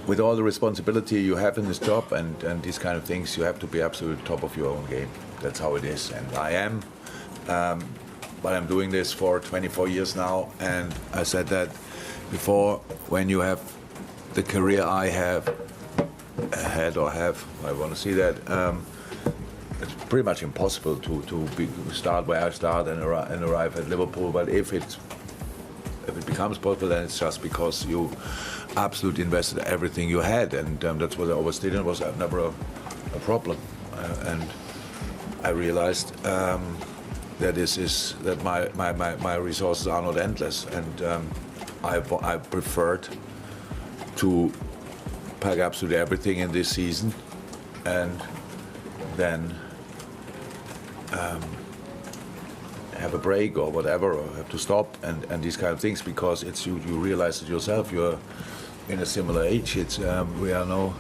with all the responsibility you have in this job and these kind of things, you have to be absolutely top of your own game. That's how it is, and I am. But I'm doing this for 24 years now, and I said that before, when you have the career I have had or have, I want to see that, it's pretty much impossible to start where I start and arrive at Liverpool. But if it becomes possible, then it's just because you absolutely invested everything you had, and that's what I always did, and it was never a problem. And I realized that my resources are not endless, and I preferred to pack absolutely everything in this season, and then have a break or whatever, or have to stop and these kind of things, because it's you realize it yourself. You're in a similar age. It's we are no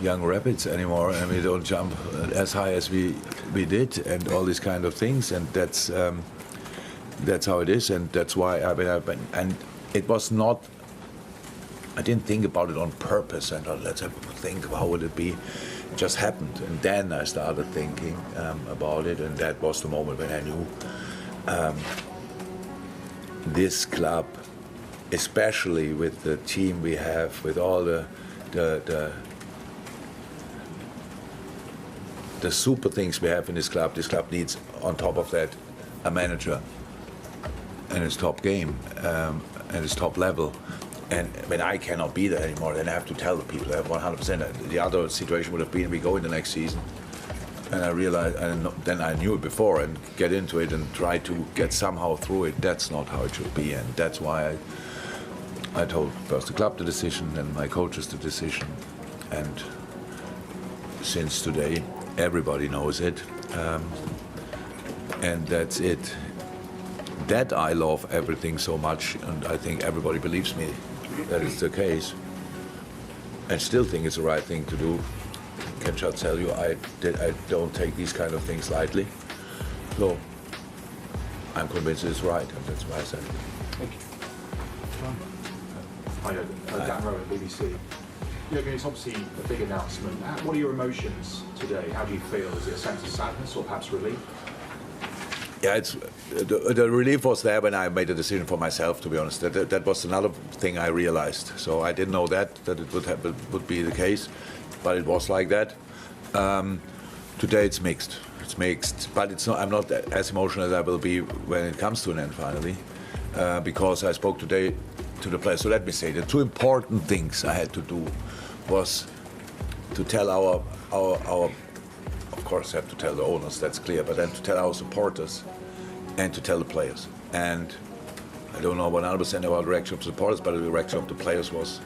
young rabbits anymore, and we don't jump as high as we did, and all these kind of things, and that's how it is, and that's why and it was not. I didn't think about it on purpose, and let's think how would it be. It just happened, and then I started thinking about it, and that was the moment when I knew this club, especially with the team we have, with all the super things we have in this club needs, on top of that, a manager and his top game and his top level. And when I cannot be there anymore, then I have to tell the people, 100%. The other situation would have been we go in the next season, and I realized, and then I knew it before, and get into it and try to get somehow through it. That's not how it should be, and that's why I told first the club the decision, and my coaches the decision, and since today everybody knows it, and that's it. That I love everything so much, and I think everybody believes me that it's the case, and still think it's the right thing to do. Can just tell you, I don't take these kind of things lightly. So I'm convinced it's right, and that's why I said it. Thank you. Hi, Datro at BBC. Jurgen, it's obviously a big announcement. What are your emotions today? How do you feel? Is it a sense of sadness or perhaps relief? Yeah, it's the relief was there when I made a decision for myself. To be honest, that was another thing I realized. So I didn't know that it would be the case, but it was like that. Today it's mixed. It's mixed, but it's not. I'm not as emotional as I will be when it comes to an end finally, because I spoke today to the players. So let me say the two important things I had to do was to tell our of course, have to tell the owners, that's clear, but then to tell our supporters and to tell the players. And I don't know 100% about the reaction of the supporters, but the reaction of the players was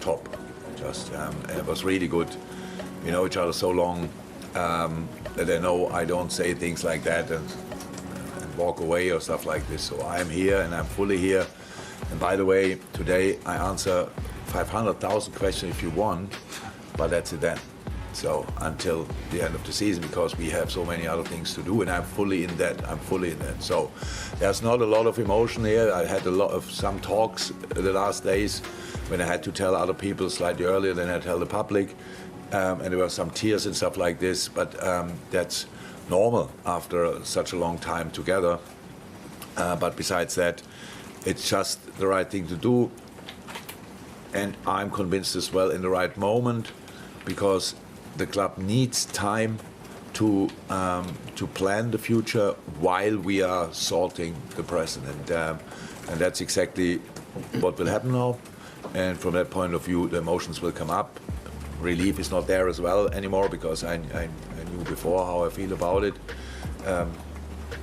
top. Just it was really good. We know each other so long that they know I don't say things like that and walk away or stuff like this. So I'm here and I'm fully here. And by the way, today I answer 500,000 questions if you want, but that's it then. So until the end of the season, because we have so many other things to do, and I'm fully in that. So there's not a lot of emotion here. I had some talks the last days when I had to tell other people slightly earlier than I tell the public, and there were some tears and stuff like this. But that's normal after such a long time together. But besides that, it's just the right thing to do, and I'm convinced as well in the right moment, because the club needs time to plan the future while we are sorting the present, and that's exactly what will happen now. And from that point of view, the emotions will come up. Relief is not there as well anymore, because I knew before how I feel about it.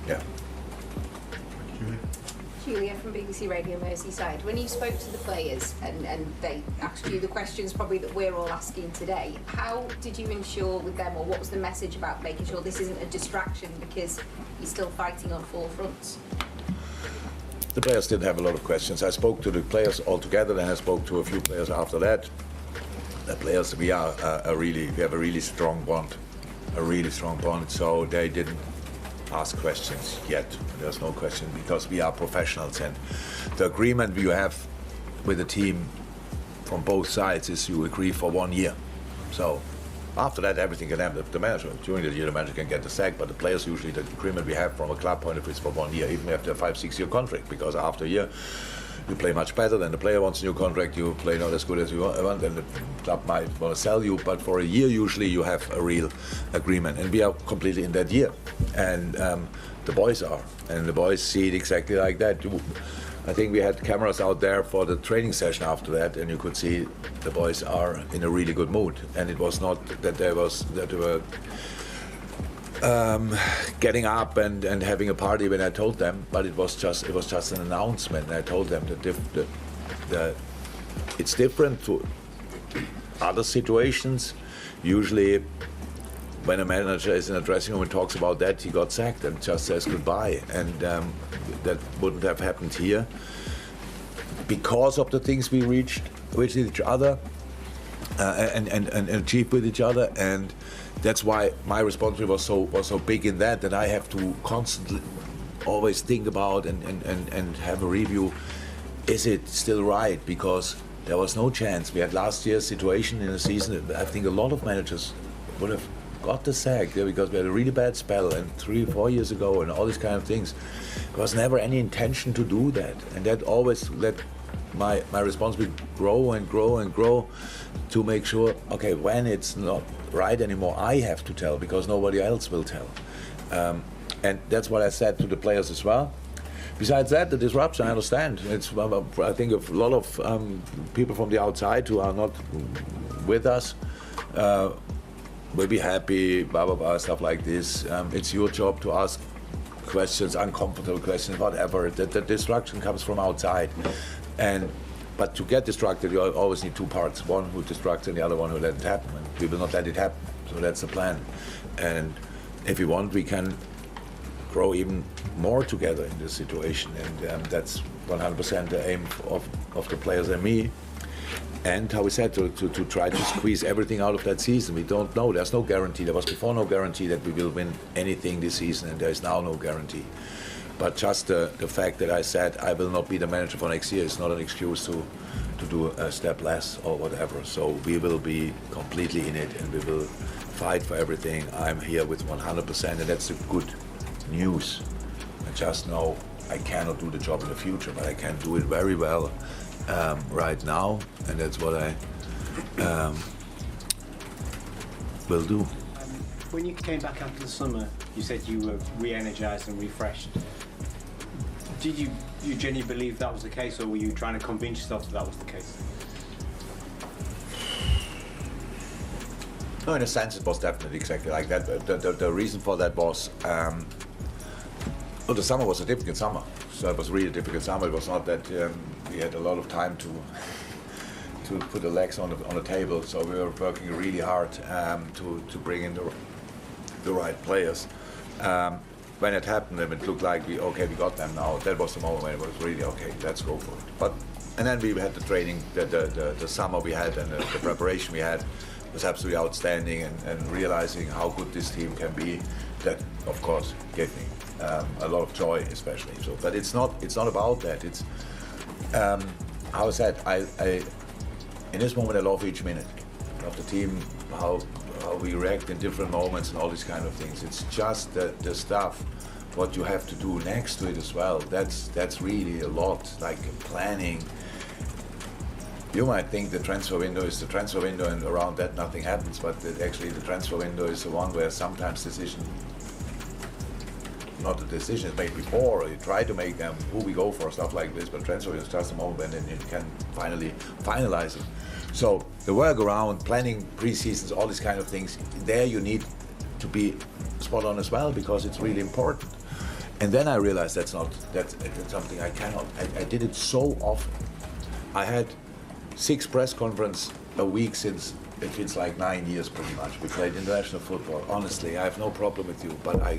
Yeah. Julia from BBC Radio Merseyside. When you spoke to the players and they asked you the questions probably that we're all asking today, how did you ensure with them, or what was the message about making sure this isn't a distraction because you're still fighting on four fronts? The players didn't have a lot of questions. I spoke to the players all together, then I spoke to a few players after that. The players, we have a really strong bond, so they didn't ask questions yet. There's no question, because we are professionals, and the agreement you have with the team from both sides is you agree for 1 year. So after that, everything can happen. The manager, during the year, the manager can get the sack, but the players usually, the agreement we have from a club point of view is for 1 year, even after a 5-6 year contract, because after a year, you play much better, then the player wants a new contract, you play not as good as you want, then the club might want to sell you, but for a year, usually you have a real agreement. And we are completely in that year. And the boys are, and the boys see it exactly like that. I think we had cameras out there for the training session after that, and you could see the boys are in a really good mood. And it was not that they were getting up and having a party when I told them, but it was just an announcement. And I told them that it's different to other situations. Usually, when a manager is in a dressing room and talks about that, he got sacked and just says goodbye, and that wouldn't have happened here because of the things we reached with each other and achieved with each other, and that's why my responsibility was so big in that I have to constantly always think about and have a review. Is it still right? Because there was no chance. We had last year's situation in the season. I think a lot of managers would have got the sack there because we had a really bad spell, and 3-4 years ago and all these kind of things. There was never any intention to do that, and that always let my responsibility grow and grow and grow to make sure, okay, when it's not right anymore, I have to tell because nobody else will tell. And that's what I said to the players as well. Besides that, the disruption, I understand. It's, I think, a lot of people from the outside who are not with us will be happy, blah, blah, blah, stuff like this. It's your job to ask questions, uncomfortable questions, whatever. The destruction comes from outside. But to get distracted, you always need two parts. One who distracts and the other one who let it happen. And we will not let it happen. So that's the plan. And if we want, we can grow even more together in this situation. And that's 100% the aim of the players and me. And how we said, to try to squeeze everything out of that season. We don't know. There's no guarantee. There was before no guarantee that we will win anything this season, and there is now no guarantee. But just the fact that I said I will not be the manager for next year is not an excuse to do a step less or whatever. So we will be completely in it, and we will fight for everything. I'm here with 100%, and that's the good news. I just know I cannot do the job in the future, but I can do it very well right now, and that's what I will do. When you came back after the summer, you said you were re-energized and refreshed. Did you genuinely believe that was the case, or were you trying to convince yourself that was the case? No, in a sense, it was definitely exactly like that. The reason for that was, the summer was a difficult summer. So it was really a difficult summer. It was not that we had a lot of time to put the legs on the table. So we were working really hard to bring in the right players. When it happened, and it looked like we got them now. That was the moment when it was really okay. Let's go for it. And then we had the training, the summer we had, and the preparation we had was absolutely outstanding. And realizing how good this team can be, that of course gave me a lot of joy, especially. So, but it's not about that. It's how I said. I in this moment I love each minute of the team. How we react in different moments and all these kind of things. It's just the stuff, what you have to do next to it as well. That's really a lot, like planning. You might think the transfer window is the transfer window and around that nothing happens, but actually the transfer window is the one where sometimes not the decision is made before, or you try to make them who we go for, stuff like this, but transfer is just a moment when then you can finally finalize it. So the work around planning pre-seasons, all these kind of things, there you need to be spot on as well, because it's really important. And then I realized that's something I cannot. I did it so often. I had 6 press conferences a week since it feels like 9 years pretty much. We played international football. Honestly, I have no problem with you, but I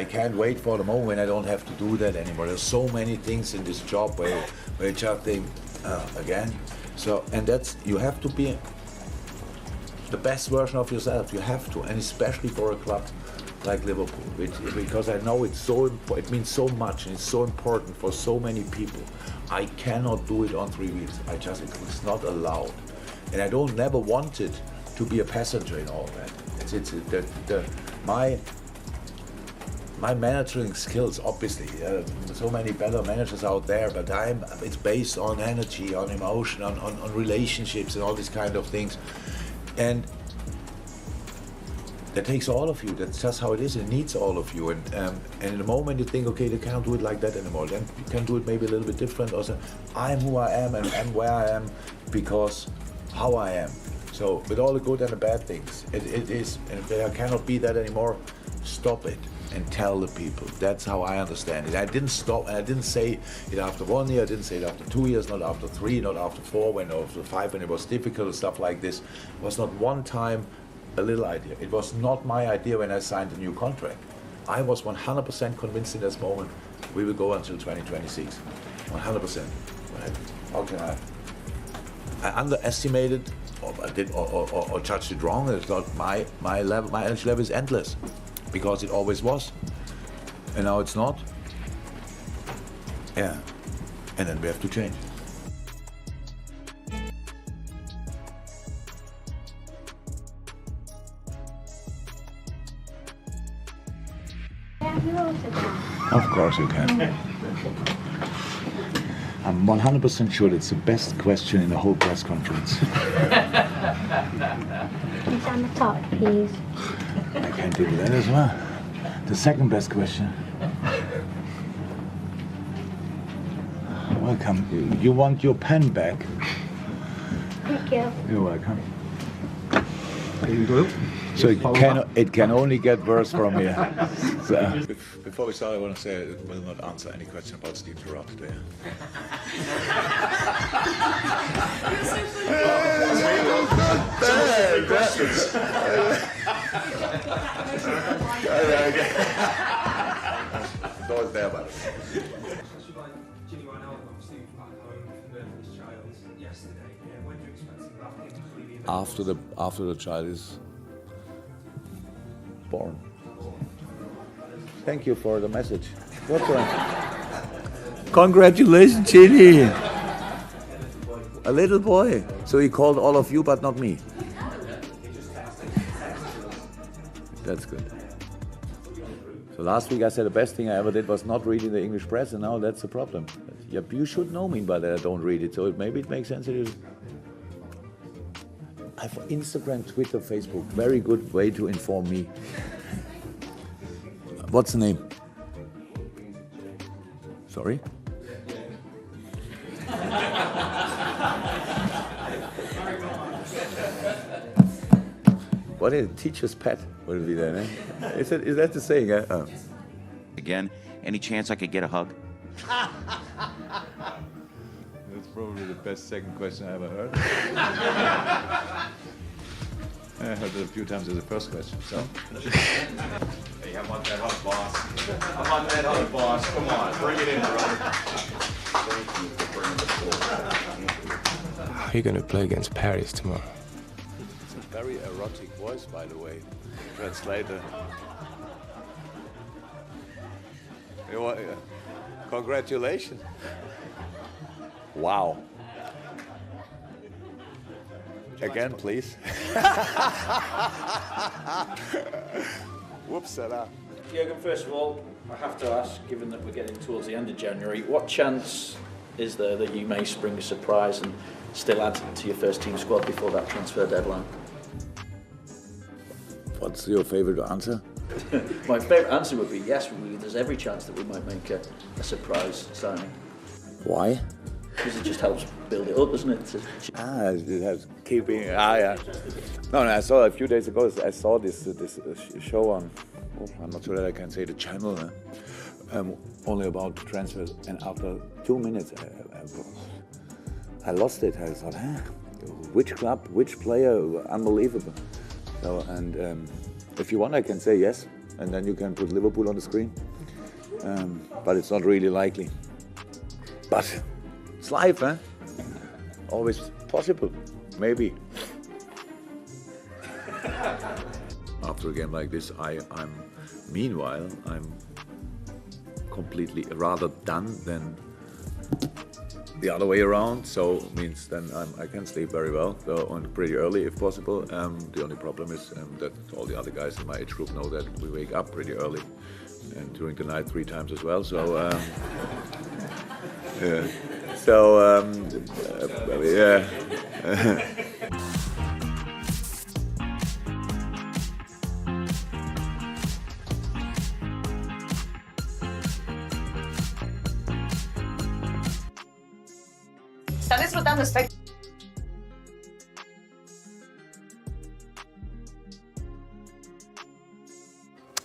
can't wait for the moment when I don't have to do that anymore. There's so many things in this job where you just think, again. So, and that's, you have to be the best version of yourself. You have to, and especially for a club like Liverpool, because I know it means so much and it's so important for so many people. I cannot do it on 3 weeks. It's not allowed, and I don't never wanted to be a passenger in all that. My managing skills, obviously, so many better managers out there, but it's based on energy, on emotion, on relationships and all these kind of things. And that takes all of you. That's just how it is. It needs all of you. And in the moment you think, okay, they cannot do it like that anymore, then you can do it maybe a little bit different. Also, I'm who I am and I'm where I am because how I am. So with all the good and the bad things, it is. And if there cannot be that anymore, stop it and tell the people. That's how I understand it. I didn't stop, and I didn't say it after 1 year, I didn't say it after 2 years, not after 3, not after 4, after 5 when it was difficult and stuff like this. It was not one time a little idea. It was not my idea when I signed a new contract. I was 100% convinced in this moment we will go until 2026. 100%. How can I underestimated or judged it wrong. I thought my energy level is endless. Because it always was, and now it's not. Yeah, and then we have to change. Of course you can. I'm 100% sure it's the best question in the whole press conference. It's on the top, please. I can do that as well. The second best question. Welcome. You want your pen back? Thank you. You're welcome. So it can only get worse from here. So, before we start, I want to say I will not answer any question about Steve Gerrard today. Don't there, but. After the child is born. Thank you for the message. What's wrong? Congratulations, Ginny. A little boy. So he called all of you, but not me. That's good. So last week I said the best thing I ever did was not reading the English press, and now that's the problem. You should know me, but I don't read it, so maybe it makes sense. I have Instagram, Twitter, Facebook. Very good way to inform me. What's the name? Sorry? What is it? Teacher's pet? Would it be that, eh? Is that the saying? Oh. Again, any chance I could get a hug? That's probably the best second question I ever heard. I heard it a few times as the first question, so. Hey, I want that hug, boss. I want that hug, boss. Come on, bring it in, brother. Thank you for bringing the ball. How are you going to play against Paris tomorrow? It's a very erotic voice, by the way. Translator. Congratulations. Wow. Again, please. Whoops, Jurgen, first of all, I have to ask, given that we're getting towards the end of January, what chance is there that you may spring a surprise and still add to your first team squad before that transfer deadline? What's your favourite answer? My favourite answer would be yes, there's every chance that we might make a surprise signing. Why? Because it just helps build it up, doesn't it? It has keeping. Yeah. No, I saw a few days ago. I saw this show on. I'm not sure that I can say the channel. Only about transfers, and after 2 minutes, I lost it. I thought, which club, which player, unbelievable. So, and if you want, I can say yes, and then you can put Liverpool on the screen. But it's not really likely. But it's life, eh? Always possible, maybe. After a game like this, I'm Meanwhile, I'm completely rather done than the other way around, so it means then I can sleep very well, and pretty early if possible. The only problem is that all the other guys in my age group know that we wake up pretty early and during the night 3 times as well. So yeah. So yeah. ¿Están disfrutando espectáculo?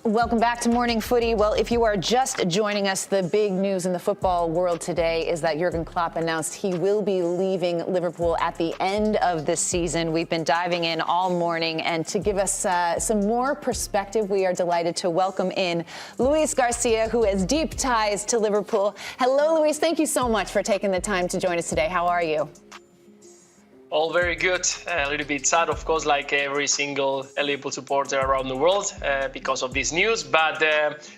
Welcome back to Morning Footy. Well, if you are just joining us, the big news in the football world today is that Jurgen Klopp announced he will be leaving Liverpool at the end of this season. We've been diving in all morning, and to give us some more perspective, we are delighted to welcome in Luis Garcia, who has deep ties to Liverpool. Hello, Luis. Thank you so much for taking the time to join us today. How are you? All very good. A little bit sad, of course, like every single Liverpool supporter around the world because of this news, but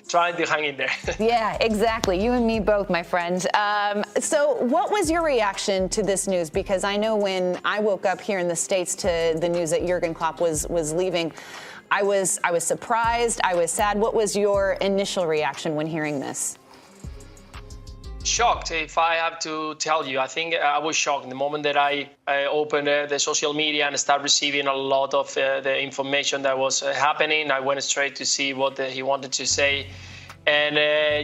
trying to hang in there. Yeah, exactly. You and me both, my friend. So what was your reaction to this news? Because I know when I woke up here in the States to the news that Jurgen Klopp was leaving, I was surprised, I was sad. What was your initial reaction when hearing this? Shocked, if I have to tell you. I think I was shocked the moment that I opened the social media and started receiving a lot of the information that was happening. I went straight to see what he wanted to say. And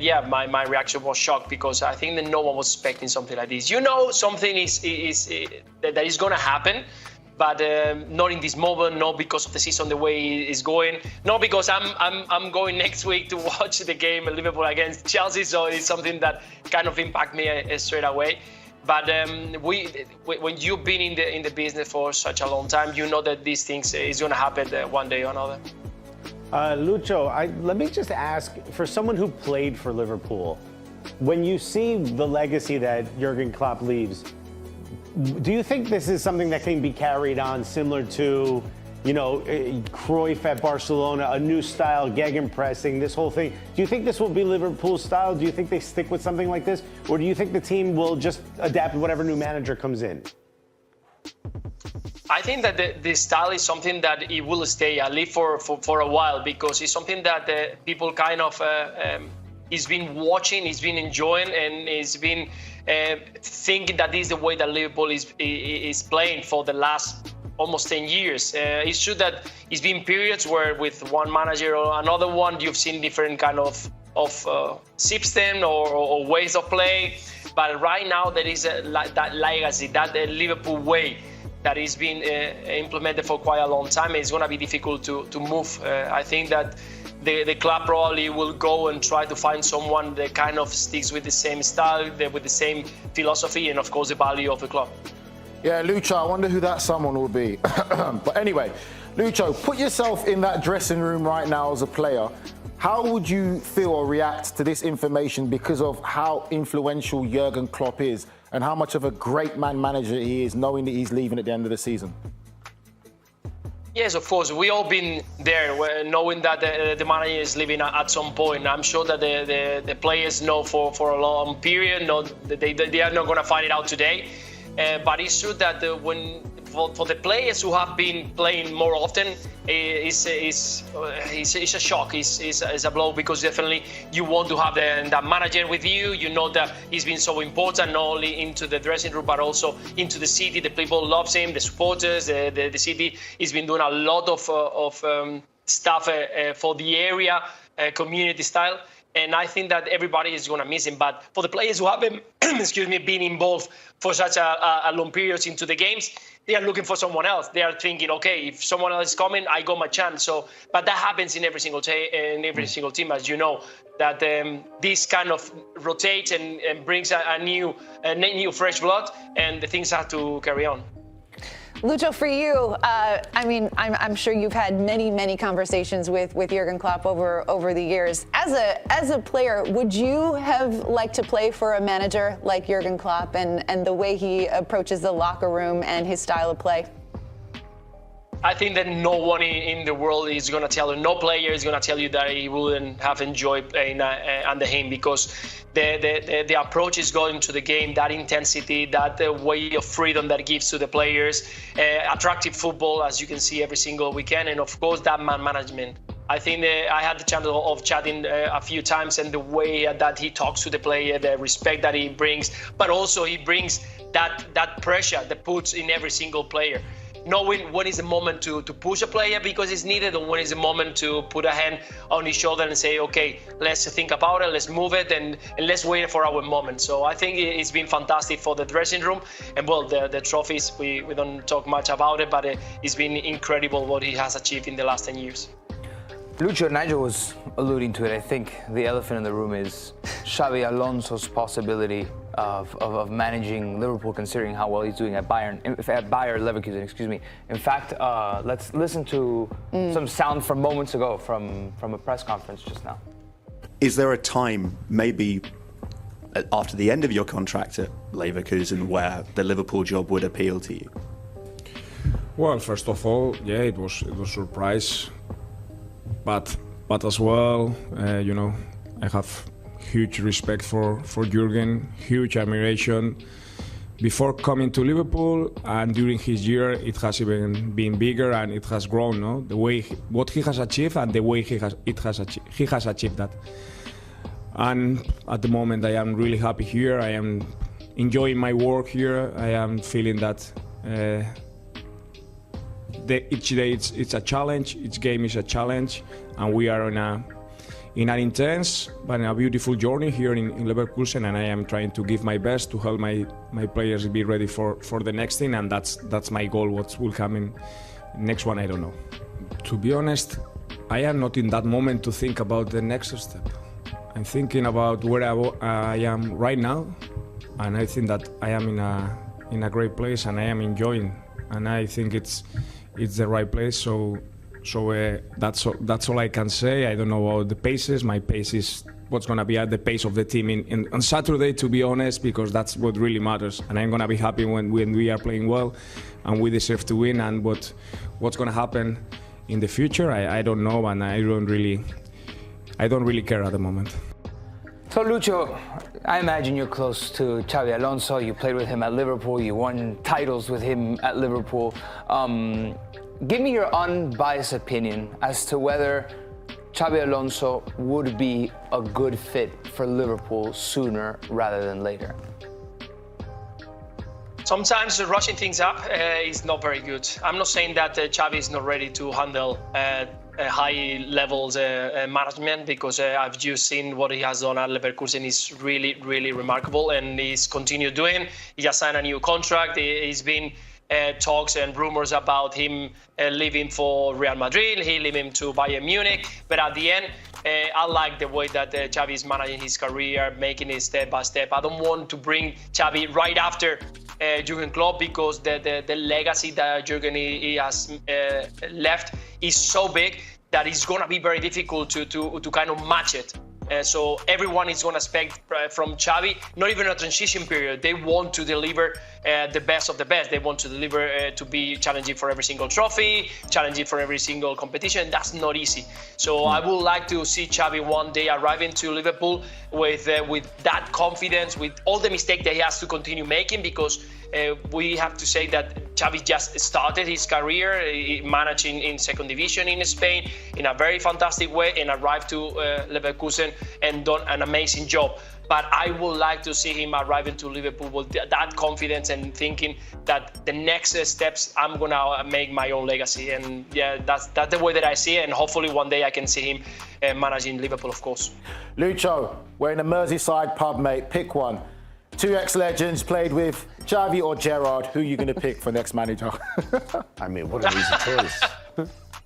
yeah, my reaction was shocked because I think that no one was expecting something like this. You know, something that is going to happen, but not in this moment, not because of the season the way it's going, not because I'm going next week to watch the game Liverpool against Chelsea, so it's something that kind of impact me straight away. But when you've been in the business for such a long time, you know that these things is going to happen one day or another. Lucho, let me just ask, for someone who played for Liverpool, when you see the legacy that Jurgen Klopp leaves, do you think this is something that can be carried on similar to, you know, Cruyff at Barcelona, a new style, gegenpressing, this whole thing? Do you think this will be Liverpool's style? Do you think they stick with something like this? Or do you think the team will just adapt to whatever new manager comes in? I think that the style is something that it will stay, at least for a while, because it's something that people kind of he's been watching, he's been enjoying, and he's been thinking that this is the way that Liverpool is playing for the last almost 10 years. It's true that it's been periods where with one manager or another one, you've seen different kind of system or ways of play. But right now, there is that legacy, that Liverpool way that is being implemented for quite a long time. It's going to be difficult to move. I think that the club probably will go and try to find someone that kind of sticks with the same style, with the same philosophy, and of course the value of the club. Yeah, Lucho, I wonder who that someone will be. But anyway, Lucho, put yourself in that dressing room right now as a player. How would you feel or react to this information because of how influential Jurgen Klopp is and how much of a great manager he is, knowing that he's leaving at the end of the season? Yes, of course. We all been there, knowing that the manager is leaving at some point. I'm sure that the players know for a long period. They are not going to find it out today. But it's true that for the players who have been playing more often, it's a shock. It's a blow, because definitely you want to have that manager with you. You know that he's been so important, not only into the dressing room, but also into the city. The people love him, the supporters, the city. He's been doing a lot of stuff for the area, community style. And I think that everybody is going to miss him. But for the players who haven't, been involved for such a long period into the games, they are looking for someone else. They are thinking, okay, if someone else is coming, I got my chance. So, but that happens in every single team, as you know, that this kind of rotates and brings a new fresh blood, and the things have to carry on. Lucho, for you, I'm sure you've had many conversations with Jurgen Klopp over the years. As a player, would you have liked to play for a manager like Jurgen Klopp and the way he approaches the locker room and his style of play? I think that no one in the world is going to tell you, no player is going to tell you that he wouldn't have enjoyed playing under him, because the approach is going to the game, that intensity, that way of freedom that gives to the players, attractive football, as you can see every single weekend, and of course that man management. I think I had the chance of chatting a few times, and the way that he talks to the player, the respect that he brings, but also he brings that pressure that puts in every single player. Knowing when is the moment to push a player because it's needed, and when is the moment to put a hand on his shoulder and say, okay, let's think about it, let's move it, and let's wait for our moment. So I think it's been fantastic for the dressing room. And well, the trophies, we don't talk much about it, but it's been incredible what he has achieved in the last 10 years. Lucho, Nigel was alluding to it. I think the elephant in the room is Xabi Alonso's possibility of managing Liverpool, considering how well he's doing at Bayer Leverkusen. Excuse me. In fact, let's listen to some sound from moments ago from a press conference just now. Is there a time, maybe after the end of your contract at Leverkusen, where the Liverpool job would appeal to you? Well, first of all, yeah, it was a surprise. But as well, you know, I have huge respect for Jurgen, huge admiration. Before coming to Liverpool and during his year, it has even been bigger and it has grown. No, the way what he has achieved and the way he has achieved that. And at the moment, I am really happy here. I am enjoying my work here. I am feeling that. Each day it's a challenge, each game is a challenge, and we are in an intense but a beautiful journey here in Leverkusen, and I am trying to give my best to help my players be ready for the next thing, and that's my goal. What will come in next one, I don't know. To be honest, I am not in that moment to think about the next step. I'm thinking about where I am right now, and I think that I am in a great place and I am enjoying, and I think it's the right place, so that's all I can say. I don't know about the paces. My pace is what's going to be at the pace of the team on Saturday, to be honest, because that's what really matters. And I'm going to be happy when we are playing well and we deserve to win. And what's going to happen in the future, I don't know, and I don't really care at the moment. So Lucho, I imagine you're close to Xabi Alonso. You played with him at Liverpool. You won titles with him at Liverpool. Give me your unbiased opinion as to whether Xabi Alonso would be a good fit for Liverpool sooner rather than later. Sometimes rushing things up is not very good. I'm not saying that Xabi is not ready to handle high levels management, because I've just seen what he has done at Leverkusen is really, really remarkable, and he's continued doing. He just signed a new contract. He's been talks and rumors about him leaving for Real Madrid, he leaving to Bayern Munich, but at the end, I like the way that Xabi is managing his career, making it step by step. I don't want to bring Xabi right after Jurgen Klopp, because the legacy that Jurgen he has left is so big that it's going to be very difficult to kind of match it. So everyone is going to expect from Xabi, not even a transition period. They want to deliver the best of the best. They want to deliver to be challenging for every single trophy, challenging for every single competition. That's not easy. So I would like to see Xabi one day arriving to Liverpool with that confidence, with all the mistakes that he has to continue making, because we have to say that Xabi just started his career managing in second division in Spain in a very fantastic way, and arrived to Leverkusen and done an amazing job. But I would like to see him arriving to Liverpool with that confidence and thinking that the next steps, I'm going to make my own legacy. And yeah, that's the way that I see it. And hopefully one day I can see him managing Liverpool, of course. Lucho, we're in a Merseyside pub, mate. Pick one. Two ex-legends played with Xavi or Gerrard. Who are you going to pick for next manager? I mean, what an easy choice.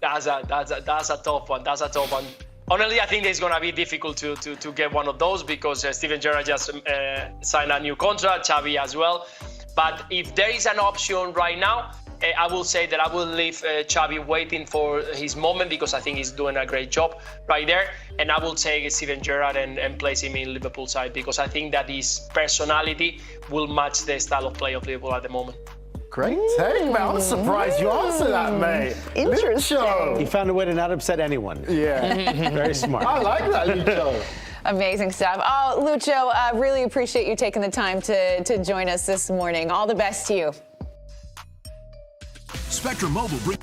That's a tough one. That's a tough one. Honestly, I think it's going to be difficult to get one of those, because Steven Gerrard just signed a new contract, Xavi as well. But if there is an option right now, I will say that I will leave Xavi waiting for his moment, because I think he's doing a great job right there. And I will take Steven Gerrard and place him in Liverpool side, because I think that his personality will match the style of play of Liverpool at the moment. Great take, man. I'm surprised you answered that, mate. Interesting. Lucho. He found a way to not upset anyone. Yeah. Very smart. I like that, Lucho. Amazing stuff. Oh, Lucho, really appreciate you taking the time to join us this morning. All the best to you. Spectrum Mobile brings...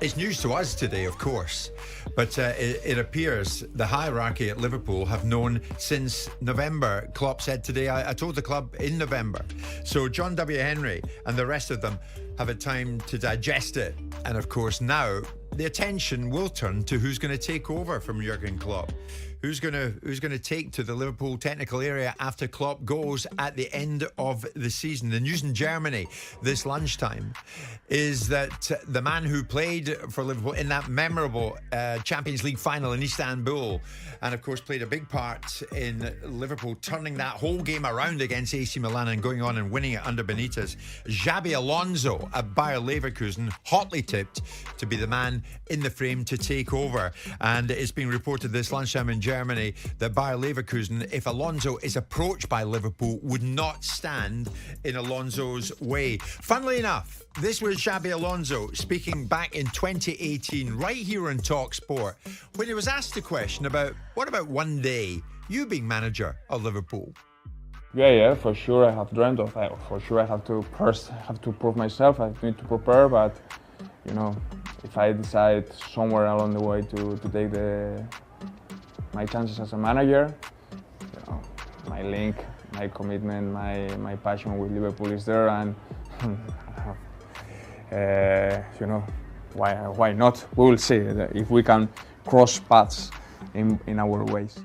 It's news to us today, of course, but it appears the hierarchy at Liverpool have known since November. Klopp said today, I told the club in November. So John W. Henry and the rest of them have had time to digest it. And of course now the attention will turn to who's going to take over from Jurgen Klopp. Who's going to take to the Liverpool technical area after Klopp goes at the end of the season? The news in Germany this lunchtime is that the man who played for Liverpool in that memorable Champions League final in Istanbul, and of course played a big part in Liverpool turning that whole game around against AC Milan and going on and winning it under Benitez, Xabi Alonso at Bayer Leverkusen, hotly tipped to be the man in the frame to take over. And it's been reported this lunchtime in Germany that Bayer Leverkusen, if Alonso is approached by Liverpool, would not stand in Alonso's way. Funnily enough, this was Xabi Alonso speaking back in 2018, right here on Talk Sport, when he was asked a question about, what about one day you being manager of Liverpool? Yeah, for sure. I have dreamt of it. For sure, I have to prove myself. I need to prepare, but you know, if I decide somewhere along the way to take my chances as a manager, you know, my link, my commitment, my passion with Liverpool is there, and you know, why not? We will see if we can cross paths in our ways.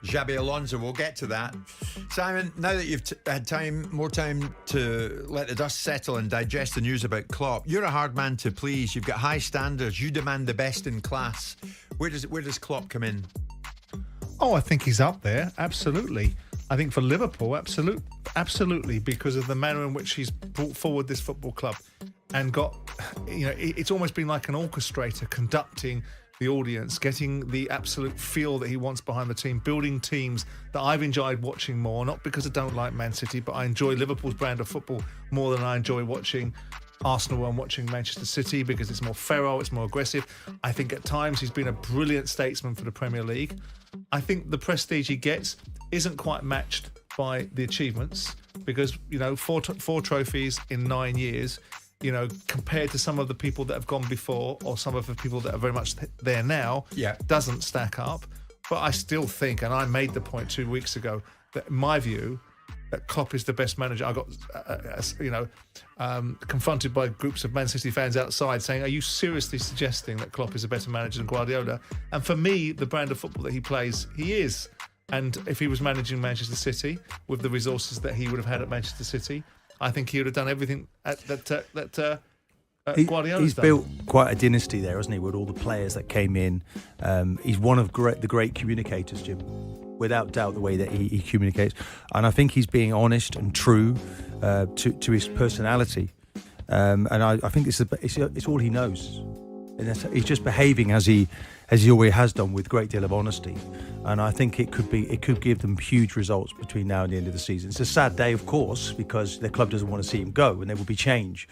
Xabi Alonso, we'll get to that. Simon, now that you've had more time to let the dust settle and digest the news about Klopp, you're a hard man to please. You've got high standards. You demand the best in class. Where does Klopp come in? Oh, I think he's up there. Absolutely. I think for Liverpool, absolutely, because of the manner in which he's brought forward this football club and got, you know, it's almost been like an orchestrator conducting the audience, getting the absolute feel that he wants behind the team, building teams that I've enjoyed watching more, not because I don't like Man City, but I enjoy Liverpool's brand of football more than I enjoy watching Arsenal and watching Manchester City, because it's more feral, it's more aggressive. I think at times he's been a brilliant statesman for the Premier League. I think the prestige he gets isn't quite matched by the achievements, because, you know, four trophies in 9 years, you know, compared to some of the people that have gone before, or some of the people that are very much there now, doesn't stack up. But I still think, and I made the point 2 weeks ago, that in my view, that Klopp is the best manager. I got, confronted by groups of Man City fans outside saying, are you seriously suggesting that Klopp is a better manager than Guardiola? And for me, the brand of football that he plays, he is. And if he was managing Manchester City with the resources that he would have had at Manchester City, I think he would have done everything that Guardiola's He's done. built quite a dynasty there, hasn't he, with all the players that came in. He's one of the great communicators, Jim, without doubt, the way that he communicates. And I think he's being honest and true to his personality. And I think it's all he knows. And he's just behaving as he always has done, with a great deal of honesty. And I think it could give them huge results between now and the end of the season. It's a sad day, of course, because the club doesn't want to see him go, and there will be change.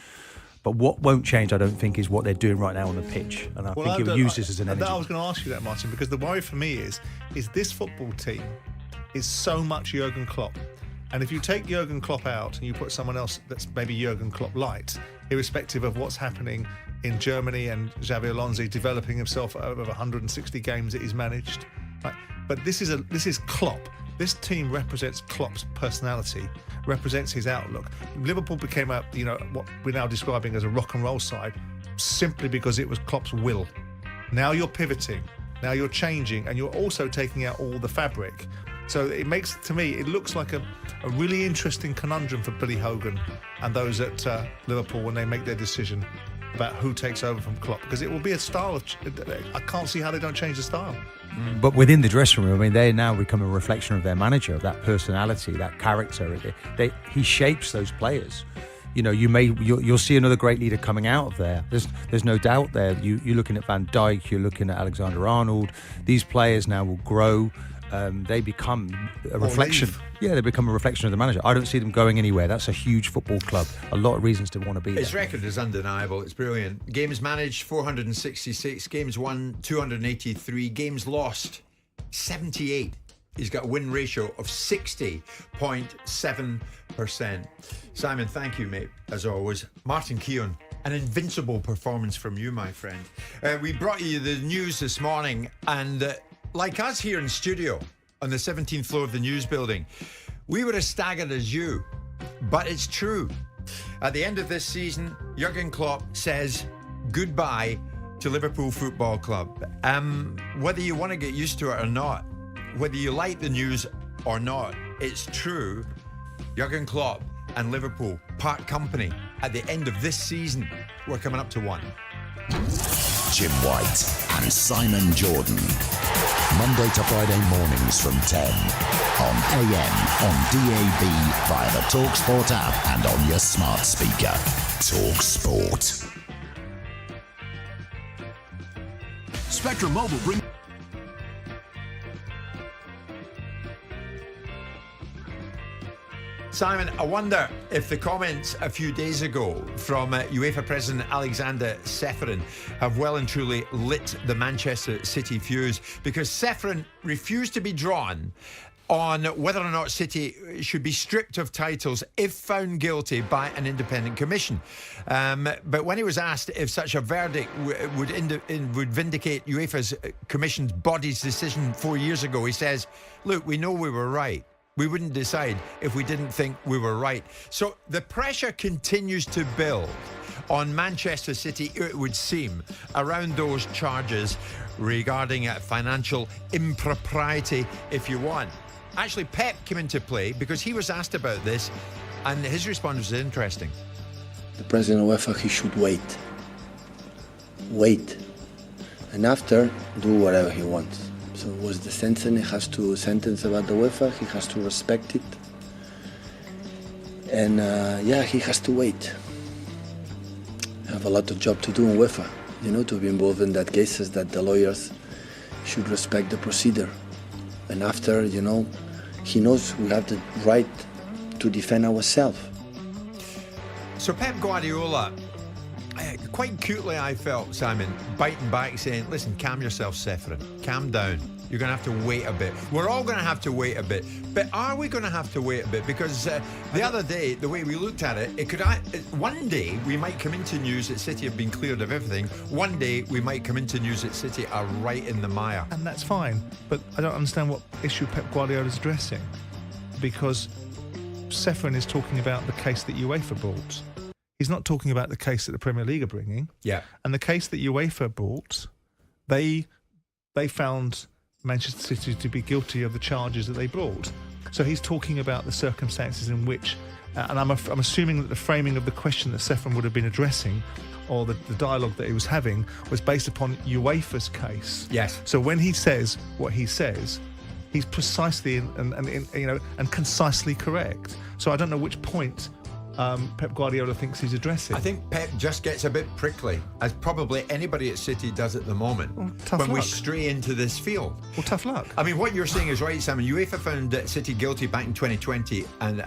But what won't change, I don't think, is what they're doing right now on the pitch. And I think he'll use this as an energy. I was going to ask you that, Martin, because the worry for me is this football team is so much Jurgen Klopp. And if you take Jurgen Klopp out and you put someone else that's maybe Jurgen Klopp light, irrespective of what's happening in Germany and Xabi Alonso developing himself over 160 games that he's managed, right? But this is Klopp. This team represents Klopp's personality, represents his outlook. Liverpool became what we're now describing as a rock and roll side simply because it was Klopp's will. Now you're pivoting, now you're changing, and you're also taking out all the fabric. So it makes, to me, it looks like a really interesting conundrum for Billy Hogan and those at Liverpool when they make their decision about who takes over from Klopp, because it will be a style of. I can't see how they don't change the style. But within the dressing room, I mean, they now become a reflection of their manager, of that personality, that character. He shapes those players. You know, you'll see another great leader coming out of there. There's no doubt there. You're looking at Van Dijk, you're looking at Alexander-Arnold. These players now will grow they become a reflection. Yeah, they become a reflection of the manager. I don't see them going anywhere. That's a huge football club. A lot of reasons to want to be there. His record is undeniable. It's brilliant. Games managed 466, games won 283, games lost 78. He's got a win ratio of 60.7%. Simon, thank you, mate, as always. Martin Keown, an invincible performance from you, my friend. We brought you the news this morning, and like us here in studio on the 17th floor of the news building, we were as staggered as you, but it's true. At the end of this season, Jurgen Klopp says goodbye to Liverpool Football Club. Whether you want to get used to it or not, whether you like the news or not, it's true. Jurgen Klopp and Liverpool part company at the end of this season. We're coming up to one. Jim White and Simon Jordan. Monday to Friday mornings from 10 on AM, on DAB, via the TalkSport app and on your smart speaker. TalkSport. Spectrum Mobile brings... Simon, I wonder if the comments a few days ago from UEFA President Alexander Ceferin have well and truly lit the Manchester City fuse, because Ceferin refused to be drawn on whether or not City should be stripped of titles if found guilty by an independent commission. But when he was asked if such a verdict would vindicate UEFA's commission's body's decision 4 years ago, he says, look, we know we were right. We wouldn't decide if we didn't think we were right. So the pressure continues to build on Manchester City, it would seem, around those charges regarding financial impropriety, if you want. Actually, Pep came into play because he was asked about this, and his response was interesting. The president of UEFA, he should wait. Wait. And after, do whatever he wants. So it was the sentence, he has to sentence about the UEFA, he has to respect it. And he has to wait. I have a lot of job to do in UEFA, to be involved in that cases, that the lawyers should respect the procedure. And after, he knows we have the right to defend ourselves. So Pep Guardiola, quite cutely I felt, Simon, biting back saying, listen, calm yourself, Ceferin, calm down. You're going to have to wait a bit. We're all going to have to wait a bit. But are we going to have to wait a bit? Because the other day, the way we looked at it, one day we might come into news that City have been cleared of everything. One day we might come into news that City are right in the mire. And that's fine. But I don't understand what issue Pep Guardiola is addressing. Because Ceferin is talking about the case that UEFA brought. He's not talking about the case that the Premier League are bringing. Yeah. And the case that UEFA brought, they found Manchester City to be guilty of the charges that they brought. So he's talking about the circumstances in which, and I'm assuming that the framing of the question that Ceferin would have been addressing, or the dialogue that he was having, was based upon UEFA's case. Yes. So when he says what he says, he's precisely and concisely correct. So I don't know which point Pep Guardiola thinks he's addressing. I think Pep just gets a bit prickly, as probably anybody at City does at the moment, when we stray into this field. Well, tough luck. I mean, what you're saying is right, Simon. UEFA found City guilty back in 2020, and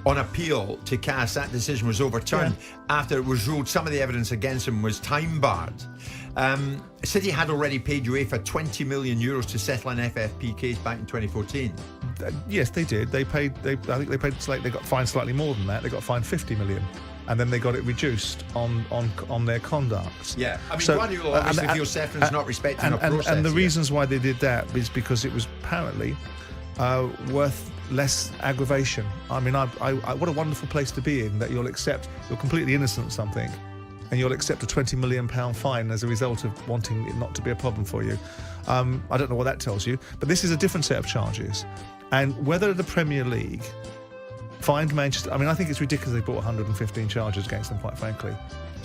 on appeal to CAS, that decision was overturned after it was ruled some of the evidence against him was time barred. City had already paid UEFA 20 million euros to settle an FFP case back in 2014. Yes, they did. I think they got fined slightly more than that. They got fined 50 million, and then they got it reduced on their conduct. Yeah, I mean, Guardiola obviously feels Ceferin's not respecting a process. And the reasons why they did that is because it was apparently worth less aggravation. I mean, what a wonderful place to be in, that you're completely innocent of something, and you'll accept a £20 million fine as a result of wanting it not to be a problem for you. I don't know what that tells you, but this is a different set of charges. And whether the Premier League fined Manchester... I mean, I think it's ridiculous they brought 115 charges against them, quite frankly.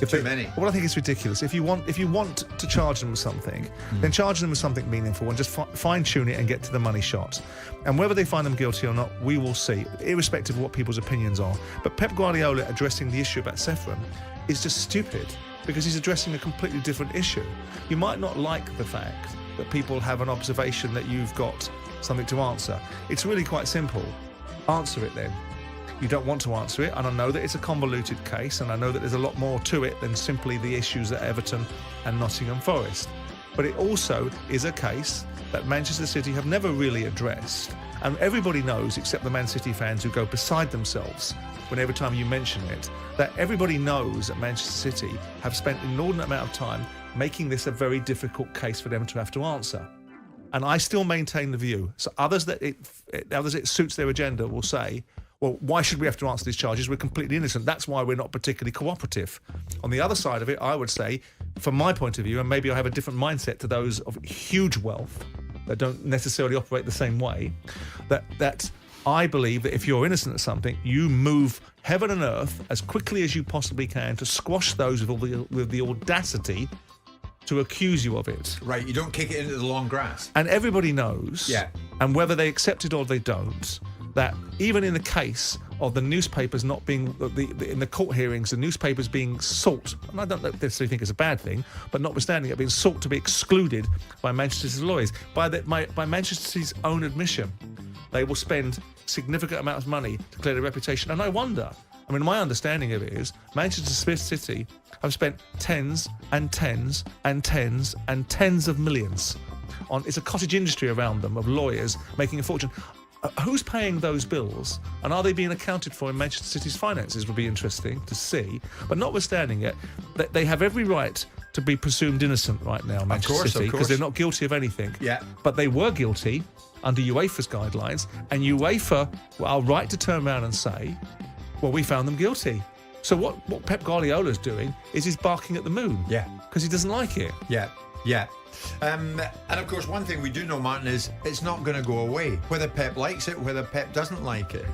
Too many. Well, I think it's ridiculous. If you want to charge them with something, then charge them with something meaningful and just fine-tune it and get to the money shot. And whether they find them guilty or not, we will see, irrespective of what people's opinions are. But Pep Guardiola addressing the issue about Ceferin is just stupid, because he's addressing a completely different issue. You might not like the fact that people have an observation that you've got something to answer. It's really quite simple. Answer it then. You don't want to answer it, and I know that it's a convoluted case, and I know that there's a lot more to it than simply the issues at Everton and Nottingham Forest. But it also is a case that Manchester City have never really addressed, and everybody knows, except the Man City fans who go beside themselves whenever time you mention it, that everybody knows that Manchester City have spent an inordinate amount of time making this a very difficult case for them to have to answer. And I still maintain the view. So others that it suits their agenda will say, well, why should we have to answer these charges? We're completely innocent. That's why we're not particularly cooperative. On the other side of it, I would say, from my point of view, and maybe I have a different mindset to those of huge wealth that don't necessarily operate the same way, that I believe that if you're innocent of something, you move heaven and earth as quickly as you possibly can to squash those with the audacity to accuse you of it. Right, you don't kick it into the long grass. And everybody knows, and whether they accept it or they don't, that even in the case of the newspapers not being, in the court hearings, the newspapers being sought, and I don't necessarily think it's a bad thing, but notwithstanding it being sought to be excluded by Manchester City's lawyers, by Manchester City's own admission, they will spend significant amounts of money to clear their reputation. And I wonder, I mean, my understanding of it is Manchester City have spent tens and tens and tens and tens of millions on, it's a cottage industry around them of lawyers making a fortune. Who's paying those bills, and are they being accounted for in Manchester City's finances would be interesting to see. But notwithstanding it, they have every right to be presumed innocent right now, Manchester City, because they're not guilty of anything. But they were guilty under UEFA's guidelines, and UEFA are right to turn around and say, well, we found them guilty. So what Pep Guardiola's doing is he's barking at the moon. Because he doesn't like it. And of course, one thing we do know, Martin, is it's not going to go away. Whether Pep likes it, whether Pep doesn't like it.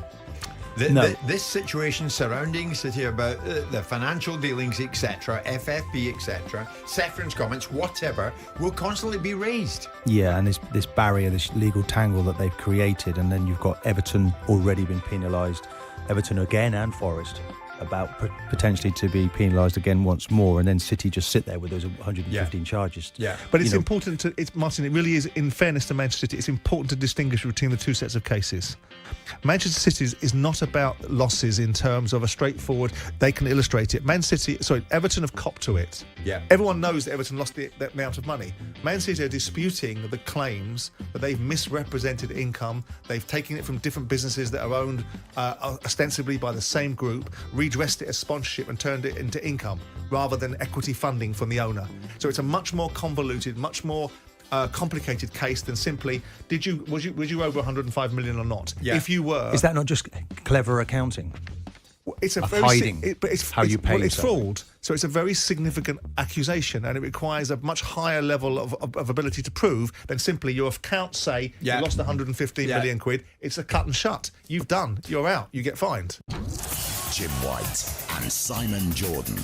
This situation surrounding City about the financial dealings, etc., FFP, etc., Sefrin's comments, whatever, will constantly be raised. Yeah, and this barrier, this legal tangle that they've created, and then you've got Everton already been penalised, Everton again and Forest about potentially to be penalised again once more, and then City just sit there with those 115 charges. But it's important to, Martin, it really is, in fairness to Manchester City, it's important to distinguish between the two sets of cases. Manchester City is not about losses in terms of a straightforward, they can illustrate it. Everton have copped to it. Everyone knows that Everton lost that amount of money. Man City are disputing the claims that they've misrepresented income, they've taken it from different businesses that are owned ostensibly by the same group, redressed it as sponsorship and turned it into income rather than equity funding from the owner. So it's a much more convoluted, much more complicated case than simply was you over 105 million or not? If you were, is that not just clever accounting? It's a of very hiding how you pay it's yourself. fraud. So it's a very significant accusation, and it requires a much higher level of ability to prove than simply your accounts say you lost 115 million quid. It's a cut and shut. You've done. You're out. You get fined. Jim White and Simon Jordan.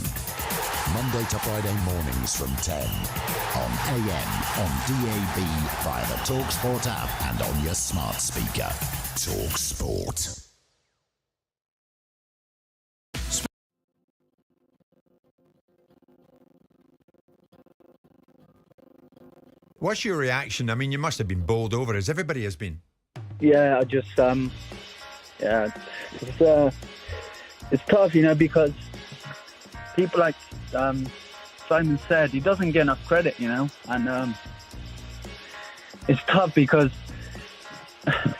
Monday to Friday mornings from 10 on AM, on DAB, via the TalkSport app and on your smart speaker. TalkSport. What's your reaction? I mean, you must have been bowled over, as everybody has been. Yeah, I just, it's tough, because people like Simon said, he doesn't get enough credit, and it's tough because,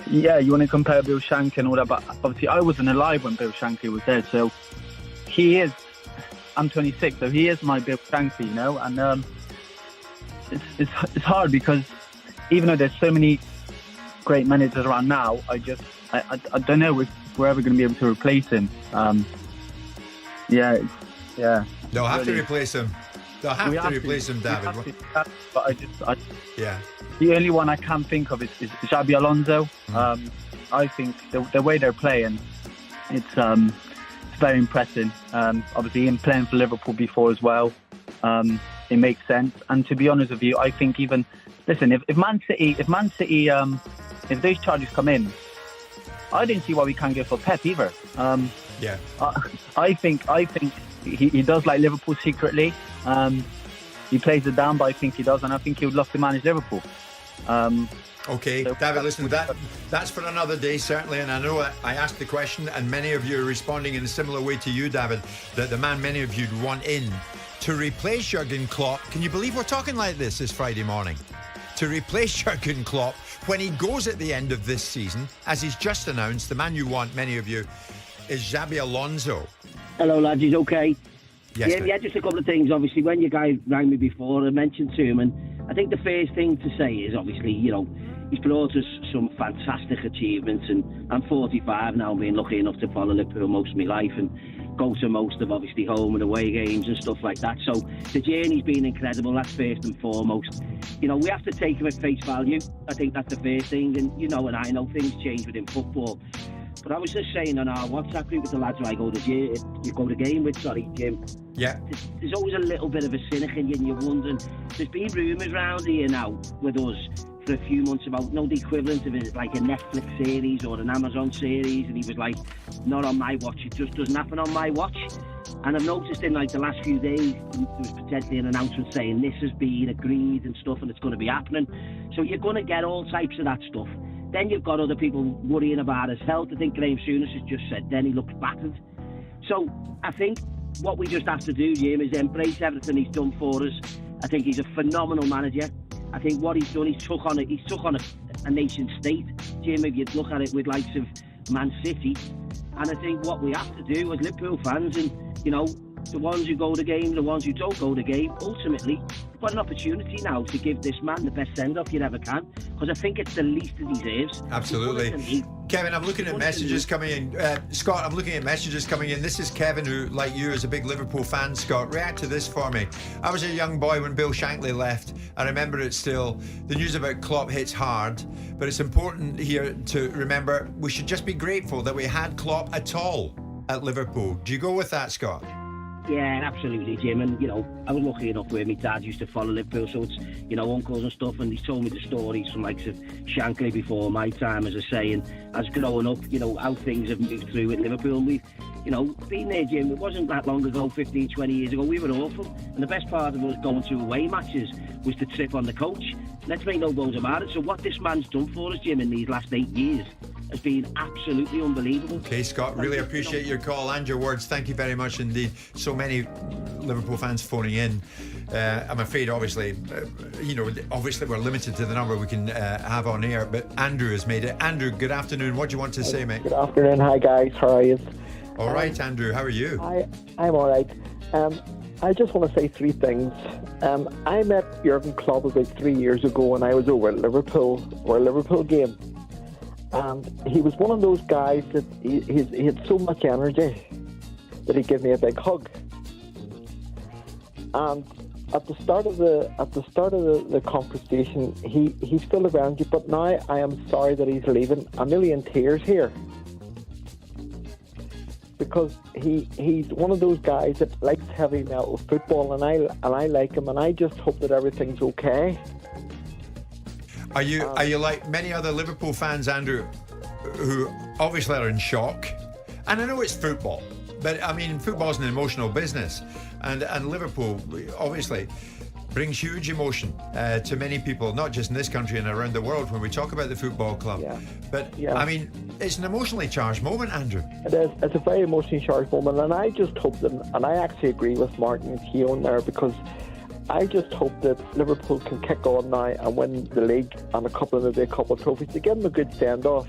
you want to compare Bill Shankly and all that, but obviously I wasn't alive when Bill Shankly was there, so I'm 26, so he is my Bill Shankly, and it's hard because even though there's so many great managers around now, I don't know if we're ever going to be able to replace him. They'll have to replace him. They'll have to replace him, David. But the only one I can think of is Xabi Alonso. I think the way they're playing, it's very impressive. Obviously, him playing for Liverpool before as well. It makes sense. And to be honest with you, I think if Man City, if those charges come in, I didn't see why we can't go for Pep either. I think he does like Liverpool secretly. he plays it down, but I think he does, and I think he would love to manage Liverpool. Okay, David, listen, that's for another day, certainly, and I know I asked the question, and many of you are responding in a similar way to you, David, that the man many of you'd want in to replace Jurgen Klopp. Can you believe we're talking like this Friday morning? To replace Jurgen Klopp when he goes at the end of this season, as he's just announced, the man you want, many of you, is Xabi Alonso. Hello, lads, he's okay? Yes, yeah, just a couple of things. Obviously, when you guys rang me before, I mentioned to him, and I think the first thing to say is, obviously, you know, he's brought us some fantastic achievements, and I'm 45 now, being lucky enough to follow Liverpool most of my life and go to most of, obviously, home and away games and stuff like that. So the journey's been incredible, that's first and foremost. You know, we have to take him at face value. I think that's the first thing, and, you know, and I know things change within football. But I was just saying on our WhatsApp group with the lads who I go to game with, Jim. Yeah. There's always a little bit of a cynic in you, and you're wondering. There's been rumours around here now with us for a few months about the equivalent of it, like a Netflix series or an Amazon series, and he was like, not on my watch, it just doesn't happen on my watch. And I've noticed in like the last few days there was potentially an announcement saying this has been agreed and stuff, and it's going to be happening. So you're going to get all types of that stuff. Then you've got other people worrying about his health. I think Graham Souness has just said then he looks battered. So I think what we just have to do, Jim, is embrace everything he's done for us. I think he's a phenomenal manager. I think what he's done, he took on a nation state, Jim, if you look at it with likes of Man City. And I think what we have to do as Liverpool fans, and, you know, the ones who go to the game, the ones who don't go to the game, ultimately, we've got an opportunity now to give this man the best send-off you ever can, because I think it's the least he deserves. Absolutely. Kevin, I'm looking at messages coming in. Scott, I'm looking at messages coming in. This is Kevin, who, like you, is a big Liverpool fan. Scott, react to this for me. I was a young boy when Bill Shankly left. I remember it still. The news about Klopp hits hard, but it's important here to remember we should just be grateful that we had Klopp at all at Liverpool. Do you go with that, Scott? Yeah, absolutely, Jim. And, you know, I was lucky enough where my dad used to follow Liverpool, so it's, you know, uncles and stuff, and he's told me the stories from likes of Shankly before my time, as I say, and as growing up, you know, how things have moved through at Liverpool. And we've, you know, been there, Jim. It wasn't that long ago, 15, 20 years ago, we were awful. And the best part of us going to away matches was to trip on the coach. Let's make no bones about it. So what this man's done for us, Jim, in these last 8 years has been absolutely unbelievable. Okay, Scott, really appreciate your call and your words. Thank you very much indeed. So many Liverpool fans phoning in. I'm afraid, obviously, obviously we're limited to the number we can have on air, but Andrew has made it. Andrew, good afternoon. What do you want to say, mate? Good afternoon. Hi, guys. How are you? All right, Andrew. How are you? I'm all right. I just want to say three things. I met Jurgen Klpp about 3 years ago when I was over at Liverpool for a Liverpool game. And he was one of those guys that he had so much energy that he gave me a big hug. And at the start of the conversation, he's still around you. But now I am sorry that he's leaving. I'm nearly in tears here because he's one of those guys that likes heavy metal football, and I like him, and I just hope that everything's okay. Are you like many other Liverpool fans, Andrew, who obviously are in shock? And I know it's football, but I mean, football's an emotional business, and Liverpool obviously brings huge emotion to many people, not just in this country and around the world when we talk about the football club. I mean, it's an emotionally charged moment, Andrew. It is. It's a very emotionally charged moment, and I just hope that, and I actually agree with Martin Keown there, because I just hope that Liverpool can kick on now and win the league and maybe a couple of trophies to give them a good send-off.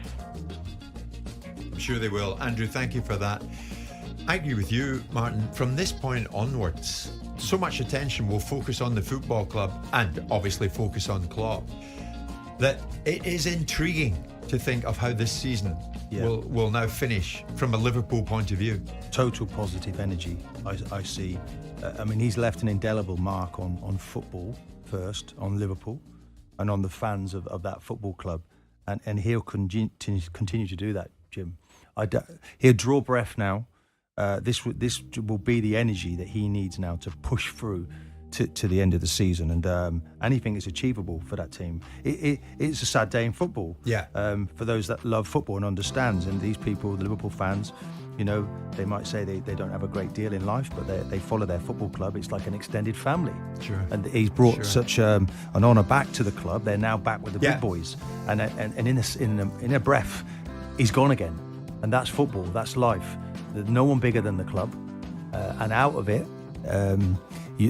I'm sure they will. Andrew, thank you for that. I agree with you, Martin. From this point onwards, so much attention will focus on the football club and obviously focus on Klopp, that it is intriguing to think of how this season will now finish from a Liverpool point of view. Total positive energy, I see. I mean, he's left an indelible mark on football first, on Liverpool, and on the fans of that football club. And he'll continue to do that, Jim. He'll draw breath now. This will be the energy that he needs now to push through to the end of the season. And anything is achievable for that team. It's a sad day in football. Yeah. For those that love football and understands, and these people, the Liverpool fans, They might say they don't have a great deal in life, but they follow their football club. It's like an extended family. Sure. And he's brought such an honour back to the club. They're now back with the big boys. And in a breath, he's gone again. And that's football. That's life. There's no one bigger than the club. And out of it,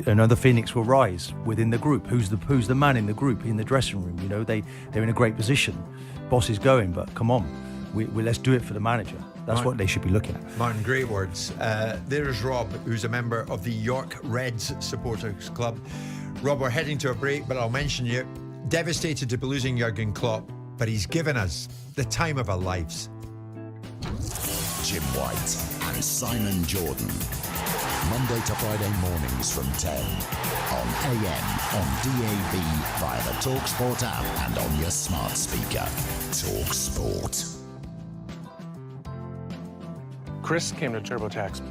another phoenix will rise within the group. Who's the man in the group, in the dressing room? They're in a great position. Boss is going, but come on, let's do it for the manager. That's what they should be looking at. Martin, great words. There's Rob, who's a member of the York Reds Supporters Club. Rob, we're heading to a break, but I'll mention you. Devastated to be losing Jurgen Klopp, but he's given us the time of our lives. Jim White and Simon Jordan. Monday to Friday mornings from 10 on AM, on DAB, via the TalkSport app and on your smart speaker. TalkSport. Chris came to TurboTax.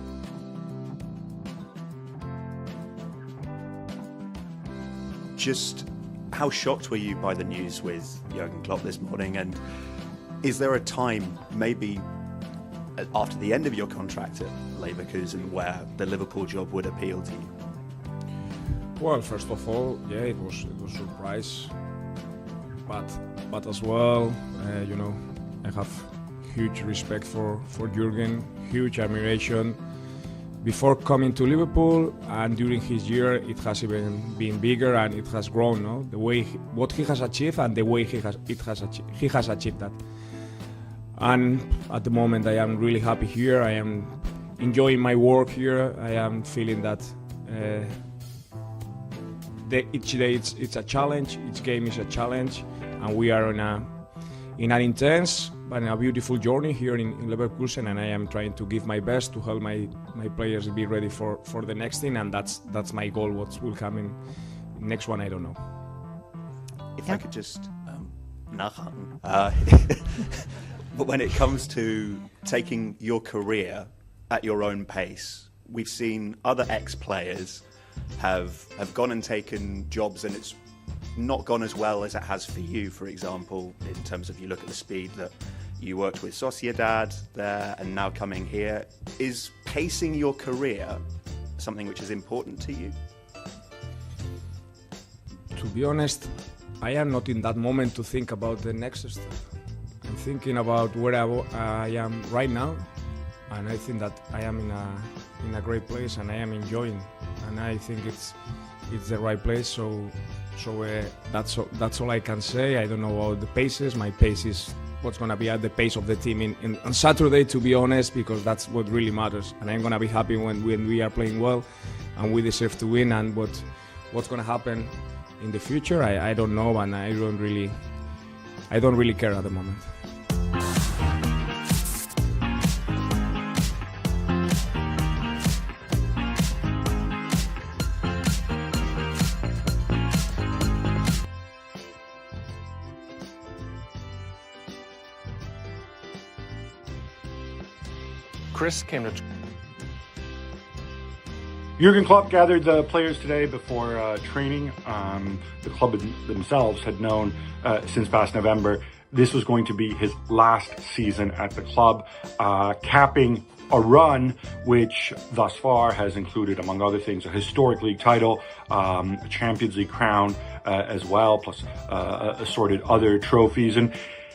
Just how shocked were you by the news with Jurgen Klopp this morning? And is there a time, maybe after the end of your contract at Leverkusen, where the Liverpool job would appeal to you? Well, first of all, it was a surprise, but as well, I have huge respect for Jurgen, huge admiration. Before coming to Liverpool and during his year, it has even been bigger and it has grown. No? The way what he has achieved and the way he has achieved that. And at the moment, I am really happy here. I am enjoying my work here. I am feeling that each day it's a challenge. Each game is a challenge, and we are in an intense but a beautiful journey here in Leverkusen. And I am trying to give my best to help my players be ready for the next thing. And that's my goal. What will come in next one, I don't know. If I could just nachhaken. But when it comes to taking your career at your own pace, we've seen other ex-players have gone and taken jobs, and it's not gone as well as it has for you, for example, in terms of you look at the speed that you worked with Sociedad there and now coming here. Is pacing your career something which is important to you? To be honest, I am not in that moment to think about the next step. I'm thinking about where I am right now, and I think that I am in a great place, and I am enjoying, and I think it's the right place. So that's all I can say. I don't know about the paces. My pace is what's going to be at the pace of the team on Saturday, to be honest, because that's what really matters. And I'm going to be happy when we are playing well, and we deserve to win. And what's going to happen in the future, I don't know, and I don't really care at the moment. Chris came to... Jurgen Klopp gathered the players today before training. The club themselves had known since past November this was going to be his last season at the club, capping a run which thus far has included, among other things, a historic league title, a Champions League crown as well, plus assorted other trophies, and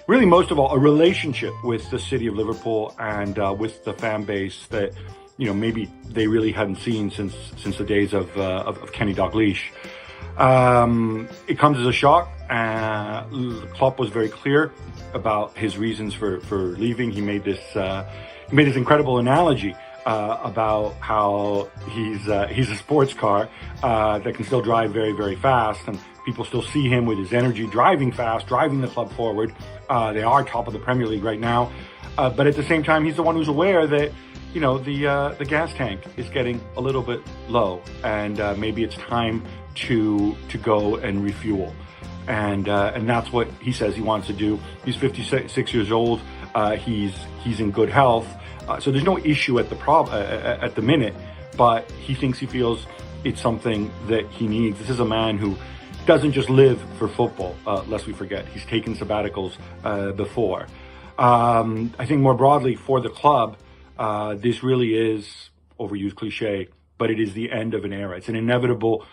really most of all, a relationship with the city of Liverpool and with the fan base that maybe they really hadn't seen since the days of Kenny Dalglish. It comes as a shock. Klopp was very clear about his reasons for leaving. He made this incredible analogy about how he's a sports car that can still drive very, very fast, and people still see him with his energy, driving fast, driving the club forward. They are top of the Premier League right now, but at the same time, he's the one who's aware that the gas tank is getting a little bit low, and maybe it's time to go and refuel. And that's what he says he wants to do. He's 56 years old. He's in good health, so there's no issue at the minute. But he feels it's something that he needs. This is a man who doesn't just live for football. Lest we forget, he's taken sabbaticals before. I think more broadly for the club, this really is, overused cliche, but it is the end of an era. It's an inevitable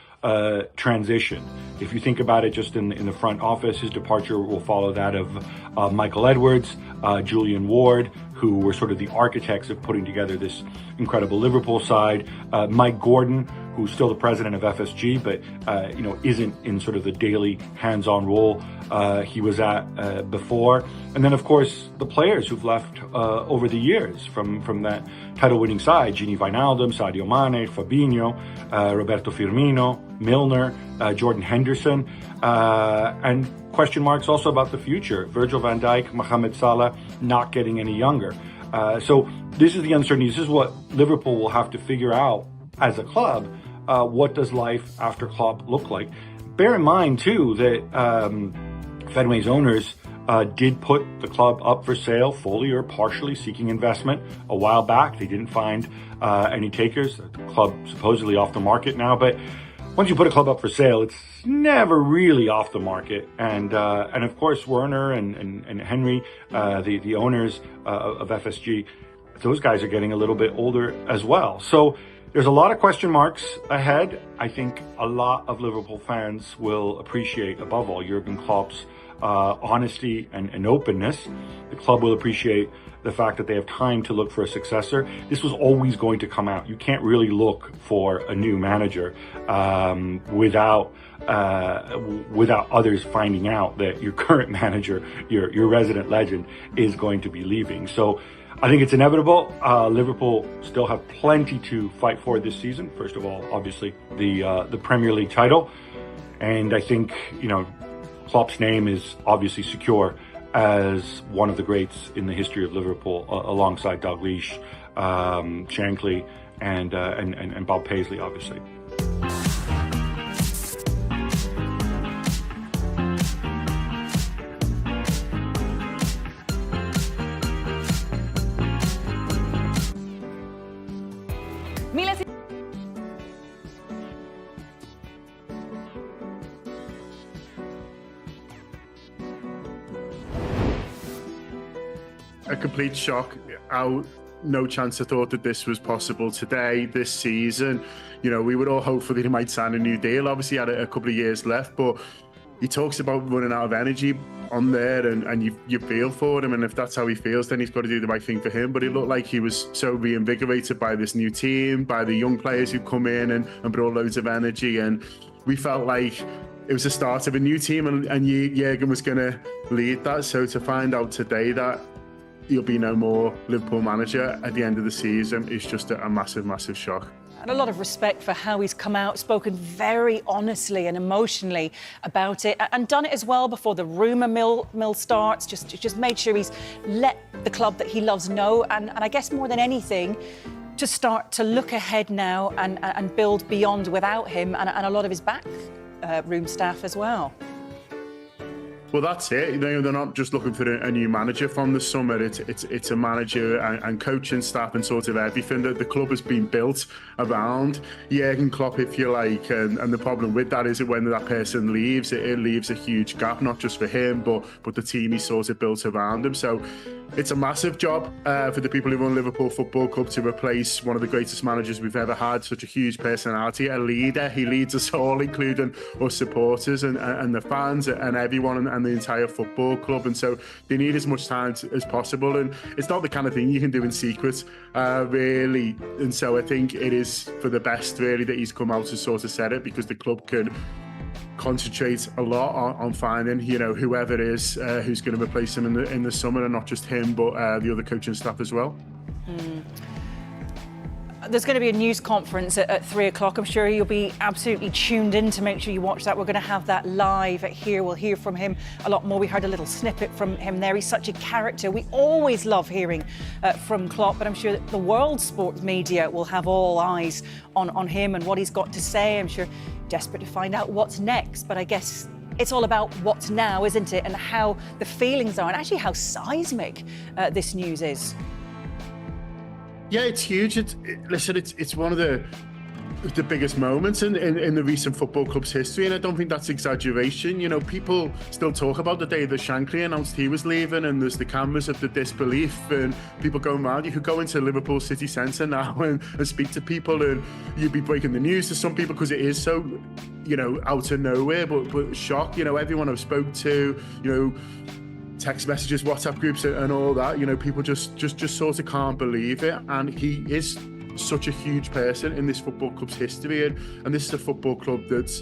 transition. If you think about it just in the front office, his departure will follow that of Michael Edwards, Julian Ward, who were sort of the architects of putting together this incredible Liverpool side, Mike Gordon, who's still the president of FSG, but isn't in sort of the daily hands-on role he was at before. And then, of course, the players who've left over the years from that title-winning side: Gini Wijnaldum, Sadio Mane, Fabinho, Roberto Firmino, Milner, Jordan Henderson, and question marks also about the future: Virgil van Dijk, Mohamed Salah, not getting any younger. So this is the uncertainty. This is what Liverpool will have to figure out as a club. What does life after Klopp look like? Bear in mind, too, that Fenway's owners did put the club up for sale, fully or partially seeking investment a while back. They didn't find any takers. The club supposedly off the market now, but once you put a club up for sale, it's never really off the market. And of course, Werner and Henry, the owners of FSG, those guys are getting a little bit older as well. So there's a lot of question marks ahead. I think a lot of Liverpool fans will appreciate, above all, Jurgen Klopp's honesty and openness. The club will appreciate the fact that they have time to look for a successor. This was always going to come out. You can't really look for a new manager without others finding out that your current manager, your resident legend, is going to be leaving. So I think it's inevitable. Liverpool still have plenty to fight for this season. First of all, obviously, the Premier League title. And I think, Klopp's name is obviously secure as one of the greats in the history of Liverpool, alongside Dalglish, Shankly, and Bob Paisley, obviously. A complete shock. No chance I thought that this was possible today, this season. We would all hope that he might sign a new deal. Obviously, he had a couple of years left, but he talks about running out of energy on there, and you feel for him. And if that's how he feels, then he's got to do the right thing for him. But it looked like he was so reinvigorated by this new team, by the young players who come in and brought loads of energy. And we felt like it was the start of a new team, and Jurgen was going to lead that. So to find out today that he'll be no more Liverpool manager at the end of the season is just a massive, massive shock. And a lot of respect for how he's come out, spoken very honestly and emotionally about it, and done it as well before the rumour mill starts. Just made sure he's let the club that he loves know, and I guess more than anything, to start to look ahead now and build beyond without him and a lot of his back room staff as well. Well, that's it. They're not just looking for a new manager from the summer. It's a manager and coaching staff and sort of everything that the club has been built around Jurgen Klopp, if you like. And the problem with that is that when that person leaves, it leaves a huge gap, not just for him, but the team he sort of built around him. So it's a massive job for the people who run Liverpool Football Club to replace one of the greatest managers we've ever had, such a huge personality, a leader. He leads us all, including us supporters and the fans and everyone and the entire football club. And so they need as much time as possible. And it's not the kind of thing you can do in secret, really. And so I think it is for the best, really, that he's come out and sort of said it, because the club can concentrate a lot on finding, whoever it is who's going to replace him in the summer, and not just him, but the other coaching staff as well. There's going to be a news conference at 3 o'clock. I'm sure you'll be absolutely tuned in to make sure you watch that. We're going to have that live here. We'll hear from him a lot more. We heard a little snippet from him there. He's such a character. We always love hearing from Klopp, but I'm sure that the world sports media will have all eyes on him and what he's got to say. I'm sure desperate to find out what's next, but I guess it's all about what's now, isn't it? And how the feelings are, and actually how seismic this news is. Yeah, it's huge. It's one of the the biggest moments in the recent football club's history, and I don't think that's exaggeration. You know, people still talk about the day that Shankly announced he was leaving, and there's the cameras of the disbelief, and people going around. You could go into Liverpool city centre now and speak to people, and you'd be breaking the news to some people because it is so, you know, out of nowhere, but shock. You know, everyone I've spoke to, you know, text messages, WhatsApp groups, and all that. You know, people just sort of can't believe it, and he is such a huge person in this football club's history, and this is a football club that's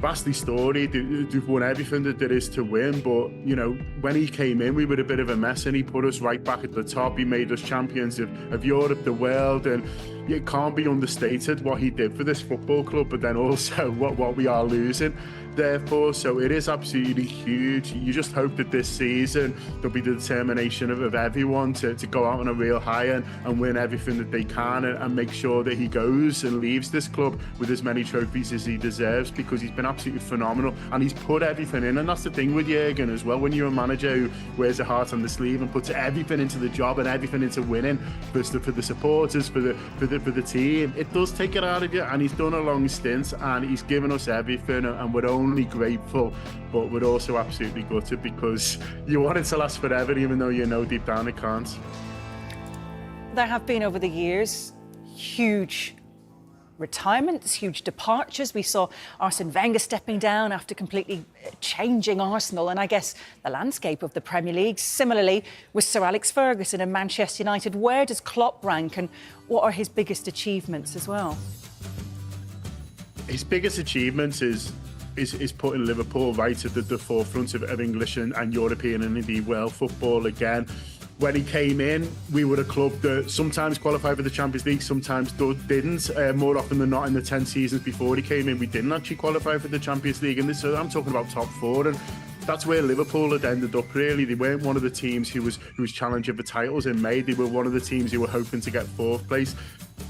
vastly storied. They've won everything that there is to win, but you know, when he came in, we were a bit of a mess, and he put us right back at the top. He made us champions of Europe, the world, and it can't be understated what he did for this football club, but then also what we are losing therefore. So it is absolutely huge. You just hope that this season there'll be the determination of everyone to go out on a real high and win everything that they can, and make sure that he goes and leaves this club with as many trophies as he deserves, because he's been absolutely phenomenal and he's put everything in. And that's the thing with Jurgen as well. When you're a manager who wears the heart on the sleeve and puts everything into the job and everything into winning for the supporters, for the team, it does take it out of you. And he's done a long stint and he's given us everything, and we're only grateful, but we're also absolutely gutted because you want it to last forever, even though you know deep down it can't. There have been over the years huge retirements, huge departures. We saw Arsene Wenger stepping down after completely changing Arsenal and I guess the landscape of the Premier League. Similarly with Sir Alex Ferguson and Manchester United. Where does Klopp rank and what are his biggest achievements as well? His biggest achievements is putting Liverpool right at the forefront of English and European and indeed world football again. When he came in, we were a club that sometimes qualified for the Champions League, sometimes didn't. More often than not, in the 10 seasons before he came in, we didn't actually qualify for the Champions League. And this, I'm talking about top four, and that's where Liverpool had ended up. Really, they weren't one of the teams who was challenging for titles in May. They were one of the teams who were hoping to get fourth place.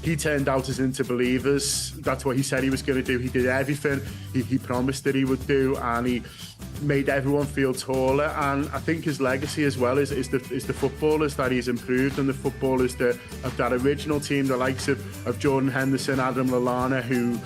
He turned out as into believers. That's what he said he was going to do. He did everything he promised that he would do, and he made everyone feel taller. And I think his legacy as well is the footballers that he's improved, and the footballers of that original team, the likes of Jordan Henderson, Adam Lallana, who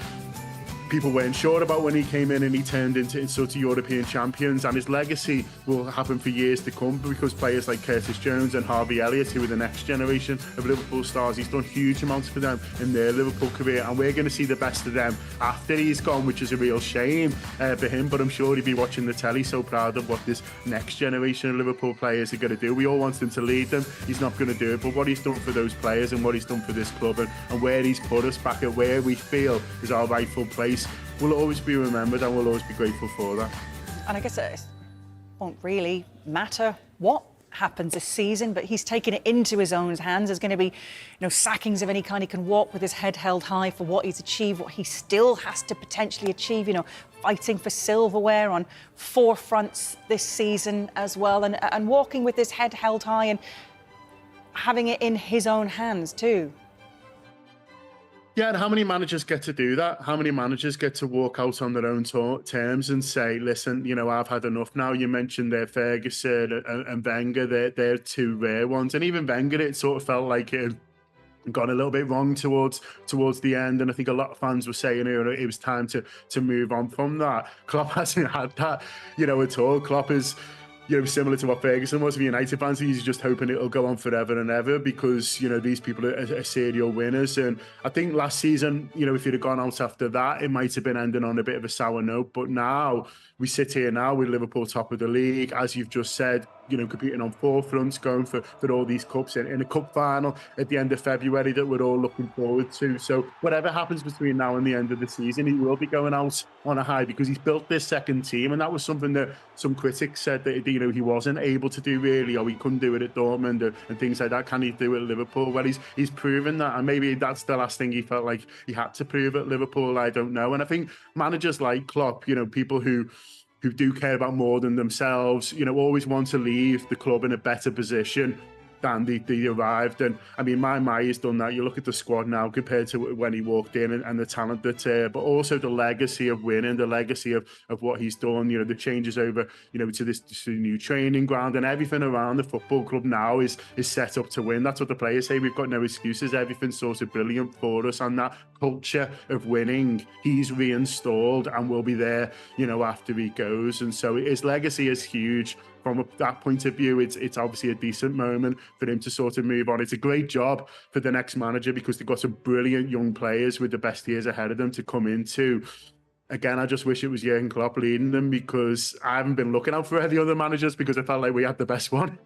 people weren't sure about when he came in and he turned into sort of European champions. And his legacy will happen for years to come because players like Curtis Jones and Harvey Elliott, who are the next generation of Liverpool stars, he's done huge amounts for them in their Liverpool career, and we're going to see the best of them after he's gone, which is a real shame for him. But I'm sure he'll be watching the telly, so proud of what this next generation of Liverpool players are going to do. We all want him to lead them. He's not going to do it, but what he's done for those players and what he's done for this club and where he's put us back at where we feel is our rightful place will always be remembered, and we'll always be grateful for that. And I guess it won't really matter what happens this season, but he's taken it into his own hands. There's going to be, sackings of any kind. He can walk with his head held high for what he's achieved, what he still has to potentially achieve, fighting for silverware on 4 fronts this season as well, and walking with his head held high and having it in his own hands too. Yeah, and how many managers get to do that? How many managers get to walk out on their own terms and say, listen, I've had enough now? You mentioned there Ferguson and Wenger, they're 2 rare ones. And even Wenger, it sort of felt like it had gone a little bit wrong towards the end. And I think a lot of fans were saying it was time to move on from that. Klopp hasn't had that, at all. Klopp is similar to what Ferguson was for United fans. He's just hoping it'll go on forever and ever because, these people are serial winners. And I think last season, if you'd have gone out after that, it might have been ending on a bit of a sour note. But now, we sit here now with Liverpool top of the league, as you've just said, competing on 4 fronts, going for all these cups in a cup final at the end of February that we're all looking forward to. So whatever happens between now and the end of the season, he will be going out on a high because he's built this second team. And that was something that some critics said that, he wasn't able to do really, or he couldn't do it at Dortmund and things like that. Can he do it at Liverpool? Well, he's proven that. And maybe that's the last thing he felt like he had to prove at Liverpool. I don't know. And I think managers like Klopp, people who do care about more than themselves, always want to leave the club in a better position than they arrived. And I mean, Mai's done that. You look at the squad now compared to when he walked in, and the talent that's but also the legacy of winning, the legacy of what he's done. You know, the changes over, you know, to this new training ground, and everything around the football club now is set up to win. That's what the players say. We've got no excuses. Everything's sort of brilliant for us, and that culture of winning, he's reinstalled and will be there, you know, after he goes. And so his legacy is huge. From that point of view, it's obviously a decent moment for him to sort of move on. It's a great job for the next manager because they've got some brilliant young players with the best years ahead of them to come into. Again, I just wish it was Jurgen Klopp leading them, because I haven't been looking out for any other managers because I felt like we had the best one.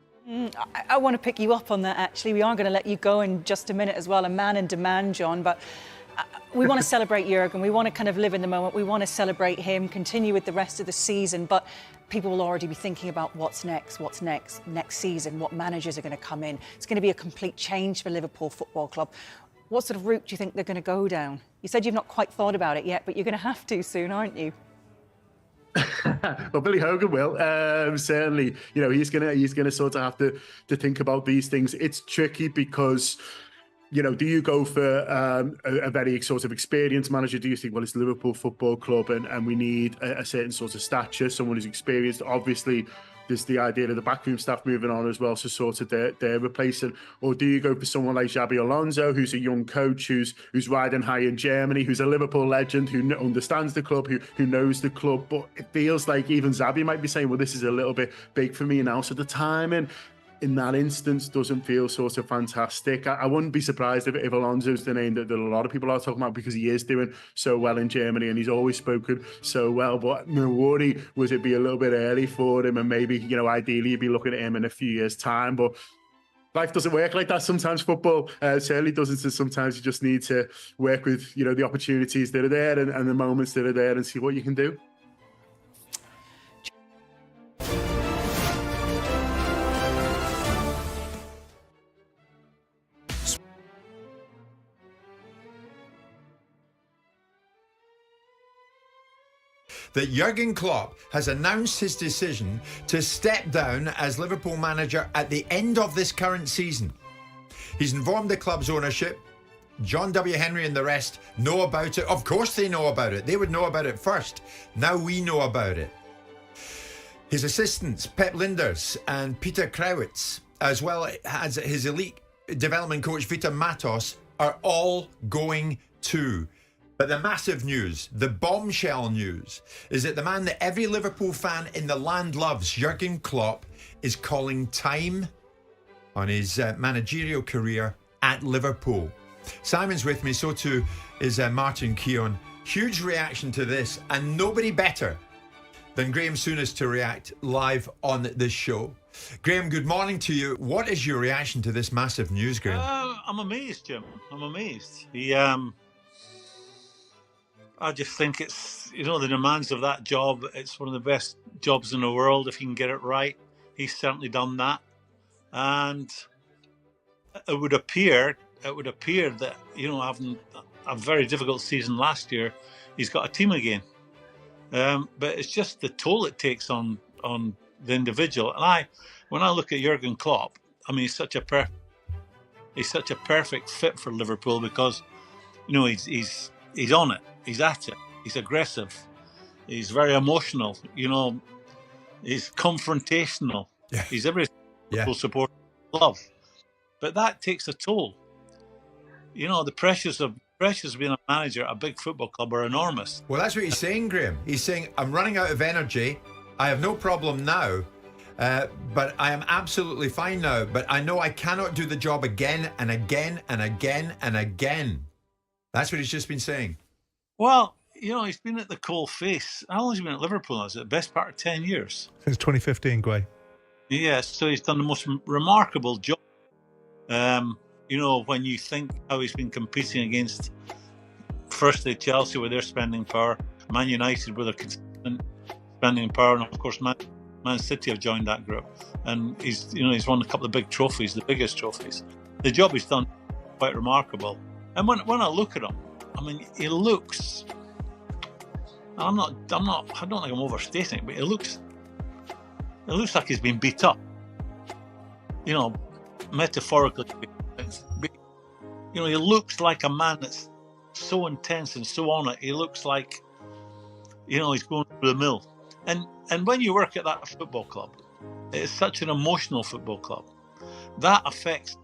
I want to pick you up on that, actually. We are going to let you go in just a minute as well, a man in demand, John, but we want to celebrate Jurgen. We want to kind of live in the moment. We want to celebrate him, continue with the rest of the season, but people will already be thinking about what's next season, what managers are going to come in. It's going to be a complete change for Liverpool Football Club. What sort of route do you think they're going to go down? You said you've not quite thought about it yet, but you're going to have to soon, aren't you? Well, Billy Hogan will certainly. You know, he's gonna sort of have to think about these things. It's tricky because, you know, do you go for a very sort of experienced manager? Do you think, well, it's Liverpool Football Club and we need a certain sort of stature, someone who's experienced? Obviously, there's the idea of the backroom staff moving on as well, so sort of they're replacing. Or do you go for someone like Xabi Alonso, who's a young coach, who's riding high in Germany, who's a Liverpool legend, who understands the club, who knows the club? But it feels like even Xabi might be saying, well, this is a little bit big for me now. So the timing in that instance doesn't feel sort of fantastic. I wouldn't be surprised if Alonso's the name that a lot of people are talking about, because he is doing so well in Germany and he's always spoken so well. But my worry was it'd be a little bit early for him, and maybe, you know, ideally you'd be looking at him in a few years' time. But life doesn't work like that. Sometimes football certainly doesn't. So sometimes you just need to work with, you know, the opportunities that are there and the moments that are there and see what you can do. That Jurgen Klopp has announced his decision to step down as Liverpool manager at the end of this current season. He's informed the club's ownership. John W. Henry and the rest know about it. Of course they know about it. They would know about it first. Now we know about it. His assistants, Pep Linders and Peter Krawietz, as well as his elite development coach, Vitor Matos, are all going too. But the massive news, the bombshell news, is that the man that every Liverpool fan in the land loves, Jurgen Klopp, is calling time on his managerial career at Liverpool. Simon's with me, so too is Martin Keown. Huge reaction to this, and nobody better than Graham Souness to react live on this show. Graham, good morning to you. What is your reaction to this massive news, Graham? I'm amazed, Jim. I'm amazed. I just think it's, you know, the demands of that job. It's one of the best jobs in the world if he can get it right. He's certainly done that, and it would appear that, you know, having a very difficult season last year, he's got a team again. But it's just the toll it takes on the individual. And when I look at Jurgen Klopp, I mean, he's such a perfect fit for Liverpool because, you know, he's on it. He's at it. He's aggressive. He's very emotional. You know, he's confrontational. Yeah. He's everything people support love. But that takes a toll. You know, the pressures of being a manager at a big football club are enormous. Well, that's what he's saying, Graham. He's saying, I'm running out of energy. I have no problem now, but I am absolutely fine now. But I know I cannot do the job again and again and again and again. That's what he's just been saying. Well, you know, he's been at the coal face. How long has he been at Liverpool? Is it the best part of 10 years? Since 2015, Gray. Yeah, so he's done the most remarkable job. You know, when you think how he's been competing against, firstly, Chelsea with their spending power, Man United with their consistent spending power, and of course, Man City have joined that group. And he's won a couple of big trophies, the biggest trophies. The job he's done quite remarkable. And when I look at him, I mean, he looks. I don't think I'm overstating it, but it looks like he's been beat up. You know, metaphorically, he looks like a man that's so intense and so on it. He looks like, he's going through the mill. And when you work at that football club, it's such an emotional football club. That affects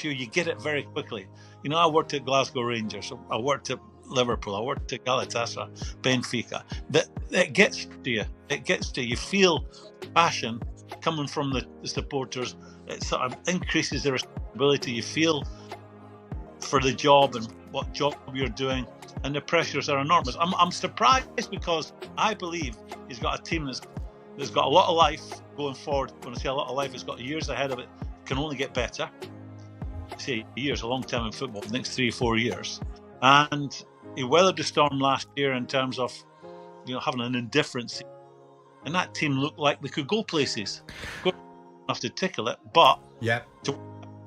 you. You get it very quickly. I worked at Glasgow Rangers. I worked at Liverpool. I worked at Galatasaray, Benfica. That gets to you. It gets to you. You feel passion coming from the supporters. It sort of increases the responsibility. You feel for the job and what job you're doing, and the pressures are enormous. I'm surprised because I believe he's got a team that's got a lot of life going forward. When I say a lot of life, it's got years ahead of it. Can only get better. Say years, a long time in football, the next 3 or 4 years. And he weathered the storm last year in terms of, having an indifference. And that team looked like they could go places. Good enough to tickle it, but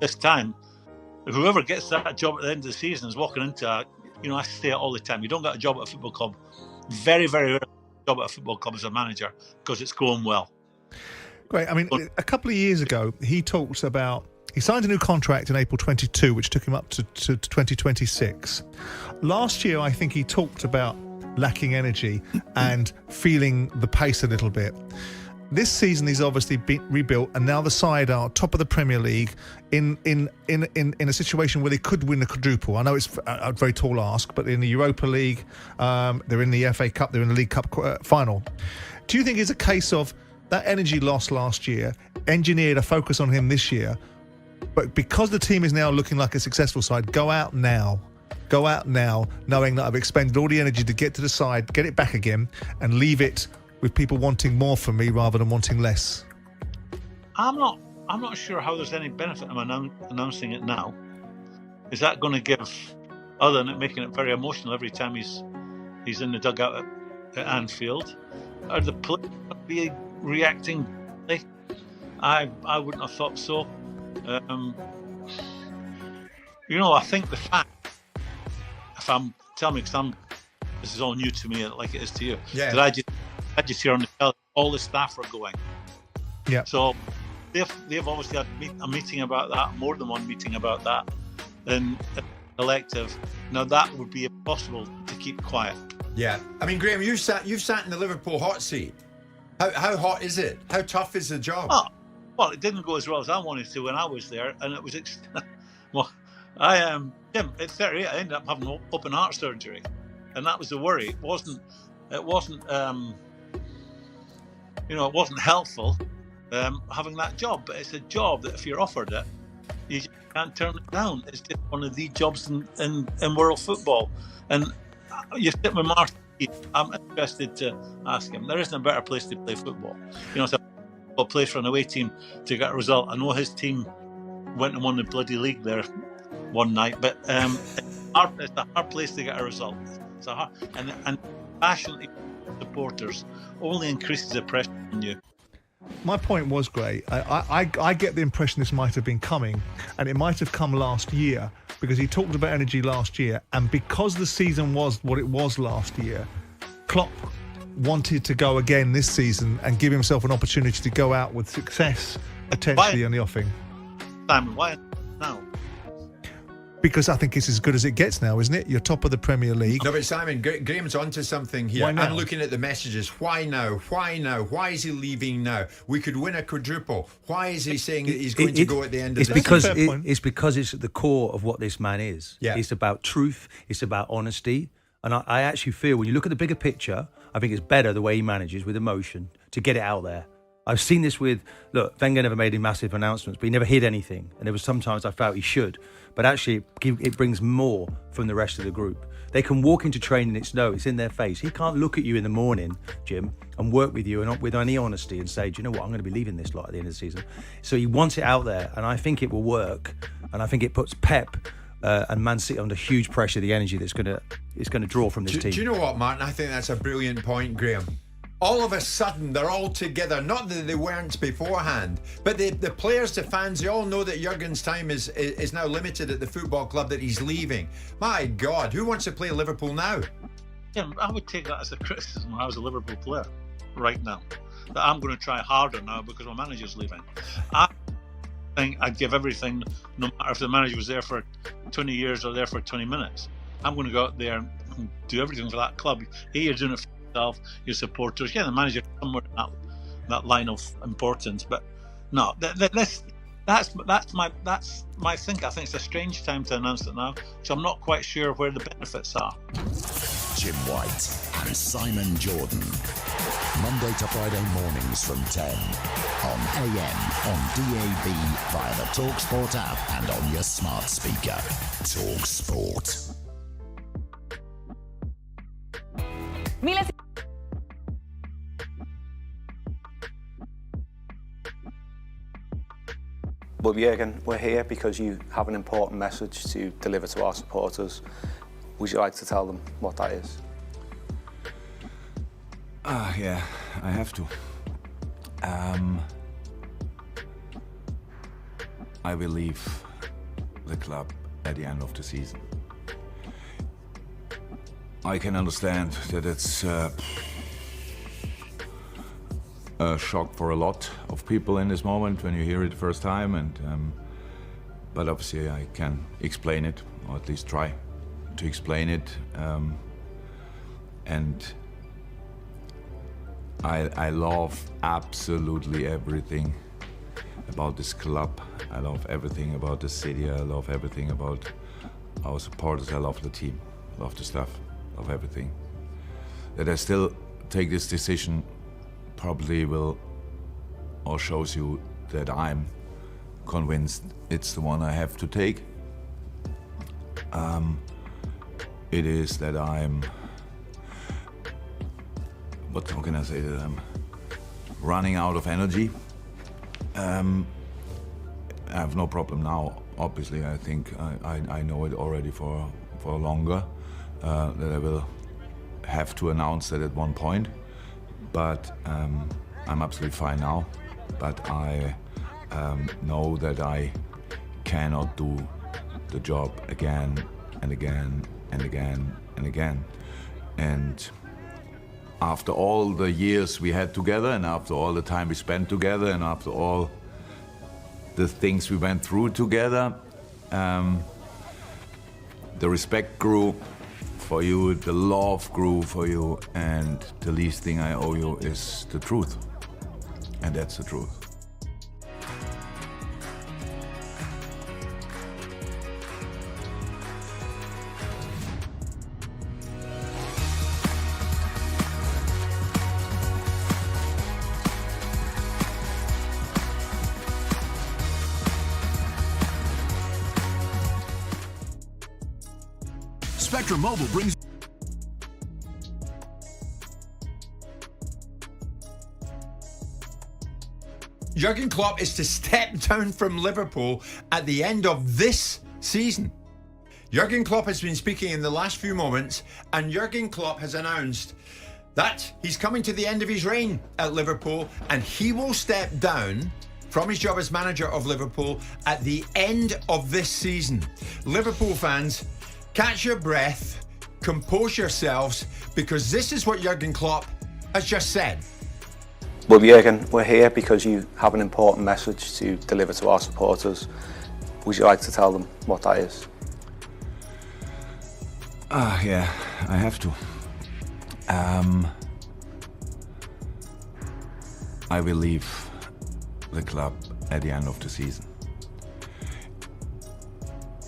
this time, whoever gets that job at the end of the season is walking into I say it all the time. You don't get a job at a football club. Very, very rare job at a football club as a manager because it's going well. Great. I mean, a couple of years ago, he talked about he signed a new contract in April 22, which took him up to 2026. Last year, I think he talked about lacking energy and feeling the pace a little bit. This season, he's obviously been rebuilt, and now the side are top of the Premier League in a situation where they could win the quadruple. I know it's a very tall ask, but in the Europa League, they're in the FA Cup, they're in the League Cup final. Do you think it's a case of that energy lost last year, engineered a focus on him this year, but because the team is now looking like a successful side, go out now, knowing that I've expended all the energy to get to the side, get it back again, and leave it with people wanting more from me rather than wanting less? I'm not sure how there's any benefit in announcing it now. Is that going to give, other than it making it very emotional every time he's in the dugout at Anfield, are the players going to be reacting? I wouldn't have thought so. I think the fact, this is all new to me like it is to you, that I just hear on the television all the staff are going. Yeah. So they've obviously had a meeting about that, more than one meeting about that, and collective. Now that would be impossible to keep quiet. Yeah. I mean, Graham, you've sat in the Liverpool hot seat. How hot is it? How tough is the job? Oh, well, it didn't go as well as I wanted to when I was there, and it was at 38 I ended up having open heart surgery, and that was the worry. It wasn't it wasn't helpful having that job, but it's a job that if you're offered it, you just can't turn it down. It's just one of the jobs in world football. And you sit with Martin, I'm interested to ask him, there isn't a better place to play football. It's a place for an away team to get a result. I know his team went and won the bloody league there one night, but it's a hard place to get a result. It's a hard, and passionate supporters only increases the pressure on you. My point was great. I get the impression this might have been coming, and it might have come last year, because he talked about energy last year, and because the season was what it was last year, Klopp wanted to go again this season and give himself an opportunity to go out with success potentially on the offing. Simon, why now? Because I think it's as good as it gets now, isn't it? You're top of the Premier League. No, but Simon, Graham's onto something here. I'm looking at the messages. Why now? Why now? Why is he leaving now? We could win a quadruple. Why is he saying that he's going to go at the end of the season? It's because it's at the core of what this man is. Yeah. It's about truth. It's about honesty. And I actually feel when you look at the bigger picture, I think it's better the way he manages with emotion to get it out there. I've seen this with, Wenger never made any massive announcements, but he never hid anything. And there was sometimes I felt he should. But actually, it brings more from the rest of the group. They can walk into training, it's in their face. He can't look at you in the morning, Jim, and work with you and with any honesty and say, do you know what, I'm going to be leaving this lot at the end of the season. So he wants it out there, and I think it will work. And I think it puts Pep and Man City under huge pressure, the energy that's going to draw from this team. Do you know what, Martin? I think that's a brilliant point, Graham. All of a sudden, they're all together. Not that they weren't beforehand, but the players, the fans, they all know that Jurgen's time is now limited at the football club, that he's leaving. My God, who wants to play Liverpool now? Yeah, I would take that as a criticism when I was a Liverpool player right now. That I'm going to try harder now because my manager's leaving. everything. I'd give everything, no matter if the manager was there for 20 years or there for 20 minutes. I'm going to go out there and do everything for that club. You're doing it for yourself, your supporters. Yeah, the manager somewhere in that line of importance, but no, that's my think. I think it's a strange time to announce it now, so I'm not quite sure where the benefits are. Jim White and Simon Jordan. Monday to Friday mornings from 10 on AM, on DAB, via the TalkSport app and on your smart speaker. TalkSport. Well, Jurgen, we're here because you have an important message to deliver to our supporters. Would you like to tell them what that is? Yeah, I have to. I will leave the club at the end of the season. I can understand that it's a shock for a lot of people in this moment when you hear it the first time, but obviously I can explain it, or at least try to explain it, and I love absolutely everything about this club. I love everything about the city. I love everything about our supporters. I love the team, love the staff, love everything. That I still take this decision probably will, or shows you that I'm convinced it's the one I have to take. It is that I'm, how can I say, that I'm running out of energy. I have no problem now, obviously. I think I know it already for longer, that I will have to announce that at one point. But I'm absolutely fine now. But I know that I cannot do the job again and again and again and again. And after all the years we had together, and after all the time we spent together, and after all the things we went through together, the respect grew for you, the love grew for you, and the least thing I owe you is the truth. And that's the truth. Spectrum Mobile brings... Jurgen Klopp is to step down from Liverpool at the end of this season. Jurgen Klopp has been speaking in the last few moments, and Jurgen Klopp has announced that he's coming to the end of his reign at Liverpool, and he will step down from his job as manager of Liverpool at the end of this season. Liverpool fans, catch your breath, compose yourselves, because this is what Jurgen Klopp has just said. Well, Jurgen, we're here because you have an important message to deliver to our supporters. Would you like to tell them what that is? Yeah, I have to. I will leave the club at the end of the season.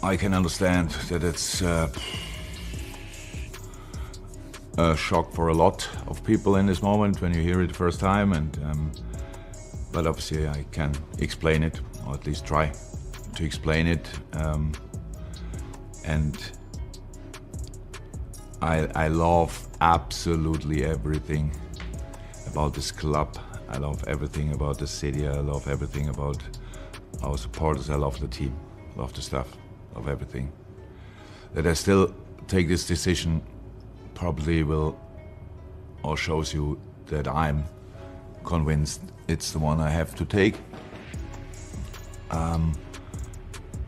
I can understand that it's a shock for a lot of people in this moment when you hear it the first time, but obviously I can explain it, or at least try to explain it, and I love absolutely everything about this club. I love everything about the city. I love everything about our supporters. I love the team, love the staff, love everything. That I still take this decision probably will, or shows you that I'm convinced it's the one I have to take.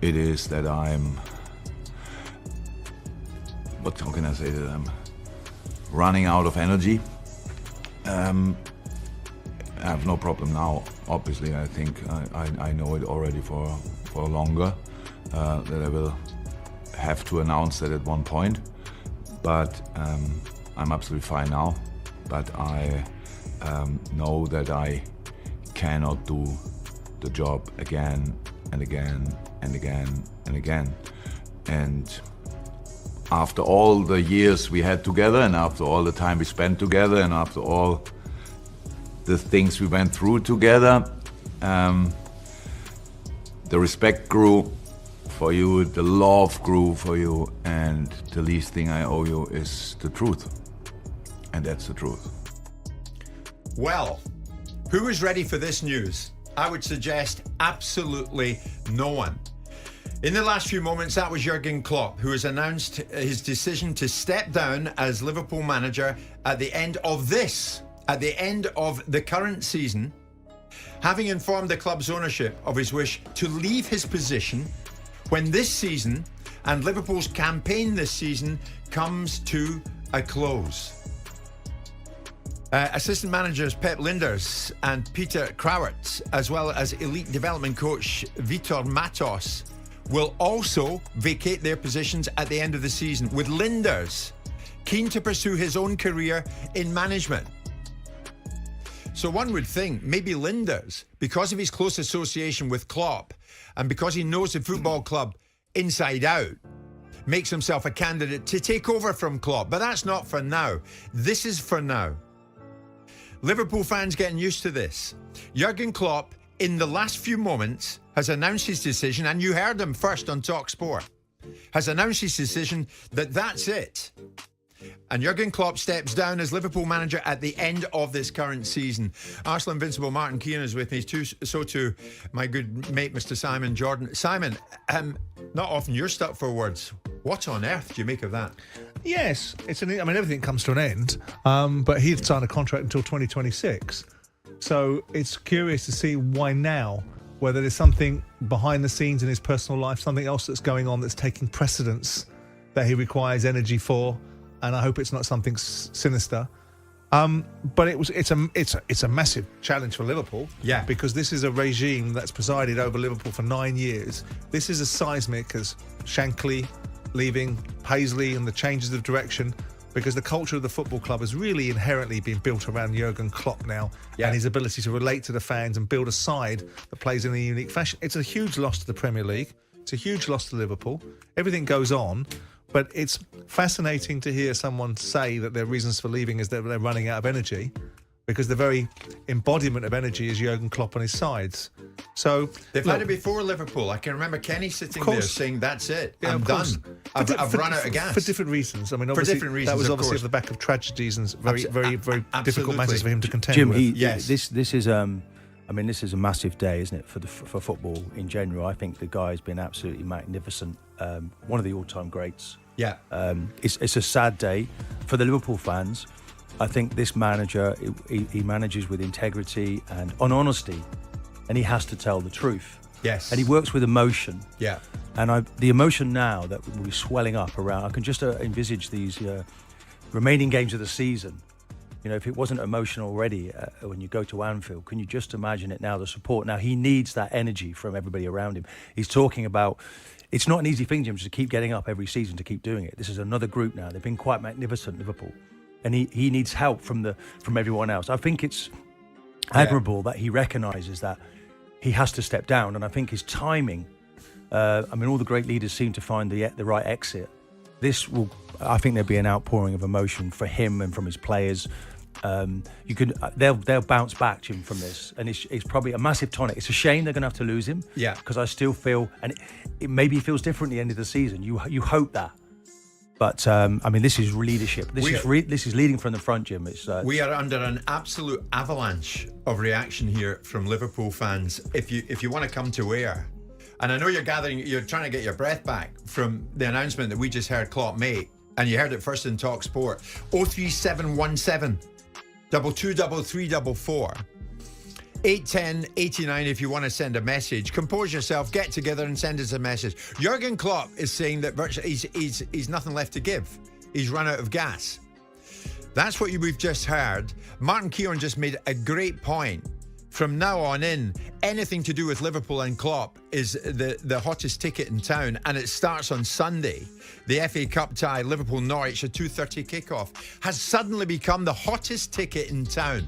It is that I'm, how can I say, that I'm running out of energy. I have no problem now, obviously, I think I know it already for longer, that I will have to announce that at one point. But I'm absolutely fine now. But I know that I cannot do the job again and again and again and again. And after all the years we had together, and after all the time we spent together, and after all the things we went through together, the respect grew for you, the love grew for you, and the least thing I owe you is the truth. And that's the truth. Well, who is ready for this news? I would suggest absolutely no one. In the last few moments, that was Jurgen Klopp, who has announced his decision to step down as Liverpool manager at the end of the current season, having informed the club's ownership of his wish to leave his position when this season and Liverpool's campaign this season comes to a close. Assistant managers Pep Linders and Peter Crouert, as well as elite development coach Vitor Matos, will also vacate their positions at the end of the season, with Linders keen to pursue his own career in management. So one would think maybe Linders, because of his close association with Klopp and because he knows the football club inside out, makes himself a candidate to take over from Klopp. But that's not for now. This is for now. Liverpool fans getting used to this. Jurgen Klopp, in the last few moments, has announced his decision, and you heard him first on TalkSport, has announced his decision that that's it. And Jurgen Klopp steps down as Liverpool manager at the end of this current season. Arsenal Invincible Martin Keown is with me, so too my good mate, Mr. Simon Jordan. Simon, not often you're stuck for words. What on earth do you make of that? Yes, everything comes to an end, but he'd signed a contract until 2026. So it's curious to see why now, whether there's something behind the scenes in his personal life, something else that's going on that's taking precedence that he requires energy for, and I hope it's not something sinister. But it's a massive challenge for Liverpool. Yeah. Because this is a regime that's presided over Liverpool for 9 years. This is as seismic as Shankly leaving, Paisley, and the changes of direction, because the culture of the football club has really inherently been built around Jurgen Klopp now, and his ability to relate to the fans and build a side that plays in a unique fashion. It's a huge loss to the Premier League. It's a huge loss to Liverpool. Everything goes on, but it's fascinating to hear someone say that their reasons for leaving is that they're running out of energy, because the very embodiment of energy is Jurgen Klopp and his sides. So they've had it before Liverpool. I can remember Kenny sitting there saying, "That's it, I'm done. I've run out of gas." For different reasons. I mean, obviously, different reasons, that was of obviously course. off the back of tragedies and very difficult matters for him to contend Jim, with. this is this is a massive day, isn't it, for football in general? I think the guy's been absolutely magnificent. One of the all-time greats. Yeah. It's a sad day for the Liverpool fans. I think this manager, he manages with integrity and on honesty, and he has to tell the truth. Yes. And he works with emotion. Yeah. And the emotion now that will be swelling up around, I can just envisage these remaining games of the season. You know, if it wasn't emotional already when you go to Anfield, can you just imagine it now, the support? Now, he needs that energy from everybody around him. He's talking about, it's not an easy thing, Jim, to keep getting up every season, to keep doing it. This is another group now. They've been quite magnificent, Liverpool. And he needs help from everyone else. I think it's admirable that he recognises that he has to step down, and I think his timing. All the great leaders seem to find the right exit. I think there'll be an outpouring of emotion for him and from his players. They'll bounce back, Jim, from this, and it's probably a massive tonic. It's a shame they're going to have to lose him. Yeah. Because I still feel, and it maybe feels different at the end of the season. You hope that. But this is leadership. This is leading from the front, Jim. We are under an absolute avalanche of reaction here from Liverpool fans. If you want to come to air, and I know you're trying to get your breath back from the announcement that we just heard Klopp make, and you heard it first in TalkSport. 03717 223344. 810-89 if you want to send a message. Compose yourself, get together and send us a message. Jurgen Klopp is saying that virtually he's nothing left to give. He's run out of gas. That's what we've just heard. Martin Keown just made a great point from now on in, anything to do with Liverpool and Klopp is the hottest ticket in town, and it starts on Sunday. The FA Cup tie, Liverpool-Norwich, a 2:30 kickoff, has suddenly become the hottest ticket in town.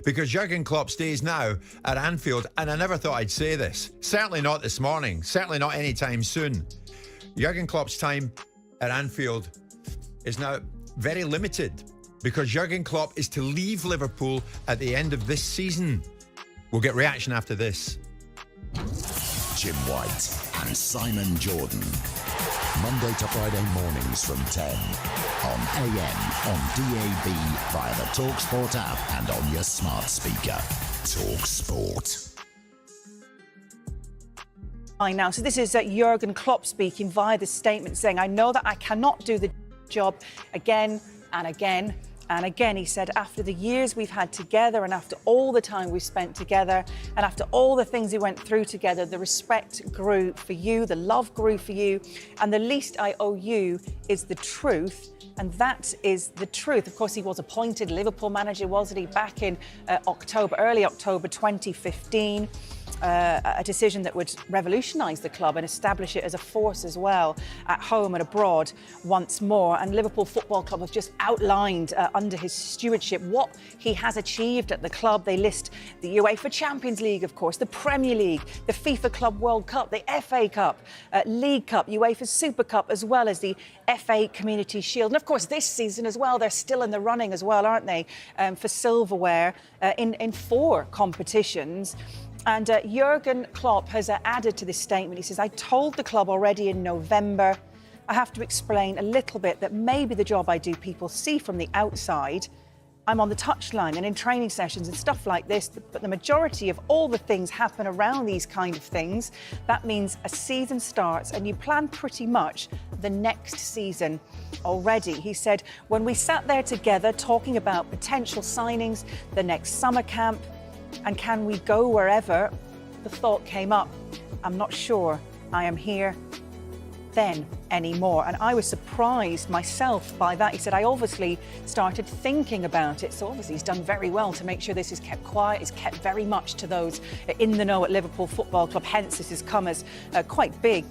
Because Jurgen Klopp stays now at Anfield, and I never thought I'd say this. Certainly not this morning, certainly not anytime soon. Jurgen Klopp's time at Anfield is now very limited because Jurgen Klopp is to leave Liverpool at the end of this season. We'll get reaction after this. Jim White and Simon Jordan. Monday to Friday mornings from 10 on AM, on DAB, via the TalkSport app and on your smart speaker. TalkSport. Hi now. So this is Jurgen Klopp speaking via the statement saying, I know that I cannot do the job again and again and again. He said, after the years we've had together and after all the time we've spent together and after all the things we went through together, the respect grew for you, the love grew for you, and the least I owe you is the truth. And that is the truth. Of course, he was appointed Liverpool manager, wasn't he, back in early October 2015. A decision that would revolutionise the club and establish it as a force as well at home and abroad once more. And Liverpool Football Club have just outlined under his stewardship what he has achieved at the club. They list the UEFA Champions League, of course, the Premier League, the FIFA Club World Cup, the FA Cup, League Cup, UEFA Super Cup, as well as the FA Community Shield. And of course, this season as well, they're still in the running as well, aren't they, for silverware in 4 competitions. And Jurgen Klopp has added to this statement. He says, I told the club already in November, I have to explain a little bit that maybe the job I do people see from the outside. I'm on the touchline and in training sessions and stuff like this, but the majority of all the things happen around these kind of things. That means a season starts and you plan pretty much the next season already. He said, when we sat there together talking about potential signings, the next summer camp, and can we go wherever, the thought came up, I'm not sure I am here then anymore. And I was surprised myself by that. He said, I obviously started thinking about it. So obviously he's done very well to make sure this is kept quiet. It's kept very much to those in the know at Liverpool Football Club. Hence, this has come as quite big,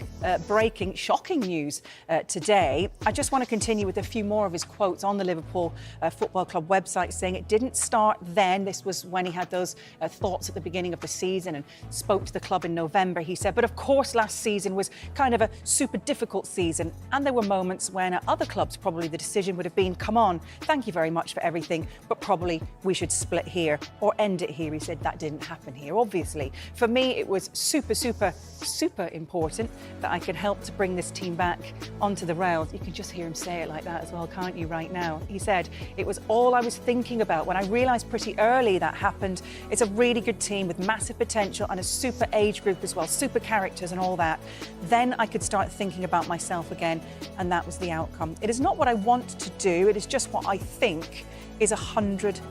breaking, shocking news today. I just want to continue with a few more of his quotes on the Liverpool Football Club website, saying it didn't start then. This was when he had those thoughts at the beginning of the season and spoke to the club in November, he said. But of course, last season was kind of a super difficult season. And there were moments when at other clubs probably the decision would have been, come on, thank you very much for everything, but probably we should split here or end it here. He said that didn't happen here, obviously. For me, it was super, super, super important that I could help to bring this team back onto the rails. You can just hear him say it like that as well, can't you, right now? He said, it was all I was thinking about. When I realised pretty early that happened, it's a really good team with massive potential and a super age group as well, super characters and all that. Then I could start thinking about myself again, and that was the outcome. It is not what I want to do, it is just what I think is 100%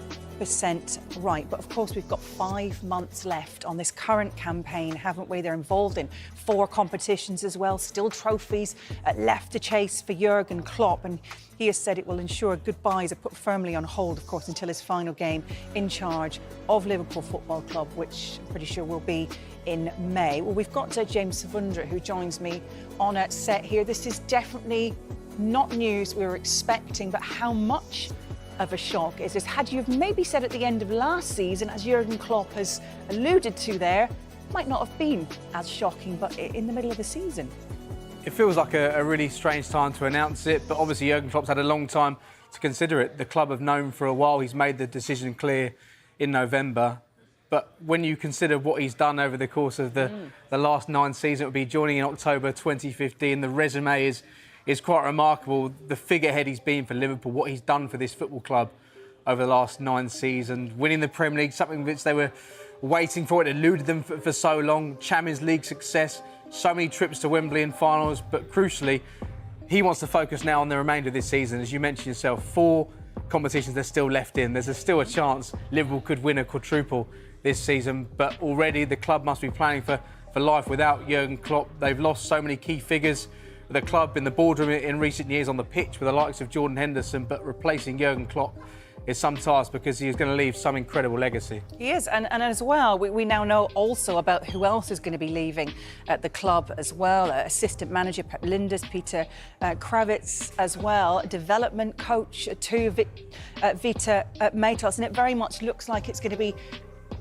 right. But of course, we've got 5 months left on this current campaign, haven't we? They're involved in 4 competitions as well, still trophies left to chase for Jurgen Klopp, and he has said it will ensure goodbyes are put firmly on hold, of course, until his final game in charge of Liverpool Football Club, which I'm pretty sure will be in May. Well, we've got James Savundra, who joins me on a set here. This is definitely not news we were expecting, but how much of a shock is this? Had you maybe said at the end of last season, as Jurgen Klopp has alluded to there, might not have been as shocking, but in the middle of the season. It feels like a really strange time to announce it, but obviously Jurgen Klopp's had a long time to consider it. The club have known for a while. He's made the decision clear in November. But when you consider what he's done over the course of the last 9 seasons, it would be joining in October 2015. The resume is quite remarkable. The figurehead he's been for Liverpool, what he's done for this football club over the last 9 seasons, winning the Premier League, something which they were waiting for. It eluded them for so long. Champions League success, so many trips to Wembley in finals. But crucially, he wants to focus now on the remainder of this season. As you mentioned yourself, 4 competitions they're still left in. There's still a chance Liverpool could win a quadruple this season, but already the club must be planning for life without Jurgen Klopp. They've lost so many key figures of the club in the boardroom in recent years, on the pitch with the likes of Jordan Henderson, but replacing Jurgen Klopp some task because he's going to leave some incredible legacy. He is, and as well, we now know also about who else is going to be leaving at the club as well. Assistant manager Pep Lijnders, Peter Kravitz as well, development coach to Vita Matos, and it very much looks like it's going to be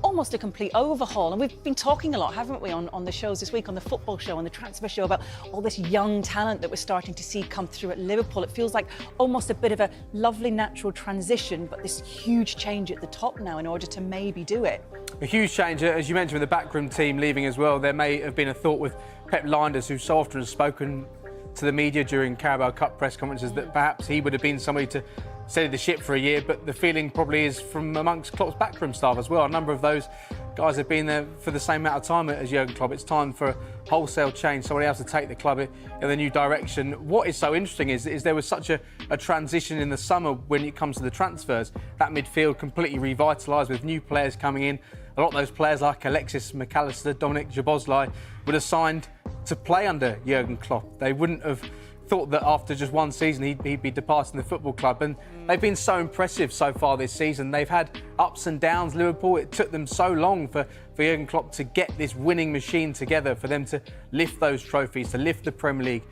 almost a complete overhaul. And we've been talking a lot, haven't we, on the shows this week, on the football show, on the transfer show, about all this young talent that we're starting to see come through at Liverpool. It feels like almost a bit of a lovely natural transition, but this huge change at the top now in order to maybe do it. A huge change, as you mentioned, with the backroom team leaving as well. There may have been a thought with Pep Lijnders, who so often has spoken to the media during Carabao Cup press conferences, that perhaps he would have been somebody to steady the ship for a year, but the feeling probably is from amongst Klopp's backroom staff as well. A number of those guys have been there for the same amount of time as Jurgen Klopp. It's time for a wholesale change, somebody else to take the club in the new direction. What is so interesting is there was such a transition in the summer when it comes to the transfers. That midfield completely revitalised with new players coming in. A lot of those players like Alexis McAllister, Dominic Szoboszlai would have signed to play under Jurgen Klopp. They wouldn't have thought that after just one season he'd be departing the football club, and they've been so impressive so far this season. They've had ups and downs, Liverpool. It took them so long for Jurgen Klopp to get this winning machine together, for them to lift those trophies, to lift the Premier League,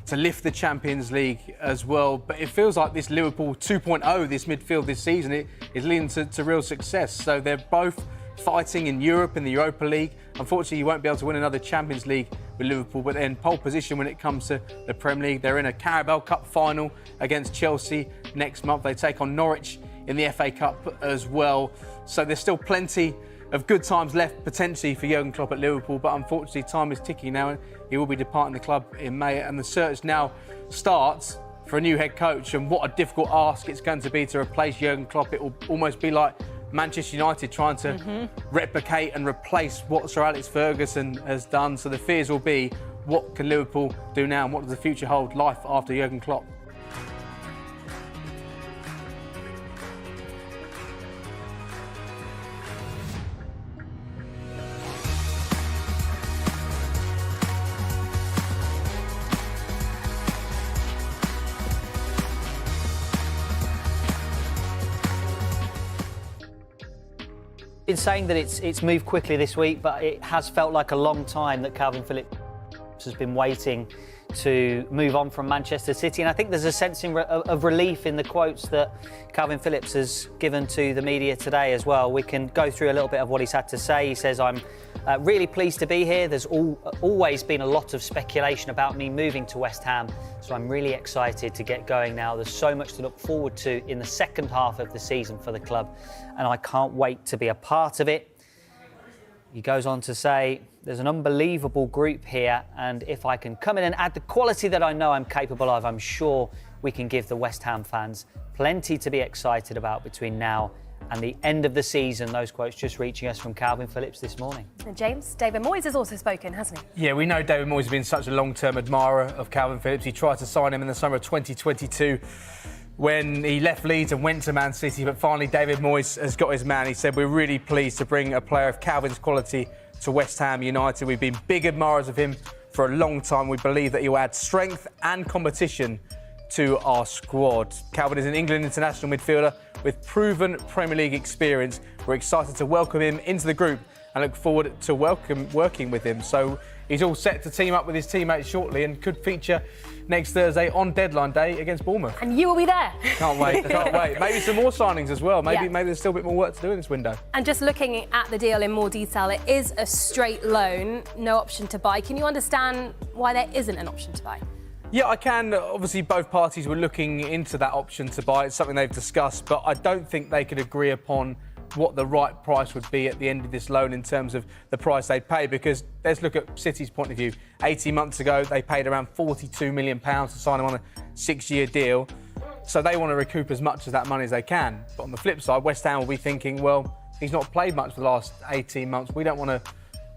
to lift the Champions League as well. But it feels like this Liverpool 2.0, this midfield this season, it is leading to real success. So they're both fighting in Europe, in the Europa League. Unfortunately, you won't be able to win another Champions League with Liverpool, but they're in pole position when it comes to the Premier League. They're in a Carabao Cup final against Chelsea next month. They take on Norwich in the FA Cup as well. So there's still plenty of good times left potentially for Jurgen Klopp at Liverpool, but unfortunately time is ticking now and he will be departing the club in May, and the search now starts for a new head coach. And what a difficult ask it's going to be to replace Jurgen Klopp. It will almost be like Manchester United trying to replicate and replace what Sir Alex Ferguson has done. So the fears will be, what can Liverpool do now and what does the future hold? Life after Jurgen Klopp. Been saying that it's moved quickly this week, but it has felt like a long time that Calvin Phillips has been waiting to move on from Manchester City. And I think there's a sense of relief in the quotes that Calvin Phillips has given to the media today as well. We can go through a little bit of what he's had to say. He says, I'm really pleased to be here. There's always been a lot of speculation about me moving to West Ham, so I'm really excited to get going now. There's so much to look forward to in the second half of the season for the club, and I can't wait to be a part of it. He goes on to say, there's an unbelievable group here, and if I can come in and add the quality that I know I'm capable of, I'm sure we can give the West Ham fans plenty to be excited about between now and the end of the season. Those quotes just reaching us from Calvin Phillips this morning. And James, David Moyes has also spoken, hasn't he? Yeah, we know David Moyes has been such a long-term admirer of Calvin Phillips. He tried to sign him in the summer of 2022 when he left Leeds and went to Man City, but finally David Moyes has got his man. He said, we're really pleased to bring a player of Calvin's quality to West Ham United. We've been big admirers of him for a long time. We believe that he will add strength and competition to our squad. Calvin is an England international midfielder with proven Premier League experience. We're excited to welcome him into the group and look forward to working with him. So he's all set to team up with his teammates shortly and could feature next Thursday on deadline day against Bournemouth. And you will be there. Can't wait, can't wait. Maybe some more signings as well. Maybe there's still a bit more work to do in this window. And just looking at the deal in more detail, it is a straight loan, no option to buy. Can you understand why there isn't an option to buy? Yeah, I can. Obviously, both parties were looking into that option to buy. It's something they've discussed, but I don't think they could agree upon what the right price would be at the end of this loan in terms of the price they'd pay, because let's look at City's point of view. 18 months ago, they paid around £42 million to sign him on a 6-year deal. So they want to recoup as much of that money as they can. But on the flip side, West Ham will be thinking, well, he's not played much for the last 18 months. We don't want to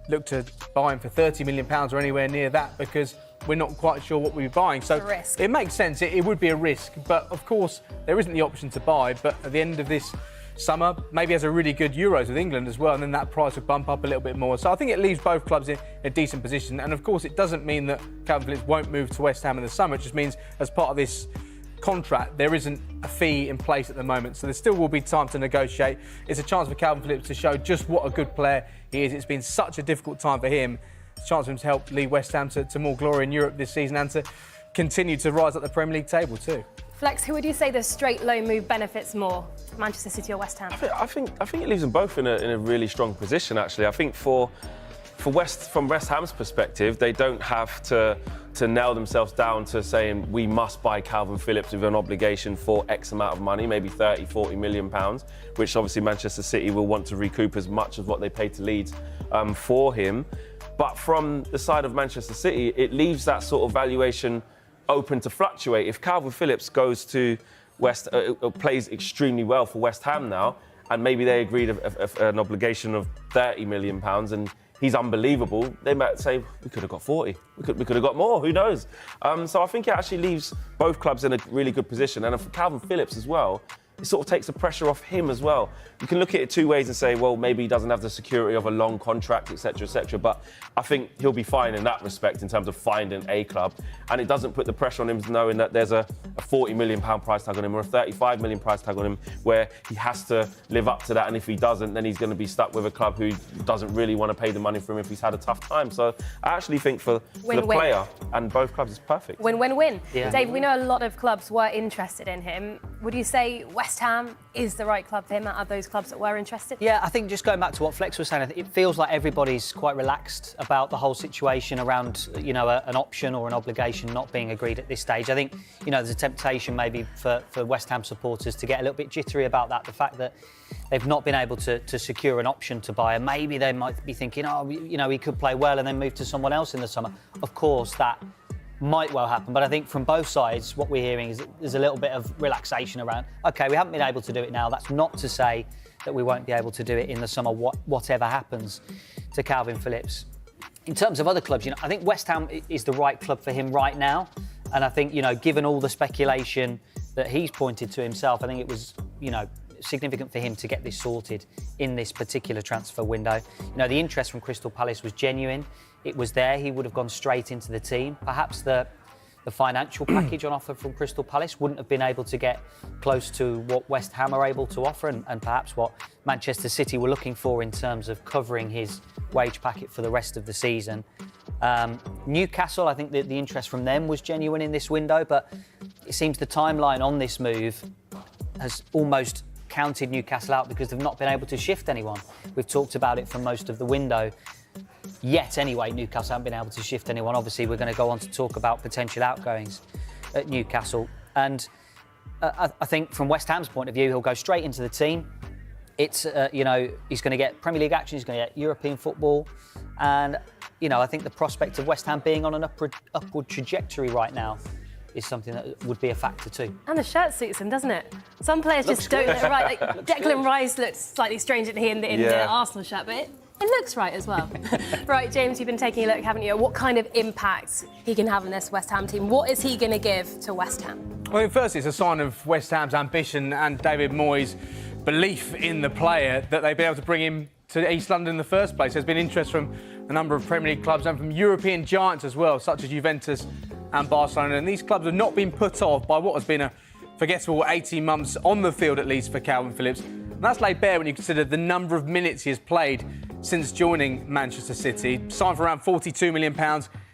look to buy him for £30 million or anywhere near that, because we're not quite sure what we'll be buying. So it makes sense. It would be a risk. But of course, there isn't the option to buy. But at the end of this summer, maybe has a really good Euros with England as well, and then that price would bump up a little bit more. So I think it leaves both clubs in a decent position. And of course, it doesn't mean that Calvin Phillips won't move to West Ham in the summer. It just means as part of this contract, there isn't a fee in place at the moment, so there still will be time to negotiate. It's a chance for Kalvin Phillips to show just what a good player he is. It's been such a difficult time for him. It's a chance for him to help lead West Ham to more glory in Europe this season and to continue to rise up the Premier League table too. Flex, who would you say the straight loan move benefits more, Manchester City or West Ham? I think it leaves them both in a really strong position, actually. I think from West Ham's perspective, they don't have to nail themselves down to saying we must buy Kalvin Phillips with an obligation for X amount of money, maybe 30, 40 million pounds, which obviously Manchester City will want to recoup as much as what they paid to Leeds for him. But from the side of Manchester City, it leaves that sort of valuation open to fluctuate. If Kalvin Phillips goes to plays extremely well for West Ham now, and maybe they agreed an obligation of 30 million pounds and he's unbelievable, they might say, we could have got 40. We could have got more, who knows? So I think it actually leaves both clubs in a really good position. And for Kalvin Phillips as well, it sort of takes the pressure off him as well. You can look at it two ways and say, well, maybe he doesn't have the security of a long contract, etc., etc. But I think he'll be fine in that respect in terms of finding a club. And it doesn't put the pressure on him knowing that there's a £40 million price tag on him or a £35 million price tag on him where he has to live up to that. And if he doesn't, then he's going to be stuck with a club who doesn't really want to pay the money for him if he's had a tough time. So I actually think for the player and both clubs, it's perfect. Win-win-win. Yeah. Dave, we know a lot of clubs were interested in him. Would you say West Ham is the right club for him out of those clubs that were interested? Yeah, I think just going back to what Flex was saying, it feels like everybody's quite relaxed about the whole situation around, an option or an obligation not being agreed at this stage. I think, there's a temptation maybe for West Ham supporters to get a little bit jittery about that, the fact that they've not been able to secure an option to buy, and maybe they might be thinking, he could play well and then move to someone else in the summer. Of course, that might well happen, but I think from both sides what we're hearing is that there's a little bit of relaxation around, OK, we haven't been able to do it now. That's not to say that we won't be able to do it in the summer, whatever happens to Kalvin Phillips. In terms of other clubs, I think West Ham is the right club for him right now. And I think, given all the speculation that he's pointed to himself, I think it was, significant for him to get this sorted in this particular transfer window. The interest from Crystal Palace was genuine. It was there. He would have gone straight into the team. Perhaps the financial package on offer from Crystal Palace wouldn't have been able to get close to what West Ham are able to offer and perhaps what Manchester City were looking for in terms of covering his wage packet for the rest of the season. Newcastle, I think the interest from them was genuine in this window, but it seems the timeline on this move has almost counted Newcastle out because they've not been able to shift anyone. We've talked about it for most of the window. Yet, anyway, Newcastle haven't been able to shift anyone. Obviously, we're going to go on to talk about potential outgoings at Newcastle. And I think from West Ham's point of view, he'll go straight into the team. It's, he's going to get Premier League action, he's going to get European football. And, I think the prospect of West Ham being on an upward trajectory right now is something that would be a factor too. And the shirt suits him, doesn't it? Some players just don't look right. Like Declan Rice looks slightly strange, didn't he, in the Arsenal shirt, but it looks right as well. Right, James, you've been taking a look, haven't you? What kind of impact he can have on this West Ham team? What is he going to give to West Ham? Well, first, it's a sign of West Ham's ambition and David Moyes' belief in the player that they've been able to bring him to East London in the first place. There's been interest from a number of Premier League clubs and from European giants as well, such as Juventus and Barcelona. And these clubs have not been put off by what has been a forgettable 18 months on the field, at least, for Kalvin Phillips. And that's laid bare when you consider the number of minutes he has played since joining Manchester City. Signed for around £42 million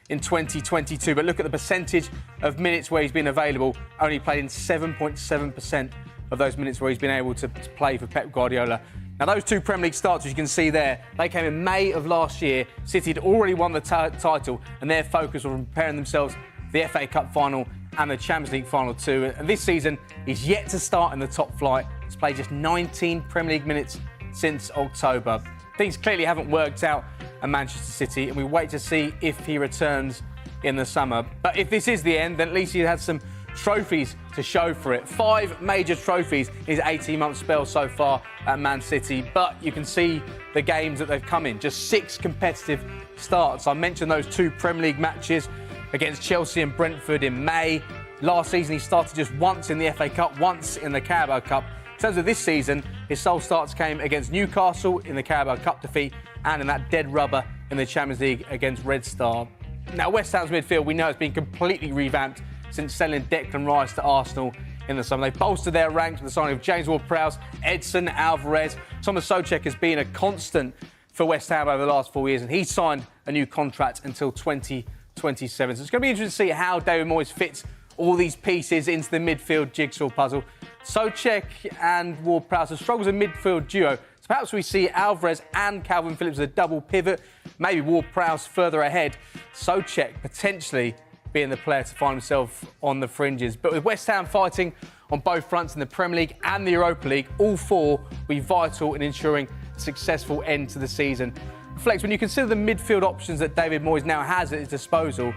in 2022. But look at the percentage of minutes where he's been available. Only played in 7.7% of those minutes where he's been able to play for Pep Guardiola. Now, those two Premier League starts, as you can see there, they came in May of last year. City had already won the title, and their focus was on preparing themselves for the FA Cup final and the Champions League final too. And this season, he's yet to start in the top flight. He's played just 19 Premier League minutes since October. Things clearly haven't worked out at Manchester City, and we wait to see if he returns in the summer. But if this is the end, then at least he had some trophies to show for it. 5 major trophies in his 18-month spell so far at Man City. But you can see the games that they've come in. Just 6 competitive starts. I mentioned those 2 Premier League matches against Chelsea and Brentford in May. Last season, he started just once in the FA Cup, once in the Carabao Cup. In terms of this season, his sole starts came against Newcastle in the Carabao Cup defeat and in that dead rubber in the Champions League against Red Star. Now, West Ham's midfield, we know, has been completely revamped since selling Declan Rice to Arsenal in the summer. They bolstered their ranks with the signing of James Ward-Prowse, Edson, Alvarez. Thomas Souček has been a constant for West Ham over the last 4 years, and he's signed a new contract until 2027. So it's going to be interesting to see how David Moyes fits all these pieces into the midfield jigsaw puzzle. Souček and Ward-Prowse have struggled as a midfield duo. So perhaps we see Alvarez and Calvin Phillips as a double pivot. Maybe Ward-Prowse further ahead. Souček potentially being the player to find himself on the fringes. But with West Ham fighting on both fronts in the Premier League and the Europa League, all four will be vital in ensuring a successful end to the season. Flex, when you consider the midfield options that David Moyes now has at his disposal,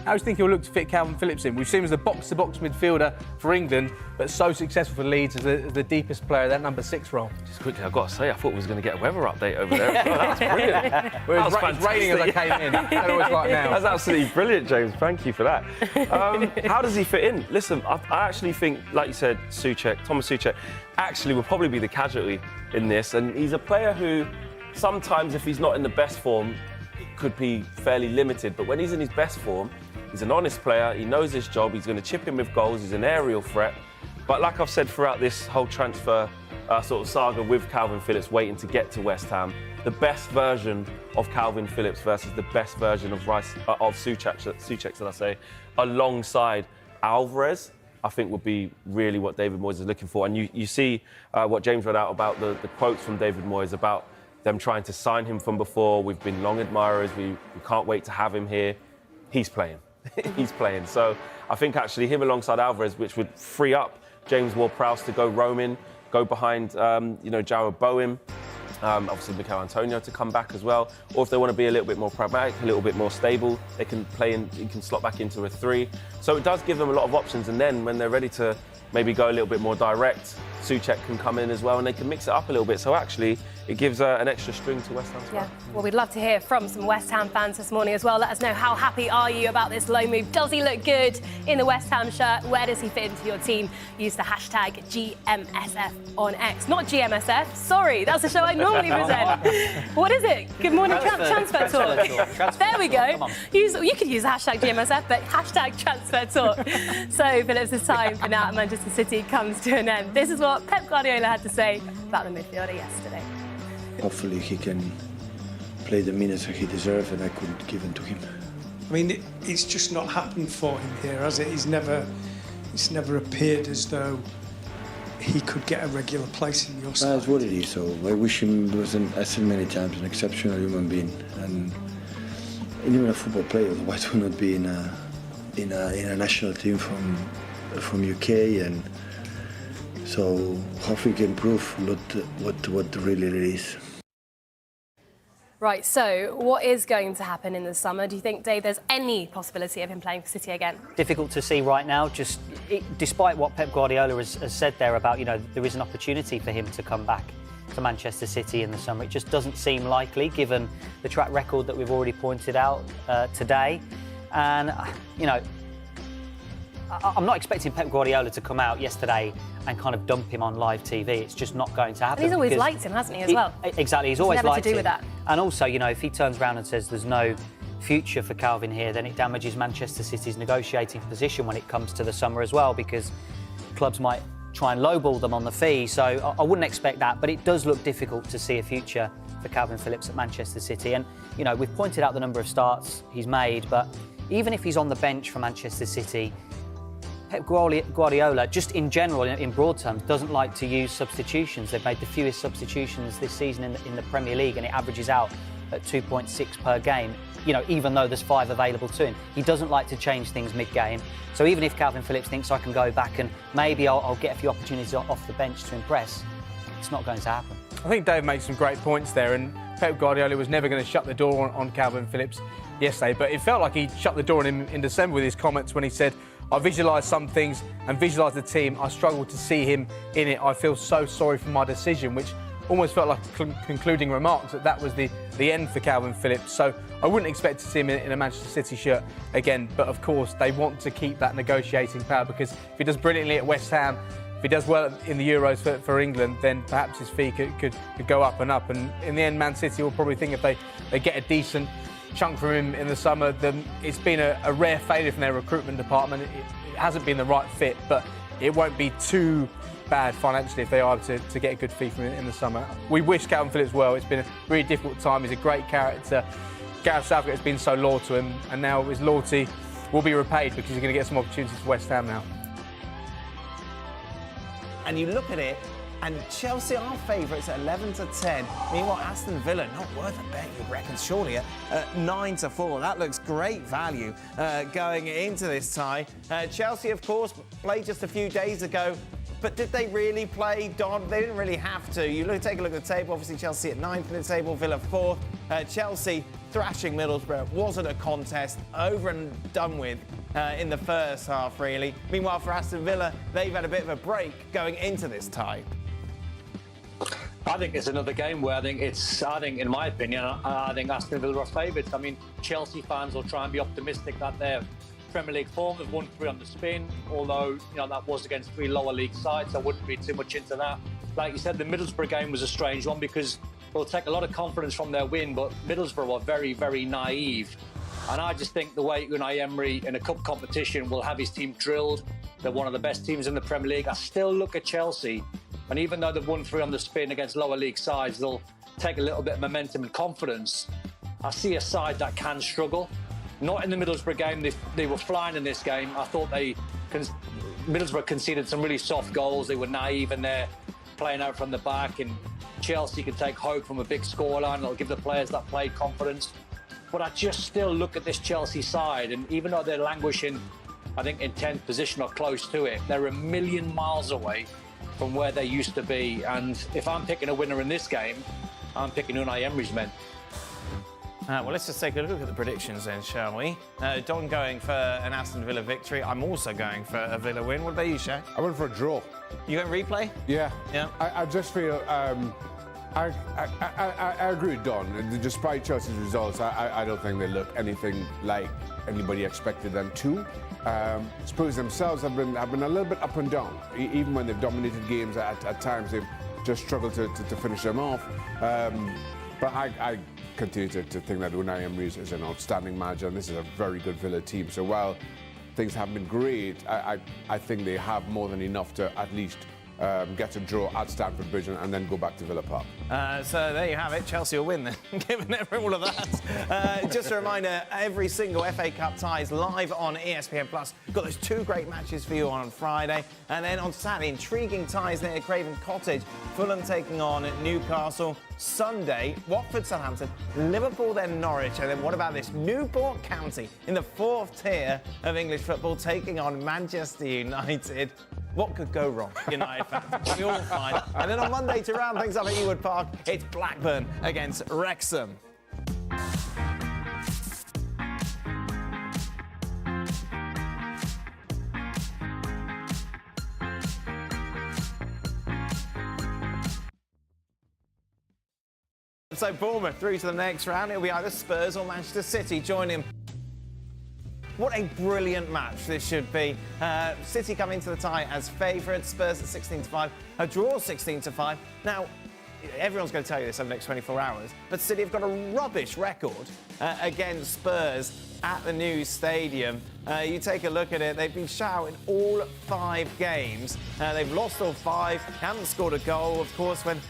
how do you think he'll look to fit Calvin Phillips in? We've seen him as the box-to-box midfielder for England, but so successful for Leeds as the deepest player, that number 6 role. Just quickly, I've got to say, I thought we was going to get a weather update over there. Well, that was brilliant. Well, it was raining as I came in. I don't know what it's like now. That's absolutely brilliant, James. Thank you for that. How does he fit in? Listen, I actually think, like you said, Thomas Souček, actually will probably be the casualty in this. And he's a player who sometimes, if he's not in the best form, it could be fairly limited. But when he's in his best form, he's an honest player, he knows his job, he's going to chip in with goals, he's an aerial threat. But like I've said throughout this whole transfer sort of saga with Calvin Phillips waiting to get to West Ham, the best version of Calvin Phillips versus the best version of Souček, should I say, alongside Alvarez, I think would be really what David Moyes is looking for. And you see what James read out about the quotes from David Moyes about them trying to sign him from before. We've been long admirers, we can't wait to have him here. He's playing. He's playing. So I think actually him alongside Alvarez, which would free up James Ward-Prowse to go roaming, go behind, Jarrod Bowen, obviously Mikel Antonio to come back as well. Or if they want to be a little bit more pragmatic, a little bit more stable, they can play in, you can slot back into a 3. So it does give them a lot of options. And then when they're ready to maybe go a little bit more direct, Souček can come in as well and they can mix it up a little bit. So actually, it gives an extra string to West Ham. Yeah, well, we'd love to hear from some West Ham fans this morning as well. Let us know, how happy are you about this loan move? Does he look good in the West Ham shirt? Where does he fit into your team? Use the hashtag GMSF on X. Not GMSF, sorry, that's the show I normally present. What is it? Good morning, Transfer Talk. There we go. You could use the hashtag GMSF, but hashtag Transfer Talk. So Phillips' time for now at Manchester City comes to an end. This is what Pep Guardiola had to say about the midfielder yesterday. Hopefully he can play the minutes that he deserves and I could give them to him. I mean, it's just not happened for him here, has it? It's never appeared as though he could get a regular place in your side. That's what it is. So I wish him was, I said many times, an exceptional human being, and even a football player. Otherwise, would not be in a national team from UK, and so hopefully he can prove what really is. Right, so what is going to happen in the summer? Do you think, Dave, there's any possibility of him playing for City again? Difficult to see right now, despite what Pep Guardiola has said there about, there is an opportunity for him to come back to Manchester City in the summer. It just doesn't seem likely, given the track record that we've already pointed out today. And, I'm not expecting Pep Guardiola to come out yesterday and kind of dump him on live TV. It's just not going to happen. And he's always liked him, hasn't he, as well? Exactly, he's always never liked to do him. With that. And also, if he turns around and says there's no future for Calvin here, then it damages Manchester City's negotiating position when it comes to the summer as well, because clubs might try and lowball them on the fee. So I wouldn't expect that, but it does look difficult to see a future for Calvin Phillips at Manchester City. And, we've pointed out the number of starts he's made, but even if he's on the bench for Manchester City, Pep Guardiola, just in general, in broad terms, doesn't like to use substitutions. They've made the fewest substitutions this season in the Premier League, and it averages out at 2.6 per game, even though there's 5 available to him. He doesn't like to change things mid-game. So even if Calvin Phillips thinks I can go back and maybe I'll get a few opportunities off the bench to impress, it's not going to happen. I think Dave makes some great points there, and Pep Guardiola was never going to shut the door on Calvin Phillips yesterday, but it felt like he shut the door on him in December with his comments when he said, I visualised some things and visualised the team. I struggled to see him in it. I feel so sorry for my decision, which almost felt like concluding remarks that was the end for Calvin Phillips. So I wouldn't expect to see him in a Manchester City shirt again. But of course, they want to keep that negotiating power, because if he does brilliantly at West Ham, if he does well in the Euros for England, then perhaps his fee could go up and up. And in the end, Man City will probably think if they get a decent chunk from him in the summer, then it's been a rare failure from their recruitment department. hasn't been the right fit, but it won't be too bad financially if they are to get a good fee from it in the summer. We wish Calvin Phillips well. It's been a really difficult time. He's a great character. Gareth Southgate has been so loyal to him, and now his loyalty will be repaid because he's going to get some opportunities for West Ham now. And you look at it, and Chelsea are favourites at 11-10. Meanwhile, Aston Villa, not worth a bet, you'd reckon, surely, at 9-4. That looks great value going into this tie. Chelsea, of course, played just a few days ago. But did they really play, Don? They didn't really have to. Take a look at the table. Obviously, Chelsea at 9th in the table, Villa 4th. Chelsea thrashing Middlesbrough. Wasn't a contest, over and done with in the first half, really. Meanwhile, for Aston Villa, they've had a bit of a break going into this tie. I think it's another game where I think, in my opinion, I think Aston Villa are favourites. I mean, Chelsea fans will try and be optimistic that they're Premier League form. They've won 3 on the spin, although that was against 3 lower league sides. I wouldn't read too much into that. Like you said, the Middlesbrough game was a strange one because they'll take a lot of confidence from their win, but Middlesbrough are very, very naive. And I just think the way Unai Emery in a cup competition will have his team drilled. They're one of the best teams in the Premier League. I still look at Chelsea, and even though they've won 3 on the spin against lower league sides, they'll take a little bit of momentum and confidence. I see a side that can struggle. Not in the Middlesbrough game. They were flying in this game. I thought Middlesbrough conceded some really soft goals. They were naive in there, playing out from the back, and Chelsea can take hope from a big scoreline. It'll give the players that play confidence. But I just still look at this Chelsea side, and even though they're languishing, I think, in 10th position or close to it, they're a million miles away from where they used to be. And if I'm picking a winner in this game, I'm picking Unai Emery's men. Well, let's just take a look at the predictions then, shall we? Don going for an Aston Villa victory. I'm also going for a Villa win. What about you, Shaq? I went for a draw. You going replay? Yeah. Yeah. I just feel... I agree with Don. Despite Chelsea's results, I don't think they look anything like anybody expected them to. Spurs themselves have been a little bit up and down. Even when they've dominated games, at times they've just struggled to finish them off. But I continue to think that Unai Emery is an outstanding manager, and this is a very good Villa team. So while things haven't been great, I think they have more than enough to at least get a draw at Stamford Bridge and then go back to Villa Park. So there you have it. Chelsea will win then, given all of that. Just a reminder, every single FA Cup tie is live on ESPN+. We've got those 2 great matches for you on Friday. And then on Saturday, intriguing ties there at Craven Cottage. Fulham taking on Newcastle. Sunday, Watford, Southampton, Liverpool, then Norwich. And then what about this? Newport County in the 4th tier of English football taking on Manchester United. What could go wrong, United fans? We all fine. And then on Monday, to round things up at Ewood Park, it's Blackburn against Wrexham. So Bournemouth through to the next round. It'll be either Spurs or Manchester City joining. What a brilliant match this should be. City come into the tie as favourites, Spurs at 16-5, a draw 16-5. Now, everyone's going to tell you this over the next 24 hours, but City have got a rubbish record against Spurs at the new stadium. You take a look at it, they've been shut in all 5 games. They've lost all 5, haven't scored a goal, of course, when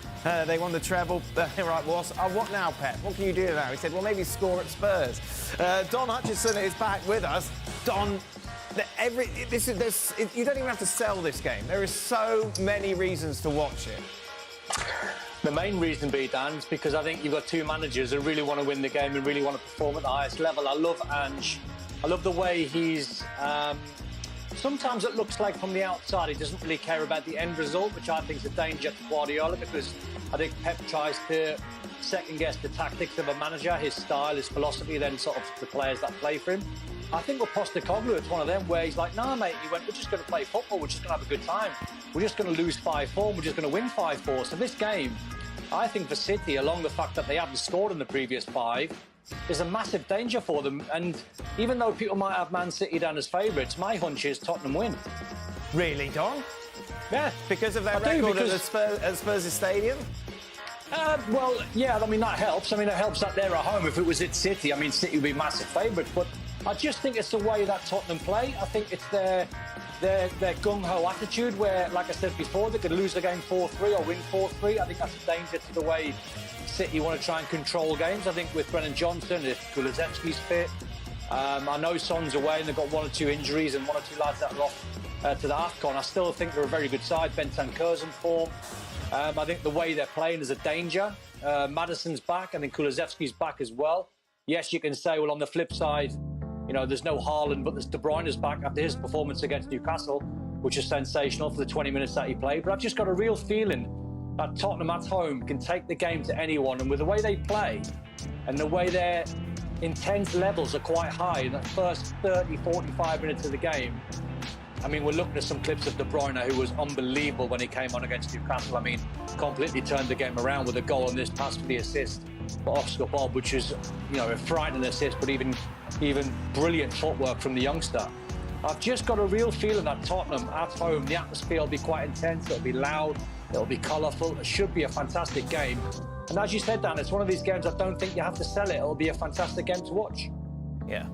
they won the treble. Right, what now, Pep? What can you do now? He said, well, maybe score at Spurs. Don Hutchison is back with us. Don, you don't even have to sell this game. There are so many reasons to watch it. The main reason, Dan, is because I think you've got 2 managers who really want to win the game and really want to perform at the highest level. I love Ange. I love the way he's... sometimes it looks like from the outside he doesn't really care about the end result, which I think is a danger to Guardiola, because I think Pep tries to second-guess the tactics of a manager, his style, his philosophy, then sort of the players that play for him. I think with Postecoglou, it's one of them where he's like, nah, mate, we're just going to play football, we're just going to have a good time. We're just going to lose 5-4, we're just going to win 5-4. So this game, I think for City, along the fact that they haven't scored in the previous 5, is a massive danger for them. And even though people might have Man City down as favourites, my hunch is Tottenham win. Really, Don? Yeah. Because of their record at Spurs' stadium? Well, yeah, I mean, that helps. I mean, it helps that they're at home. If it was at City, I mean, City would be massive favourites. But I just think it's the way that Tottenham play. I think it's their gung-ho attitude where, like I said before, they could lose the game 4-3 or win 4-3. I think that's a danger to the way City want to try and control games. I think with Brennan Johnson, if Kulusevski's fit, I know Son's away and they've got 1 or 2 injuries and 1 or 2 lads that are off to the AFCON. I still think they're a very good side. Bentancur's in form. I think the way they're playing is a danger. Maddison's back. I think Kulusevski's back as well. Yes, you can say, well, on the flip side, you know, there's no Haaland, but there's De Bruyne's back after his performance against Newcastle, which is sensational for the 20 minutes that he played. But I've just got a real feeling that Tottenham at home can take the game to anyone. And with the way they play and the way their intense levels are quite high in the first 30, 45 minutes of the game, I mean, we're looking at some clips of De Bruyne, who was unbelievable when he came on against Newcastle. I mean, completely turned the game around with a goal and this pass for the assist for Oscar Bob, which is, you know, a frightening assist, but even brilliant footwork from the youngster. I've just got a real feeling that Tottenham at home, the atmosphere will be quite intense, it'll be loud, it'll be colourful, it should be a fantastic game. And as you said, Dan, it's one of these games I don't think you have to sell it. It'll be a fantastic game to watch. Yeah.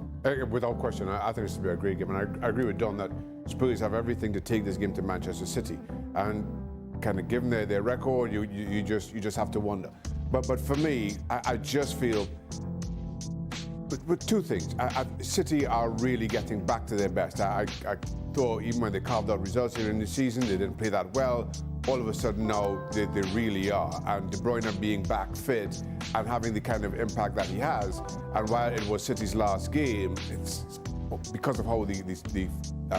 Without question, I think it's to be a great game. And I agree with Don that Spurs have everything to take this game to Manchester City. And kind of given their record, you just have to wonder. But for me, I just feel with 2 things. City are really getting back to their best. I thought even when they carved out results here in the season, they didn't play that well. All of a sudden now they really are. And De Bruyne being back fit and having the kind of impact that he has. And while it was City's last game, it's because of how the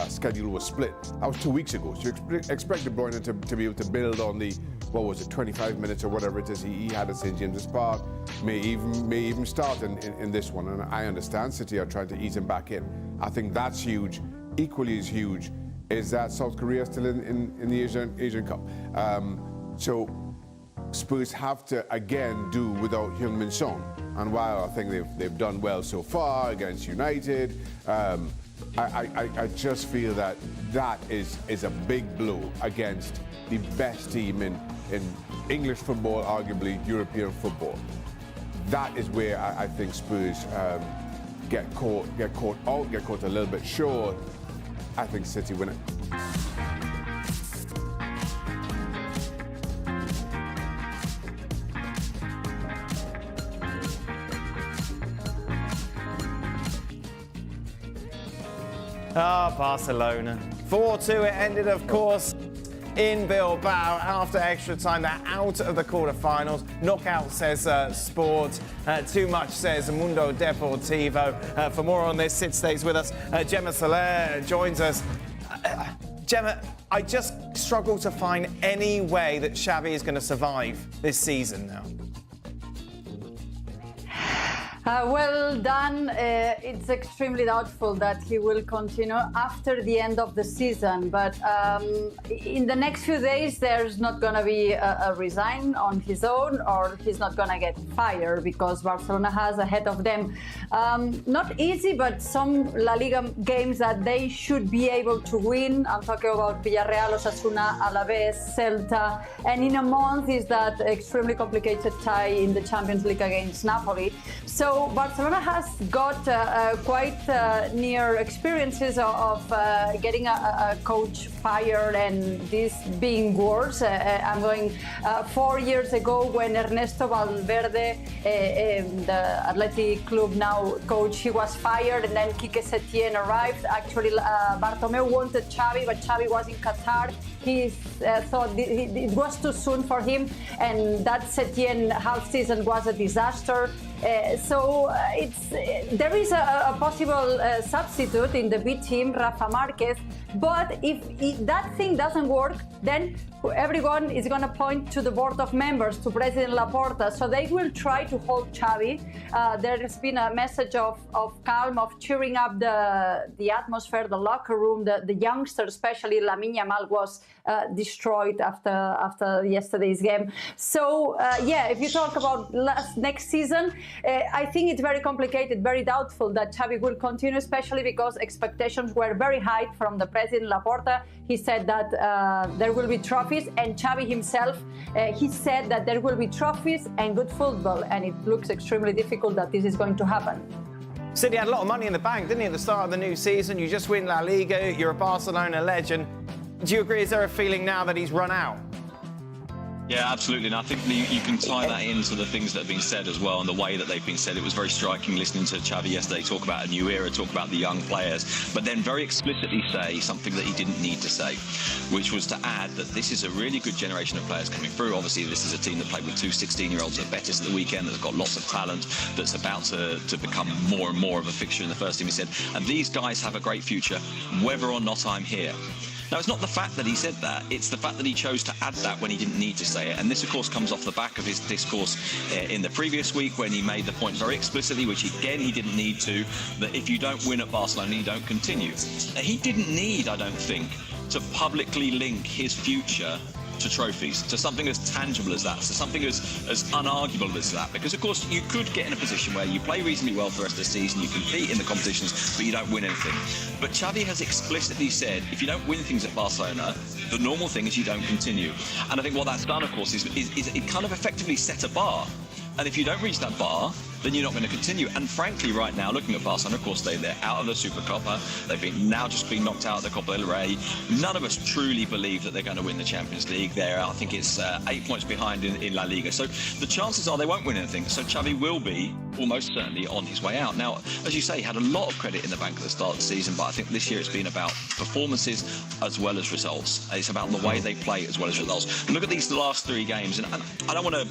schedule was split. That was 2 weeks ago. So you expect De Bruyne to be able to build on the, 25 minutes or whatever it is he had at St James's Park, may even start in this one. And I understand City are trying to ease him back in. I think that's huge. Equally as huge is that South Korea is still in the Asian Cup. So Spurs have to again do without Heung-min Son. And while I think they've done well so far against United, I just feel that is a big blow against the best team in English football, arguably European football. That is where I think Spurs get caught a little bit short. I think City win it. Barcelona. 4-2 it ended, of course, in Bilbao after extra time. They're out of the quarterfinals. Knockout, says Sport. Too much, says Mundo Deportivo. For more on this, Sid stays with us. Gemma Soler joins us. Gemma, I just struggle to find any way that Xavi is going to survive this season now. Well done. It's extremely doubtful that he will continue after the end of the season. But in the next few days, there's not going to be a resign on his own, or he's not going to get fired, because Barcelona has ahead of them not easy, but some La Liga games that they should be able to win. I'm talking about Villarreal, Osasuna, Alaves, Celta. And in a month is that extremely complicated tie in the Champions League against Napoli. So Barcelona has got quite near experiences of getting a coach fired, and this being worse. I'm going 4 years ago when Ernesto Valverde, the Athletic Club now coach, he was fired, and then Quique Setién arrived. Actually, Bartomeu wanted Xavi, but Xavi was in Qatar. He thought it was too soon for him, and that Setién half season was a disaster. So there is a possible substitute in the B team, Rafa Márquez. But if that thing doesn't work, then everyone is going to point to the board of members, to President Laporta. So they will try to hold Xavi. There has been a message of calm, of cheering up the atmosphere, the locker room, the youngsters, especially Lamine Yamal, was destroyed after yesterday's game. So if you talk about next season, I think it's very complicated, very doubtful that Xavi will continue, especially because expectations were very high from the President Laporta. He said that there will be trophies, and Xavi himself, he said that there will be trophies and good football, and it looks extremely difficult that this is going to happen. City had a lot of money in the bank, didn't he, at the start of the new season? You just win La Liga, you're a Barcelona legend. Do you agree, is there a feeling now that he's run out? Yeah, absolutely. And I think you can tie that into the things that have been said as well and the way that they've been said. It was very striking listening to Xavi yesterday talk about a new era, talk about the young players, but then very explicitly say something that he didn't need to say, which was to add that this is a really good generation of players coming through. Obviously, this is a team that played with two 16-year-olds at Betis at the weekend that's got lots of talent, that's about to become more and more of a fixture in the first team, he said. And these guys have a great future, whether or not I'm here. Now, it's not the fact that he said that, it's the fact that he chose to add that when he didn't need to say it. And this, of course, comes off the back of his discourse in the previous week when he made the point very explicitly, which, again, he didn't need to, that if you don't win at Barcelona, you don't continue. He didn't need, I don't think, to publicly link his future to trophies, to something as tangible as that, to something as unarguable as that. Because, of course, you could get in a position where you play reasonably well for the rest of the season, you compete in the competitions, but you don't win anything. But Xavi has explicitly said, if you don't win things at Barcelona, the normal thing is you don't continue. And I think what that's done, of course, is it kind of effectively set a bar. And if you don't reach that bar, then you're not going to continue. And frankly, right now, looking at Barcelona, of course, they're out of the Supercopa. They've now just been knocked out of the Copa del Rey. None of us truly believe that they're going to win the Champions League. I think it's 8 points behind in La Liga. So the chances are they won't win anything. So Xavi will be almost certainly on his way out. Now, as you say, he had a lot of credit in the bank at the start of the season, but I think this year it's been about performances as well as results. It's about the way they play as well as results. Look at these last 3 games, and I don't want to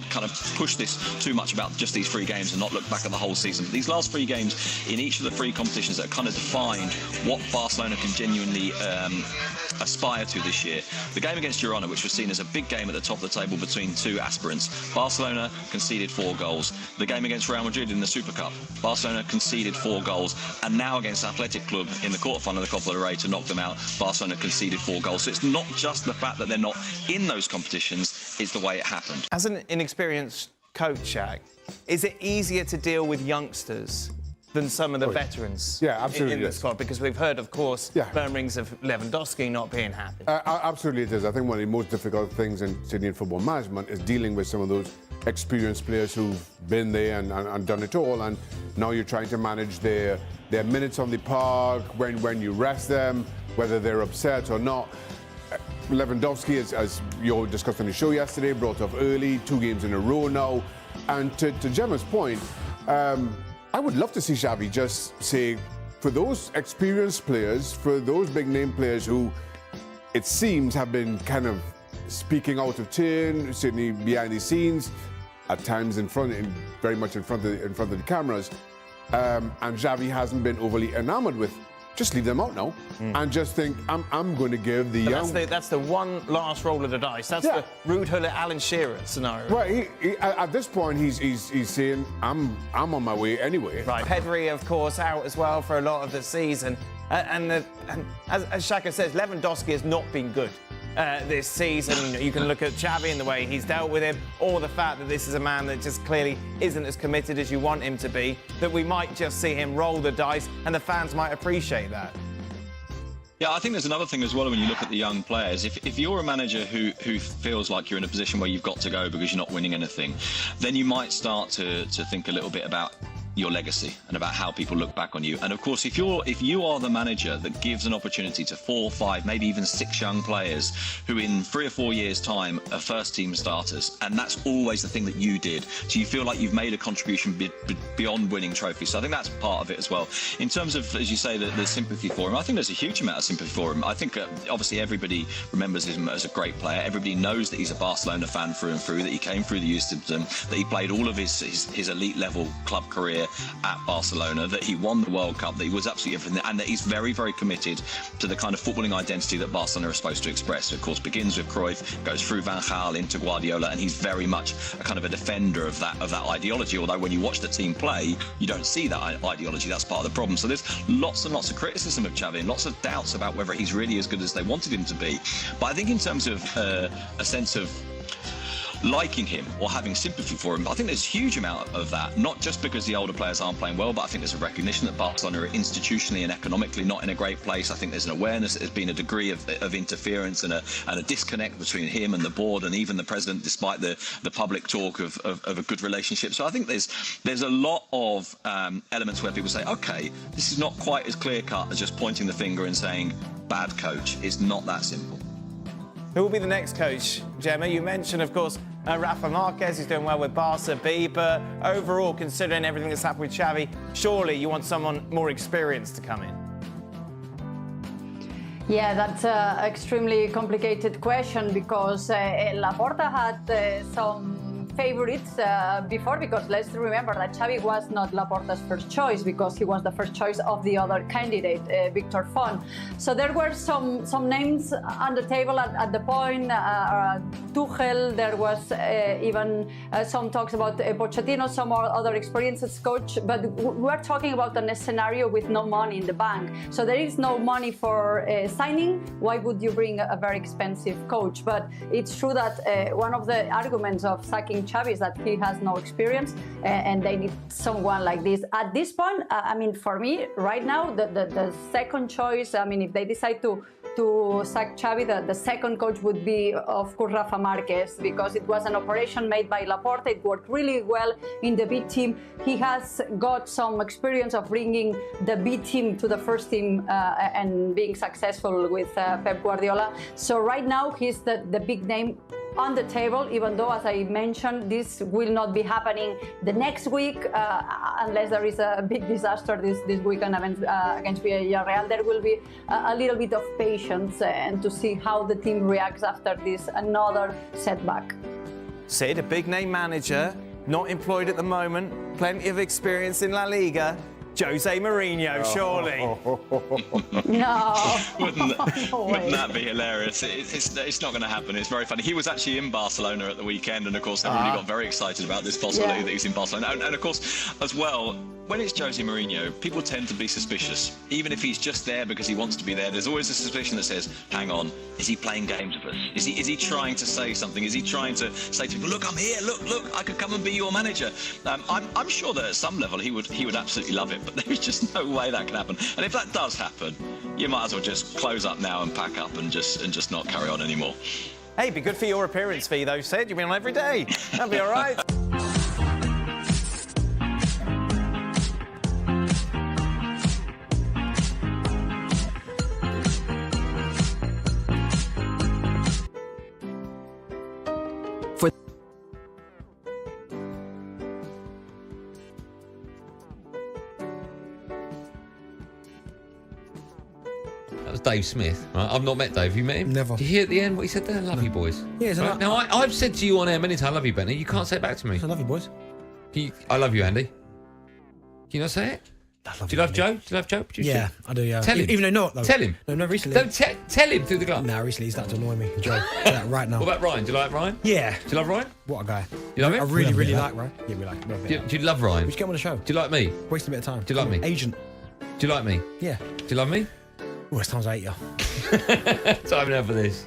kind of push this too much about just these 3 games and not look back at the whole season. But these last 3 games in each of the 3 competitions that kind of defined what Barcelona can genuinely aspire to this year. The game against Girona, which was seen as a big game at the top of the table between 2 aspirants. Barcelona conceded 4 goals. The game against Real Madrid in the Super Cup, Barcelona conceded 4 goals. And now against Athletic Club in the quarterfinal of the Copa del Rey to knock them out, Barcelona conceded 4 goals. So it's not just the fact that they're not in those competitions, it's the way it happened. As an inexperienced coach, Shaq, is it easier to deal with youngsters than some of the veterans in the squad? Because we've heard, of course, murmurings of Lewandowski not being happy. Absolutely it is. I think one of the most difficult things in Sydney football management is dealing with some of those experienced players who've been there and done it all, and now you're trying to manage their minutes on the park, when you rest them, whether they're upset or not. Lewandowski, as you discussed on the show yesterday, brought up early, 2 games in a row now. And to Gemma's point, I would love to see Xavi just say, for those experienced players, for those big-name players who, it seems, have been kind of speaking out of turn, certainly behind the scenes, at times very much in front of the cameras, and Xavi hasn't been overly enamored with. Just leave them out now and just think, I'm going to give the young... That's the one last roll of the dice. That's the Ruud Gullit, Alan Shearer scenario. Right, at this point, he's saying, I'm on my way anyway. Right, Pedri, of course, out as well for a lot of the season. And as Shaka says, Lewandowski has not been good this season. You can look at Xavi and the way he's dealt with him, or the fact that this is a man that just clearly isn't as committed as you want him to be, that we might just see him roll the dice and the fans might appreciate that. Yeah, I think there's another thing as well when you look at the young players. If you're a manager who feels like you're in a position where you've got to go because you're not winning anything, then you might start to think a little bit about your legacy and about how people look back on you. And of course, if you are the manager that gives an opportunity to 4, 5, maybe even 6 young players who in 3 or 4 years' time are first team starters, and that's always the thing that you did, so you feel like you've made a contribution beyond winning trophies. So I think that's part of it as well. In terms of, as you say, the sympathy for him, I think there's a huge amount of sympathy for him. I think obviously everybody remembers him as a great player. Everybody knows that he's a Barcelona fan through and through, that he came through the youth system, that he played all of his elite level club career at Barcelona, that he won the World Cup, that he was absolutely everything, and that he's very, very committed to the kind of footballing identity that Barcelona are supposed to express. Of course, begins with Cruyff, goes through Van Gaal into Guardiola, and he's very much a kind of a defender of that ideology. Although when you watch the team play, you don't see that ideology. That's part of the problem. So there's lots and lots of criticism of Xavi and lots of doubts about whether he's really as good as they wanted him to be. But I think in terms of a sense of liking him or having sympathy for him. But I think there's a huge amount of that, not just because the older players aren't playing well, but I think there's a recognition that Barcelona are institutionally and economically not in a great place. I think there's an awareness that there's been a degree of interference and a disconnect between him and the board and even the president, despite the public talk of a good relationship. So I think there's a lot of elements where people say, okay, this is not quite as clear cut as just pointing the finger and saying bad coach. It's not that simple. Who will be the next coach, Gemma? You mentioned, of course, Rafa Marquez. He's doing well with Barca B, but overall, considering everything that's happened with Xavi, surely you want someone more experienced to come in. Yeah, that's an extremely complicated question because Laporta had some favourites before, because let's remember that Xavi was not Laporta's first choice because he was the first choice of the other candidate, Victor Font. So there were some names on the table at the point. Tuchel, there was even some talks about Pochettino, some other experienced coach, but we're talking about a scenario with no money in the bank. So there is no money for signing. Why would you bring a very expensive coach? But it's true that one of the arguments of sacking Xavi is that he has no experience and they need someone like this. At this point, I mean, for me, right now, the second choice, I mean, if they decide to sack Xavi, the second coach would be, of course, Rafa Marquez, because it was an operation made by Laporta. It worked really well in the B team. He has got some experience of bringing the B team to the first team and being successful with Pep Guardiola. So right now, he's the big name on the table, even though, as I mentioned, this will not be happening the next week unless there is a big disaster this weekend against Villarreal. There will be a little bit of patience and to see how the team reacts after this another setback. Sid, a big name manager, not employed at the moment, plenty of experience in La Liga. Jose Mourinho, surely. No. Wouldn't that be hilarious? It's not going to happen. It's very funny. He was actually in Barcelona at the weekend, and of course everybody got very excited about this possibility that he's in Barcelona. And of course, as well, when it's Jose Mourinho, people tend to be suspicious. Even if he's just there because he wants to be there, there's always a suspicion that says, hang on, is he playing games with us? Is he trying to say something? Is he trying to say to people, look, I'm here, look, I could come and be your manager? I'm sure that at some level he would absolutely love it, but there's just no way that can happen. And if that does happen, you might as well just close up now and pack up and just not carry on anymore. Hey, be good for your appearance fee, though, Sid. You'll be on every day. That'll be all right. Dave Smith, right? I've not met Dave. Have you met him? Never. Did you hear at the end what he said there? Love you, boys. Yeah, right? Now, I've said to you on air many times, I love you, Benny. You can't say it back to me. I love you, boys. I love you, Andy. Can you not say it? Do you love Joe? Do you love Joe? Yeah, I do, yeah. Tell him. Even though not, though. Tell him. No, recently. Don't tell him through the glass. No, recently he's starting to annoy me. Joe, right now. What about Ryan? Do you like Ryan? Yeah. Do you love Ryan? What a guy. You love him? I really like Ryan. Yeah, we like him. Do you love Ryan? We should get him on the show. Do you like me? Wasting a bit of time. Do you like me? Agent. Do you like me? Yeah. Do you love me? Oh, it's times 8, yeah. Time now for this.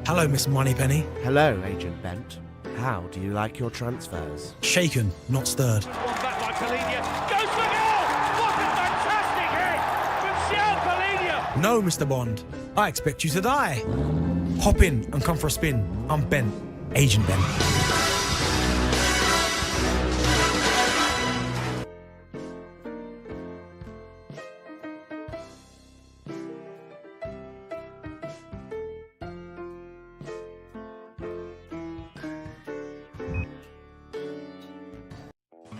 Hello, Miss Moneypenny. Hello, Agent Bent. How do you like your transfers? Shaken, not stirred. Back by Palhinha. Goes for goal! What a fantastic hit from Xiao Palhinha! No, Mr. Bond. I expect you to die. Hop in and come for a spin. I'm Bent. Agent Bent.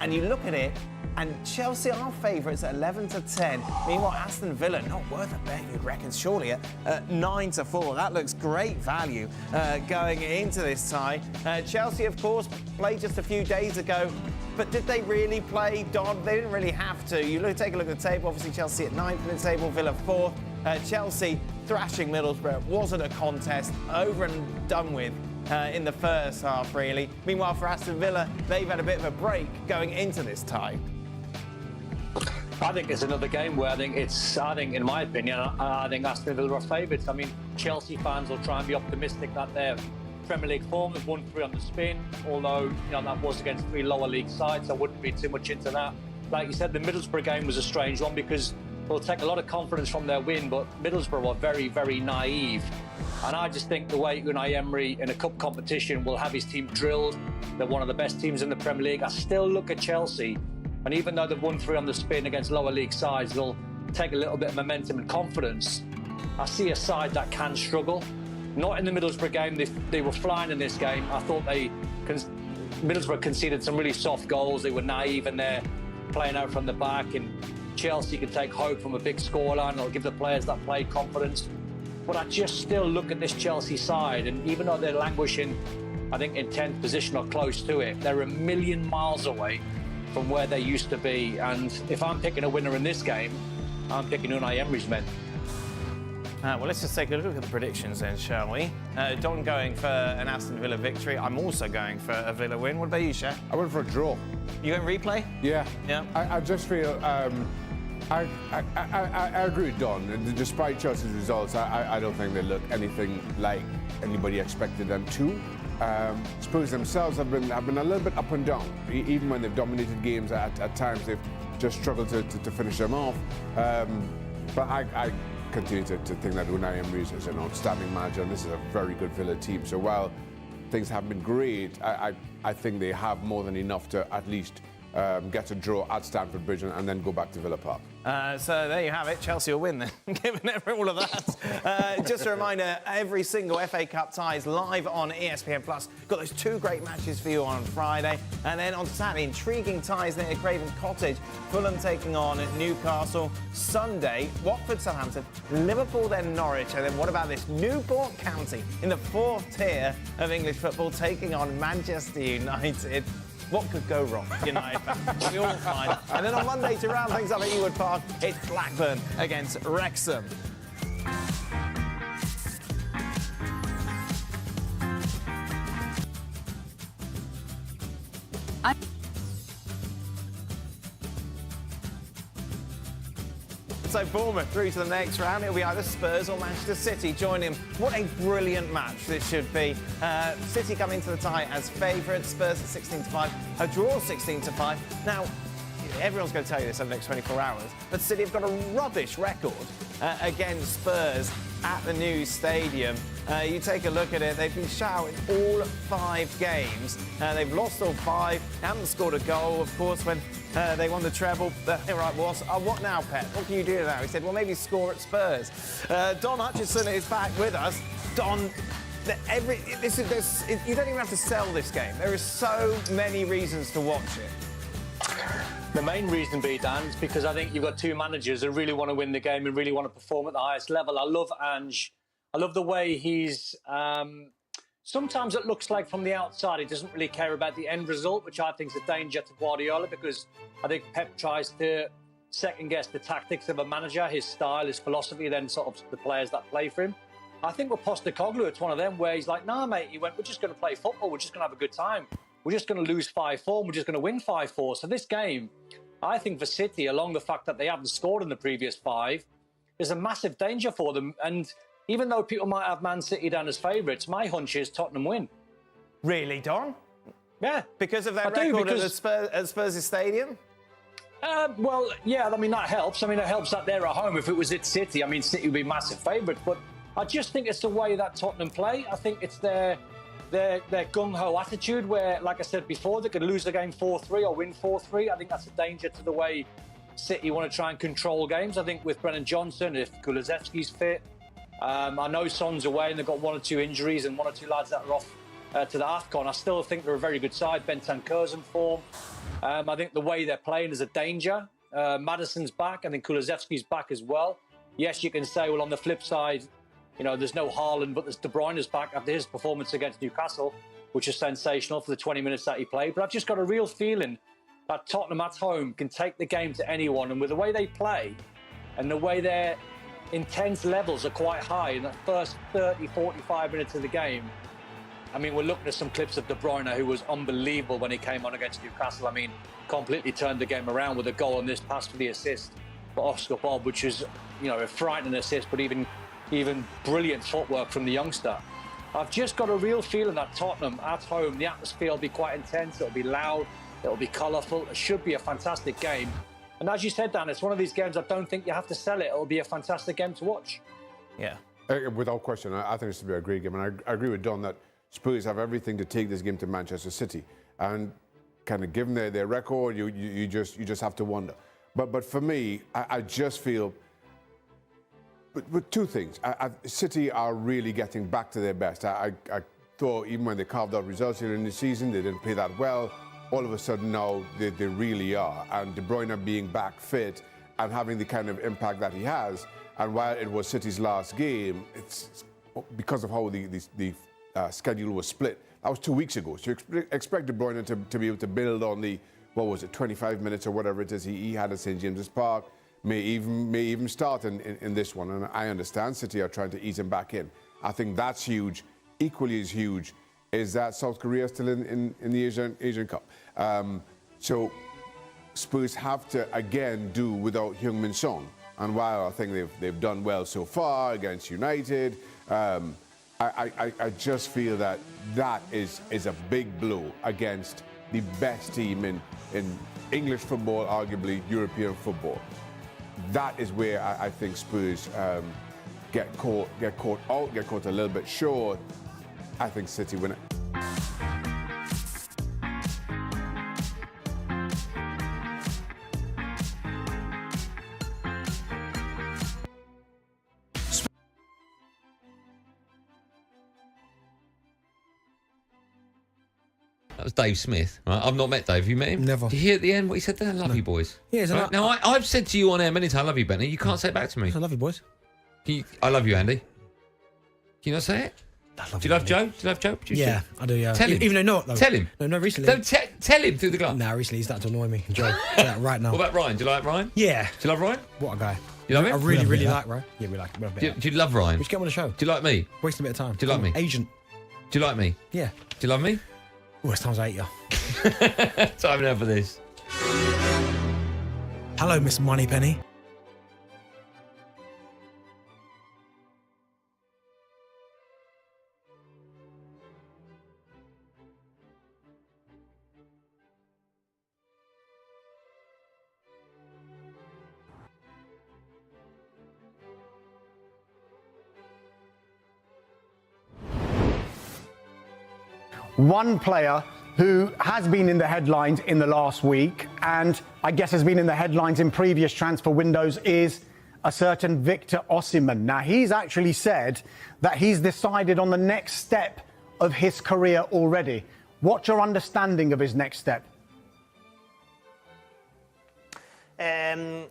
And you look at it, and Chelsea are favourites at 11-10. Meanwhile, Aston Villa, not worth a bet, you'd reckon, surely at 9-4. That looks great value going into this tie. Chelsea, of course, played just a few days ago, but did they really play, Don? They didn't really have to. Take a look at the table. Obviously, Chelsea at 9th in the table, Villa 4th. Chelsea thrashing Middlesbrough. It wasn't a contest, over and done with. In the first half, really. Meanwhile, for Aston Villa, they've had a bit of a break going into this tie. I think it's another game where I think, in my opinion, I think Aston Villa are favourites. I mean, Chelsea fans will try and be optimistic that they're Premier League form. They've won 3 on the spin, although that was against 3 lower league sides. I wouldn't read too much into that. Like you said, the Middlesbrough game was a strange one because they'll take a lot of confidence from their win, but Middlesbrough were very, very naive. And I just think the way Unai Emery in a cup competition will have his team drilled, they're one of the best teams in the Premier League. I still look at Chelsea, and even though they've won 3 on the spin against lower league sides, they'll take a little bit of momentum and confidence. I see a side that can struggle. Not in the Middlesbrough game. They were flying in this game. I thought Middlesbrough conceded some really soft goals. They were naive in their playing out from the back, and Chelsea can take hope from a big scoreline. It'll give the players that play confidence. But I just still look at this Chelsea side, and even though they're languishing, I think in 10th position or close to it, they're a million miles away from where they used to be. And if I'm picking a winner in this game, I'm picking Unai Emery's men. Well, let's just take a look at the predictions then, shall we? Don going for an Aston Villa victory. I'm also going for a Villa win. What about you, Shaq? I went for a draw. You going replay? Yeah. Yeah. I just feel I agree with Don. Despite Chelsea's results, I don't think they look anything like anybody expected them to. Spurs themselves have been a little bit up and down. Even when they've dominated games, at times they've just struggled to finish them off. But I continue to think that Unai Emery is an outstanding manager, and this is a very good Villa team. So while things have been great, I think they have more than enough to at least get a draw at Stamford Bridge and then go back to Villa Park. So there you have it. Chelsea will win then, given all of that. Just a reminder, every single FA Cup tie is live on ESPN+. Got those 2 great matches for you on Friday. And then on Saturday, intriguing ties there at Craven Cottage. Fulham taking on Newcastle. Sunday, Watford, Southampton, Liverpool, then Norwich. And then what about this? Newport County in the 4th tier of English football taking on Manchester United. What could go wrong? United fans, we all fine. And then on Monday, to round things up at Ewood Park, it's Blackburn against Wrexham. So Bournemouth through to the next round. It'll be either Spurs or Manchester City join him. What a brilliant match this should be. City come into the tie as favourites. Spurs at 16-5. A draw 16-5. Now, everyone's going to tell you this over the next 24 hours, but City have got a rubbish record against Spurs at the new stadium. You take a look at it, they've been shouting all 5 games. They've lost all 5, haven't scored a goal, of course, when they won the treble. Right, well, what now, Pep? What can you do now? He said, well, maybe score at Spurs. Don Hutchinson is back with us. Don, you don't even have to sell this game. There are so many reasons to watch it. The main reason, Dan, is because I think you've got 2 managers who really want to win the game and really want to perform at the highest level. I love Ange. I love the way he's... sometimes it looks like from the outside he doesn't really care about the end result, which I think is a danger to Guardiola, because I think Pep tries to second-guess the tactics of a manager, his style, his philosophy, then sort of the players that play for him. I think with Postecoglou, it's one of them where he's like, nah, mate, we're just going to play football. We're just going to have a good time. We're just going to lose 5-4 and we're just going to win 5-4. So this game, I think for City, along the fact that they haven't scored in the previous 5, is a massive danger for them. And even though people might have Man City down as favourites, my hunch is Tottenham win. Really, Don? Yeah. Because of their record at Spurs' stadium? Well, yeah, I mean, that helps. I mean, it helps that they're at home. If it was at City, I mean, City would be massive favourites. But I just think it's the way that Tottenham play. I think it's their gung-ho attitude where, like I said before, they could lose the game 4-3 or win 4-3. I think that's a danger to the way City want to try and control games. I think with Brennan Johnson, if Kulusevski's fit, I know Son's away and they've got 1 or 2 injuries and 1 or 2 lads that are off to the AFCON. I still think they're a very good side. Bentancur's in form. I think the way they're playing is a danger. Maddison's back. I think Kulusevski's back as well. Yes, you can say, well, on the flip side, you know, there's no Haaland, but there's De Bruyne's back after his performance against Newcastle, which is sensational for the 20 minutes that he played. But I've just got a real feeling that Tottenham at home can take the game to anyone. And with the way they play and the way their intense levels are quite high in the first 30, 45 minutes of the game, I mean, we're looking at some clips of De Bruyne, who was unbelievable when he came on against Newcastle. I mean, completely turned the game around with a goal and this pass for the assist for Oscar Bob, which is, you know, a frightening assist, but even brilliant footwork from the youngster. I've just got a real feeling that Tottenham at home, the atmosphere will be quite intense, it'll be loud, it'll be colourful, it should be a fantastic game. And as you said, Dan, it's one of these games I don't think you have to sell it, it'll be a fantastic game to watch. Yeah. Without question, I think this will be a great game. And I agree with Don that Spurs have everything to take this game to Manchester City. And kind of given their record, you just have to wonder. But for me, I just feel... But two things. City are really getting back to their best. I thought even when they carved out results here in the season, they didn't play that well. All of a sudden now, they really are. And De Bruyne being back fit and having the kind of impact that he has. And while it was City's last game, it's because of how the schedule was split. That was 2 weeks ago. So you expect De Bruyne to be able to build on the, 25 minutes or whatever it is he had at St. James's Park. May even start in this one. And I understand City are trying to ease him back in. I think that's huge. Equally as huge is that South Korea is still in the Asian Cup. So Spurs have to, again, do without Heung-min Son. And while I think they've done well so far against United, I just feel that is a big blow against the best team in English football, arguably European football. That is where I think Spurs get caught a little bit short. I think City win it. That was Dave Smith, right? I've not met Dave. Have you met him? Never. Did you hear at the end what he said there? Love you, boys. Yeah, right? Now, I've said to you on air many times, I love you, Benny. You can't say it back to me. I love you, boys. I love you, Andy. Can you not say it? I love do you love Joe? Do you love Joe? Yeah, I do, yeah. Tell him. Even though not, though. Tell him. No, recently. Don't tell him through the glass. Nah, recently he's starting to annoy me. Joe, say that right now. What about Ryan? Do you like Ryan? Yeah. Do you love Ryan? What a guy. You love him? I really like Ryan. Yeah, we like him. Do you love Ryan? We should get him on the show. Do you like me? Wasting a bit of time. Do you like me? Agent. Do you like me? Yeah. Do you love me? Oh, it's times 8, yeah. Time now for this. Hello, Miss Moneypenny. One player who has been in the headlines in the last week and I guess has been in the headlines in previous transfer windows is a certain Victor Osimhen. Now, he's actually said that he's decided on the next step of his career already. What's your understanding of his next step? In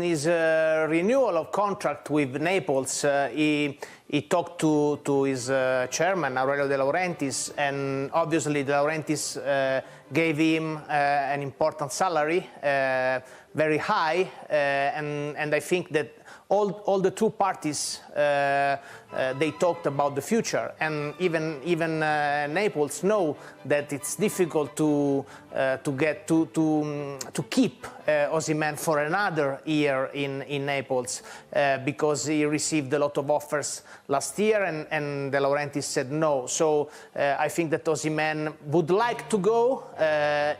his renewal of contract with Naples, he talked to his chairman, Aurelio De Laurentiis, and obviously De Laurentiis gave him an important salary, very high, and I think that all the two parties they talked about the future, and even Naples know that it's difficult to keep Osimhen for another year in Naples because he received a lot of offers last year, and De Laurentiis said no. So I think that Osimhen would like to go.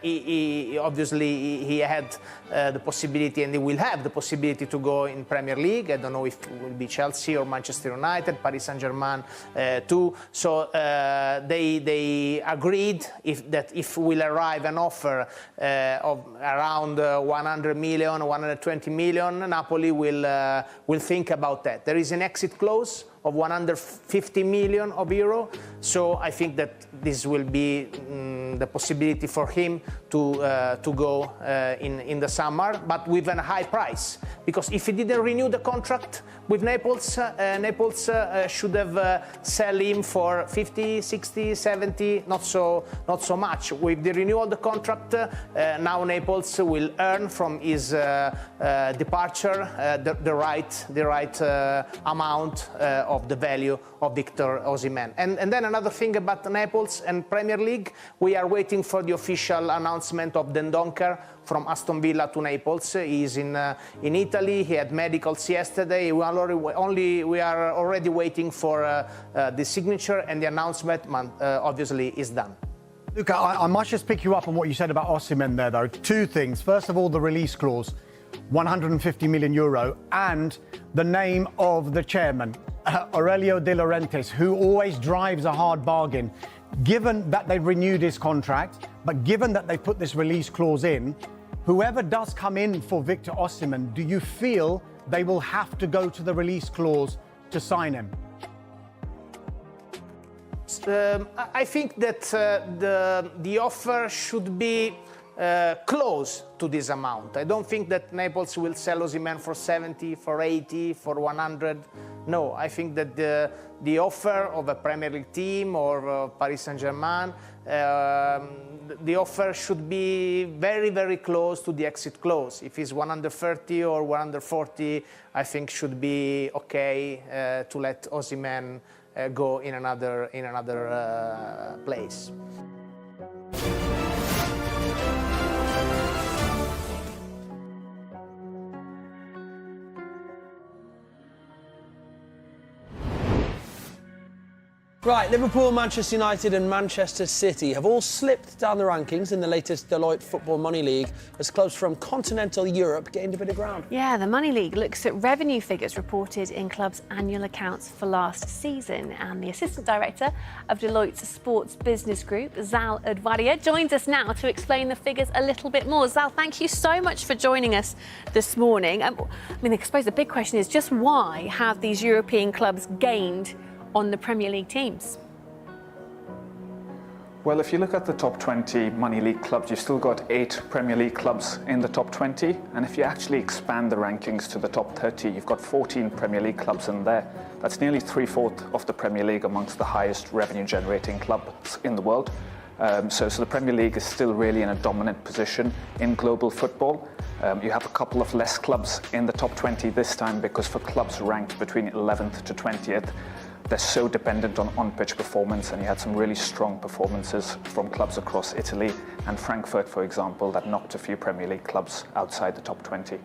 He obviously he had the possibility, and he will have the possibility to go in Premier League. I don't know if it will be Chelsea or Manchester United, Paris Saint-Germain too. So they agreed that if will arrive an offer of around 100 million, 120 million, Napoli will think about that. There is an exit clause of 150 million euro. So I think that this will be the possibility for him to go in the summer, but with a high price. Because if he didn't renew the contract with Naples, Naples should have sell him for 50, 60, 70, not so much. With the renewal of the contract, now Naples will earn from his departure the right amount of the value of Victor Osimhen. And then another thing about Naples and Premier League, we are waiting for the official announcement of Dendoncker from Aston Villa to Naples. He's in Italy. He had medicals yesterday. We are already waiting for the signature, and the announcement obviously is done. Luca, I must just pick you up on what you said about Osimhen there, though. Two things. First of all, the release clause, 150 million euro, and the name of the chairman, Aurelio De Laurentiis, who always drives a hard bargain. Given that they've renewed his contract, but given that they put this release clause in, whoever does come in for Victor Osimhen, do you feel they will have to go to the release clause to sign him? I think that the offer should be close to this amount. I don't think that Naples will sell Osimhen for 70, for 80, for 100. No, I think that the offer of a Premier League team or Paris Saint-Germain, the offer should be very, very close to the exit clause. If it's 130 or 140, I think should be okay to let Osimhen go in another place. Right, Liverpool, Manchester United and Manchester City have all slipped down the rankings in the latest Deloitte Football Money League as clubs from continental Europe gained a bit of ground. Yeah, the Money League looks at revenue figures reported in clubs' annual accounts for last season. And the Assistant Director of Deloitte's Sports Business Group, Zal Adwaria, joins us now to explain the figures a little bit more. Zal, thank you so much for joining us this morning. I suppose the big question is just why have these European clubs gained on the Premier League teams? Well, if you look at the top 20 Money League clubs, you've still got 8 Premier League clubs in the top 20. And if you actually expand the rankings to the top 30, you've got 14 Premier League clubs in there. That's nearly 3/4 of the Premier League amongst the highest revenue-generating clubs in the world. So the Premier League is still really in a dominant position in global football. You have a couple of less clubs in the top 20 this time because for clubs ranked between 11th to 20th, they're so dependent on on-pitch performance, and you had some really strong performances from clubs across Italy and Frankfurt, for example, that knocked a few Premier League clubs outside the top 20.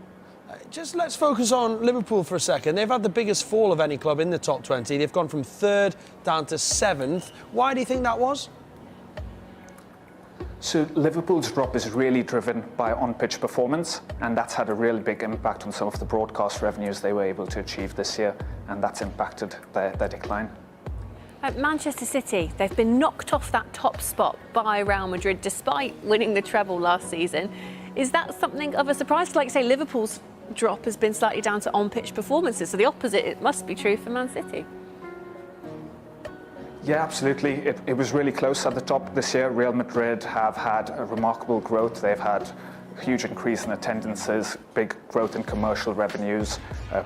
Just let's focus on Liverpool for a second. They've had the biggest fall of any club in the top 20. They've gone from 3rd down to 7th. Why do you think that was? So Liverpool's drop is really driven by on-pitch performance, and that's had a really big impact on some of the broadcast revenues they were able to achieve this year, and that's impacted their decline. At Manchester City, they've been knocked off that top spot by Real Madrid despite winning the treble last season. Is that something of a surprise? Like, say, Liverpool's drop has been slightly down to on-pitch performances, so the opposite, it must be true for Man City. Yeah, absolutely. It was really close at the top this year. Real Madrid have had a remarkable growth. They've had a huge increase in attendances, big growth in commercial revenues,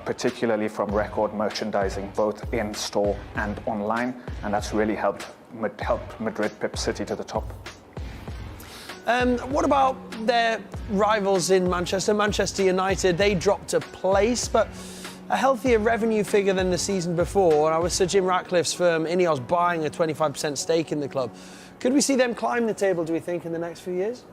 particularly from record merchandising, both in-store and online. And that's really helped Madrid pip City to the top. What about their rivals in Manchester? Manchester United, they dropped a place, but a healthier revenue figure than the season before. And I was Sir Jim Ratcliffe's firm, Ineos, buying a 25% stake in the club. Could we see them climb the table, do we think, in the next few years?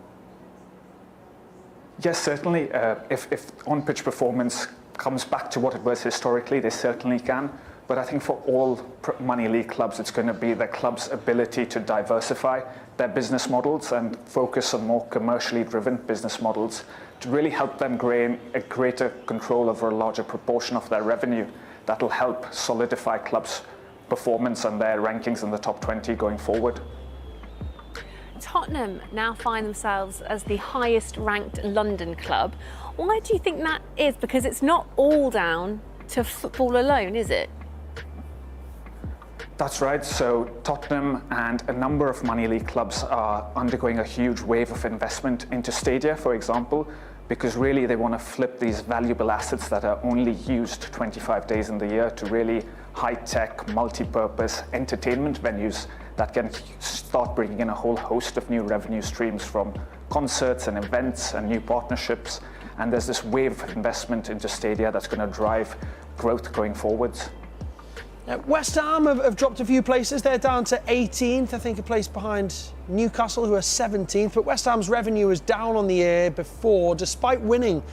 Yes, certainly. If on-pitch performance comes back to what it was historically, they certainly can. But I think for all Money League clubs, it's going to be the club's ability to diversify their business models and focus on more commercially driven business models to really help them gain a greater control over a larger proportion of their revenue. That'll help solidify clubs' performance and their rankings in the top 20 going forward. Tottenham now find themselves as the highest ranked London club. Why do you think that is? Because it's not all down to football alone, is it? That's right. So Tottenham and a number of Money League clubs are undergoing a huge wave of investment into stadia, for example, because really they want to flip these valuable assets that are only used 25 days in the year to really high-tech, multi-purpose entertainment venues that can start bringing in a whole host of new revenue streams from concerts and events and new partnerships. And there's this wave of investment into stadia that's going to drive growth going forwards. West Ham have dropped a few places. They're down to 18th, I think a place behind Newcastle, who are 17th. But West Ham's revenue is down on the year before, despite winning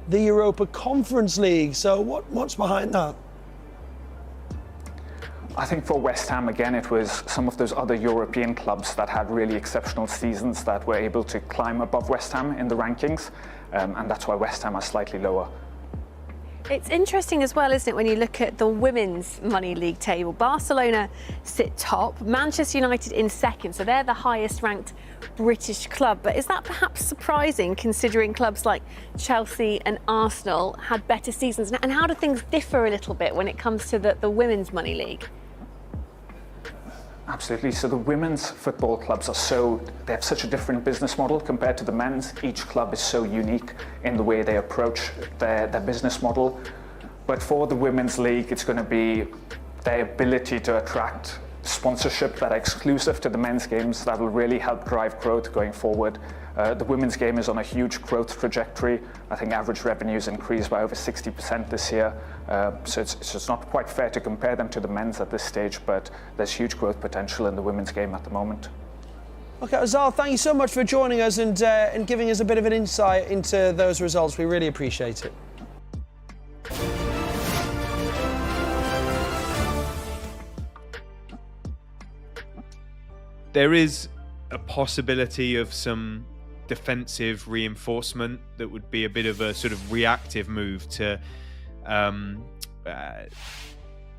the Europa Conference League. So what's behind that? I think for West Ham, again, it was some of those other European clubs that had really exceptional seasons that were able to climb above West Ham in the rankings. And that's why West Ham are slightly lower. It's interesting as well, isn't it, when you look at the Women's Money League table. Barcelona sit top, Manchester United in second, so they're the highest ranked British club. But is that perhaps surprising, considering clubs like Chelsea and Arsenal had better seasons? And how do things differ a little bit when it comes to the Women's Money League? Absolutely. So the women's football clubs they have such a different business model compared to the men's. Each club is so unique in the way they approach their business model. But for the women's league, it's going to be their ability to attract sponsorship that are exclusive to the men's games that will really help drive growth going forward. The women's game is on a huge growth trajectory. I think average revenues increased by over 60% this year. So it's just not quite fair to compare them to the men's at this stage, but there's huge growth potential in the women's game at the moment. Okay, Azal, thank you so much for joining us and giving us a bit of an insight into those results. We really appreciate it. There is a possibility of some defensive reinforcement that would be a bit of a sort of reactive move to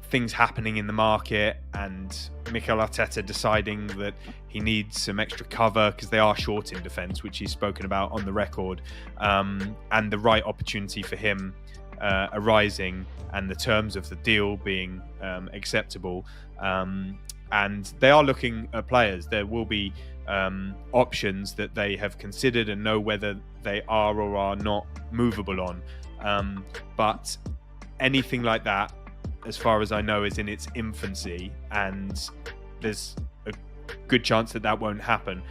things happening in the market and Mikel Arteta deciding that he needs some extra cover because they are short in defence, which he's spoken about on the record, and the right opportunity for him arising and the terms of the deal being acceptable. And they are looking at players. There will be options that they have considered and know whether they are or are not movable on. But anything like that, as far as I know, is in its infancy, and there's a good chance that that won't happen.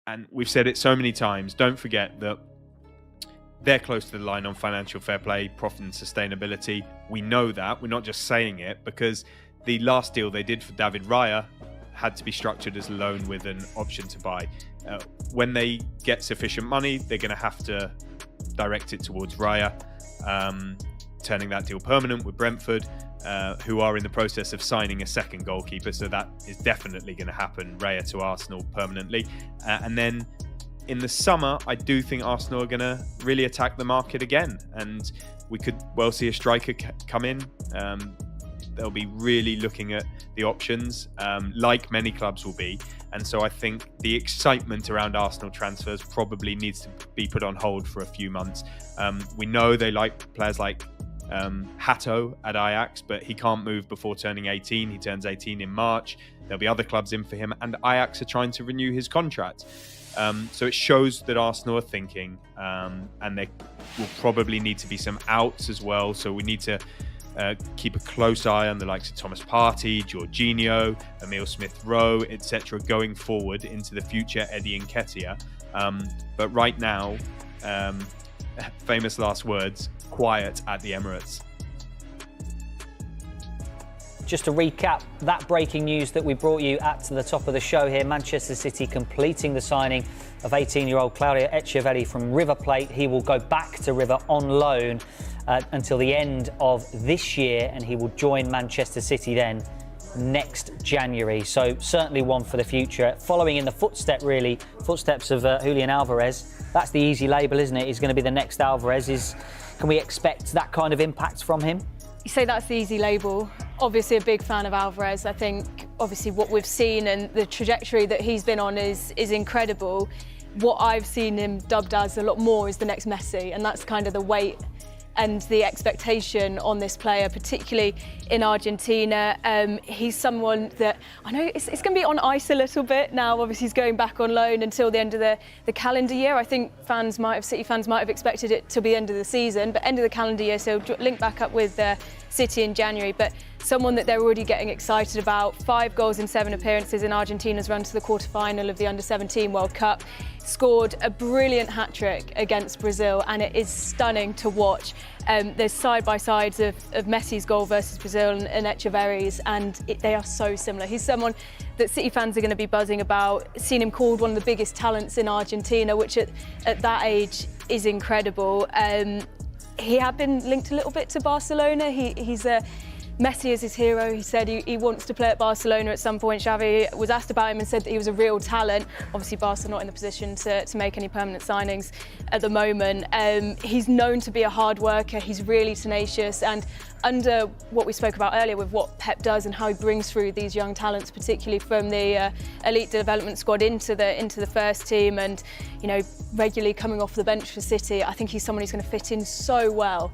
And we've said it so many times, don't forget that they're close to the line on financial fair play, profit and sustainability. We know that. We're not just saying it, because the last deal they did for David Raya had to be structured as a loan with an option to buy. When they get sufficient money, they're going to have to direct it towards Raya, turning that deal permanent with Brentford, who are in the process of signing a second goalkeeper. So that is definitely going to happen, Raya to Arsenal permanently. And then in the summer, I do think Arsenal are going to really attack the market again. And we could well see a striker come in. They'll be really looking at the options, like many clubs will be. And so I think the excitement around Arsenal transfers probably needs to be put on hold for a few months. We know they like players like Hato at Ajax, but he can't move before turning 18. He turns 18 in March. There'll be other clubs in for him, and Ajax are trying to renew his contract. So it shows that Arsenal are thinking, and there will probably need to be some outs as well. So we need to keep a close eye on the likes of Thomas Partey, Jorginho, Emile Smith-Rowe, etc. going forward into the future, Eddie Nketiah. But right now, famous last words, quiet at the Emirates. Just to recap that breaking news that we brought you at the top of the show here, Manchester City completing the signing of 18-year-old Claudio Echeverri from River Plate. He will go back to River on loan until the end of this year, and he will join Manchester City then next January. So certainly one for the future, following in the footsteps of Julian Alvarez. That's the easy label, isn't it? He's going to be the next Alvarez. Can we expect that kind of impact from him? You say that's the easy label. Obviously a big fan of Alvarez. I think obviously what we've seen and the trajectory that he's been on is incredible. What I've seen him dubbed as a lot more is the next Messi, and that's kind of the weight and the expectation on this player, particularly in Argentina. He's someone that I know it's going to be on ice a little bit now. Obviously, he's going back on loan until the end of the calendar year. I think City fans might have expected it to be the end of the season, but end of the calendar year, so link back up with City in January, but someone that they're already getting excited about. 5 goals in 7 appearances in Argentina's run to the quarter-final of the Under-17 World Cup. Scored a brilliant hat-trick against Brazil, and it is stunning to watch. There's side-by-sides of Messi's goal versus Brazil and Echeverri's, and they are so similar. He's someone that City fans are going to be buzzing about. Seen him called one of the biggest talents in Argentina, which at that age is incredible. He had been linked a little bit to Barcelona. He's Messi is his hero. He said he wants to play at Barcelona at some point. Xavi was asked about him and said that he was a real talent. Obviously, Barca not in the position to make any permanent signings at the moment. He's known to be a hard worker. He's really tenacious, and under what we spoke about earlier with what Pep does and how he brings through these young talents, particularly from the elite development squad into the first team, and regularly coming off the bench for City, I think he's someone who's going to fit in so well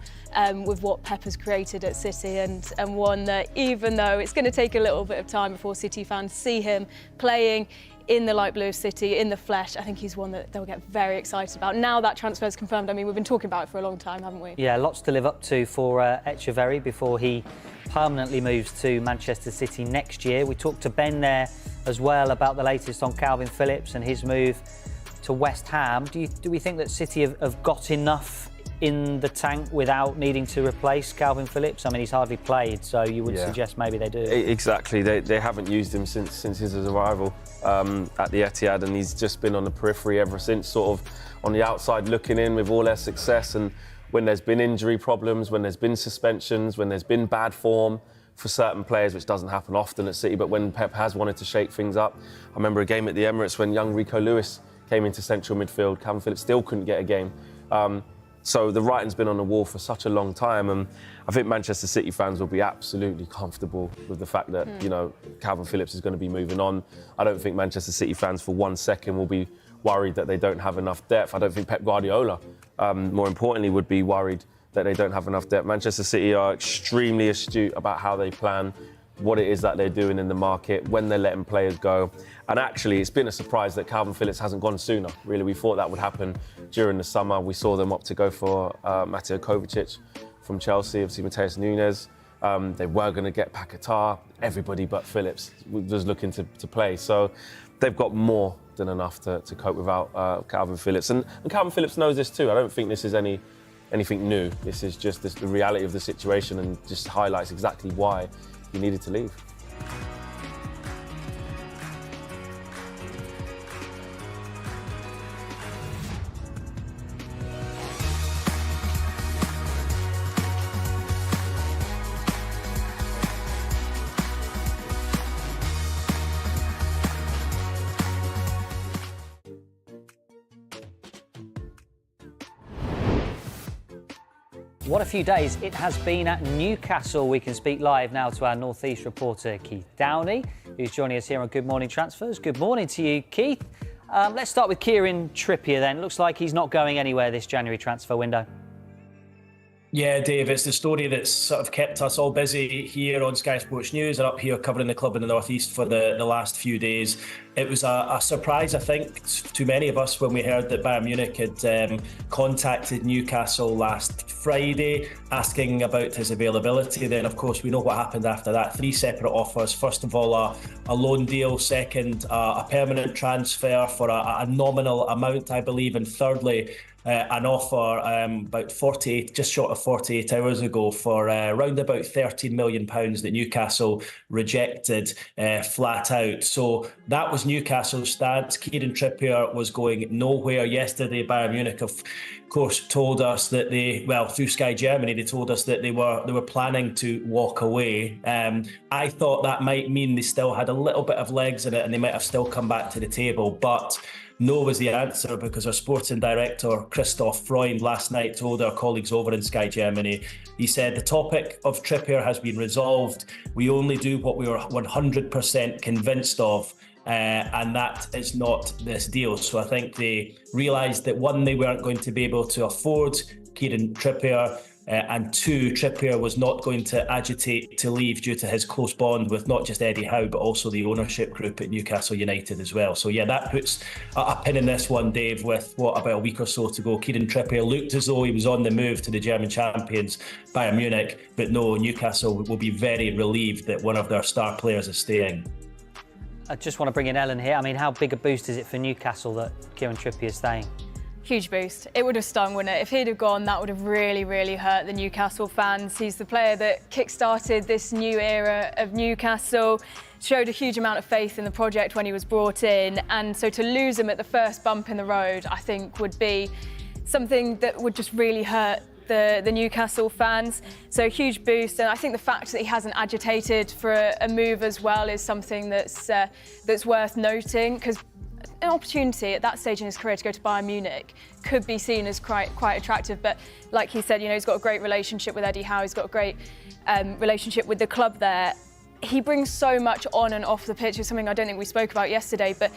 with what Pep has created at City, and one that, even though it's going to take a little bit of time before City fans see him playing in the light blue of City, in the flesh, I think he's one that they'll get very excited about. Now that transfer is confirmed, I mean, we've been talking about it for a long time, haven't we? Yeah, lots to live up to for Echeverri before he permanently moves to Manchester City next year. We talked to Ben there as well about the latest on Calvin Phillips and his move to West Ham. Do we think that City have got enough in the tank without needing to replace Calvin Phillips? I mean, he's hardly played, so you would suggest maybe they do. Exactly. They haven't used him since his arrival at the Etihad, and he's just been on the periphery ever since, sort of on the outside looking in with all their success. And when there's been injury problems, when there's been suspensions, when there's been bad form for certain players, which doesn't happen often at City, but when Pep has wanted to shake things up. I remember a game at the Emirates when young Rico Lewis came into central midfield. Calvin Phillips still couldn't get a game. So the writing's been on the wall for such a long time, and I think Manchester City fans will be absolutely comfortable with the fact that Calvin Phillips is going to be moving on. I don't think Manchester City fans for 1 second will be worried that they don't have enough depth. I don't think Pep Guardiola, more importantly, would be worried that they don't have enough depth. Manchester City are extremely astute about how they plan, what it is that they're doing in the market, when they're letting players go. And actually, it's been a surprise that Calvin Phillips hasn't gone sooner. Really, we thought that would happen during the summer. We saw them opt to go for Mateo Kovacic from Chelsea, obviously Mateus Nunes. They were going to get Paquetá. Everybody but Phillips was looking to play. So they've got more than enough to cope without Calvin Phillips. And Calvin Phillips knows this too. I don't think this is anything new. This is just the reality of the situation, and just highlights exactly why he needed to leave. What a few days it has been at Newcastle. We can speak live now to our North East reporter, Keith Downey, who's joining us here on Good Morning Transfers. Good morning to you, Keith. Let's start with Kieran Trippier then. Looks like he's not going anywhere this January transfer window. Yeah, Dave, it's the story that's sort of kept us all busy here on Sky Sports News and up here covering the club in the North East for the last few days. It was a surprise, I think, to many of us when we heard that Bayern Munich had contacted Newcastle last Friday asking about his availability. Then, of course, we know what happened after that. 3 separate offers. First of all, a loan deal. Second, a permanent transfer for a nominal amount, I believe. And thirdly, an offer about 48, just short of 48 hours ago for around about £13 million that Newcastle rejected flat out. So that was Newcastle's stance. Kieran Trippier was going nowhere. Yesterday, Bayern Munich, of course, told us that through Sky Germany, they told us that they were planning to walk away. I thought that might mean they still had a little bit of legs in it and they might have still come back to the table, but no was the answer, because our sporting director, Christoph Freund, last night told our colleagues over in Sky Germany, he said, the topic of Trippier has been resolved. We only do what we are 100% convinced of, and that is not this deal. So I think they realised that, one, they weren't going to be able to afford Kieran Trippier. and 2, Trippier was not going to agitate to leave due to his close bond with not just Eddie Howe, but also the ownership group at Newcastle United as well. So yeah, that puts a pin in this one, Dave, with about a week or so to go. Kieran Trippier looked as though he was on the move to the German champions, Bayern Munich, but no, Newcastle will be very relieved that one of their star players is staying. I just want to bring in Ellen here. I mean, how big a boost is it for Newcastle that Kieran Trippier is staying? Huge boost. It would have stung, wouldn't it? If he'd have gone, that would have really, really hurt the Newcastle fans. He's the player that kick-started this new era of Newcastle, showed a huge amount of faith in the project when he was brought in, and so to lose him at the first bump in the road, I think would be something that would just really hurt the Newcastle fans. So a huge boost, and I think the fact that he hasn't agitated for a move as well is something that's worth noting, because an opportunity at that stage in his career to go to Bayern Munich could be seen as quite attractive. But like he said, he's got a great relationship with Eddie Howe. He's got a great relationship with the club there. He brings so much on and off the pitch. It's something I don't think we spoke about yesterday, but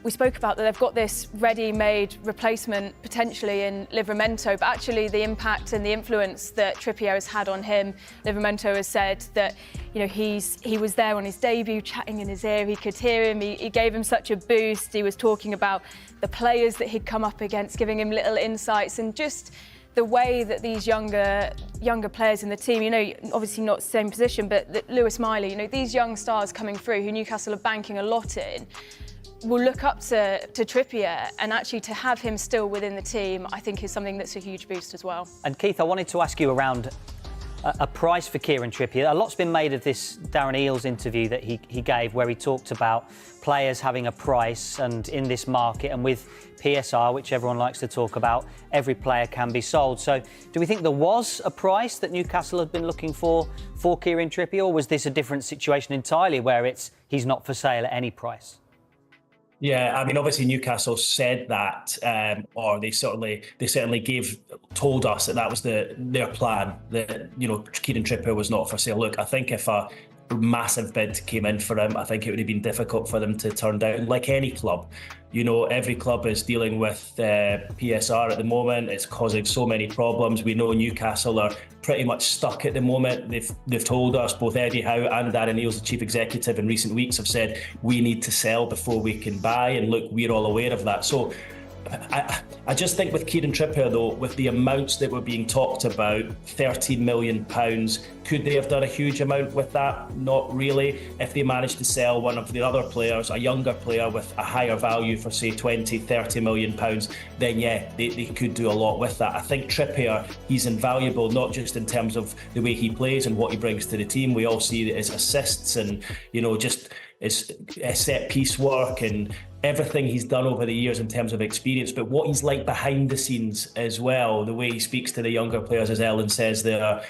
we spoke about that they've got this ready-made replacement potentially in Livramento, but actually the impact and the influence that Trippier has had on him, Livramento has said that he was there on his debut, chatting in his ear, he could hear him, he gave him such a boost, he was talking about the players that he'd come up against, giving him little insights, and just the way that these younger players in the team, obviously not the same position, but Lewis Miley, these young stars coming through who Newcastle are banking a lot in, will look up to Trippier, and actually to have him still within the team, I think is something that's a huge boost as well. And Keith, I wanted to ask you around a price for Kieran Trippier. A lot's been made of this Darren Eales interview that he gave, where he talked about players having a price, and in this market and with PSR, which everyone likes to talk about, every player can be sold. So do we think there was a price that Newcastle had been looking for Kieran Trippier, or was this a different situation entirely where he's not for sale at any price? Yeah, I mean, obviously Newcastle said that, or they certainly told us that was their plan. That Kieran Trippier was not for sale. Look, I think if a massive bid came in for him, I think it would have been difficult for them to turn down. Like any club, every club is dealing with PSR at the moment. It's causing so many problems. We know Newcastle are pretty much stuck at the moment. They've told us, both Eddie Howe and Darren Eales, the chief executive, in recent weeks have said we need to sell before we can buy. And look, we're all aware of that. So I just think with Kieran Trippier, though, with the amounts that were being talked about, £13 million, could they have done a huge amount with that? Not really. If they managed to sell one of the other players, a younger player with a higher value for, say, £20-30 million, then yeah, they could do a lot with that. I think Trippier, he's invaluable, not just in terms of the way he plays and what he brings to the team. We all see his assists and, just his set piece work and everything he's done over the years in terms of experience, but what he's like behind the scenes as well, the way he speaks to the younger players, as Ellen says there,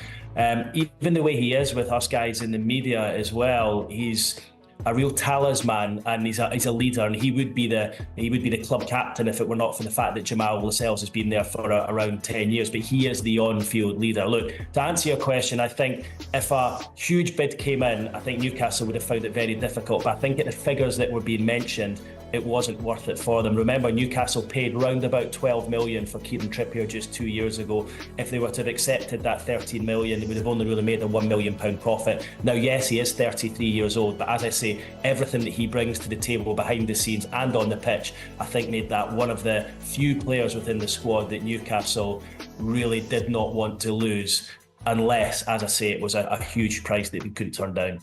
even the way he is with us guys in the media as well, he's a real talisman, and he's a leader, and he would be the club captain if it were not for the fact that Jamal Lascelles has been there for around 10 years, but he is the on-field leader. Look, to answer your question, I think if a huge bid came in, I think Newcastle would have found it very difficult, but I think at the figures that were being mentioned, it wasn't worth it for them. Remember, Newcastle paid round about 12 million for Kieran Trippier just 2 years ago. If they were to have accepted that 13 million, they would have only really made a £1 million profit. Now, yes, he is 33 years old, but as I say, everything that he brings to the table behind the scenes and on the pitch, I think made that one of the few players within the squad that Newcastle really did not want to lose, unless, as I say, it was a huge price that we couldn't turn down.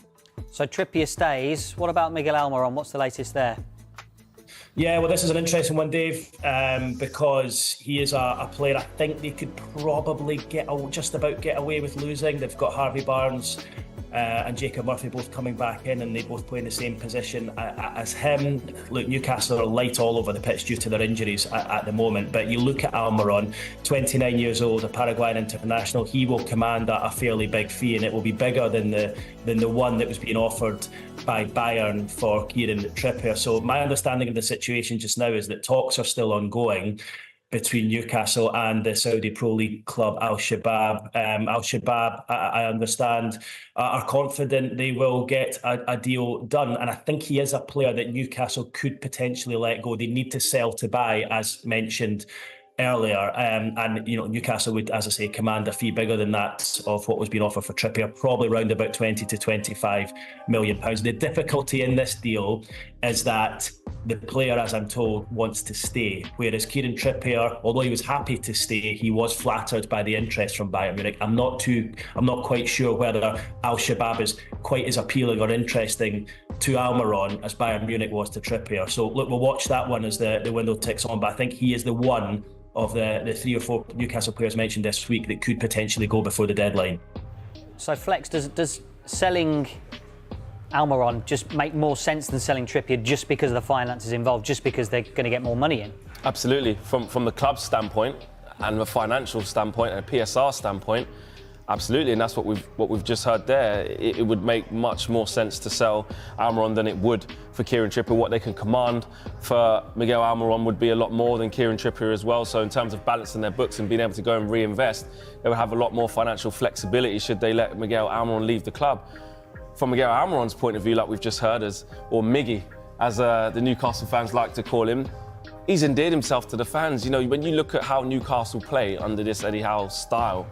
So Trippier stays. What about Miguel Almiron? What's the latest there? Yeah, well, this is an interesting one, Dave, because he is a player I think they could probably just about get away with losing. They've got Harvey Barnes and Jacob Murphy both coming back in, and they both play in the same position as him. Look, Newcastle are light all over the pitch due to their injuries at the moment, but you look at Almiron, 29 years old, a Paraguayan international, he will command a fairly big fee, and it will be bigger than the one that was being offered by Bayern for Kieran Trippier. So my understanding of the situation just now is that talks are still ongoing between Newcastle and the Saudi Pro League club Al Shabab. Al Shabab, I understand, are confident they will get a deal done. And I think he is a player that Newcastle could potentially let go. They need to sell to buy, as mentioned earlier, and you know, Newcastle would, as I say, command a fee bigger than that of what was being offered for Trippier, probably around about 20 to 25 million pounds. The difficulty in this deal is that the player, as I'm told, wants to stay, whereas Kieran Trippier, although he was happy to stay, he was flattered by the interest from Bayern Munich. I'm not quite sure whether Al Shabab is quite as appealing or interesting to Almiron as Bayern Munich was to Trippier. So look, we'll watch that one as the window ticks on, but I think he is the one of the 3 or 4 Newcastle players mentioned this week that could potentially go before the deadline. So Flex, does selling Almiron just make more sense than selling Trippier just because of the finances involved, just because they're going to get more money in? Absolutely. From the club's standpoint and the financial standpoint and a PSR standpoint, absolutely, and that's what we've just heard there. It would make much more sense to sell Almiron than it would for Kieran Trippier. What they can command for Miguel Almiron would be a lot more than Kieran Trippier as well. So in terms of balancing their books and being able to go and reinvest, they would have a lot more financial flexibility should they let Miguel Almiron leave the club. From Miguel Almiron's point of view, like we've just heard, or Miggy, as the Newcastle fans like to call him, he's endeared himself to the fans. You know, when you look at how Newcastle play under this Eddie Howe style,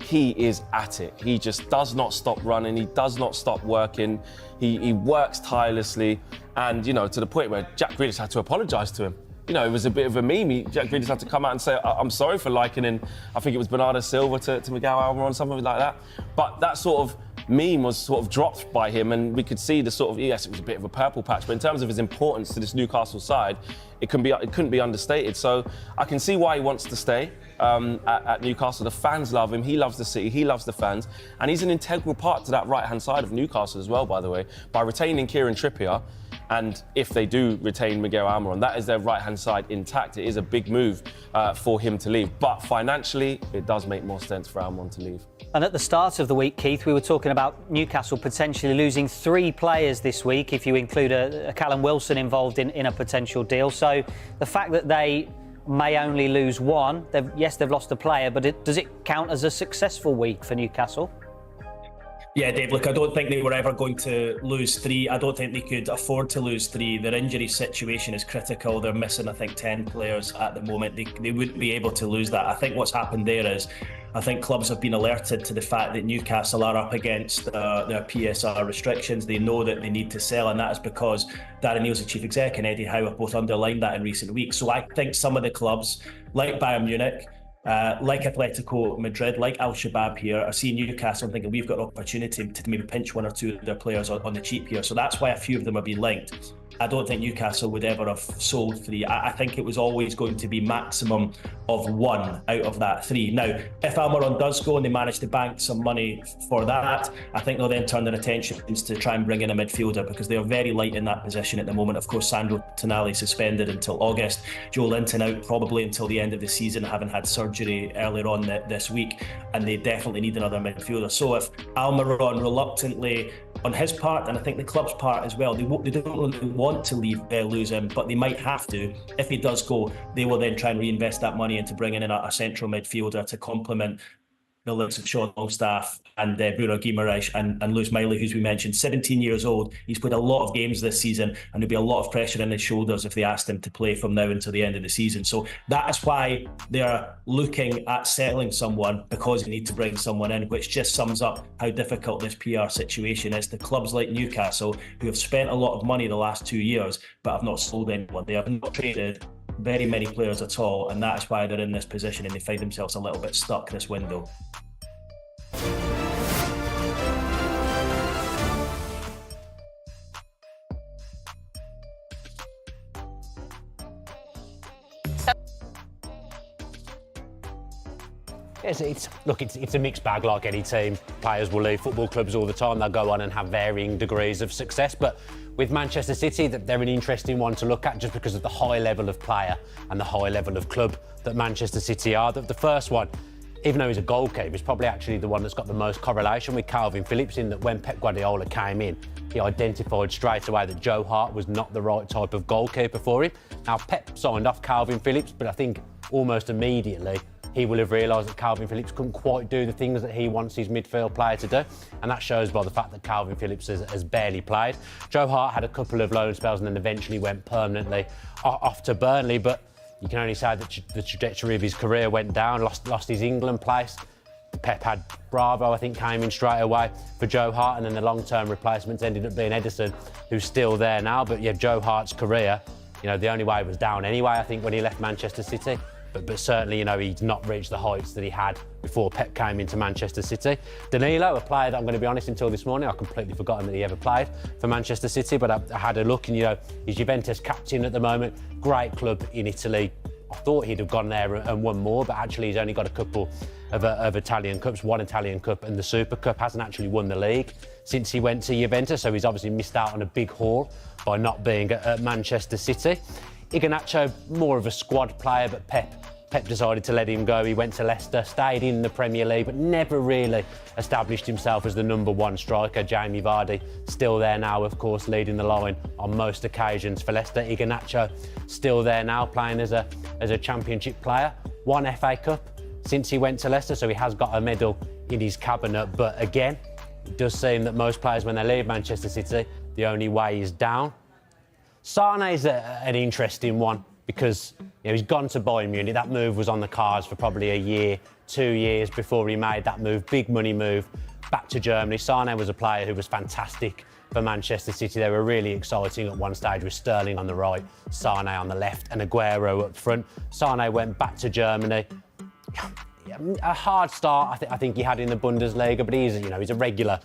he is at it. He just does not stop running. He does not stop working. He works tirelessly. And, you know, to the point where Jack Grealish had to apologise to him. You know, it was a bit of a meme. Jack Grealish had to come out and say, I'm sorry for likening, I think it was Bernardo Silva to Miguel Almiron, something like that. But that sort of meme was sort of dropped by him, and we could see the sort of, yes, it was a bit of a purple patch, but in terms of his importance to this Newcastle side, it couldn't be understated. So I can see why he wants to stay at Newcastle. The fans love him, he loves the city, he loves the fans, and he's an integral part to that right-hand side of Newcastle as well, by the way, by retaining Kieran Trippier. And if they do retain Miguel Almiron, that is their right-hand side intact. It is a big move for him to leave. But financially, it does make more sense for Almiron to leave. And at the start of the week, Keith, we were talking about Newcastle potentially losing 3 players this week, if you include a Callum Wilson involved in a potential deal. So the fact that they may only lose 1, they've lost a player, but does it count as a successful week for Newcastle? Yeah, Dave, look, I don't think they were ever going to lose 3. I don't think they could afford to lose 3. Their injury situation is critical. They're missing, I think, 10 players at the moment. They wouldn't be able to lose that. I think what's happened there is, I think clubs have been alerted to the fact that Newcastle are up against their PSR restrictions. They know that they need to sell, and that is because Darren Neal's the chief exec and Eddie Howe have both underlined that in recent weeks. So I think some of the clubs, like Bayern Munich, like Atletico Madrid, like Al Shabab here, are seeing Newcastle and thinking we've got an opportunity to maybe pinch 1 or 2 of their players on the cheap here. So that's why a few of them have been linked. I don't think Newcastle would ever have sold 3. I think it was always going to be maximum of 1 out of that 3. Now, if Almiron does go and they manage to bank some money for that, I think they'll then turn their attentions to try and bring in a midfielder, because they are very light in that position at the moment. Of course, Sandro Tonali suspended until August. Joe Linton out probably until the end of the season, having had surgery earlier on this week, and they definitely need another midfielder. So if Almiron reluctantly, on his part, and I think the club's part as well, they don't really want to lose him, but they might have to. If he does go, they will then try and reinvest that money into bringing in a central midfielder to complement the likes of Sean Longstaff and Bruno Guimaraes and Lewis Miley, who's we mentioned, 17 years old. He's played a lot of games this season, and there'll be a lot of pressure on his shoulders if they asked him to play from now until the end of the season. So that is why they're looking at settling someone, because they need to bring someone in, which just sums up how difficult this PR situation is to clubs like Newcastle, who have spent a lot of money the last 2 years but have not sold anyone. They have not traded very many players at all, and that is why they're in this position and they find themselves a little bit stuck this window. It's a mixed bag like any team. Players will leave football clubs all the time. They'll go on and have varying degrees of success. But with Manchester City, they're an interesting one to look at just because of the high level of player and the high level of club that Manchester City are. The first one, even though he's a goalkeeper, is probably actually the one that's got the most correlation with Calvin Phillips, in that when Pep Guardiola came in, he identified straight away that Joe Hart was not the right type of goalkeeper for him. Now, Pep signed off Calvin Phillips, but I think almost immediately he will have realised that Calvin Phillips couldn't quite do the things that he wants his midfield player to do, and that shows by the fact that Calvin Phillips has barely played. Joe Hart had a couple of loan spells and then eventually went permanently off to Burnley, but you can only say that the trajectory of his career went down, lost his England place. Pep had Bravo, I think, came in straight away for Joe Hart, and then the long-term replacements ended up being Henderson, who's still there now. But yeah, Joe Hart's career, you know, the only way was down anyway, I think, when he left Manchester City. But certainly, you know, he's not reached the heights that he had before Pep came into Manchester City. Danilo, a player that I'm going to be honest, until this morning, I completely forgotten that he ever played for Manchester City, but I had a look and, you know, he's Juventus captain at the moment. Great club in Italy. I thought he'd have gone there and won more, but actually he's only got a couple of Italian Cups, one Italian Cup and the Super Cup. Hasn't actually won the league since he went to Juventus, so he's obviously missed out on a big haul by not being at Manchester City. Iheanacho, more of a squad player, but Pep decided to let him go. He went to Leicester, stayed in the Premier League, but never really established himself as the #1 striker. Jamie Vardy, still there now, of course, leading the line on most occasions for Leicester. Iheanacho, still there now, playing as a Championship player. Won FA Cup since he went to Leicester, so he has got a medal in his cabinet. But again, it does seem that most players, when they leave Manchester City, the only way is down. Sané's an interesting one, because you know, he's gone to Bayern Munich. That move was on the cards for probably a year, 2 years before he made that move, big money move back to Germany. Sané was a player who was fantastic for Manchester City. They were really exciting at one stage with Sterling on the right, Sané on the left and Aguero up front. Sané went back to Germany. A hard start, I think he had in the Bundesliga, but he's a regular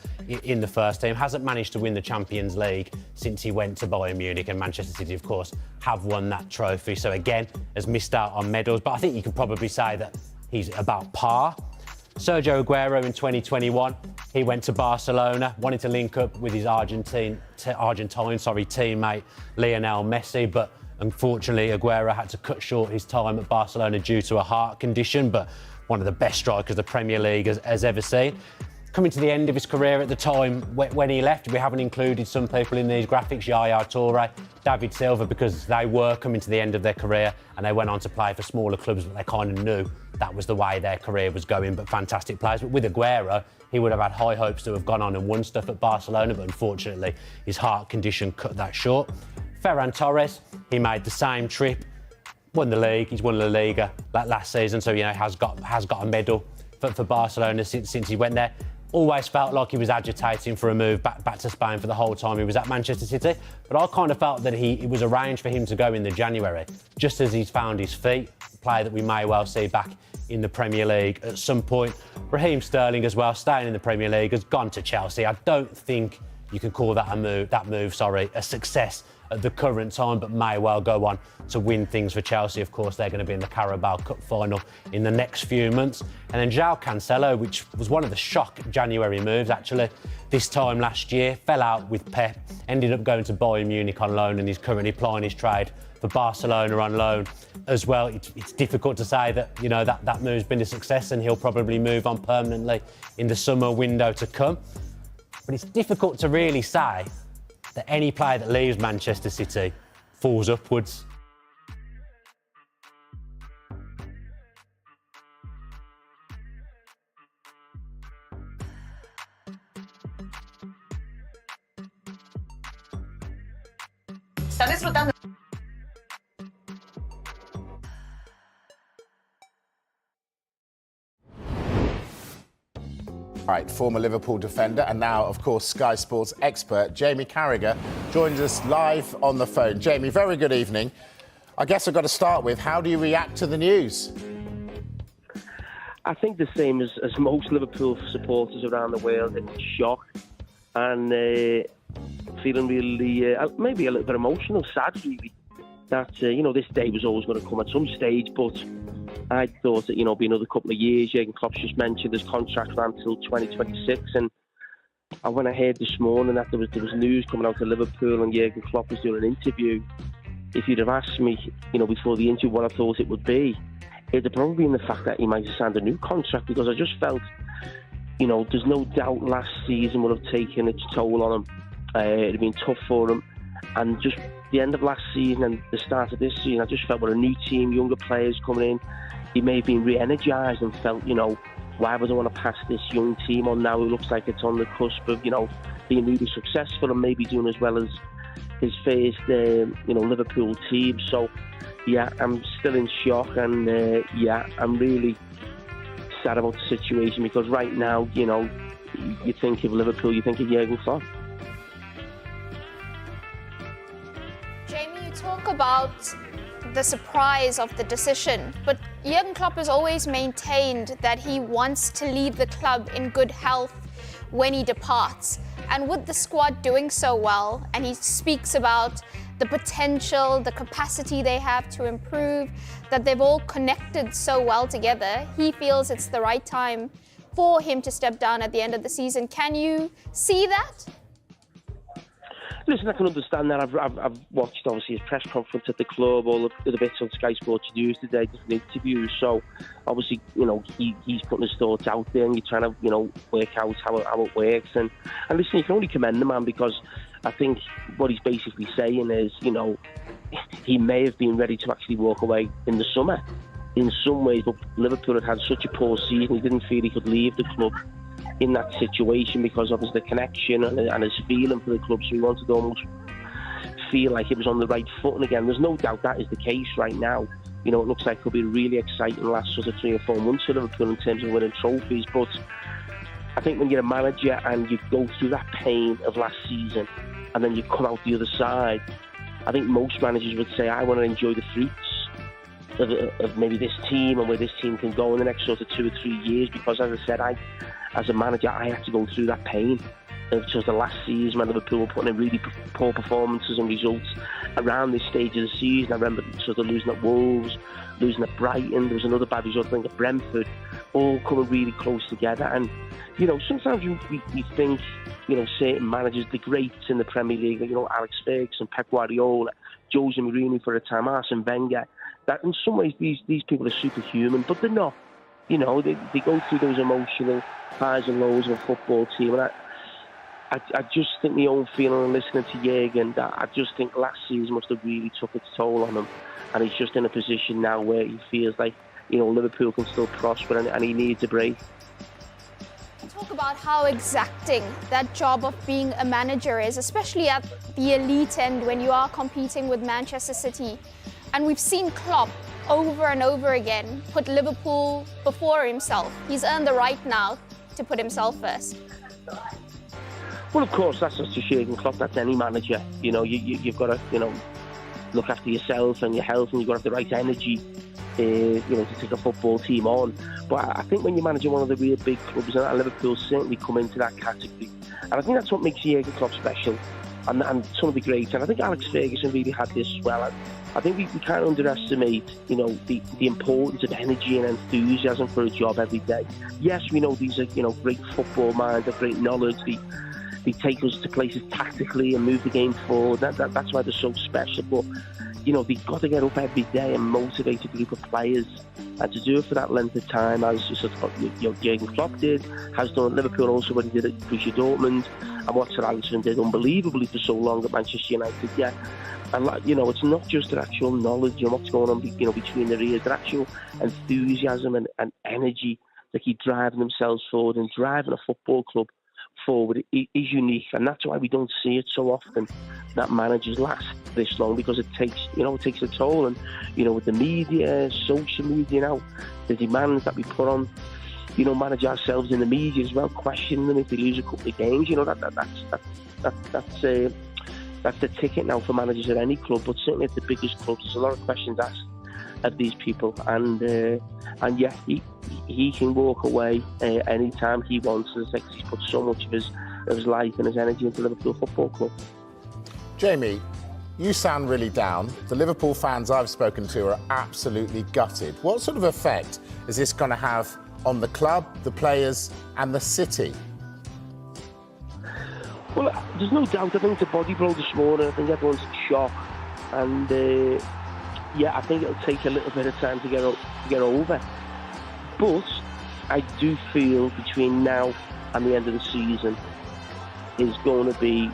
in the first team. Hasn't managed to win the Champions League since he went to Bayern Munich, and Manchester City, of course, have won that trophy. So again, has missed out on medals, but I think you can probably say that he's about par. Sergio Aguero in 2021, he went to Barcelona, wanted to link up with his Argentine teammate Lionel Messi, but unfortunately Aguero had to cut short his time at Barcelona due to a heart condition. But one of the best strikers the Premier League has ever seen. Coming to the end of his career at the time when he left, we haven't included some people in these graphics, Yaya Toure, David Silva, because they were coming to the end of their career and they went on to play for smaller clubs, but they kind of knew that was the way their career was going, but fantastic players. But with Aguero, he would have had high hopes to have gone on and won stuff at Barcelona, but unfortunately his heart condition cut that short. Ferran Torres, he made the same trip, won the league. He's won La Liga last season, so you know has got a medal for Barcelona since he went there. Always felt like he was agitating for a move back to Spain for the whole time he was at Manchester City. But I kind of felt that it was arranged for him to go in the January, just as he's found his feet. A player that we may well see back in the Premier League at some point. Raheem Sterling as well, staying in the Premier League, has gone to Chelsea. I don't think you can call that a move, a success at the current time, but may well go on to win things for Chelsea. Of course, they're going to be in the Carabao Cup final in the next few months. And then João Cancelo, which was one of the shock January moves, actually, this time last year, fell out with Pep, ended up going to Bayern Munich on loan, and he's currently plying his trade for Barcelona on loan as well. It's difficult to say that, you know, that move's been a success, and he'll probably move on permanently in the summer window to come. But it's difficult to really say that any player that leaves Manchester City falls upwards. Está disfrutando. All right, former Liverpool defender and now, of course, Sky Sports expert Jamie Carragher joins us live on the phone. Jamie, very good evening. I guess I've got to start with, how do you react to the news? I think the same as most Liverpool supporters around the world. It's shock and feeling really, maybe a little bit emotional, sad really, that, you know, this day was always going to come at some stage, but I thought that, you know, be another couple of years. Jurgen Klopp just mentioned his contract ran until 2026, and when I heard this morning that there was news coming out of Liverpool and Jurgen Klopp was doing an interview, if you'd have asked me, you know, before the interview what I thought it would be, it'd have probably been the fact that he might have signed a new contract, because I just felt, you know, there's no doubt last season would have taken its toll on him. It'd have been tough for him, and just the end of last season and the start of this season, I just felt with a new team, younger players coming in, he may have been re-energised and felt, you know, why would I want to pass this young team on now who looks like it's on the cusp of, you know, being really successful and maybe doing as well as his first, you know, Liverpool team. So I'm still in shock, and I'm really sad about the situation, because right now, you think of Liverpool, you think of Jurgen Klopp. Jamie, you talk about the surprise of the decision, but Jurgen Klopp has always maintained that he wants to leave the club in good health when he departs. And with the squad doing so well, and he speaks about the potential, the capacity they have to improve, that they've all connected so well together, he feels it's the right time for him to step down at the end of the season. Can you see that? Listen, I can understand that. I've watched, obviously, his press conference at the club, all the bits on Sky Sports News today, different interviews. So, obviously, he's putting his thoughts out there, and you're trying to, work out how it works. And listen, you can only commend the man, because I think what he's basically saying is, he may have been ready to actually walk away in the summer in some ways, but Liverpool had such a poor season, he didn't feel he could leave the club in that situation because of his connection and his feeling for the club, so he wanted to almost feel like it was on the right footing again. There's no doubt that is the case right now. It looks like it could be really exciting the last sort of 3 or 4 months for Liverpool in terms of winning trophies, but I think when you're a manager and you go through that pain of last season and then you come out the other side, I think most managers would say, I want to enjoy the fruits of maybe this team and where this team can go in the next sort of 2 or 3 years, because as I said, as a manager, I had to go through that pain of just the last season when Liverpool were putting in really poor performances and results around this stage of the season. I remember sort of losing at Wolves, losing at Brighton, there was another bad result, I think, at Brentford, all coming really close together. And, sometimes we think, certain managers, the greats in the Premier League, Alex Ferguson, Pep Guardiola, Jose Mourinho for a time, Arsene Wenger, that in some ways these people are superhuman, but they're not. They go through those emotional highs and lows of a football team. And I just think my own feeling and listening to Jurgen, that I just think last season must have really took its toll on him. And he's just in a position now where he feels like, Liverpool can still prosper and he needs a break. Talk about how exacting that job of being a manager is, especially at the elite end when you are competing with Manchester City. And we've seen Klopp over and over again put Liverpool before himself. He's earned the right now to put himself first. Well, of course, that's not just Jurgen Klopp, that's any manager. You've got to, look after yourself and your health, and you've got to have the right energy, to take a football team on. But I think when you're managing one of the real big clubs, and Liverpool certainly come into that category, and I think that's what makes Jurgen Klopp special, and some of the greats. And I think Alex Ferguson really had this as well. I think we can't underestimate, the importance of energy and enthusiasm for a job every day. Yes, we know these are, great football minds, have great knowledge. They take us to places tactically and move the game forward. That's why they're so special. But, they've got to get up every day and motivate a group of players. And to do it for that length of time, as Jurgen Klopp did, has done at Liverpool also when he did at Borussia Dortmund, and what Sir Alisson did unbelievably for so long at Manchester United. Yeah. And it's not just their actual knowledge and what's going on, between their ears, their actual enthusiasm and energy that keep driving themselves forward and driving a football club forward is unique. And that's why we don't see it so often that managers last this long, because it takes a toll. And, with the media, social media now, the demands that we put on, manage ourselves in the media as well, questioning them if they lose a couple of games, that's the ticket now for managers at any club, but certainly at the biggest clubs. There's a lot of questions asked of these people, and yeah, he can walk away anytime he wants. He's put so much of his life and his energy into Liverpool Football Club. Jamie, you sound really down. The Liverpool fans I've spoken to are absolutely gutted. What sort of effect is this going to have on the club, the players, and the city? Well, there's no doubt. I think it's a body blow this morning. I think everyone's in shock, and I think it'll take a little bit of time to get over. But I do feel between now and the end of the season is going to be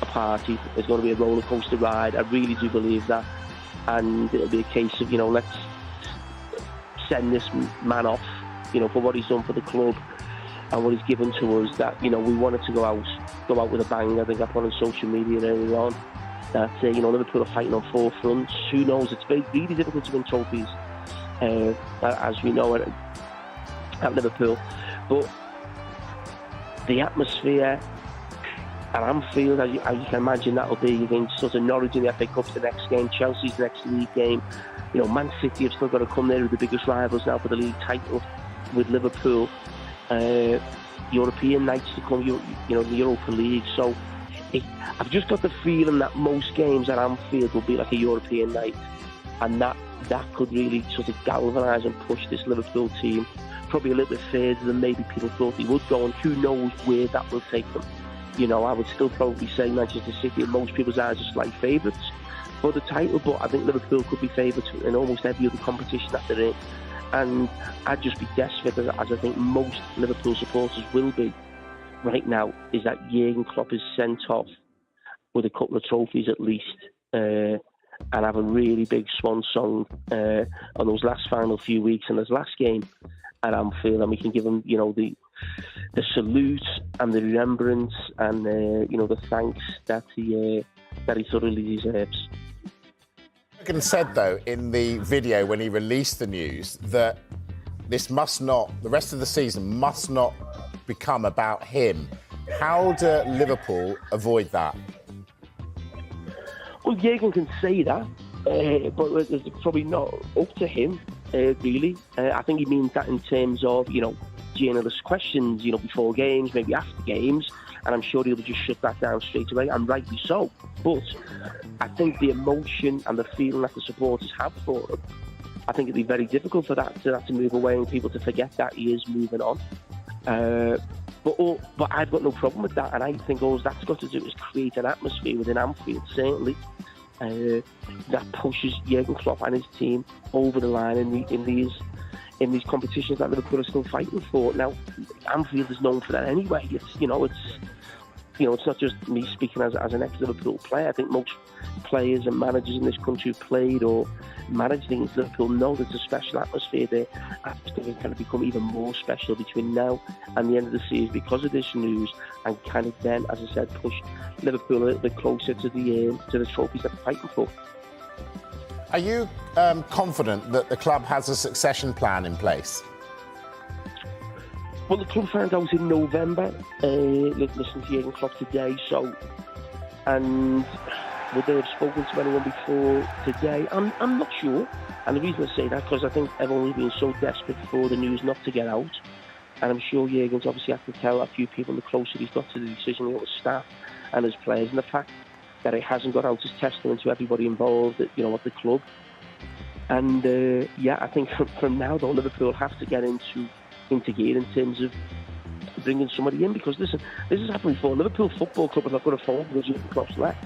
a party. It's going to be a roller coaster ride. I really do believe that, and it'll be a case of let's send this man off, for what he's done for the club and what he's given to us. That we wanted to go out with a bang. I think I put on social media earlier on, that Liverpool are fighting on four fronts. Who knows? It's really difficult to win trophies, as we know at Liverpool. But the atmosphere at Anfield, as you can imagine, that'll be against sort of Norwich in the FA Cup's the next game, Chelsea's the next league game. Man City have still got to come there with the biggest rivals now for the league title with Liverpool. European nights to come, the Europa League. So I've just got the feeling that most games at Anfield will be like a European night, and that could really sort of galvanise and push this Liverpool team probably a little bit further than maybe people thought they would go, and who knows where that will take them. I would still probably say Manchester City in most people's eyes are slight favourites for the title, but I think Liverpool could be favourites in almost every other competition that they're in. And I'd just be desperate, as I think most Liverpool supporters will be right now, is that Jurgen Klopp is sent off with a couple of trophies at least, and have a really big swan song on those last final few weeks and his last game at Anfield, and we can give him, the salute and the remembrance and the thanks that he thoroughly deserves. Jurgen said, though, in the video when he released the news that the rest of the season must not become about him. How do Liverpool avoid that? Well, Jurgen can say that, but it's probably not up to him, really. I think he means that in terms of, journalist questions, before games, maybe after games, and I'm sure he'll just shut that down straight away, and rightly so. But I think the emotion and the feeling that the supporters have for him, I think it'd be very difficult for that to move away and people to forget that he is moving on. But I've got no problem with that, and I think all that's got to do is create an atmosphere within Anfield, certainly, that pushes Jurgen Klopp and his team over the line in these competitions that Liverpool are still fighting for. Now, Anfield is known for that anyway. It's not just me speaking as an ex-Liverpool player. I think most players and managers in this country who've played or managed things Liverpool know there's a special atmosphere there. It's going to kind of become even more special between now and the end of the season because of this news, and kind of then, as I said, push Liverpool a little bit closer to the trophies that they're fighting for. Are you confident that the club has a succession plan in place? Well, the club found out in November. Listen to Jurgen Klopp today, and would they have spoken to anyone before today? I'm not sure. And the reason I say that, because I think everyone has been so desperate for the news not to get out. And I'm sure Jurgen's obviously had to tell a few people, the closer he's got to the decision, his staff and his players. And the fact that it hasn't got out is testament to everybody involved at the club. And I think from now, though, Liverpool have to get into gear in terms of bringing somebody in, because listen, this is happening for Liverpool Football Club, and I've got a phone because Jurgen Klopp's left.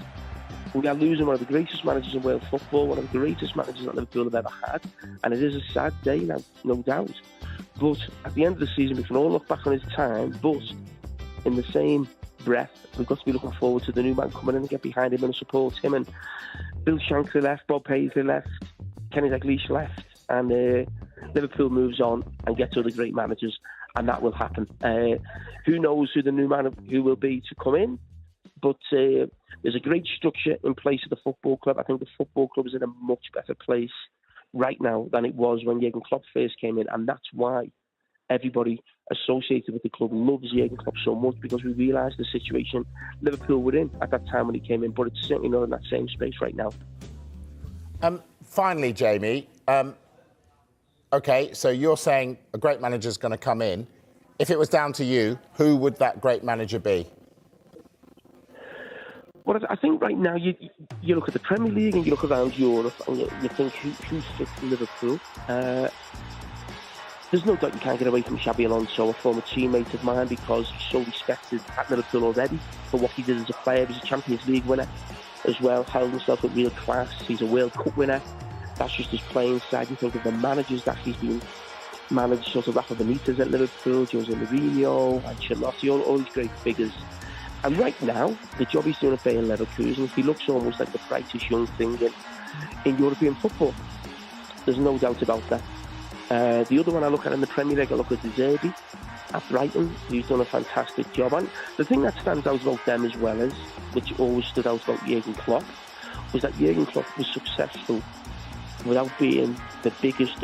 We are losing one of the greatest managers in world football, one of the greatest managers that Liverpool have ever had, and it is a sad day now, no doubt. But at the end of the season, we can all look back on his time, but in the same breath, we've got to be looking forward to the new man coming in and get behind him and support him. And Bill Shankly left, Bob Paisley left, Kenny Dalglish left, and Liverpool moves on and gets other great managers, and that will happen. Who knows who the new man who will be to come in, but there's a great structure in place at the football club. I think the football club is in a much better place right now than it was when Jurgen Klopp first came in, and that's why everybody associated with the club loves Jurgen Klopp so much, because we realise the situation Liverpool were in at that time when he came in, but it's certainly not in that same space right now. Finally, Jamie, okay, so you're saying a great manager's going to come in. If it was down to you, who would that great manager be? Well, I think right now you look at the Premier League and you look around Europe and you think who fits Liverpool. There's no doubt you can't get away from Xabi Alonso, a former teammate of mine, because he's so respected at Liverpool already for what he did as a player. He was a Champions League winner as well, held himself with real class. He's a World Cup winner. That's just his playing side. You think of the managers that he's been managed, sort of Rafa Benitez at Liverpool, Jose Mourinho, Ancelotti, all these great figures. And right now, the job he's doing at Bayer Leverkusen, he looks almost like the brightest young thing in European football. There's no doubt about that. The other one I look at in the Premier League, I look at De Zerbi at Brighton. He's done a fantastic job. And the thing that stands out about them as well is, which always stood out about Jurgen Klopp, was that Jurgen Klopp was successful without being the biggest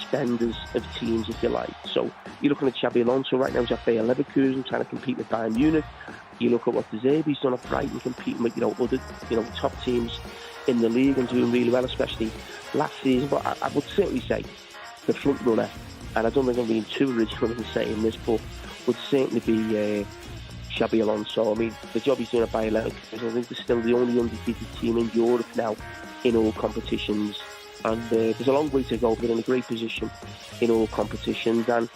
spenders of teams, if you like. So you're looking at Xabi Alonso right now, he's at Bayer Leverkusen trying to compete with Bayern Munich. You look at what De Zerbi's done at Brighton, competing with other top teams in the league and doing really well, especially last season. But I would certainly say the front runner, and I don't think I'm being too original in saying this, but would certainly be Xabi Alonso. I mean, the job he's doing at Bayer Leverkusen, I think they're still the only undefeated team in Europe now in all competitions. And there's a long way to go, but in a great position in all competitions. And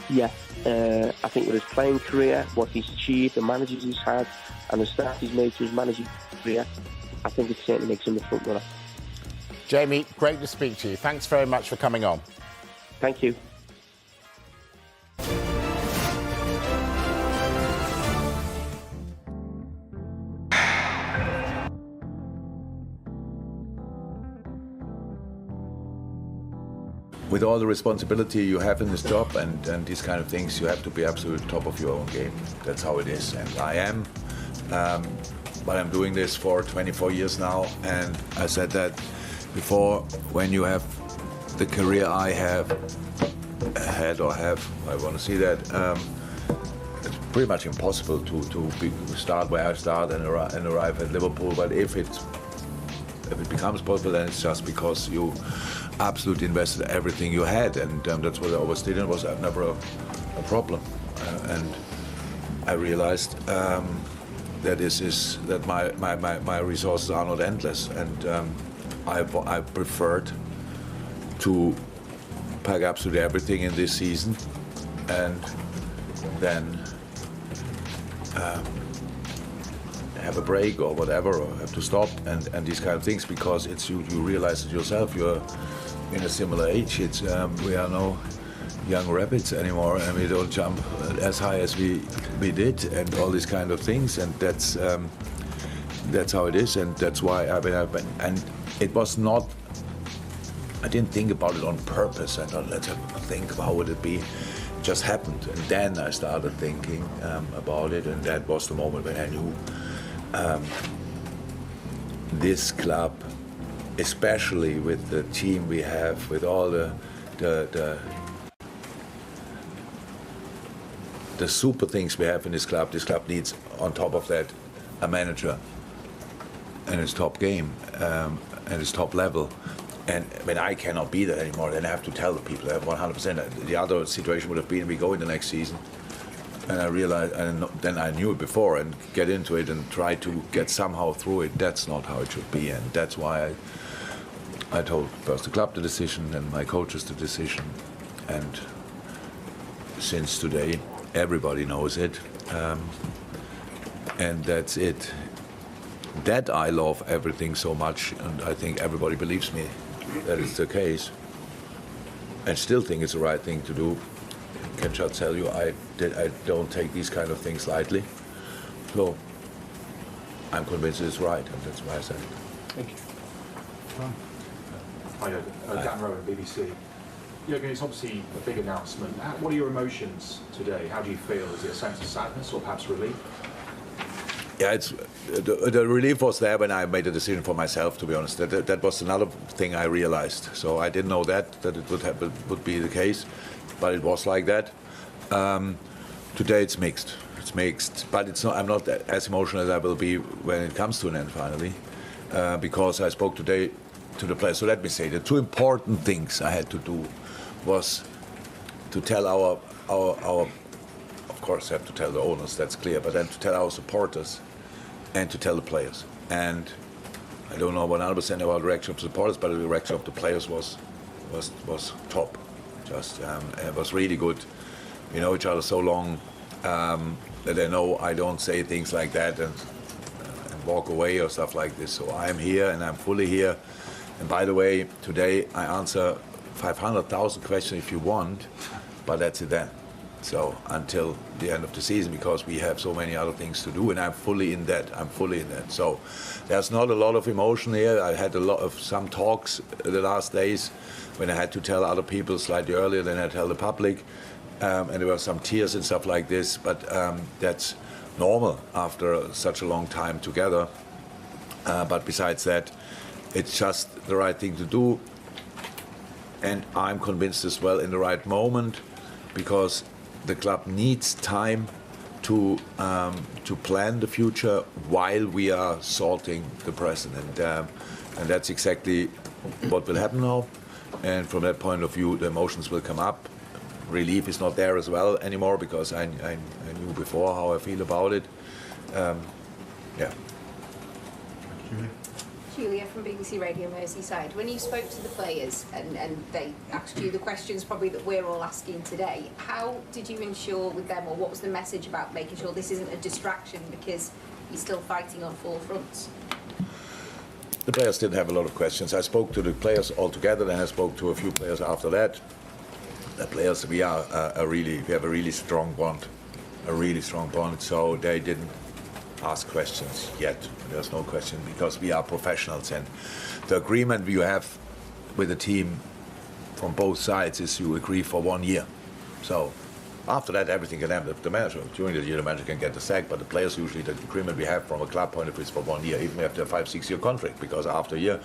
yeah, I think with his playing career, what he's achieved, the managers he's had, and the start he's made to his managing career, I think it certainly makes him the front runner. Jamie, great to speak to you. Thanks very much for coming on. Thank you. With all the responsibility you have in this job and these kind of things, you have to be absolutely top of your own game. That's how it is, and I am. But I'm doing this for 24 years now, and I said that before, when you have the career I have had or have, I want to see that, it's pretty much impossible to start where I start and arrive at Liverpool. But if it becomes possible, then it's just because you absolutely invested everything you had, and that's what I always did, and it was never a problem. And I realized that my resources are not endless, and I preferred to pack absolutely everything in this season, and then have a break or whatever, or have to stop and these kind of things, because it's you realize it yourself. You're in a similar age. It's we are no young rabbits anymore, and we don't jump as high as we did, and all these kind of things. And that's how it is, and that's why and it was not. I didn't think about it on purpose. I thought, let's think about how would it be. It just happened, and then I started thinking about it, and that was the moment when I knew this club, especially with the team we have, with all the super things we have in this club needs, on top of that, a manager and his top game and his top level. And when I cannot be there anymore, then I have to tell the people 100%. The other situation would have been we go in the next season, and I realized, and then I knew it before, and get into it and try to get somehow through it. That's not how it should be, and that's why I told first the club the decision and my coaches the decision. And since today, everybody knows it, and that's it. That I love everything so much, and I think everybody believes me that it's the case, and still think it's the right thing to do. Can just tell you, I don't take these kind of things lightly. So I'm convinced it's right, and that's why I said it. Thank you. Hi, Dan Rowan, BBC. Jurgen, it's obviously a big announcement. What are your emotions today? How do you feel? Is it a sense of sadness or perhaps relief? Yeah, the relief was there when I made a decision for myself, to be honest. That was another thing I realized. So I didn't know that it would be the case, but it was like that. Today it's mixed. It's mixed, but it's not. I'm not as emotional as I will be when it comes to an end finally, because I spoke today to the players. So let me say, the two important things I had to do was to tell our of course, I have to tell the owners, that's clear, but then to tell our supporters and to tell the players. And I don't know 100% about the reaction of the supporters, but the reaction of the players was top. Just it was really good. We know each other so long that they know I don't say things like that and walk away or stuff like this. So I'm here and I'm fully here. And by the way, today I answer 500,000 questions if you want, but that's it then. So until the end of the season, because we have so many other things to do, and I'm fully in that. So there's not a lot of emotion here. I had some talks the last days when I had to tell other people slightly earlier than I tell the public, and there were some tears and stuff like this. But that's normal after such a long time together. But besides that, it's just the right thing to do. And I'm convinced as well in the right moment, because the club needs time to plan the future while we are sorting the present. And that's exactly what will happen now. And from that point of view, the emotions will come up. Relief is not there as well anymore, because I knew before how I feel about it. Yeah. Julia from BBC Radio Merseyside. When you spoke to the players and they asked you the questions probably that we're all asking today, how did you ensure with them, or what was the message about making sure this isn't a distraction because you're still fighting on 4 fronts? The players didn't have a lot of questions. I spoke to the players altogether, then I spoke to a few players after that. The players, we have a really strong bond, so they didn't ask questions yet. There's no question, because we are professionals, and the agreement you have with the team from both sides is you agree for 1 year. So after that, everything can happen. The manager, during the year, the manager can get the sack, but the players, usually the agreement we have from a club point of view is for 1 year, even after a 5-6 year contract, because after a year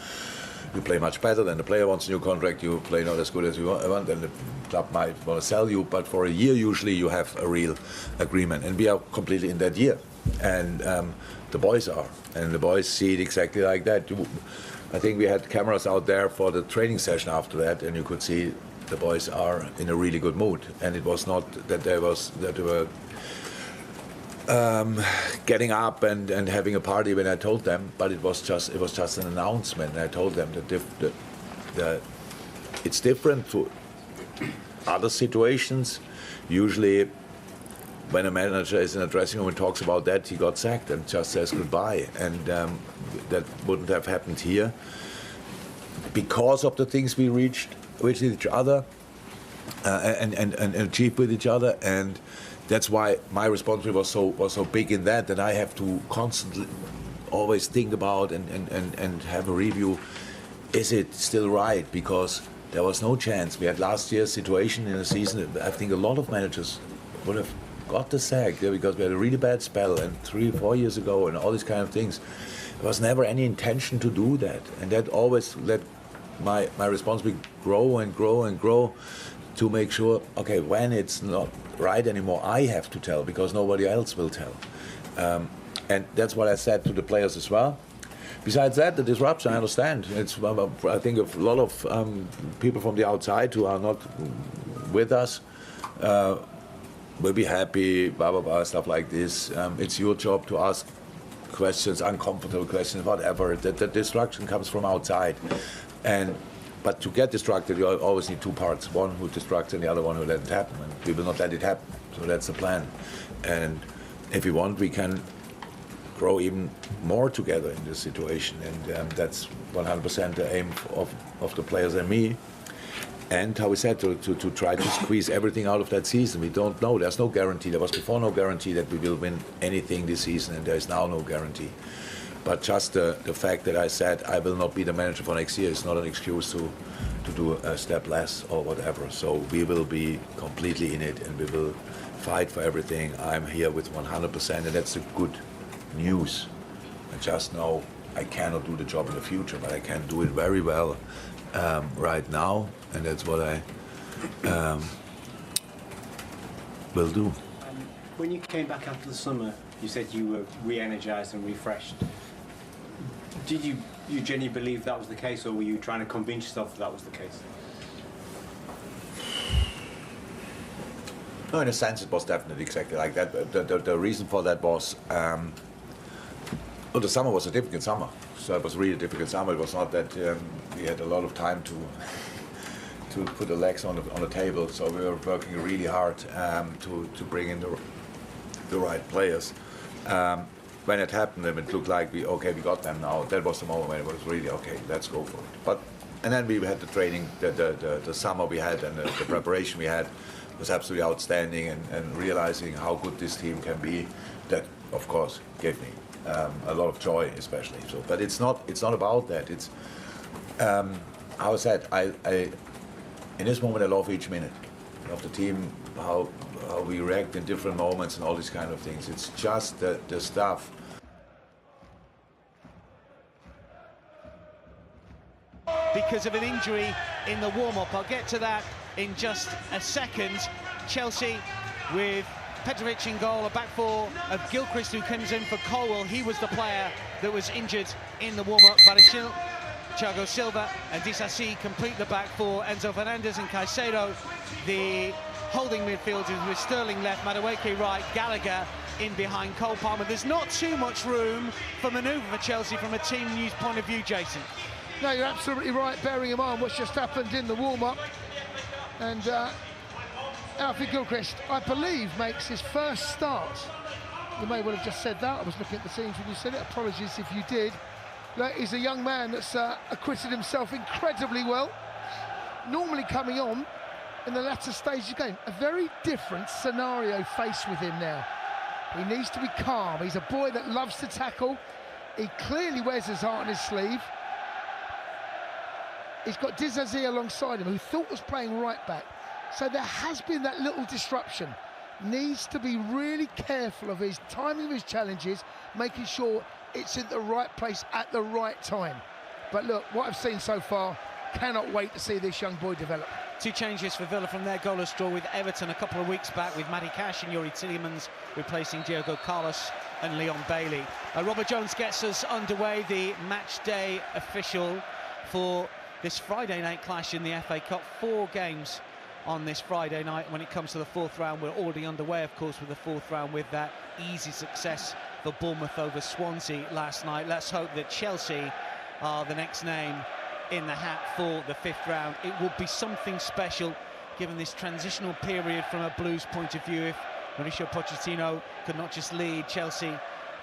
you play much better, then the player wants a new contract, you play not as good as you want, then the club might want to sell you, but for a year usually you have a real agreement, and we are completely in that year. And the boys are, and the boys see it exactly like that. I think we had cameras out there for the training session after that, and you could see the boys are in a really good mood. And it was not that they were getting up and having a party when I told them, but it was just an announcement. And I told them that it's different to other situations. Usually, when a manager is in a dressing room and talks about that, he got sacked and just says goodbye. And that wouldn't have happened here because of the things we reached with each other and achieved with each other. And that's why my responsibility was so big in that I have to constantly always think about and have a review. Is it still right? Because there was no chance. We had last year's situation in a season. I think a lot of managers would have got the sack because we had a really bad spell, and 3 or 4 years ago and all these kind of things. There was never any intention to do that, and that always let my responsibility grow and grow and grow to make sure, okay, when it's not right anymore, I have to tell, because nobody else will tell. And that's what I said to the players as well. Besides that, the disruption, I understand. It's, I think, a lot of people from the outside who are not with us will be happy, blah, blah, blah, stuff like this. It's your job to ask questions, uncomfortable questions, whatever. The distraction comes from outside. But to get distracted, you always need 2 parts. One who distracts and the other one who let it happen. And we will not let it happen. So that's the plan. And if we want, we can grow even more together in this situation. And that's 100% the aim of the players and me. And how we said, to try to squeeze everything out of that season. We don't know. There's no guarantee. There was before no guarantee that we will win anything this season, and there is now no guarantee. But just the fact that I said I will not be the manager for next year is not an excuse to do a step less or whatever. So we will be completely in it, and we will fight for everything. I'm here with 100%, and that's the good news. I just know I cannot do the job in the future, but I can do it very well right now, and that's what I will do. When you came back after the summer, you said you were re-energised and refreshed. Did you genuinely believe that was the case, or were you trying to convince yourself that was the case? No, in a sense, it was definitely exactly like that. The reason for that was, the summer was a difficult summer. So it was a really difficult summer. It was not that we had a lot of time to put the legs on the table. So we were working really hard to bring in the right players. When it happened, it looked like we got them now. That was the moment when it was really okay. Let's go for it. And then we had the training, the summer we had, and the preparation we had was absolutely outstanding. And realizing how good this team can be, that of course gave me a lot of joy, especially. So, but it's not about that. It's how I said. I in this moment I love each minute of the team, how we react in different moments and all these kind of things. It's just the stuff because of an injury in the warm-up. I'll get to that in just a second. Chelsea with Mitrovic in goal, a back four of Gilchrist who comes in for Colwell. He was the player that was injured in the warm-up. Barichil, Thiago Silva and Disasi complete the back four. Enzo Fernandez and Caicedo, the holding midfielders with Sterling left, Madueke right, Gallagher in behind Cole Palmer. There's not too much room for manoeuvre for Chelsea from a team news point of view, Jason. No, you're absolutely right, bearing in mind what's just happened in the warm-up. And Alfie Gilchrist, I believe, makes his first start. You may well have just said that. I was looking at the scenes when you said it. Apologies if you did. Look, he's a young man that's acquitted himself incredibly well. Normally coming on in the latter stage of the game. A very different scenario faced with him now. He needs to be calm. He's a boy that loves to tackle. He clearly wears his heart on his sleeve. He's got Disasi alongside him, who thought was playing right back. So there has been that little disruption. Needs to be really careful of his timing of his challenges, making sure it's in the right place at the right time. But look, what I've seen so far, cannot wait to see this young boy develop. Two changes for Villa from their goalless draw with Everton a couple of weeks back, with Matty Cash and Yuri Tielemans replacing Diogo Carlos and Leon Bailey. Robert Jones gets us underway, the match day official for this Friday night clash in the FA Cup. 4 games on this Friday night. When it comes to the 4th round, we're already underway, of course, with the 4th round, with that easy success for Bournemouth over Swansea last night. Let's hope that Chelsea are the next name in the hat for the 5th round. It would be something special, given this transitional period from a Blues point of view, if Mauricio Pochettino could not just lead Chelsea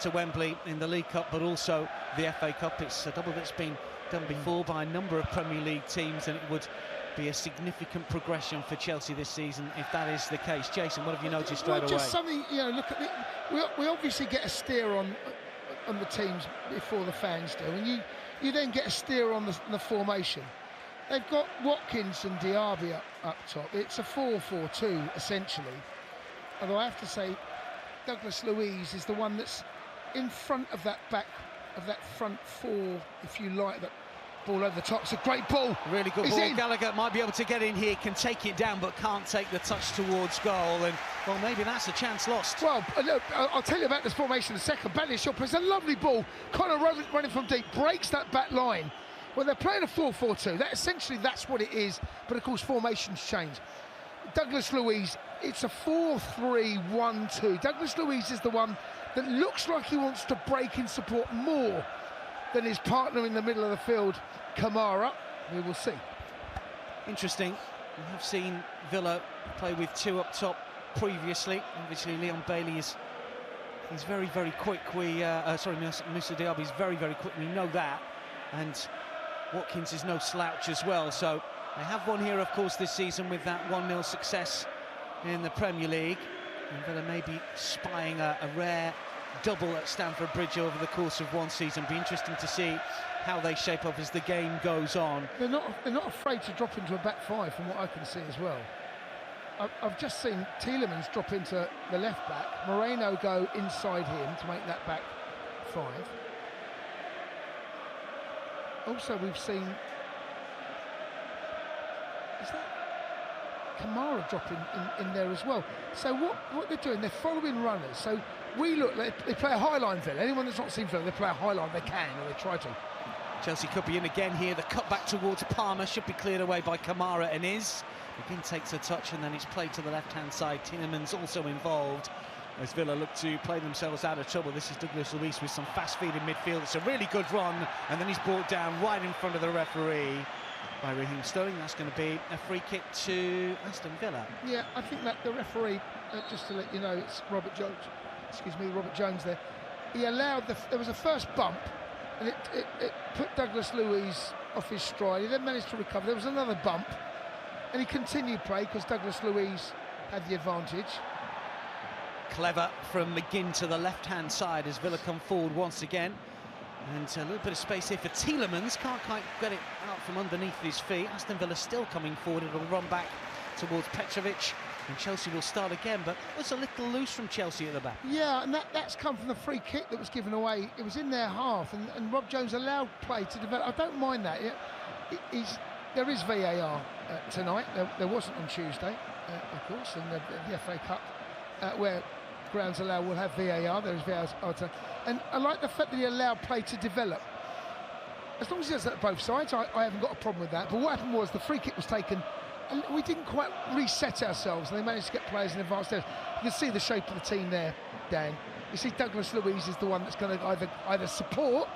to Wembley in the League Cup, but also the FA Cup. It's a double that's been done before by a number of Premier League teams, and it would be a significant progression for Chelsea this season if that is the case. Jason, what have you noticed straight away? Just something, you know, look at it. We obviously get a steer on the teams before the fans do, and you then get a steer on the formation. They've got Watkins and Diaby up top. It's a 4-4-2 essentially. Although I have to say, Douglas Luiz is the one that's in front of that front four, if you like. That ball over the top. It's a great ball. Really good ball. Gallagher might be able to get in here, can take it down, but can't take the touch towards goal. And, well, maybe that's a chance lost. Well, look, I'll tell you about this formation in a second. Bradley shot, it's a lovely ball. Connor running from deep, breaks that back line. Well, they're playing a 4-4-2. Essentially, that's what it is. But, of course, formations change. Douglas Luiz, it's a 4-3-1-2. Douglas Luiz is the one that looks like he wants to break in support more than his partner in the middle of the field, Kamara. We will see. Interesting. We have seen Villa play with 2 up top previously. Obviously, Leon Bailey he's very, very quick. Moussa Diaby is very, very quick. We know that. And Watkins is no slouch as well. So they have won here, of course, this season with that 1-0 success in the Premier League. And Villa may be spying a rare double at Stamford Bridge over the course of one season. Be interesting to see how they shape up as the game goes on. They're not afraid to drop into a back 5 from what I can see as well. I've just seen Tielemans drop into the left back, Moreno go inside him to make that back 5. Also, we've seen, is that Kamara dropping in there as well. So what they're doing, they're following runners. So they play a high line Villa. Anyone that's not seen Villa, they play a high line, they can, or they try to. Chelsea could be in again here. The cut back towards Palmer should be cleared away by Kamara, and is. Again takes a touch, and then it's played to the left-hand side. Tielemans also involved as Villa look to play themselves out of trouble. This is Douglas Luiz with some fast feet in midfield. It's a really good run, and then he's brought down right in front of the referee by Raheem Sterling. That's going to be a free kick to Aston Villa. Yeah, I think that the referee, just to let you know, it's Robert Jones there. He allowed there was a first bump, and it put Douglas Luiz off his stride. He then managed to recover. There was another bump, and he continued play because Douglas Luiz had the advantage. Clever from McGinn to the left-hand side as Villa come forward once again. And a little bit of space here for Tielemans. Can't quite get it out from underneath his feet. Aston Villa still coming forward. It'll run back towards Petrovic. And Chelsea will start again, but it was a little loose from Chelsea at the back. Yeah, and that's come from the free kick that was given away. It was in their half, and Rob Jones allowed play to develop. I don't mind that. there is VAR tonight. There wasn't on Tuesday, of course, and the FA Cup, where grounds allow will have VAR. There is VAR, and I like the fact that he allowed play to develop. As long as he does that both sides, I haven't got a problem with that. But what happened was the free kick was taken, and we didn't quite reset ourselves, and they managed to get players in advance there. You can see the shape of the team there, Dan. You see Douglas Luiz is the one that's going to either support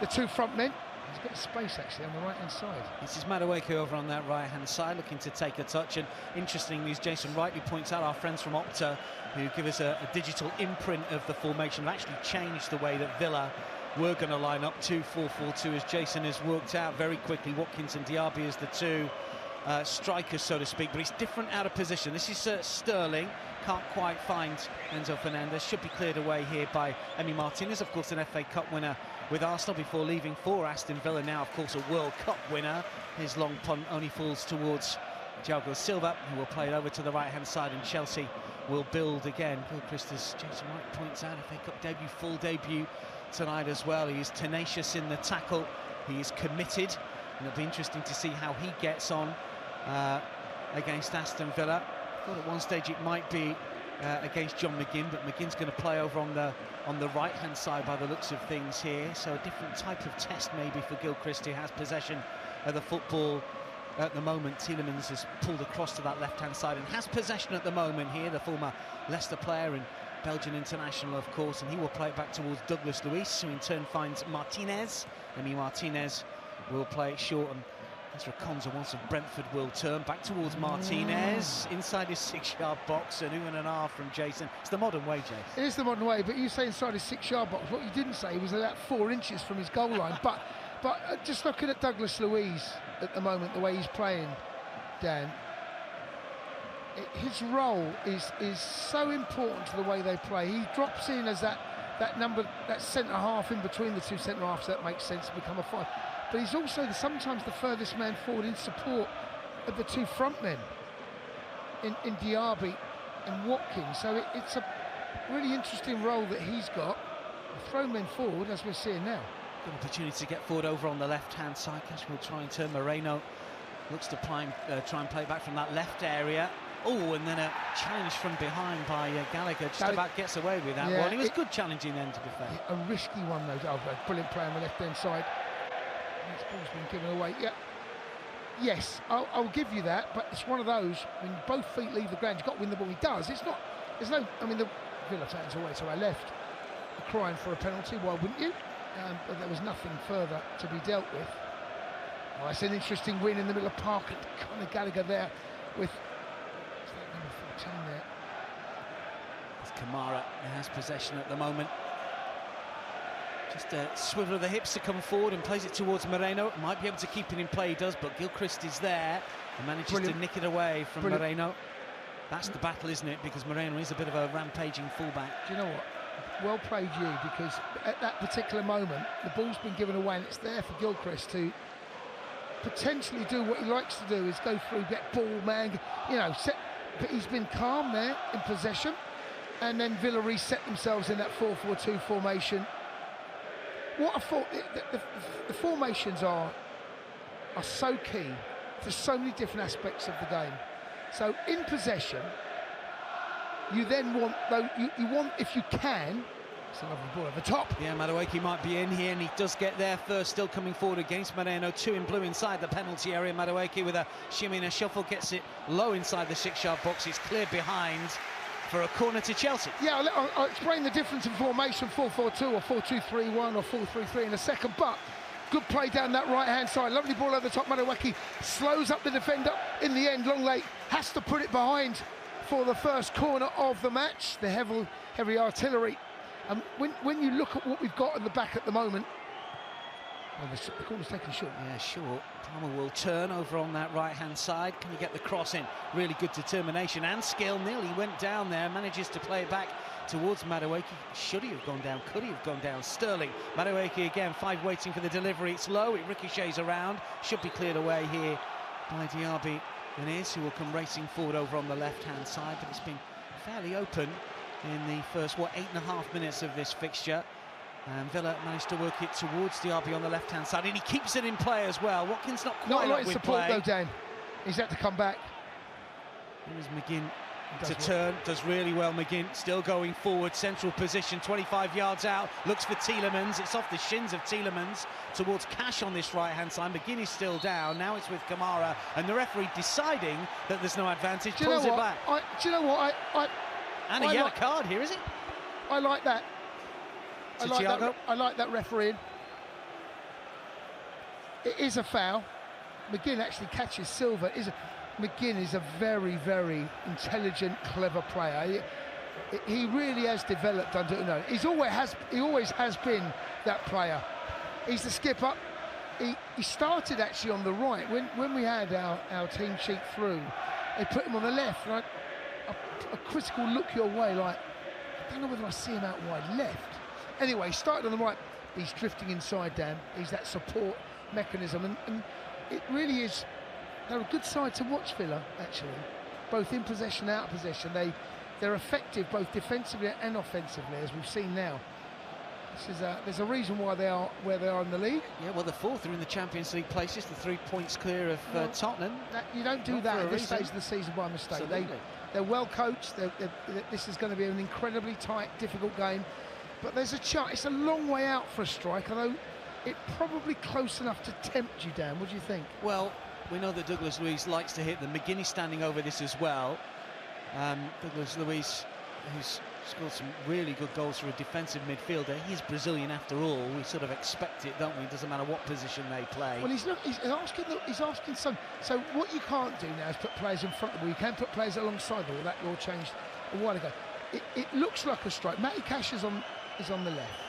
the two front men. He's got space actually on the right-hand side. This is Madueke over on that right-hand side, looking to take a touch. And interestingly, as Jason rightly points out, our friends from Opta, who give us a digital imprint of the formation, have actually changed the way that Villa were going to line up 2-4-4-2, as Jason has worked out very quickly. Watkins and Diaby as the two strikers, so to speak, but it's different out of position. This is Sterling, can't quite find Enzo Fernandez, should be cleared away here by Emi Martinez, of course an FA Cup winner with Arsenal before leaving for Aston Villa, now of course a World Cup winner. His long punt only falls towards Thiago Silva, who will play it over to the right-hand side, and Chelsea will build again. Gilchrist, as Jason Wright points out, FA Cup debut, full debut tonight as well. He is tenacious in the tackle, he is committed, and it'll be interesting to see how he gets on against Aston Villa. I thought at one stage it might be against John McGinn, but McGinn's going to play over on the right-hand side by the looks of things here, so a different type of test maybe for Gilchrist, who has possession of the football at the moment. Tielemans has pulled across to that left-hand side and has possession at the moment here, the former Leicester player and Belgian international, of course, and he will play it back towards Douglas Luiz, who in turn finds Martinez. Emi Martinez will play it short, and Ezra Konsa, once of Brentford, will turn back towards Martinez inside his 6-yard box. An ooh and an ah from Jason. It's the modern way, Jason. It is the modern way, but you say inside his 6-yard box. What you didn't say was about 4 inches from his goal line. but just looking at Douglas Luiz at the moment, the way he's playing, Dan, his role is so important to the way they play. He drops in as that number, that centre half in between the two centre halves. That makes sense to become a 5. But he's also sometimes the furthest man forward in support of the two front men in Diaby and Watkins. So it's a really interesting role that he's got. Throw men forward, as we're seeing now. Good opportunity to get forward over on the left-hand side. Cash will try and turn. Moreno looks to try and play back from that left area. Oh, and then a challenge from behind by Gallagher. Just about gets away with that one. He was good challenging then, to be fair. A risky one, though. Oh, a brilliant play on the left-hand side. This ball's been given away. Yeah. Yes, I'll give you that, but it's one of those when both feet leave the ground, you've got to win the ball. He does. It's not. There's no. I mean, the Villa fans away to our left are crying for a penalty. Why wouldn't you? But there was nothing further to be dealt with. Oh, it's an interesting win in the middle of park, and Conor Gallagher there with number 14 there. It's Kamara who has possession at the moment. Just a swivel of the hips to come forward and plays it towards Moreno. Might be able to keep it in play, he does, but Gilchrist is there and manages to nick it away from Moreno. That's the battle, isn't it? Because Moreno is a bit of a rampaging fullback. Do you know what? Well played you, because at that particular moment, the ball's been given away and it's there for Gilchrist to potentially do what he likes to do, is go through, get ball, man, you know, set. But he's been calm there in possession, and then Villa reset themselves in that 4-4-2 formation. What I thought, the formations are so key to so many different aspects of the game. So in possession, you then want, you want, if you can, it's a lovely ball over the top. Yeah, Madueke might be in here, and he does get there first, still coming forward against Moreno. 2 in blue inside the penalty area. Madueke with a shimmy and a shuffle gets it low inside the 6-yard box. It's cleared behind for a corner to Chelsea. Yeah, I'll explain the difference in formation, 4-4-2 or 4-2-3-1 or 4-3-3 in a second, but good play down that right-hand side. Lovely ball over the top. Madueke slows up the defender. In the end, Longley has to put it behind for the first corner of the match. The heavy artillery. And when you look at what we've got in the back at the moment, well, the corner's taken short. Yeah, short. Palmer will turn over on that right-hand side. Can he get the cross in? Really good determination and skill. Nearly went down there. Manages to play it back towards Madueke. Should he have gone down? Could he have gone down? Sterling. Madueke again. 5 waiting for the delivery. It's low. It ricochets around. Should be cleared away here by Diaby Muniz, who will come racing forward over on the left-hand side. But it's been fairly open in the first, 8.5 minutes of this fixture. And Villa managed to work it towards Diaby on the left-hand side, and he keeps it in play as well. Watkins not quite Not a lot up of with support play. though, Dan. He's had to come back. Here's McGinn to turn, does really well. McGinn still going forward, central position, 25 yards out, looks for Tielemans. It's off the shins of Tielemans towards Cash on this right-hand side. McGinn is still down. Now it's with Kamara, and the referee deciding that there's no advantage, pulls it back. Do you know what? And a yellow card here, is it? I like that. I like that refereeing. It is a foul. McGinn actually catches Silva. McGinn is a very, very intelligent, clever player. He really has developed under Unai. He always has been that player. He's the skipper. He started actually on the right. When we had our team sheet through, they put him on the left. Right? A critical look your way, like, I don't know whether I see him out wide left. Anyway, he started on the right. He's drifting inside, Dan. He's that support mechanism, and it really is. They're a good side to watch, Villa, actually, both in possession, out of possession. They're effective both defensively and offensively, as we've seen now. There's a reason why they are where they are in the league. Yeah, well, the fourth are in the Champions League places, the 3 points clear of Tottenham. You don't do that at this stage of the season by mistake. They're well coached. This is going to be an incredibly tight, difficult game. But there's a chance. It's a long way out for a strike, although it's probably close enough to tempt you, Dan. What do you think? Well, we know that Douglas Luiz likes to hit them. McGinn is standing over this as well. Douglas Luiz, who's scored some really good goals for a defensive midfielder. He's Brazilian after all. We sort of expect it, don't we? It doesn't matter what position they play. Well, he's asking some. So what you can't do now is put players in front of the ball. You can put players alongside the ball. That law changed a while ago. It looks like a strike. Matty Cash is on the left.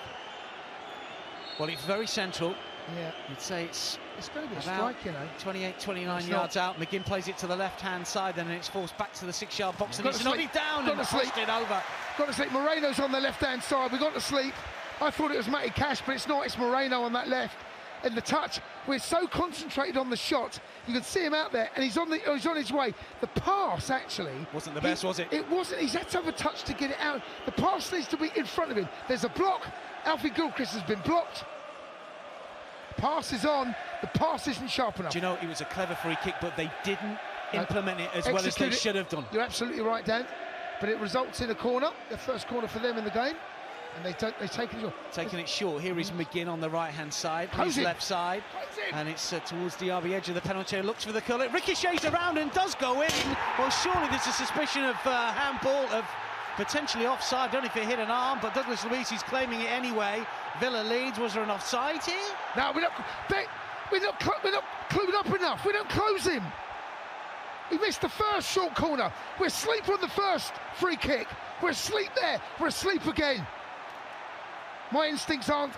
Well, it's very central. Yeah. You'd say it's going to be a about strike, you know. 28, 29 yards out. McGinn plays it to the left-hand side, and then it's forced back to the 6-yard box, and it's nodded down and pushed it over. Got to sleep. Moreno's on the left-hand side. We got to sleep. I thought it was Matty Cash, but it's not. It's Moreno on that left. And the touch, we're so concentrated on the shot. You can see him out there, and he's on his way. The pass actually wasn't the best, was it? It wasn't. He's had to have a touch to get it out. The pass needs to be in front of him. There's a block. Alfie Gilchrist has been blocked. Pass is on. The pass isn't sharp enough. Do you know, it was a clever free kick, but they didn't implement it as well as they should have done. You're absolutely right, Dan. But it results in a corner, the first corner for them in the game, and they take it short. Taking it short. Here is McGinn on the right-hand side, his left side, and it's towards the RB edge of the penalty area. Looks for the colour. Ricochets around and does go in. Well, surely there's a suspicion of handball, of potentially offside. I don't know if it hit an arm, but Douglas Luiz is claiming it anyway. Villa leads. Was there an offside here? No, we're not clued up enough. We don't close him. He missed the first short corner. We're asleep on the first free kick. We're asleep there. We're asleep again. My instincts aren't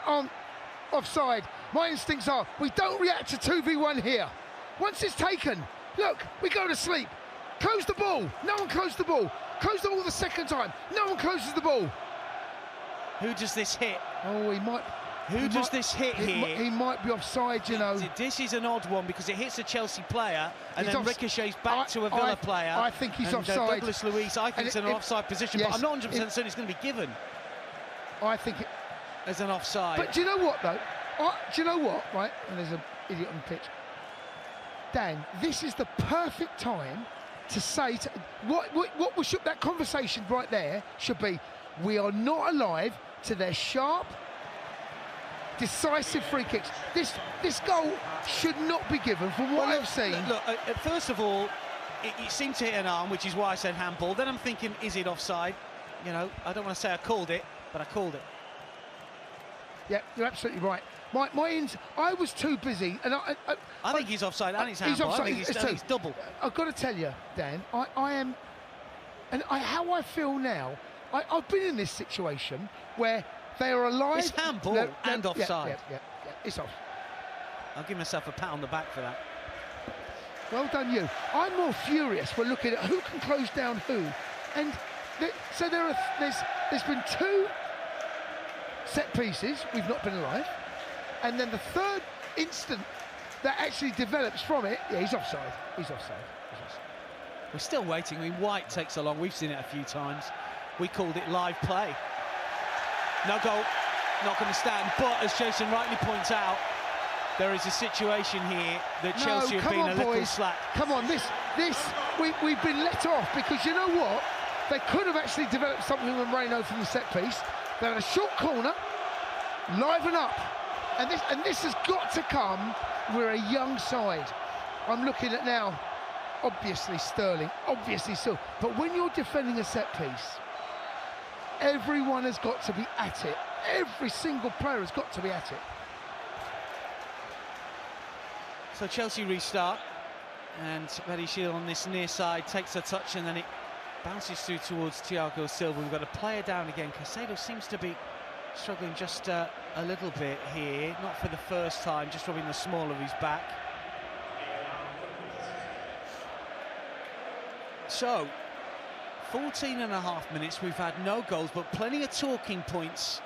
offside. My instincts are, we don't react to 2v1 here. Once it's taken, look, we go to sleep. Close the ball. No one closed the ball. Close the ball the second time. No one closes the ball. Who does this hit? Oh, he might. Who does this hit here? He might be offside, you know. This is an odd one because it hits a Chelsea player and then ricochets back to a Villa player. I think he's offside. Douglas Luiz, I think it's an offside position, but I'm not 100% certain it's going to be given. I think it as an offside. But do you know what though? Do you know what? Right, and there's an idiot on the pitch. Dan, this is the perfect time to say what we should, that conversation right there should be. We are not alive to their sharp, decisive free kicks. This goal should not be given from what I've seen. Look, first of all, it seemed to hit an arm, which is why I said handball. Then I'm thinking, is it offside? You know, I don't want to say I called it, but I called it. Yeah, you're absolutely right. I was too busy, and I think he's offside and it's handball. He's offside. I think he's double. I've got to tell you, Dan, I am, and how I feel now. I've been in this situation where they are alive. It's handball and offside. Yeah, it's off. I'll give myself a pat on the back for that. Well done, you. I'm more furious. We're looking at who can close down who, and so there's been 2 set pieces. We've not been alive, and then the third instant that actually develops from it. Yeah, he's offside. He's offside. We're still waiting. I mean, White takes so long. We've seen it a few times. We called it live play. No goal. not going to stand. But as Jason rightly points out, there is a situation here that Chelsea have been a little slack. Come on, we've been let off because you know what? They could have actually developed something with Mourinho from the set piece. They had a short corner, liven up, and this has got to come. We're a young side. I'm looking at now, obviously Sterling, obviously so. But when you're defending a set piece, everyone has got to be at it. Every single player has got to be at it. So Chelsea restart, and Badiashile on this near side takes a touch, and then it bounces through towards Thiago Silva. We've got a player down again. Caicedo seems to be struggling just a little bit here, not for the first time, just rubbing the small of his back. So, 14.5 minutes, we've had no goals, but plenty of talking points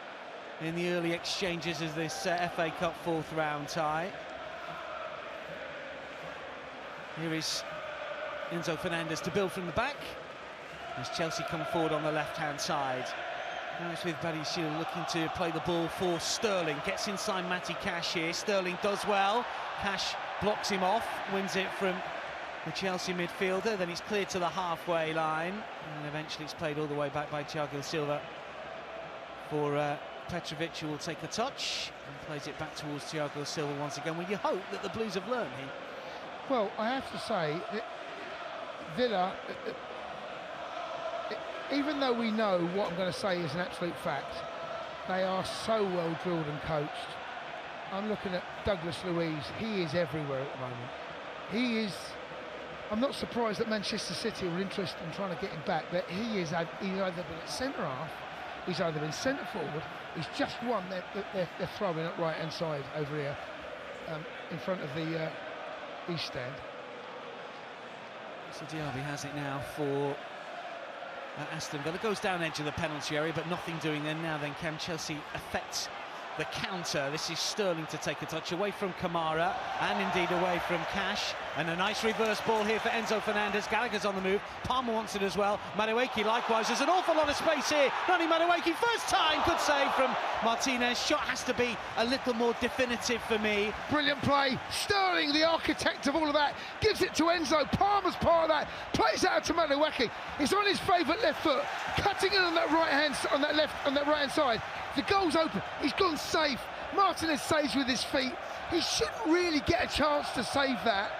in the early exchanges of this FA Cup fourth round tie. Here is Enzo Fernandez to build from the back as Chelsea come forward on the left-hand side. Now it's with Badiashile looking to play the ball for Sterling. Gets inside Matty Cash here. Sterling does well. Cash blocks him off, wins it from the Chelsea midfielder. Then it's cleared to the halfway line. And eventually it's played all the way back by Thiago Silva for Mitrovic, who will take a touch and plays it back towards Thiago Silva once again. Well, you hope that the Blues have learned here. Well, I have to say that Villa, even though we know what I'm going to say is an absolute fact, they are so well drilled and coached. I'm looking at Douglas Luiz. He is everywhere at the moment. He is. I'm not surprised that Manchester City are interested in trying to get him back, but he's either been at centre half, he's either been centre forward, he's just won they're throwing at right hand side over here in front of the East Stand. So Diaby has it now for Aston Villa. Goes down edge of the penalty area, but nothing doing there. Now then, can Chelsea affect the counter? This is Sterling to take a touch away from Kamara and indeed away from Cash, and a nice reverse ball here for Enzo Fernandez. Gallagher's on the move, Palmer wants it as well, Madueke likewise. There's an awful lot of space here. Nani Madueke, first time, good save from Martinez. Shot has to be a little more definitive for me. Brilliant play. Sterling, the architect of all of that, gives it to Enzo. Palmer's part of that, plays out to Madueke. It's on his favourite left foot, cutting in on that right hand side. The goal's open, he's gone safe. Martinez saves with his feet. He shouldn't really get a chance to save that.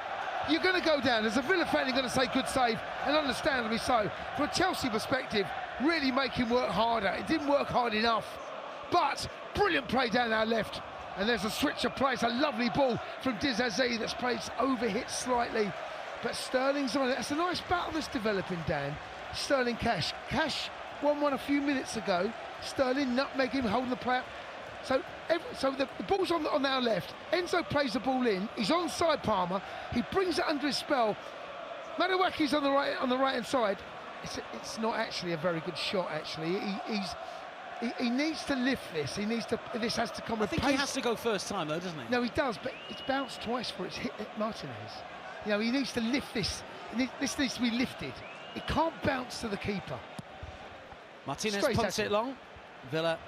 You're going to go down. As a Villa fan, you're going to say good save, and understandably so. From a Chelsea perspective, really make him work harder. It didn't work hard enough, but brilliant play down our left. And there's a switch of play. It's a lovely ball from Disasi that's played overhit slightly, but Sterling's on it. That's a nice battle that's developing, Dan. Sterling Cash. Cash won one a few minutes ago. Sterling nutmeg him, holding the play up. So the ball's on our left. Enzo plays the ball in. He's onside Palmer. He brings it under his spell. Madueke's on the right hand side. It's not actually a very good shot. Actually, he needs to lift this. This has to come with pace. I think he has to go first time though, doesn't he? No, he does. But it's bounced twice for it's hit Martinez. You know, he needs to lift this. This needs to be lifted. It can't bounce to the keeper. Martinez punts it long. Villa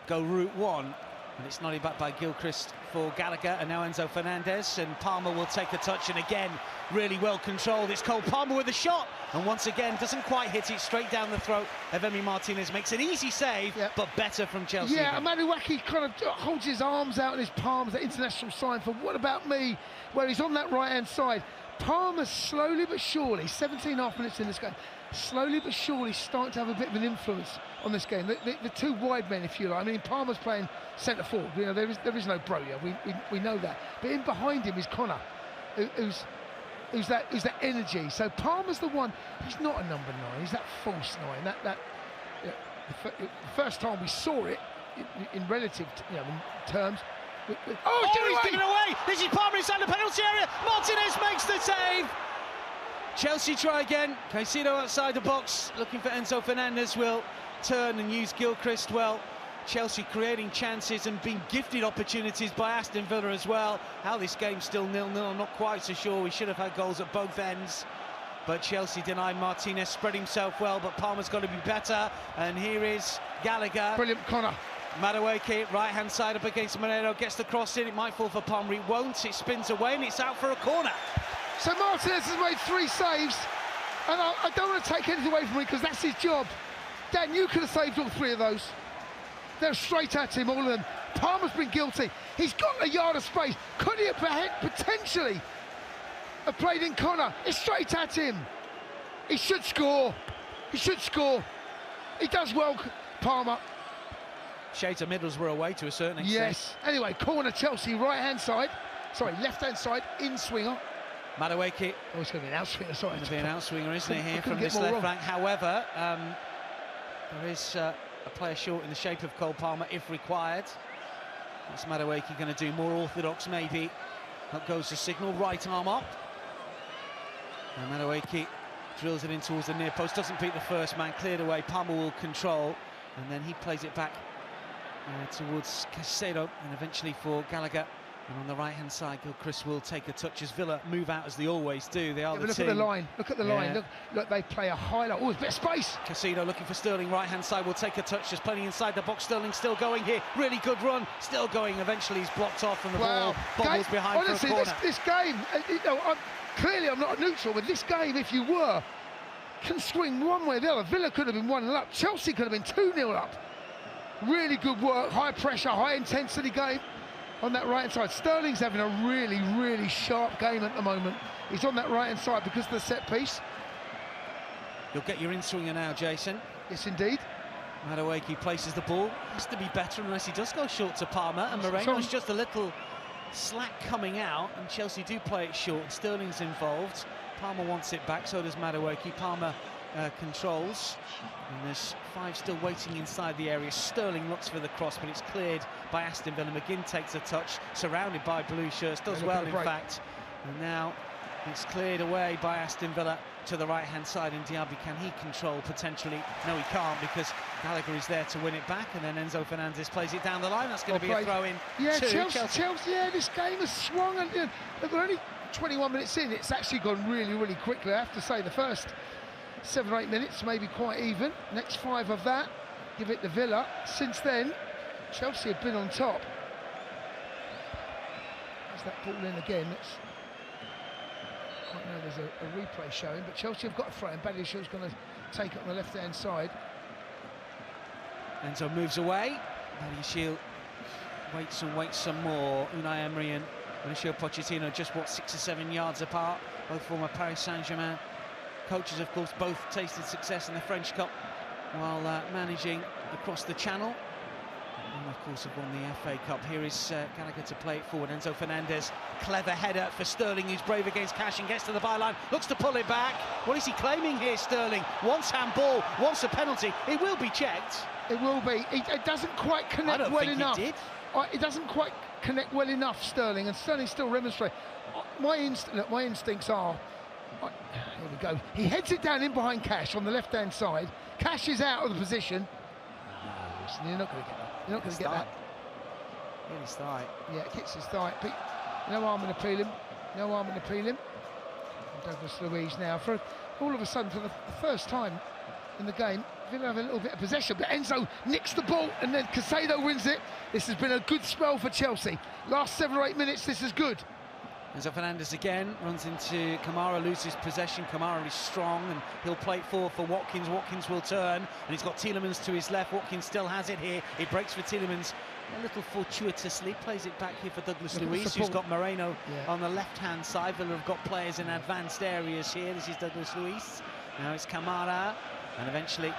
go route one, and it's nodded back by Gilchrist for Gallagher, and now Enzo Fernandez, and Palmer will take a touch, and again really well controlled. It's Cole Palmer with a shot, and once again doesn't quite hit it, straight down the throat of Emi Martinez. Makes an easy save, but better from Chelsea. Yeah, and Madueke kind of holds his arms out and his palms, that international sign for what about me, where he's on that right hand side. Palmer slowly but surely, 17.5 minutes in this game, slowly but surely starting to have a bit of an influence on this game. The two wide men, if you like. I mean, Palmer's playing centre forward. You know, there is no Broja. We know that. But in behind him is Connor, who's that energy. So Palmer's the one. He's not a number 9. He's that false 9. The first time we saw it in relative terms. He's given away. This is Palmer inside the penalty area. Martinez makes the save. Chelsea try again. Caicedo outside the box, looking for Enzo Fernandez. Will turn and use Gilchrist well. Chelsea creating chances and being gifted opportunities by Aston Villa as well. How this game's still 0-0, I'm not quite so sure. We should have had goals at both ends, but Chelsea denied. Martinez spread himself well, but Palmer's got to be better. And here is Gallagher. Brilliant Connor. Madueke, right-hand side up against Moreno, gets the cross in, it might fall for Palmer, it won't, it spins away and it's out for a corner. So Martinez has made 3 saves, and I don't want to take anything away from him because that's his job. Dan, you could have saved all 3 of those. They're straight at him, all of them. Palmer's been guilty. He's got a yard of space. Could he have potentially have played in corner? It's straight at him. He should score. He should score. He does well, Palmer. Shades of Middlesbrough away to a certain extent. Yes. Anyway, corner Chelsea, right-hand side. Sorry, left-hand side, in-swinger. Madueke. Oh, it's going to be an outswinger, sorry. It's going to be an outswinger, isn't it, here from this left flank. However, there is a player short in the shape of Cole Palmer, if required. What's Madueke going to do? More orthodox, maybe. Up goes the signal, right arm up. And Madueke drills it in towards the near post, doesn't beat the first man, cleared away. Palmer will control, and then he plays it back towards Caicedo, and eventually for Gallagher. And on the right-hand side, Gilchrist will take a touch as Villa move out as they always do. They are the look team. at the line. Look at the line. Look, they play a highlight. Oh, there's a bit of space. Caicedo looking for Sterling. Right-hand side will take a touch. There's plenty inside the box. Sterling still going here. Really good run. Still going. Eventually, he's blocked off, and the ball bobbles behind honestly, for a corner. This game, clearly I'm not a neutral, but this game, if you were, can swing one way or the other. Villa could have been 1-0 up. Chelsea could have been 2-0 up. Really good work. High pressure, high intensity game. On that right-hand side, Sterling's having a really, really sharp game at the moment. He's on that right-hand side because of the set piece. You'll get your in-swinger now, Jason. Yes, indeed. Madueke places the ball. Has to be better unless he does go short to Palmer. And Moreno's just a little slack coming out, and Chelsea do play it short. Sterling's involved. Palmer wants it back, so does Madueke. Palmer controls, and there's 5 still waiting inside the area. Sterling looks for the cross, but it's cleared by Aston Villa. McGinn takes a touch, surrounded by blue shirts, does well in fact, and now it's cleared away by Aston Villa to the right-hand side. And Diaby, can he control potentially? No, he can't, because Gallagher is there to win it back, and then Enzo Fernandez plays it down the line. That's going to be a throw in. Yeah, Chelsea. Yeah, this game has swung, and we're only 21 minutes in. It's actually gone really, really quickly. I have to say, the first 7 or 8 minutes, maybe quite even. Next 5 of that, give it to Villa. Since then, Chelsea have been on top. There's that ball in again. I know there's a replay showing, but Chelsea have got a throw, and Badiashil's going to take it on the left-hand side. Enzo moves away. Badiashil waits and waits some more. Unai Emery and Mauricio Pochettino just, 6 or 7 yards apart. Both former Paris Saint-Germain coaches, of course, both tasted success in the French Cup while managing across the Channel, and of course have won the FA Cup. Here is Gallagher to play it forward. Enzo Fernandez, clever header for Sterling, who's brave against Cash and gets to the byline, looks to pull it back. What is he claiming here, Sterling? Wants handball, wants a penalty. It will be checked. It will be. It doesn't quite connect well enough. It doesn't quite connect well enough, Sterling, and Sterling still remonstrating. My instincts are, here we go. He heads it down in behind Cash on the left-hand side. Cash is out of the position. No, listen, you're not going to get that. You're not going to get that. Hit his thigh. Yeah, it hits his thigh. No harm in appealing. No harm in appealing. Douglas Luiz now. For all of a sudden, for the first time in the game, Villa have a little bit of possession, but Enzo nicks the ball, and then Caicedo wins it. This has been a good spell for Chelsea. Last 7 or 8 minutes, this is good. Enzo Fernandez again runs into Kamara, loses possession. Kamara is strong, and he'll play it forward for Watkins. Watkins will turn, and he's got Tielemans to his left. Watkins still has it here. It breaks for Tielemans a little fortuitously. Plays it back here for Douglas Luiz, who's got Moreno on the left-hand side. Villa have got players in advanced areas here. This is Douglas Luiz. Now it's Kamara, and eventually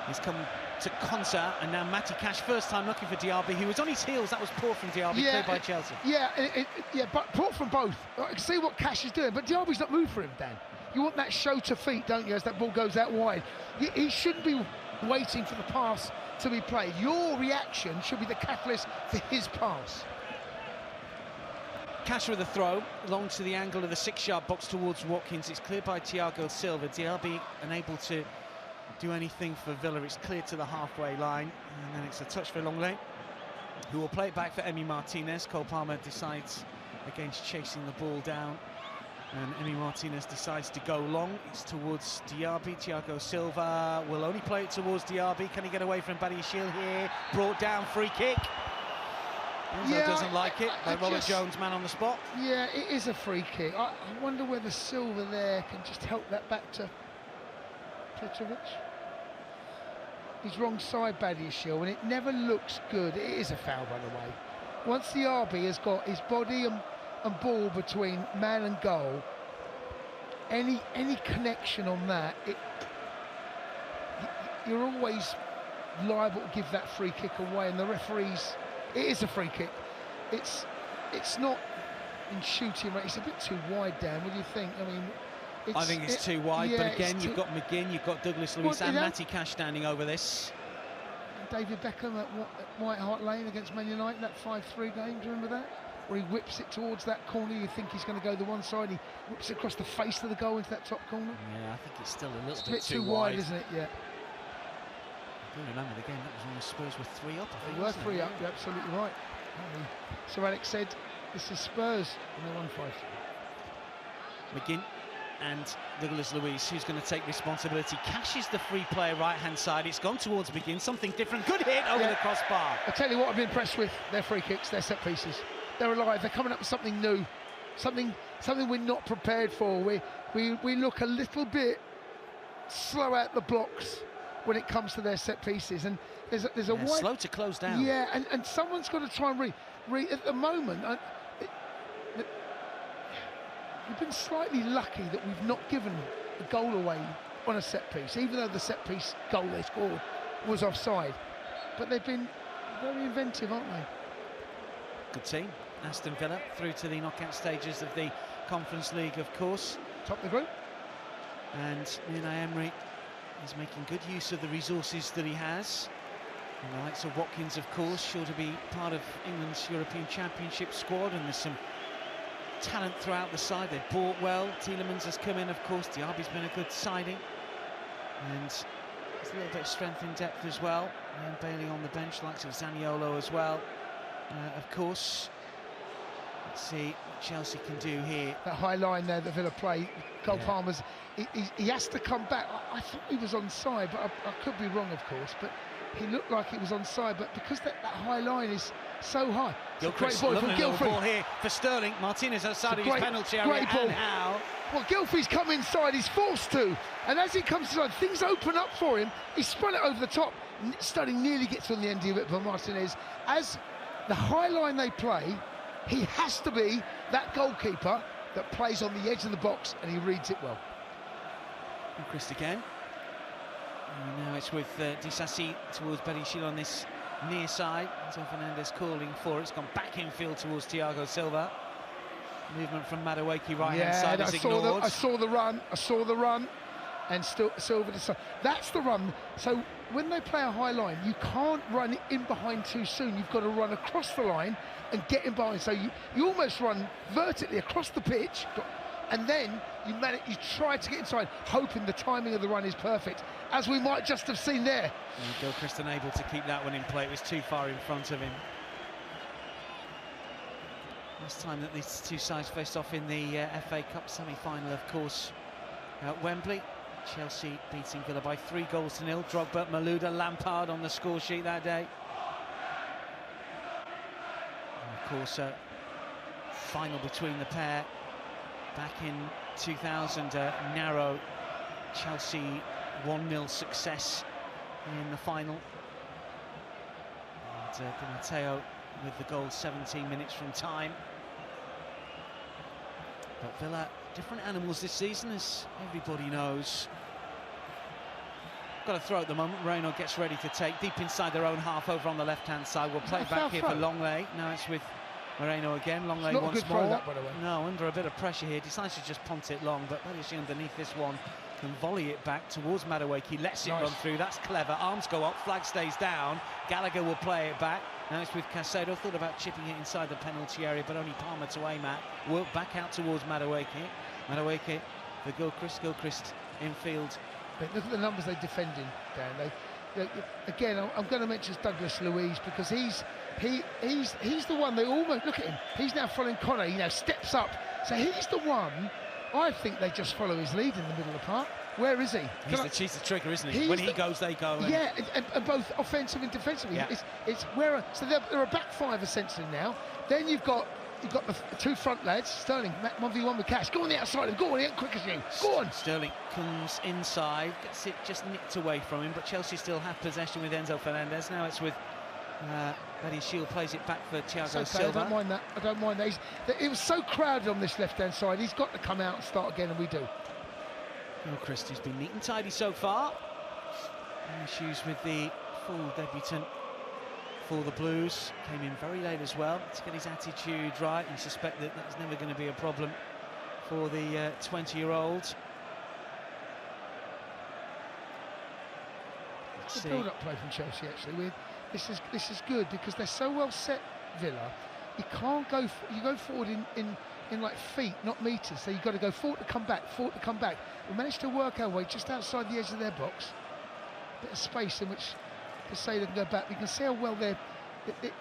he's come to Konsa, and now Matty Cash, first time looking for Diaby, who was on his heels. That was poor from Diaby, cleared by Chelsea. But poor from both. I can see what Cash is doing, but Diaby's not moved for him, Dan. You want that show to feet, don't you, as that ball goes out wide. He shouldn't be waiting for the pass to be played. Your reaction should be the catalyst for his pass. Cash with a throw, long to the angle of the 6-yard box towards Watkins. It's cleared by Thiago Silva. Diaby unable to do anything for Villa. It's cleared to the halfway line, and then it's a touch for Longley, who will play it back for Emi Martinez. Cole Palmer decides against chasing the ball down And Emi Martinez decides to go long. It's towards Diaby. Thiago Silva will only play it towards Diaby. Can he get away from Badiashile here? Brought down, free kick. Enzo doesn't like it. Robert Jones, man on the spot. Yeah, it is a free kick. I wonder whether Silva there can just help that back to Mitrovic. He's wrong side, Badiashile, and it never looks good. It is a foul, by the way. Once the RB has got his body and ball between man and goal, any connection on that, you're always liable to give that free kick away, and the referees, it is a free kick. It's not in shooting range. It's a bit too wide, Dan. What do you think? I mean, I think it's too wide, but again, you've got McGinn, you've got Douglas Luiz and Matty Cash standing over this. David Beckham at White Hart Lane against Man United, that 5-3 game, do you remember that? Where he whips it towards that corner, you think he's going to go the one side, he whips it across the face of the goal into that top corner. Yeah, I think it's still a little bit too wide, isn't it? Yeah. I do remember the game, that was when the Spurs were 3 up, I think. They were 3 up, you're absolutely right. Sir Alex said, this is Spurs, and they won 5. McGinn and Douglas Luiz, who's going to take responsibility. Cash is the free player right-hand side. It's gone towards McGinn, something different. Good hit over the crossbar. I tell you what, I've been impressed with their free kicks, their set pieces. They're alive. They're coming up with something new, something we're not prepared for. We look a little bit slow out the blocks when it comes to their set pieces, and there's a wide, slow to close down. Yeah, and someone's got to try and read at the moment. We've been slightly lucky that we've not given a goal away on a set piece, even though the set piece goal they scored was offside. But they've been very inventive, aren't they? Good team. Aston Villa through to the knockout stages of the Conference League, of course. Top of the group. And Unai Emery is making good use of the resources that he has. And the likes of Watkins, of course, sure to be part of England's European Championship squad, and there's some talent throughout the side. They've bought well. Tielemans has come in, of course. Diaby's been a good signing. And there's a little bit of strength in depth as well. And Bailey on the bench, likes of Zaniolo as well. Of course, let's see what Chelsea can do here. That high line there that Villa play, Cole Palmer's, he has to come back. I thought he was onside, but I could be wrong, of course, but he looked like he was onside, but because that high line is so high. Gilchrist, great ball from Gilfrey. Ball here for Sterling. Martinez outside of his penalty area, great ball. and how? Well, Gilfrey's come inside, he's forced to, and as he comes inside, things open up for him. He spun it over the top. Sterling nearly gets on the end of it, but Martinez, as the high line they play, he has to be that goalkeeper that plays on the edge of the box, and he reads it well. Gilchrist again. And now it's with Disasi towards Badiashile on this near side. Enzo Fernandez calling for it. It's gone back infield towards Thiago Silva. Movement from Madueke right-hand side is ignored. I saw the run, and still Silva decided. That's the run. So when they play a high line, you can't run in behind too soon. You've got to run across the line and get in behind. So you almost run vertically across the pitch, and then you try to get inside, hoping the timing of the run is perfect, as we might just have seen there. And Gilchrist unable to keep that one in play. It was too far in front of him. Last time that these two sides faced off in the FA Cup semi-final, of course, at Wembley. Chelsea beating Villa by 3-0. Drogba, Malouda, Lampard on the score sheet that day. And of course, final between the pair back in 2000, narrow Chelsea 1-0 success in the final. And Di Matteo with the goal 17 minutes from time. But Villa, different animals this season, as everybody knows. Got a throw at the moment. Moreno gets ready to take deep inside their own half over on the left-hand side. We'll play it back here for Longley. Now it's with Moreno again. Longley once more. Throw that, by the way. No, under a bit of pressure here. Decides to just punt it long, but Badiashile underneath this one can volley it back towards Madueke. Lets it run through. That's clever. Arms go up. Flag stays down. Gallagher will play it back. Now it's with Caicedo. Thought about chipping it inside the penalty area, but only Palmer to aim at. Work back out towards Madueke. Madueke for Gilchrist. Gilchrist infield. But look at the numbers they defend in, Dan. Again, I'm going to mention Douglas Luiz, because he's the one they almost look at him. He's now following Connor. He now steps up, so he's the one I think they just follow his lead in the middle of the park. Where is he? He's the trigger, isn't he? When he goes, they go. Yeah, and both offensive and defensively. Yeah. So they're a back five essentially now. Then you've got the two front lads. Sterling 1v1 with Cash. Go on the outside. Go on, he ain't quick as you. Go on. Sterling comes inside, gets it just nicked away from him, but Chelsea still have possession with Enzo Fernandez. Now it's with Betty Shield, plays it back for Thiago Silva. I don't mind that. It was so crowded on this left-hand side. He's got to come out and start again, and we do. Christie's been neat and tidy so far. No issues with the full debutant for the Blues. Came in very late as well to get his attitude right. You suspect that that's never going to be a problem for the 20-year-old. The build-up play from Chelsea actually. This is good because they're so well set, Villa. You can't go. You go forward in like feet, not meters. So you've got to go forward to come back, forward to come back. We managed to work our way just outside the edge of their box. Bit of space in which Casadei can go back. You can see how well they're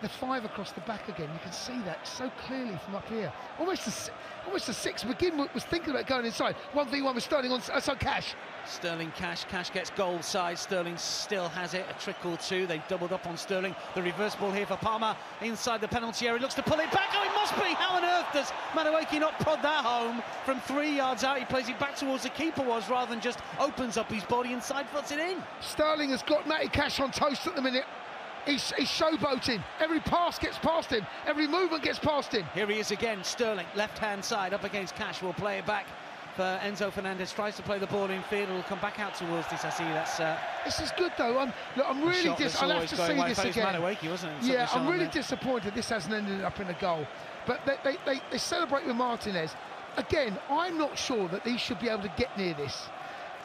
the five across the back again. You can see that so clearly from up here. Almost a six. McGinn was thinking about going inside. 1v1 with Sterling outside Cash. Sterling Cash gets goal side. Sterling still has it, a trick or two. They've doubled up on Sterling. The reverse ball here for Palmer inside the penalty area. Looks to pull it back. Oh, it must be. How on earth does Madueke not prod that home from 3 yards out? He plays it back towards the keeper rather than just opens up his body and side foots it in. Sterling has got Matty Cash on toast at the minute. He's showboating. Every pass gets past him. Every movement gets past him. Here he is again. Sterling, left-hand side, up against Cash. Will play it back for Enzo Fernandez. Tries to play the ball in field. It'll come back out towards this. I see that's... This is good, though. I'm really I'll have to see this again. Madueke, wasn't it? Yeah, I'm really disappointed this hasn't ended up in a goal. But they celebrate with Martinez. Again, I'm not sure that these should be able to get near this.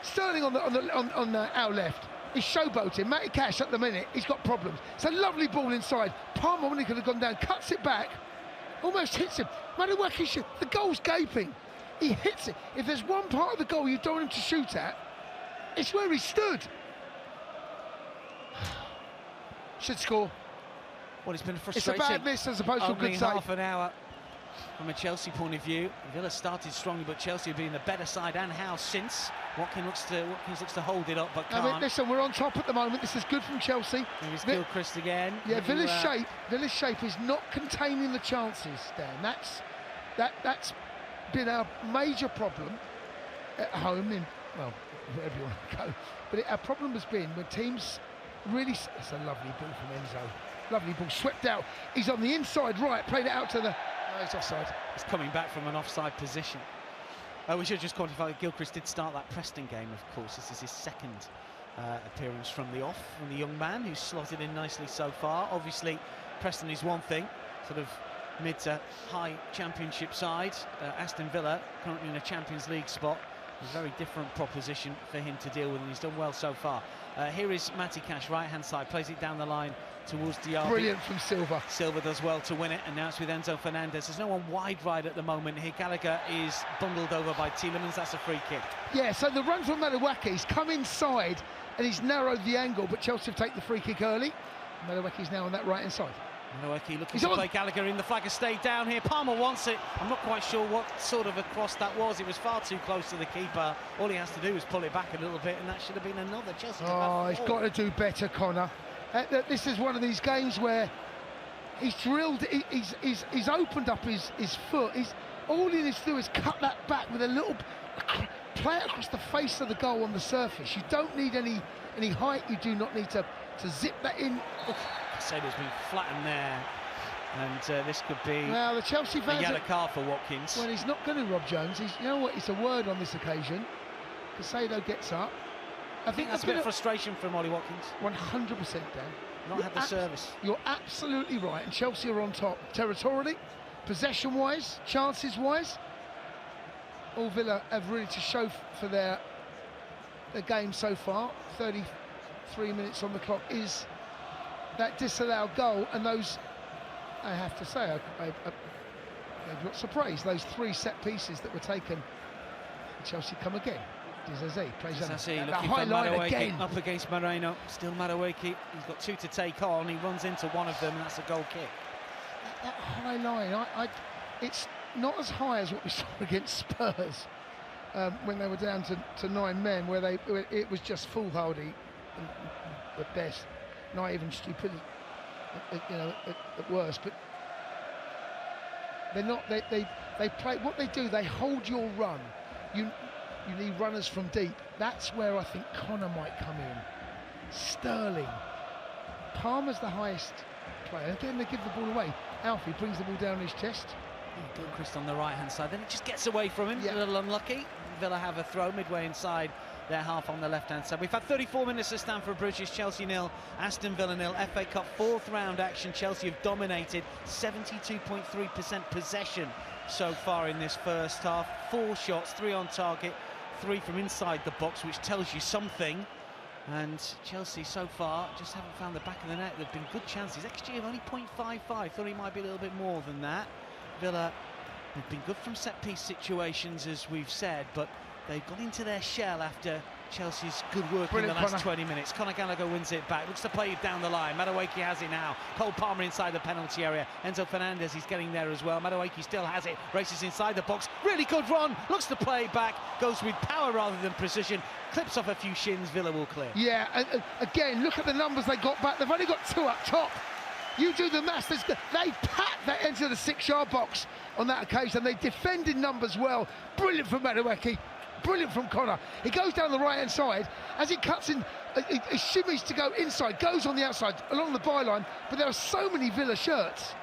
Sterling on our left. He's showboating. Matty Cash at the minute, he's got problems. It's a lovely ball inside. Palmer, when he could have gone down, cuts it back, almost hits him. Madueke, the goal's gaping. He hits it. If there's one part of the goal you don't want him to shoot at, it's where he stood. Should score. Well, it's been frustrating. It's a bad miss as opposed to a good save. Half an hour from a Chelsea point of view. Villa started strongly, but Chelsea have been the better side and how since. Watkins looks to hold it up, but can't. I mean, listen, we're on top at the moment. This is good from Chelsea. There's Gilchrist again. Yeah, Villa's shape is not containing the chances, Dan. That's been our major problem at home wherever you want to go. But our problem has been when teams really... It's a lovely ball from Enzo. Lovely ball, swept out. He's on the inside right, played it out to the... No, he's offside. He's coming back from an offside position. We should just quantify Gilchrist did start that Preston game, of course. This is his second appearance from the off, from the young man who's slotted in nicely so far. Obviously, Preston is one thing, sort of mid to high championship side. Aston Villa, currently in a Champions League spot. A very different proposition for him to deal with, and he's done well so far. Here is Matty Cash, right-hand side, plays it down the line towards Diaby. Brilliant from Silva. Silva does well to win it, and now it's with Enzo Fernandez. There's no one wide right at the moment here. Gallagher is bundled over by Tielemans. That's a free kick. Yeah, so the run from Madueke, he's come inside and he's narrowed the angle, but Chelsea have taken the free kick early. Madueke's now on that right-hand side. Madueke looking to play Gallagher in. The flag has stayed down here. Palmer wants it. I'm not quite sure what sort of a cross that was. It was far too close to the keeper. All he has to do is pull it back a little bit, and that should have been another. Chelsea. Oh, he's got to do better, Connor. This is one of these games where he's drilled. He's opened up his foot. All he needs to do is cut that back with a little play it across the face of the goal on the surface. You don't need any height. You do not need to zip that in. Casadei's been flattened there, and this could be the Chelsea fans a yellow card for Watkins. Well, he's not going to Rob Jones. You know what? It's a word on this occasion. Casadei gets up. I think that's a bit of frustration from Ollie Watkins. 100%, Dan. Not had the service. You're absolutely right, and Chelsea are on top territorially, possession-wise, chances-wise. All Villa have really to show for their game so far. 33 minutes on the clock is that disallowed goal, and those, I have to say, I'm not surprised. Those three set pieces that were taken, Chelsea come again. Cesare plays that high line again. Up against Moreno. Still Madueke. He's got two to take on. He runs into one of them, and that's a goal kick. That high line, it's not as high as what we saw against Spurs. when they were down to 9 men, where it was just foolhardy at best, not even stupid, at worst. But they're not. They play what they do. They hold your run. You need runners from deep. That's where I think Connor might come in. Sterling, Palmer's the highest player. Again, they give the ball away. Alfie brings the ball down his chest. Gilchrist on the right-hand side, then it just gets away from him. Yeah. A little unlucky. Villa have a throw midway inside their half on the left-hand side. We've had 34 minutes at Stamford Bridge. It's Chelsea 0, Aston Villa 0. FA Cup 4th round action. Chelsea have dominated, 72.3% possession so far in this first half. 4 shots, 3 on target, 3 from inside the box, which tells you something. And Chelsea so far just haven't found the back of the net. There have been good chances. XG of only 0.55. Thought he might be a little bit more than that. Villa have been good from set-piece situations, as we've said, but they've got into their shell after Chelsea's good work in the last 20 minutes. Conor Gallagher wins it back, looks to play it down the line. Madueke has it now. Cole Palmer inside the penalty area. Enzo Fernandez, he's getting there as well. Madueke still has it, races inside the box. Really good run, looks to play it back, goes with power rather than precision. Clips off a few shins, Villa will clear. Yeah, and again, look at the numbers they got back. They've only got 2 up top. You do the maths. They packed that into the 6-yard box on that occasion. They defended numbers well. Brilliant from Madueke. Brilliant from Connor. He goes down the right-hand side. As he cuts in, he shimmies to go inside, goes on the outside along the byline. But there are so many Villa shirts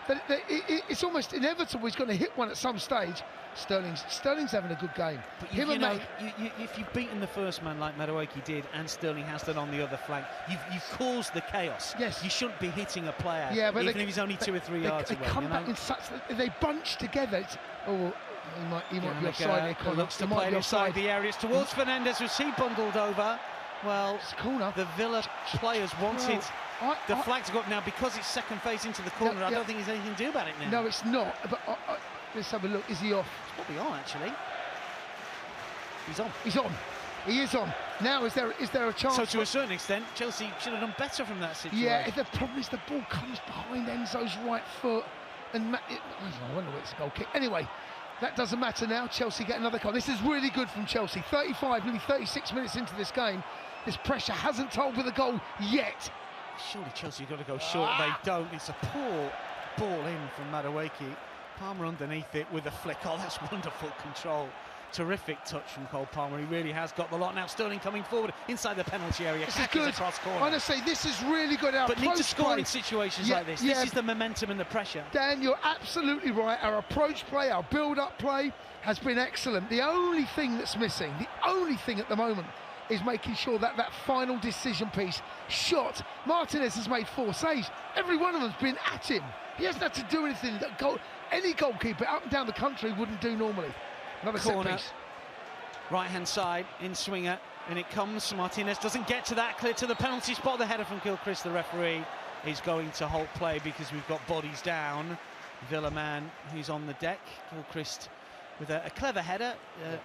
that it's almost inevitable he's going to hit one at some stage. Sterling's having a good game. But if you've beaten the first man like Madueke did, and Sterling has done on the other flank, you've caused the chaos. Yes. You shouldn't be hitting a player, yeah, but even if he's only 2 or 3 yards away. They come back in such. They bunch together. He might be offside here. Looks to play inside the area. It's towards Fernandez. Was he bundled over? Well, the Villa players wanted the flag to go up now because it's second phase into the corner. I don't think there's anything to do about it now. No, it's not. But let's have a look. Is he off? It's probably on, actually. He's on. He's on. He is on. Now, is there a chance? So to a certain extent, Chelsea should have done better from that situation. Yeah, the problem is the ball comes behind Enzo's right foot, and I wonder where it's a goal kick. Anyway, that doesn't matter now. Chelsea get another goal. This is really good from Chelsea. 35, nearly 36 minutes into this game. This pressure hasn't told with a goal yet. Surely Chelsea have got to go short. They don't. It's a poor ball in from Madueke. Palmer underneath it with a flick. Oh, that's wonderful control. Terrific touch from Cole Palmer. He really has got the lot. Now Sterling coming forward inside the penalty area. This is good. Across corner. Honestly, this is really good. But need to score in situations like this. This is the momentum and the pressure. Dan, you're absolutely right. Our approach play, our build-up play has been excellent. The only thing that's missing, the only thing at the moment, is making sure that final decision piece shot. Martinez has made 4 saves. Every one of them's been at him. He hasn't had to do anything that any goalkeeper up and down the country wouldn't do normally. Another corner, set piece. right-hand side, in swinger, and it comes. Martinez doesn't get to that, clear to the penalty spot. The header from Gilchrist, the referee, is going to halt play because we've got bodies down. Villa man who's on the deck. Gilchrist with a clever header.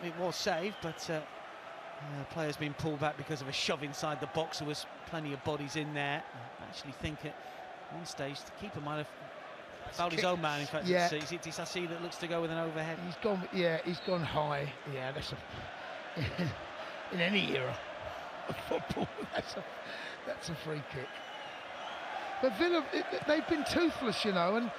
It was saved, but player's been pulled back because of a shove inside the box. There was plenty of bodies in there. I actually think at one stage the keeper might have fouled his own man. In fact, yeah. Is it Disasi that looks to go with an overhead? He's gone. Yeah, he's gone high. Yeah, that's in any era of football. That's a free kick. But Villa, they've been toothless, and I'm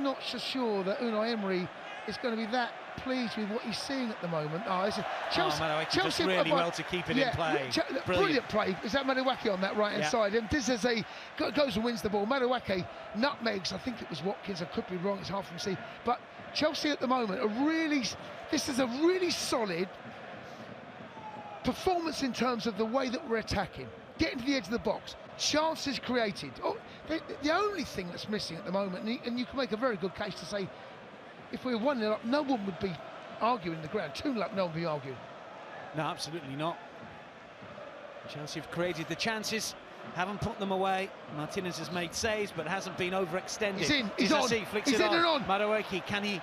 not so sure that Unai Emery is going to be that pleased with what he's seeing at the moment. Chelsea just really well to keep it in play. Brilliant play. Is that Madueke on that right-hand side? And Disasi goes and wins the ball. Madueke nutmegs, I think it was Watkins, I could be wrong, it's hard for me to see. But Chelsea at the moment this is a really solid performance in terms of the way that we're attacking. Getting to the edge of the box, chances created. The only thing that's missing at the moment, and you can make a very good case to say, if we were 1-0 up, no one would be arguing the ground. 2-0 up, no one would be arguing. No, absolutely not. Chelsea have created the chances, haven't put them away. Martinez has made saves, but hasn't been overextended. He's in, he's on. Flicks He's it in and on. Madueke, can he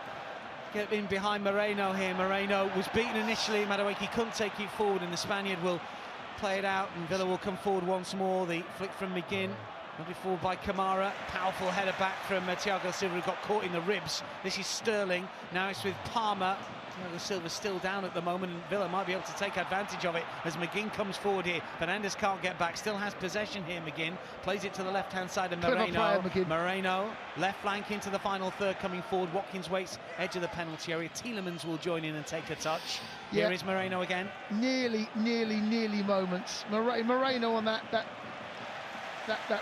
get in behind Moreno here? Moreno was beaten initially. Madueke couldn't take it forward, and the Spaniard will play it out, and Villa will come forward once more. The flick from McGinn Lovely forward by Kamara. Powerful header back from Thiago Silva, who got caught in the ribs. This is Sterling. Now it's with Palmer. Thiago Silva's still down at the moment, and Villa might be able to take advantage of it as McGinn comes forward here. Fernandes can't get back. Still has possession here, McGinn. Plays it to the left-hand side of Moreno. Moreno, left flank into the final third coming forward. Watkins waits edge of the penalty area. Tielemans will join in and take a touch. Yeah. Here is Moreno again. Nearly moments. Moreno on that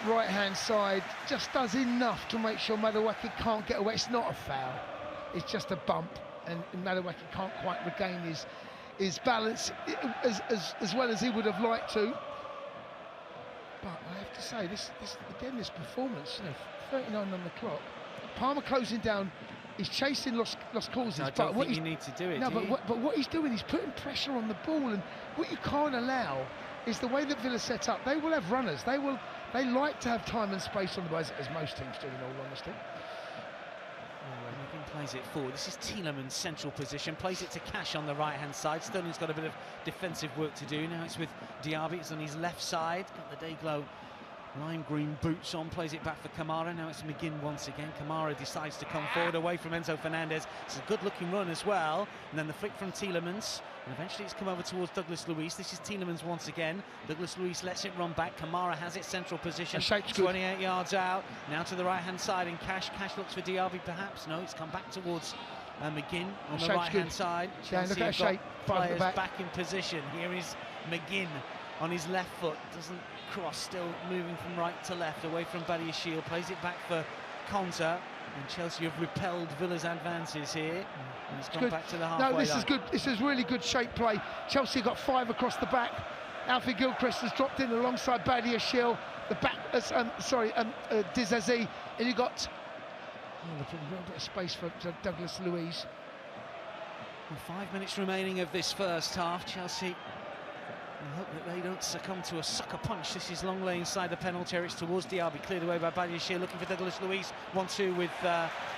right-hand side just does enough to make sure Madueke can't get away. It's not a foul, it's just a bump, and Madueke can't quite regain his balance as well as he would have liked to. But I have to say, this performance, 39 on the clock. Palmer closing down, he's chasing lost causes. I don't think you need to do it. No, but what he's doing, he's putting pressure on the ball, and what you can't allow is the way that Villa set up. They will have runners. They like to have time and space on the ball, as most teams do, in all honesty. McGinn plays it forward. This is Tielemans' central position. Plays it to Cash on the right-hand side. Sterling's got a bit of defensive work to do. Now it's with Diaby. It's on his left side. Got the Dayglow lime green boots on. Plays it back for Kamara. Now it's McGinn once again. Kamara decides to come forward away from Enzo Fernandez. It's a good-looking run as well. And then the flick from Tielemans. And eventually it's come over towards Douglas Luiz. This is Tielemans once again. Douglas Luiz lets it run back. Kamara has it central position. 28 yards out. Now to the right-hand side in Cash. Cash looks for Diaby perhaps. No, it's come back towards McGinn on the right-hand side. Chelsea have got players back in position. Here is McGinn on his left foot. Doesn't cross, still moving from right to left away from Badiashile. Plays it back for Konza. And Chelsea have repelled Villa's advances here. And it's gone back to the halfway line. No, this is good. This is really good shape play. Chelsea got 5 across the back. Alfie Gilchrist has dropped in alongside Badiashile. The back, Dizazi, and you got a little bit of space for Douglas Luiz. Well, 5 minutes remaining of this first half. Chelsea, I hope that they don't succumb to a sucker punch. This is Longley inside the penalty area. It's towards Diaby, cleared away by Badiashile, looking for Douglas Luiz. 1-2 with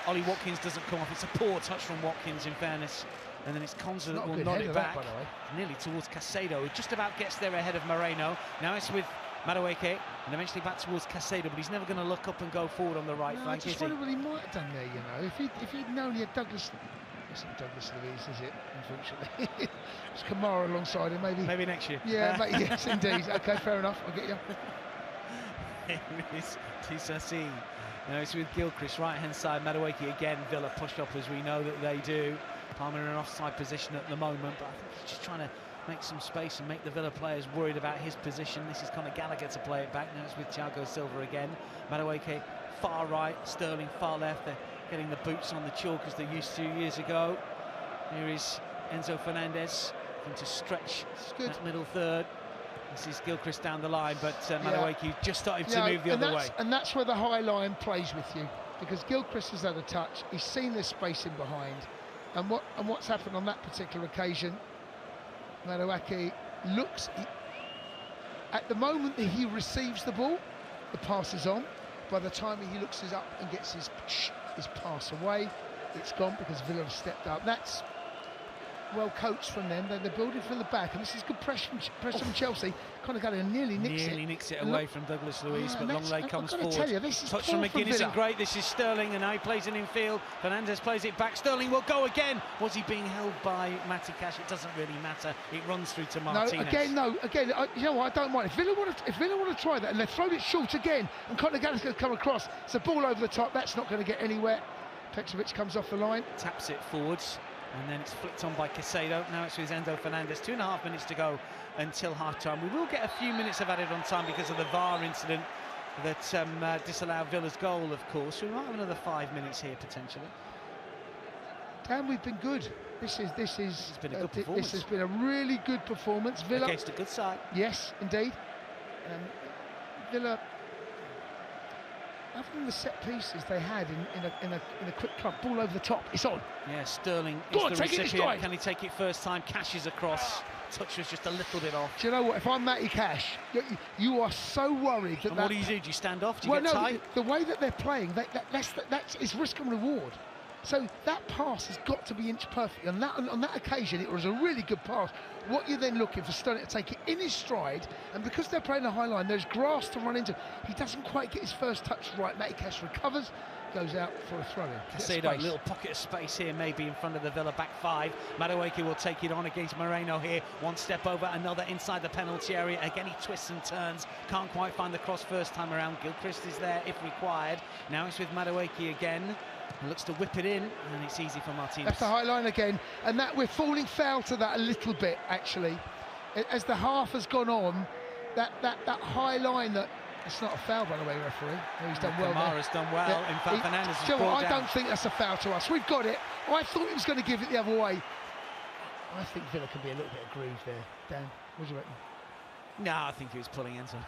Ollie Watkins, doesn't come off. It's a poor touch from Watkins, in fairness. And then it's Konza that will nod it back, nearly towards Caicedo, who just about gets there ahead of Moreno. Now it's with Madueke, and eventually back towards Caicedo, but he's never going to look up and go forward on the right flank, is he? I just wonder what he might have done there, you know. If he'd known he had Douglas... It's not Douglas Luiz, is it? Unfortunately, it's Kamara alongside him. Maybe next year. Yeah, yes, indeed. Okay, fair enough. I'll get you. Here is Tisasi. Now it's with Gilchrist, right-hand side. Madueke again. Villa push up as we know that they do. Palmer in an offside position at the moment, but I think he's just trying to make some space and make the Villa players worried about his position. This is kind of Gallagher to play it back. Now it's with Thiago Silva again. Madueke far right, Sterling far left. They're getting the boots on the chalk as they used to years ago. Here is Enzo Fernandez going to stretch that middle third. This is Gilchrist down the line, but Madueke just started to move the other way. And that's where the high line plays with you, because Gilchrist has had a touch. He's seen this space in behind, and what's happened on that particular occasion. Madueke looks at the moment that he receives the ball, the pass is on. By the time he looks up and gets his pass away, it's gone because Villa have stepped up. That's well coached from them. They're building from the back, and this is good pressure from Chelsea. Kind of got to nearly nicks it away from Douglas Luiz, but Longley comes forward. Tell you, this is touch from McGinn isn't great. This is Sterling, and now he plays it in field. Fernandez plays it back. Sterling will go again. Was he being held by Matty Cash? It doesn't really matter. It runs through to Martinez. Again, you know what? I don't mind. If Villa want to try that, and they've thrown it short again, and Conor Gallagher's going to come across, it's a ball over the top. That's not going to get anywhere. Petrovic comes off the line, taps it forwards, and then it's flicked on by Caicedo. Now it's with Enzo Fernandez. 2.5 minutes to go until half-time. We will get a few minutes of added on time because of the VAR incident that disallowed Villa's goal, of course. We might have another 5 minutes here potentially. Dan, we've been good. This has been a good performance. This has been a really good performance. Villa against a good side. Yes, indeed. Villa, other than the set pieces they had in a quick club, ball over the top, it's on. Yeah, Sterling is the recipient. Can he take it first time? Cash is across. Touch was just a little bit off. Do you know what? If I'm Matty Cash, you are so worried that. And what do you do? Do you stand off? Do you get tight? The way that they're playing, that's risk and reward. So that pass has got to be inch perfect. On that occasion, it was a really good pass. What you're then looking for Sterling to take it in his stride, and because they're playing the high line, there's grass to run into. He doesn't quite get his first touch right. Matty Cash recovers, goes out for a throw-in. Casadei, little pocket of space here, maybe in front of the Villa back five. Madueke will take it on against Moreno here. One step over, another inside the penalty area. Again, he twists and turns. Can't quite find the cross first time around. Gilchrist is there if required. Now it's with Madueke again. Looks to whip it in, and it's easy for Martinez. That's the high line again, and that we're falling foul to that a little bit, actually. As the half has gone on, that high line that... It's not a foul, by the way, referee. He's done well. Kamara's done well. Yeah, in fact, Fernandez has brought down. I don't think that's a foul to us. We've got it. I thought he was going to give it the other way. I think Villa can be a little bit aggrieved there. Dan, what do you reckon? No, I think he was pulling into him.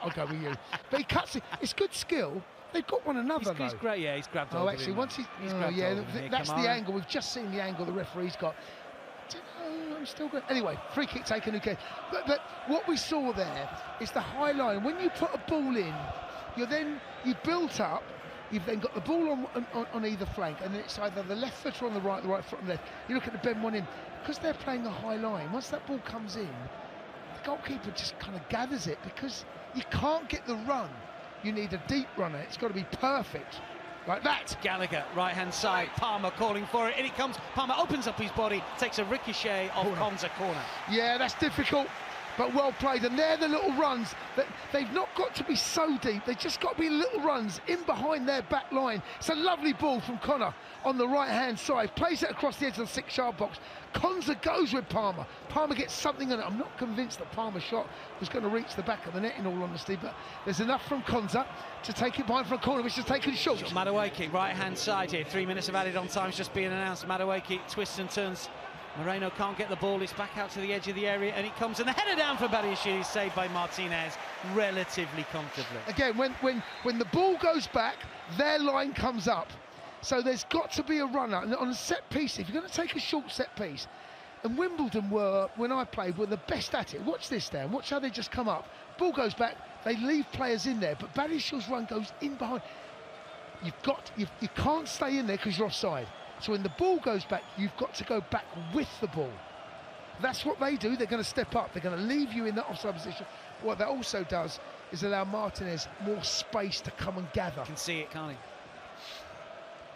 I'll go with you. But he cuts it. It's good skill. They've got one another, He's great, yeah, he's grabbed Oh, over actually, him. once he's grabbed over him, that's the angle. We've just seen the angle the referee's got. I'm still good. Anyway, free kick taken, who cares? But what we saw there is the high line. When you put a ball in, you've built up, you've then got the ball on either flank, and then it's either the left foot or on the right foot on the left. You look at the bend one in. Because they're playing a high line, once that ball comes in, the goalkeeper just kind of gathers it, because you can't get the run. You need a deep runner. It's got to be perfect. Like that. Gallagher, right-hand side. Palmer calling for it. In it comes. Palmer opens up his body, takes a ricochet off Konza corner. Yeah, that's difficult, but well played. And they're the little runs that they've not got to be so deep. They've just got to be little runs in behind their back line. It's a lovely ball from Connor on the right-hand side. Plays it across the edge of the 6-yard box. Konza goes with Palmer. Palmer gets something on it. I'm not convinced that Palmer's shot was going to reach the back of the net, in all honesty, but there's enough from Konza to take it behind from a corner, which is taken short. Madueke, right-hand side here. 3 minutes of added on time just being announced. Madueke twists and turns. Moreno can't get the ball. It's back out to the edge of the area, and it comes, and the header down for Badiashile, saved by Martinez relatively comfortably. Again, when the ball goes back, their line comes up. So there's got to be a runner. And on a set piece, if you're going to take a short set piece, and Wimbledon were, when I played, were the best at it. Watch this, Dan. Watch how they just come up. Ball goes back, they leave players in there, but Badiashile's run goes in behind. You can't stay in there because you're offside. So when the ball goes back, you've got to go back with the ball. That's what they do. They're going to step up. They're going to leave you in that offside position. What that also does is allow Martinez more space to come and gather. Can see it, can't he?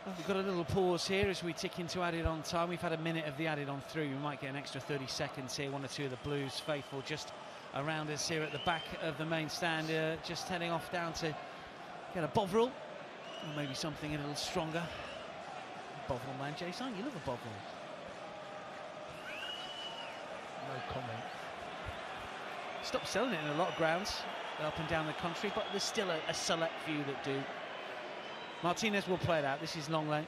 Well, we've got a little pause here as we tick into added on time. We've had a minute of the added on through. We might get an extra 30 seconds here. One or two of the Blues faithful just around us here at the back of the main stand, just heading off down to get a Bovril, or maybe something a little stronger. Bovril man, Jason, you love a Bovril. No comment. Stopped selling it in a lot of grounds up and down the country, but there's still a select few that do. Martinez will play it out. This is long lane.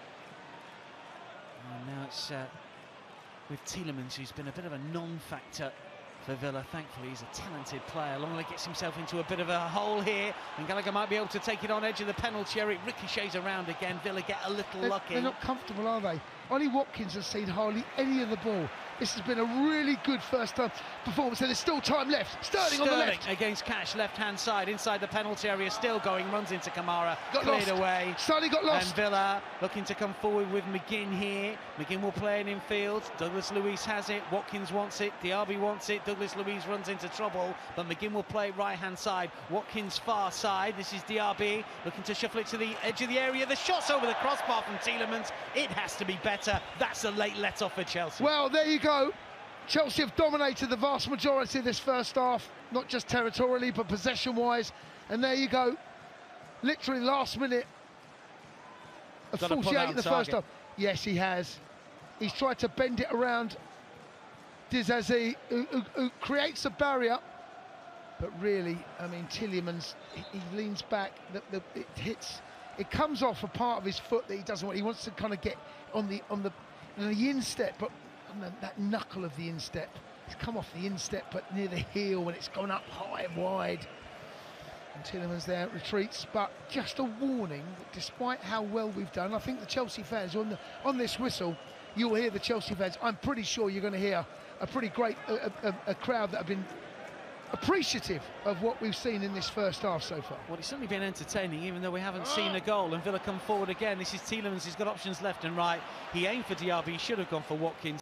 And now it's with Tielemans, who's been a bit of a non-factor for Villa. Thankfully, he's a talented player. Longley gets himself into a bit of a hole here, and Gallagher might be able to take it on edge of the penalty area. It ricochets around again. Villa get a little lucky. They're not comfortable, are they? Ollie Watkins has seen hardly any of the ball. This has been a really good first performance, and there's still time left. Sterling on the left. Against Cash, left-hand side, inside the penalty area, still going, runs into Kamara, got cleared lost. away. Sterling got lost. And Villa looking to come forward with McGinn here. McGinn will play it in field. Douglas Luiz has it. Watkins wants it. Diaby wants it. Douglas Luiz runs into trouble, but McGinn will play right-hand side. Watkins far side. This is Diaby looking to shuffle it to the edge of the area. The shot's over the crossbar from Tielemans. It has to be better. That's a late let-off for Chelsea. Well, there you go. Chelsea have dominated the vast majority of this first half, not just territorially, but possession-wise. And there you go. Literally last minute of 48 in the first half. Yes, he has. He's tried to bend it around Dizazi, who creates a barrier. But really, I mean, Tielemans, he leans back. It hits. It comes off a part of his foot that he doesn't want. He wants to kind of get on the instep, but that knuckle of the instep. It's come off the instep, but near the heel when it's gone up high and wide. And Tielemans there retreats, but just a warning that despite how well we've done, I think the Chelsea fans on this whistle, you'll hear the Chelsea fans. I'm pretty sure you're going to hear a pretty great a crowd that have been appreciative of what we've seen in this first half so far. Well, it's certainly been entertaining, even though we haven't seen a goal. And Villa come forward again. This is Tielemans. He's got options left and right. He aimed for Diaby. He should have gone for Watkins.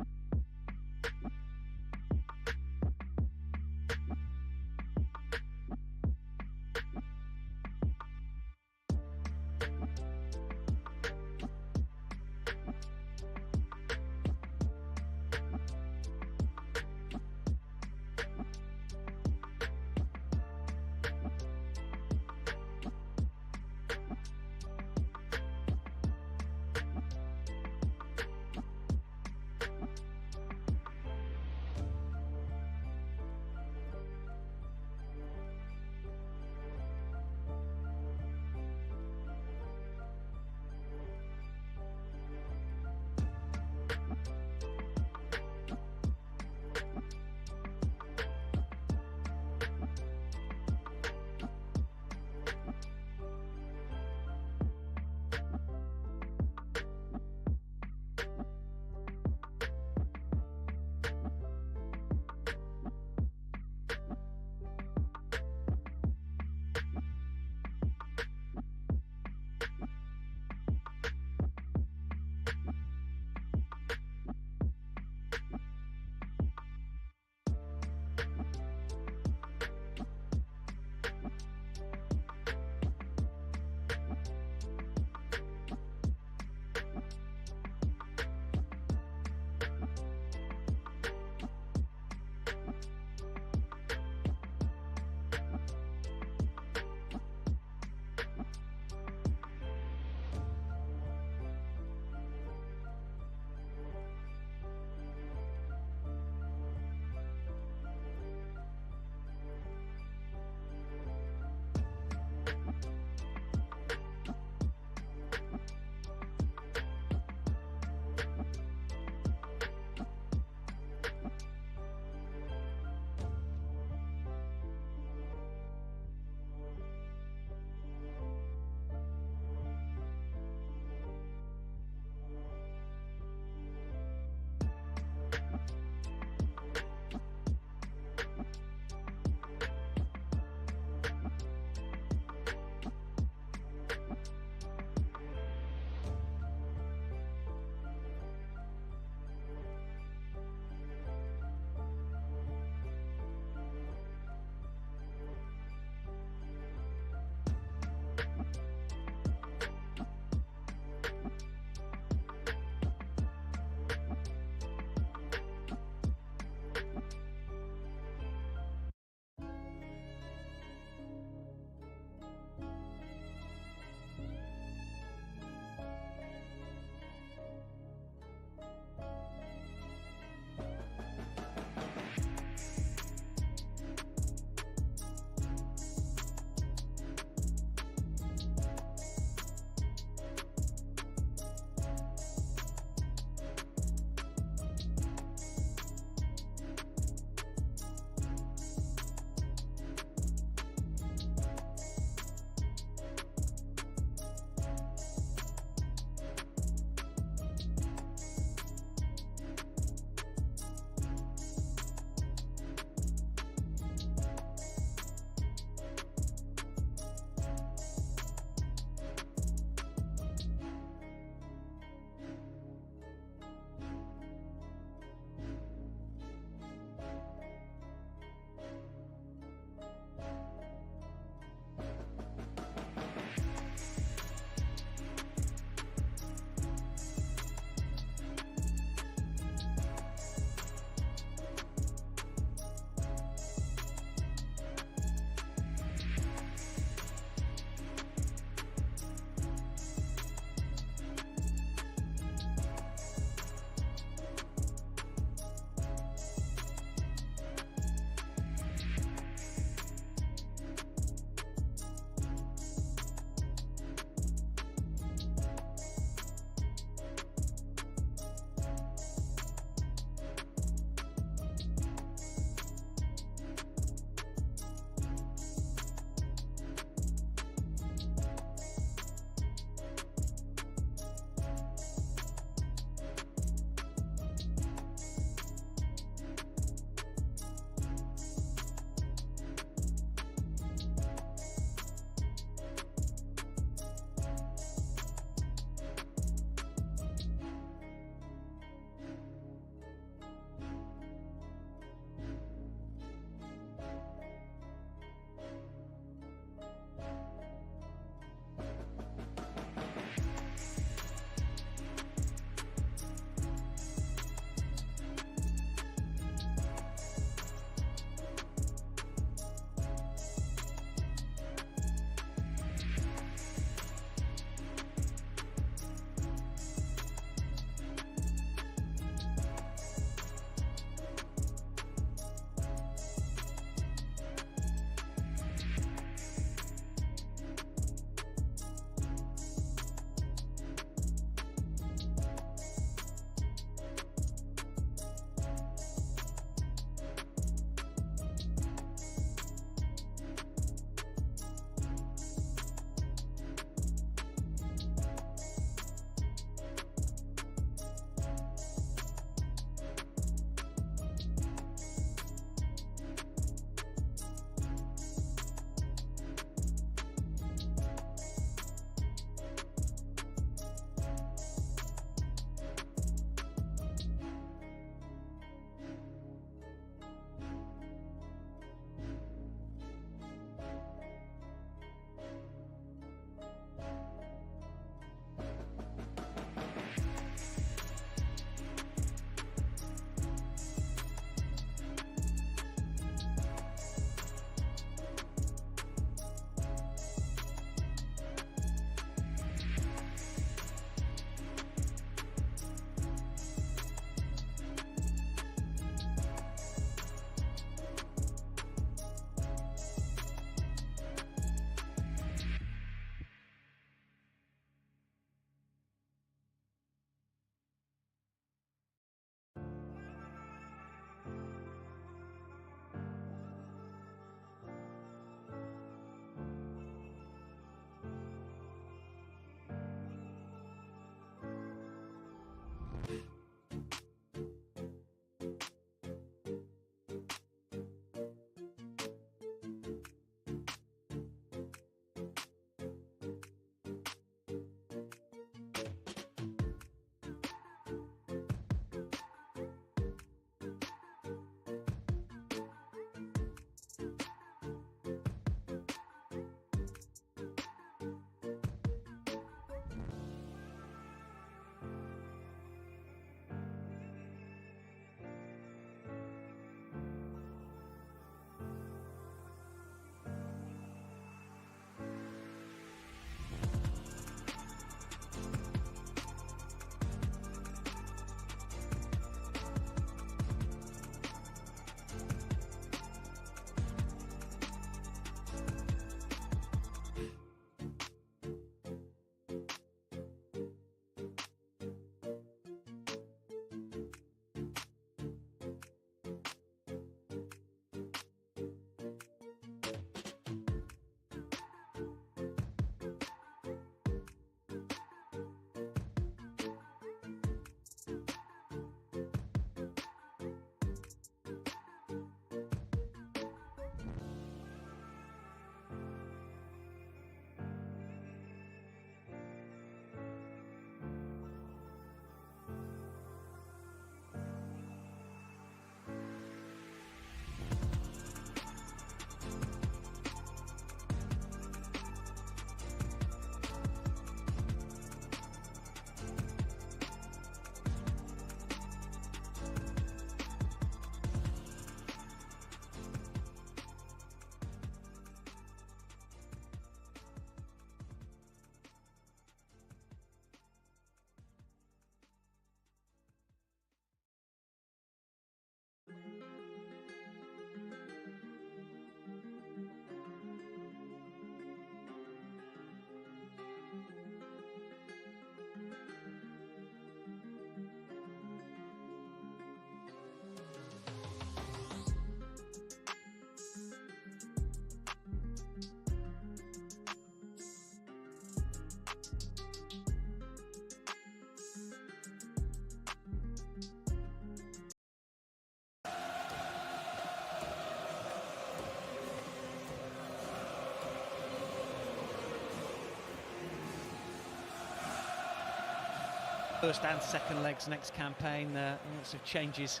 First and second legs next campaign. Lots of changes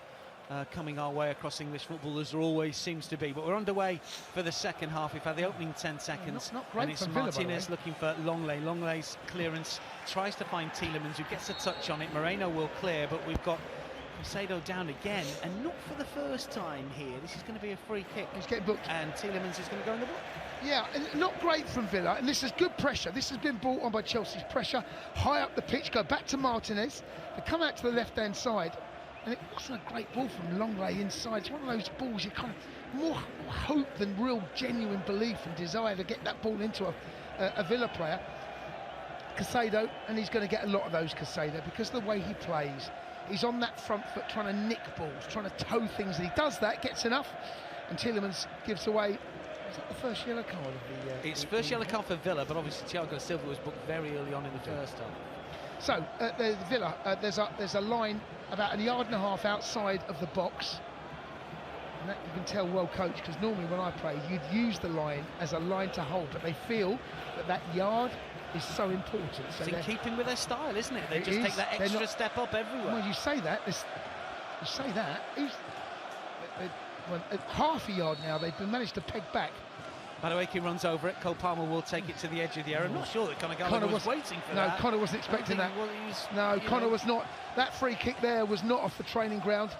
coming our way across English football, as there always seems to be. But we're underway for the second half. We've had the opening 10 seconds. Not great and it's from Villa, Martinez looking for Longley. Longley's clearance tries to find Tielemans, who gets a touch on it. Moreno will clear, but we've got Caicedo down again, and not for the first time here. This is going to be a free kick. He's getting booked. And Tielemans is going to go in the book. Yeah, and not great from Villa, and this is good pressure. This has been brought on by Chelsea's pressure. High up the pitch, go back to Martinez. They come out to the left-hand side, and it wasn't a great ball from Longley inside. It's one of those balls you kind of more hope than real genuine belief and desire to get that ball into a Villa player. Caicedo, and he's going to get a lot of those, Caicedo, because of the way he plays. He's on that front foot trying to nick balls, trying to toe things, and he does that, gets enough, and Tielemans gives away. Is that the first yellow card of the... It's first yellow card for Villa, but obviously Thiago Silva was booked very early on in the first half. So, Villa, there's a line about a yard and a half outside of the box. And that you can tell well coached, because normally when I play, you'd use the line as a line to hold, but they feel that yard is so important. So it's in keeping with their style, isn't it? They just take that extra step up everywhere. Well, you say that. Half a yard now, they've managed to peg back. Madueke runs over it. Cole Palmer will take it to the edge of the area. I'm not sure that Gallagher was waiting for that. No, Connor wasn't expecting that. Connor was not. That free kick there was not off the training ground.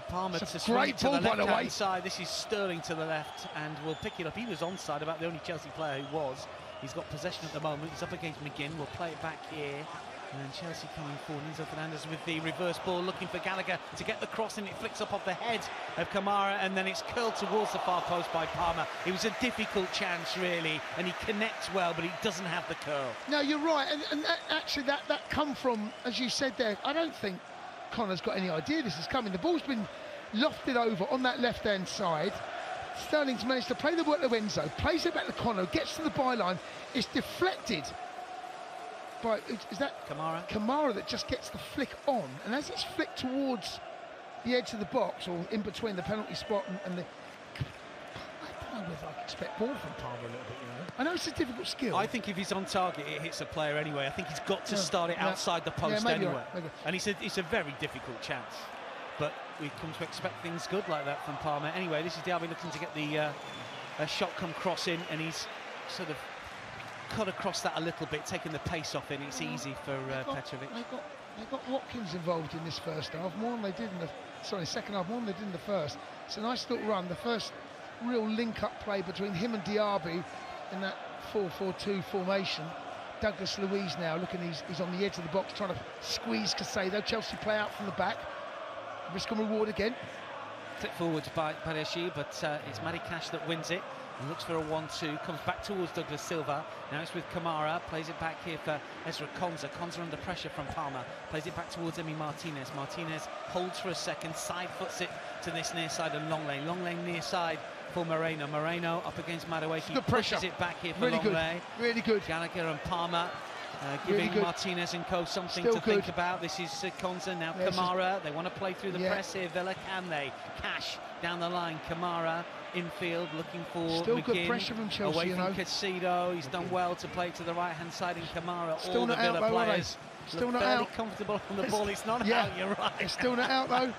Palmer to great to the ball, by the way. left-hand side. This is Sterling to the left, and will pick it up. He was onside, about the only Chelsea player who was. He's got possession at the moment. He's up against McGinn. We'll play it back here. And Chelsea coming forward. Enzo Fernandez with the reverse ball, looking for Gallagher to get the cross, and it flicks up off the head of Kamara, and then it's curled towards the far post by Palmer. It was a difficult chance, really, and he connects well, but he doesn't have the curl. No, you're right, and actually that come from, as you said there, I don't think Connor's got any idea this is coming. The ball's been lofted over on that left-hand side. Sterling's managed to play the work to Enzo, plays it back to Connor, gets to the byline, it's deflected. Is that Kamara that just gets the flick on, and as it's flicked towards the edge of the box, or in between the penalty spot and the... I don't know whether I expect more from Palmer a little bit, you know. I know it's a difficult skill. I think if he's on target, it hits a player anyway. I think he's got to start it outside the post anyway. And it's a very difficult chance. But we've come to expect things good like that from Palmer. Anyway, this is Diaby looking to get the a shot come cross in, and he's sort of cut across that a little bit, taking the pace off it. It's easy for Petrovic. They got Watkins involved in this first half, more than they did in the second half, more than they did in the first. It's a nice little run. The first real link-up play between him and Diaby in that 4-4-2 formation. Douglas Luiz now looking, he's on the edge of the box trying to squeeze Caicedo. Chelsea play out from the back. Risk and reward again. Flick forwards by Pareshi, but it's Matty Cash that wins it. He looks for a 1-2, comes back towards Douglas Silva. Now it's with Kamara, plays it back here for Ezra Konza. Konza under pressure from Palmer, plays it back towards Emi Martinez. Martinez holds for a second, side foots it to this near side of Longley. Longley near side for Moreno. Moreno up against Madueke, pushes it back here for Longley. Really good. Gallagher and Palmer giving Martinez and co something to think about. This is Konza, now Kamara. They want to play through the press here. Villa, can they? Cash down the line. Kamara infield looking for McGinn. Good pressure from Chelsea, away from Caicedo. He's done well to play to the right hand side in Kamara. Still all the Villa players still not fairly out. Comfortable on the ball. It's not out, you're right. It's still not out though.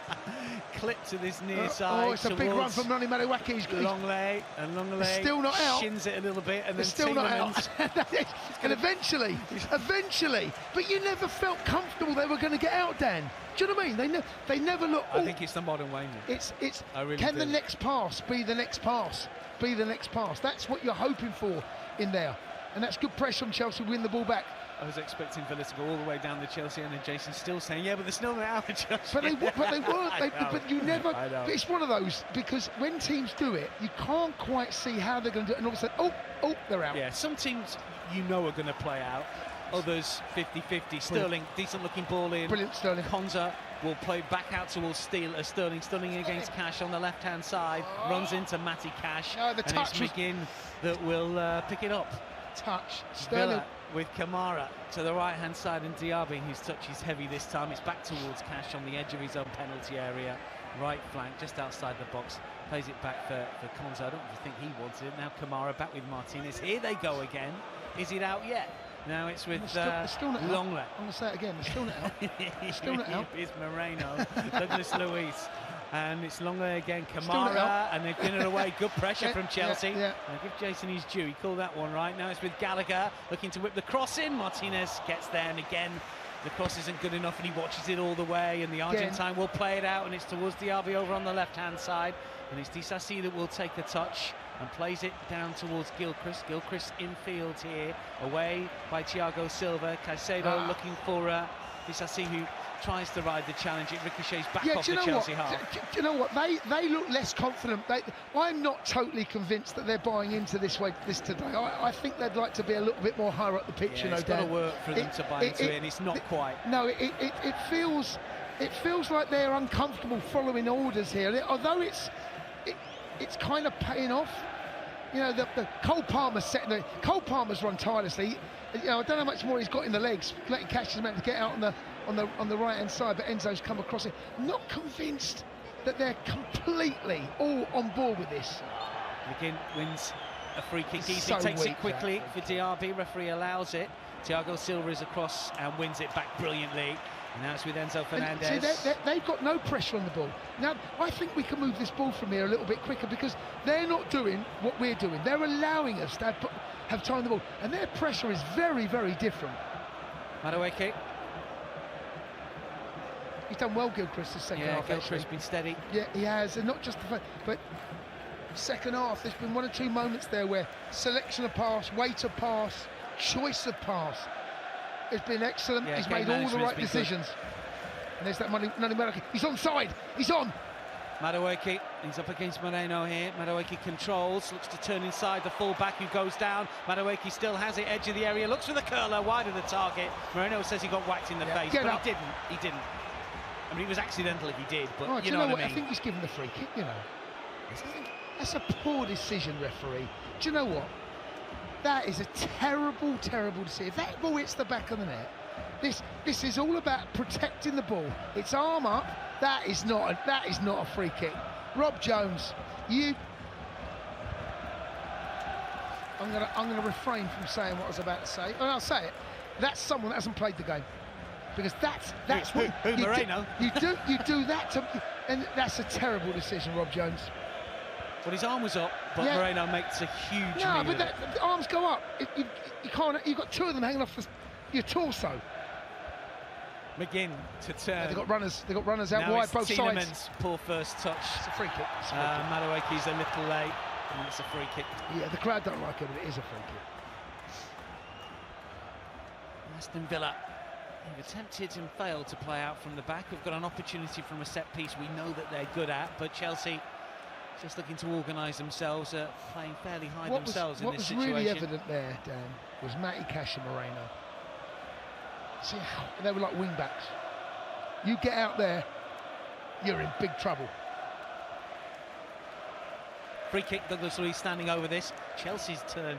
Clip to this near side. Oh, it's a big run from Ronnie Madueke. Longley, and Longley still not out. Shins it a little bit, and then still not out. And eventually, but you never felt comfortable they were going to get out, Dan. Do you know what I mean? They never look. I think it's the modern way. It's really can the next pass be the next pass? Be the next pass. That's what you're hoping for in there, and that's good pressure from Chelsea. Win the ball back. I was expecting Villa to go all the way down the Chelsea end, and Jason's still saying, yeah, but they're still not out of Chelsea. But they weren't. But you never. But it's one of those, because when teams do it, you can't quite see how they're going to do it, and all of a sudden, they're out. Yeah, some teams are going to play out. Others 50-50. Sterling, decent looking ball in. Brilliant, Sterling. Konza will play back out towards Sterling. Sterling against Cash on the left hand side. Runs into Matty Cash. No, the touch it's McGinn that will pick it up. Touch. Sterling. Villa with Kamara to the right hand side, and Diaby, whose touch is heavy this time. It's back towards Cash on the edge of his own penalty area. Right flank, just outside the box. Plays it back for Konza. I don't think he wanted it. Now Kamara back with Martinez. Here they go again. Is it out yet? Now it's with still not Longley. I'm going to say it again. They're still not out. They're still not out. It's Moreno, Douglas Luiz. And it's Longley again, Still not Kamara, out. and they've given it away. Good pressure Yeah, from Chelsea. yeah. I'll give Jason his due. He called that one right. Now it's with Gallagher, looking to whip the cross in. Martinez gets there, and again, the cross isn't good enough, and he watches it all the way, and the Argentine will play it out, and it's towards Diaby over on the left-hand side, and it's Disasi that will take the touch and plays it down towards Gilchrist. Gilchrist infield here, away by Thiago Silva. Caicedo looking for Disasi, who tries to ride the challenge. It ricochets back off the Chelsea half. Do you know what? They look less confident. I'm not totally convinced that they're buying into this today. I think they'd like to be a little bit more higher up the pitch. Yeah, you know, it's got to work for them to buy into it, and it's not quite. No, it feels like they're uncomfortable following orders here. Although it's kind of paying off. You know, the Cole Palmer's Cole Palmer's run tirelessly. You know, I don't know how much more he's got in the legs. Letting Cash is meant to get out on the right hand side, but Enzo's come across it. Not convinced that they're completely all on board with this. McGinn wins a free kick easily, So takes weak, it quickly for Diaby. Referee allows it. Thiago Silva is across and wins it back brilliantly. And now it's with Enzo Fernandez. See, they've got no pressure on the ball. Now, I think we can move this ball from here a little bit quicker because they're not doing what we're doing. They're allowing us to have time on the ball, and their pressure is very, very different. Madueke. He's done well, Gilchrist, this second half. Gilchrist been steady. Yeah, he has, and not just but second half, there's been one or two moments there where selection of pass, weight of pass, choice of pass has been excellent. Yeah, he's made all the right decisions. And there's that Madueke. He's onside. He's on. Madueke, he's up against Moreno here. Madueke controls, looks to turn inside the full-back who goes down. Madueke still has it, edge of the area, looks for the curler, wide of the target. Moreno says he got whacked in the face, but he didn't. I mean, it was accidental if he did, but you know what I mean. I think he's given the free kick, you know. That's a poor decision, referee. Do you know what? That is a terrible, terrible decision. If that ball hits the back of the net, this is all about protecting the ball. It's arm up. That is not a free kick. Rob Jones, I'm gonna refrain from saying what I was about to say, and I'll say it. That's someone that hasn't played the game, because that's what Moreno. You do that to, and that's a terrible decision, Rob Jones. Well, his arm was up, but Moreno makes a huge No, move. but the arms go up. You can't. You've got two of them hanging off your torso. McGinn to turn. Yeah, they got runners out now wide, it's both Tielemans' sides. poor first touch. It's a free kick. Madueke's a little late, and it's a free kick. Yeah, the crowd don't like it, but it is a free kick. Aston Villa have attempted and failed to play out from the back. We've got an opportunity from a set piece we know that they're good at, but Chelsea just looking to organise themselves, playing fairly high themselves in this situation. What was really evident there, Dan, was Matty Cash and Moreno. See how they were like wing backs. You get out there, you're in big trouble. Free kick, Douglas Luiz standing over this. Chelsea's turn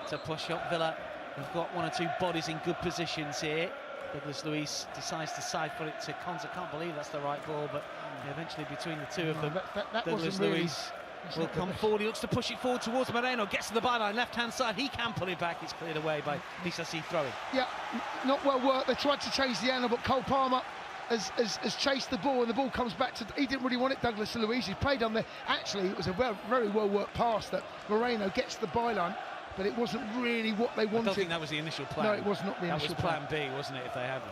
to push up. Villa have got one or two bodies in good positions here. Douglas Luiz decides to side foot it to Konza. Can't believe that's the right ball, but eventually between the two of them, that Douglas wasn't Luiz will come forward. He looks to push it forward towards Moreno, gets to the byline, left-hand side. He can pull it back. It's cleared away by Disasi throwing. Yeah, not well worked. They tried to change the angle, but Cole Palmer has chased the ball, and the ball comes back to. He didn't really want it. Douglas Luiz. He played on there. Actually, it was a very well worked pass that Moreno gets to the byline, but it wasn't really what they wanted. I don't think that was the initial plan. No, it was not the initial plan. That was plan B, wasn't it, if they hadn't?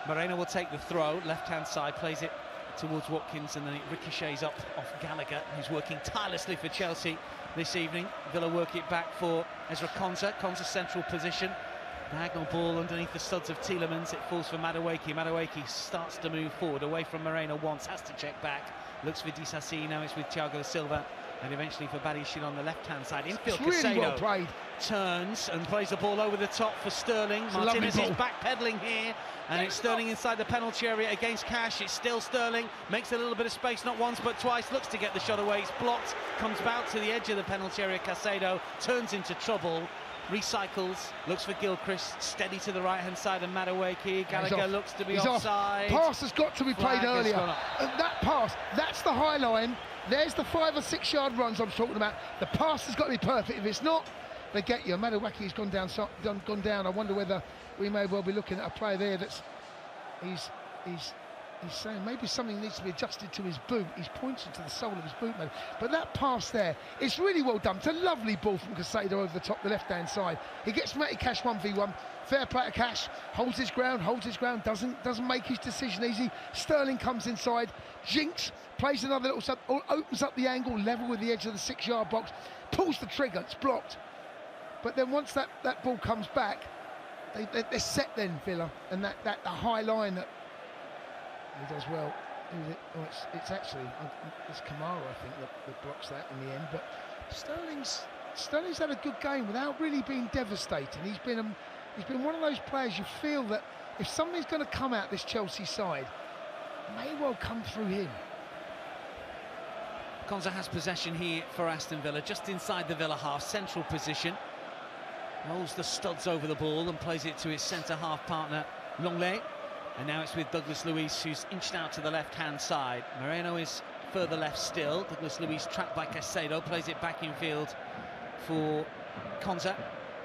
Moreno will take the throw, left-hand side, plays it towards Watkins, and then it ricochets up off Gallagher, who's working tirelessly for Chelsea this evening. Villa work it back for Ezra Konza. Konza's central position. Diagonal ball underneath the studs of Tielemans. It falls for Madueke. Madueke starts to move forward, away from Moreno once, has to check back. Looks for Disasi, now it's with Thiago Silva. And eventually for Badishin on the left-hand side. Infield, it's really well Caicedo played. Turns and plays the ball over the top for Sterling. It's Martinez is backpedaling here, and it's Sterling inside the penalty area against Cash. It's still Sterling, makes a little bit of space, not once but twice, looks to get the shot away. It's blocked, comes out to the edge of the penalty area. Caicedo turns into trouble, recycles, looks for Gilchrist, steady to the right-hand side of Madueke. Gallagher looks to be offside. Pass has got to be played Flag has earlier. gone up. That pass, that's the high line. There's the 5 or 6 yard runs I'm talking about. The pass has got to be perfect. If it's not, they get you. Maduwaki's gone down. I wonder whether we may well be looking at a player there that's he's saying maybe something needs to be adjusted to his boot. He's pointing to the sole of his boot, man. But that pass there, it's really well done. It's a lovely ball from Casadei over the top, the left-hand side. He gets Matty Cash 1v1. Fair play to Cash. Holds his ground. Doesn't make his decision easy. Sterling comes inside. Jinx plays another little sub. Opens up the angle, level with the edge of the 6-yard box. Pulls the trigger. It's blocked. But then once that ball comes back, they're set then, Villa, and the high line that he does well. It's actually Kamara, I think, that blocks that in the end. But Sterling's had a good game without really being devastating. He's been one of those players you feel that if something's going to come out this Chelsea side, it may well come through him. Konsa has possession here for Aston Villa, just inside the Villa half, central position. Rolls the studs over the ball and plays it to his centre-half partner, Longley. And now it's with Douglas Luiz, who's inched out to the left-hand side. Moreno is further left still. Douglas Luiz trapped by Caicedo, plays it back in field for Konsa.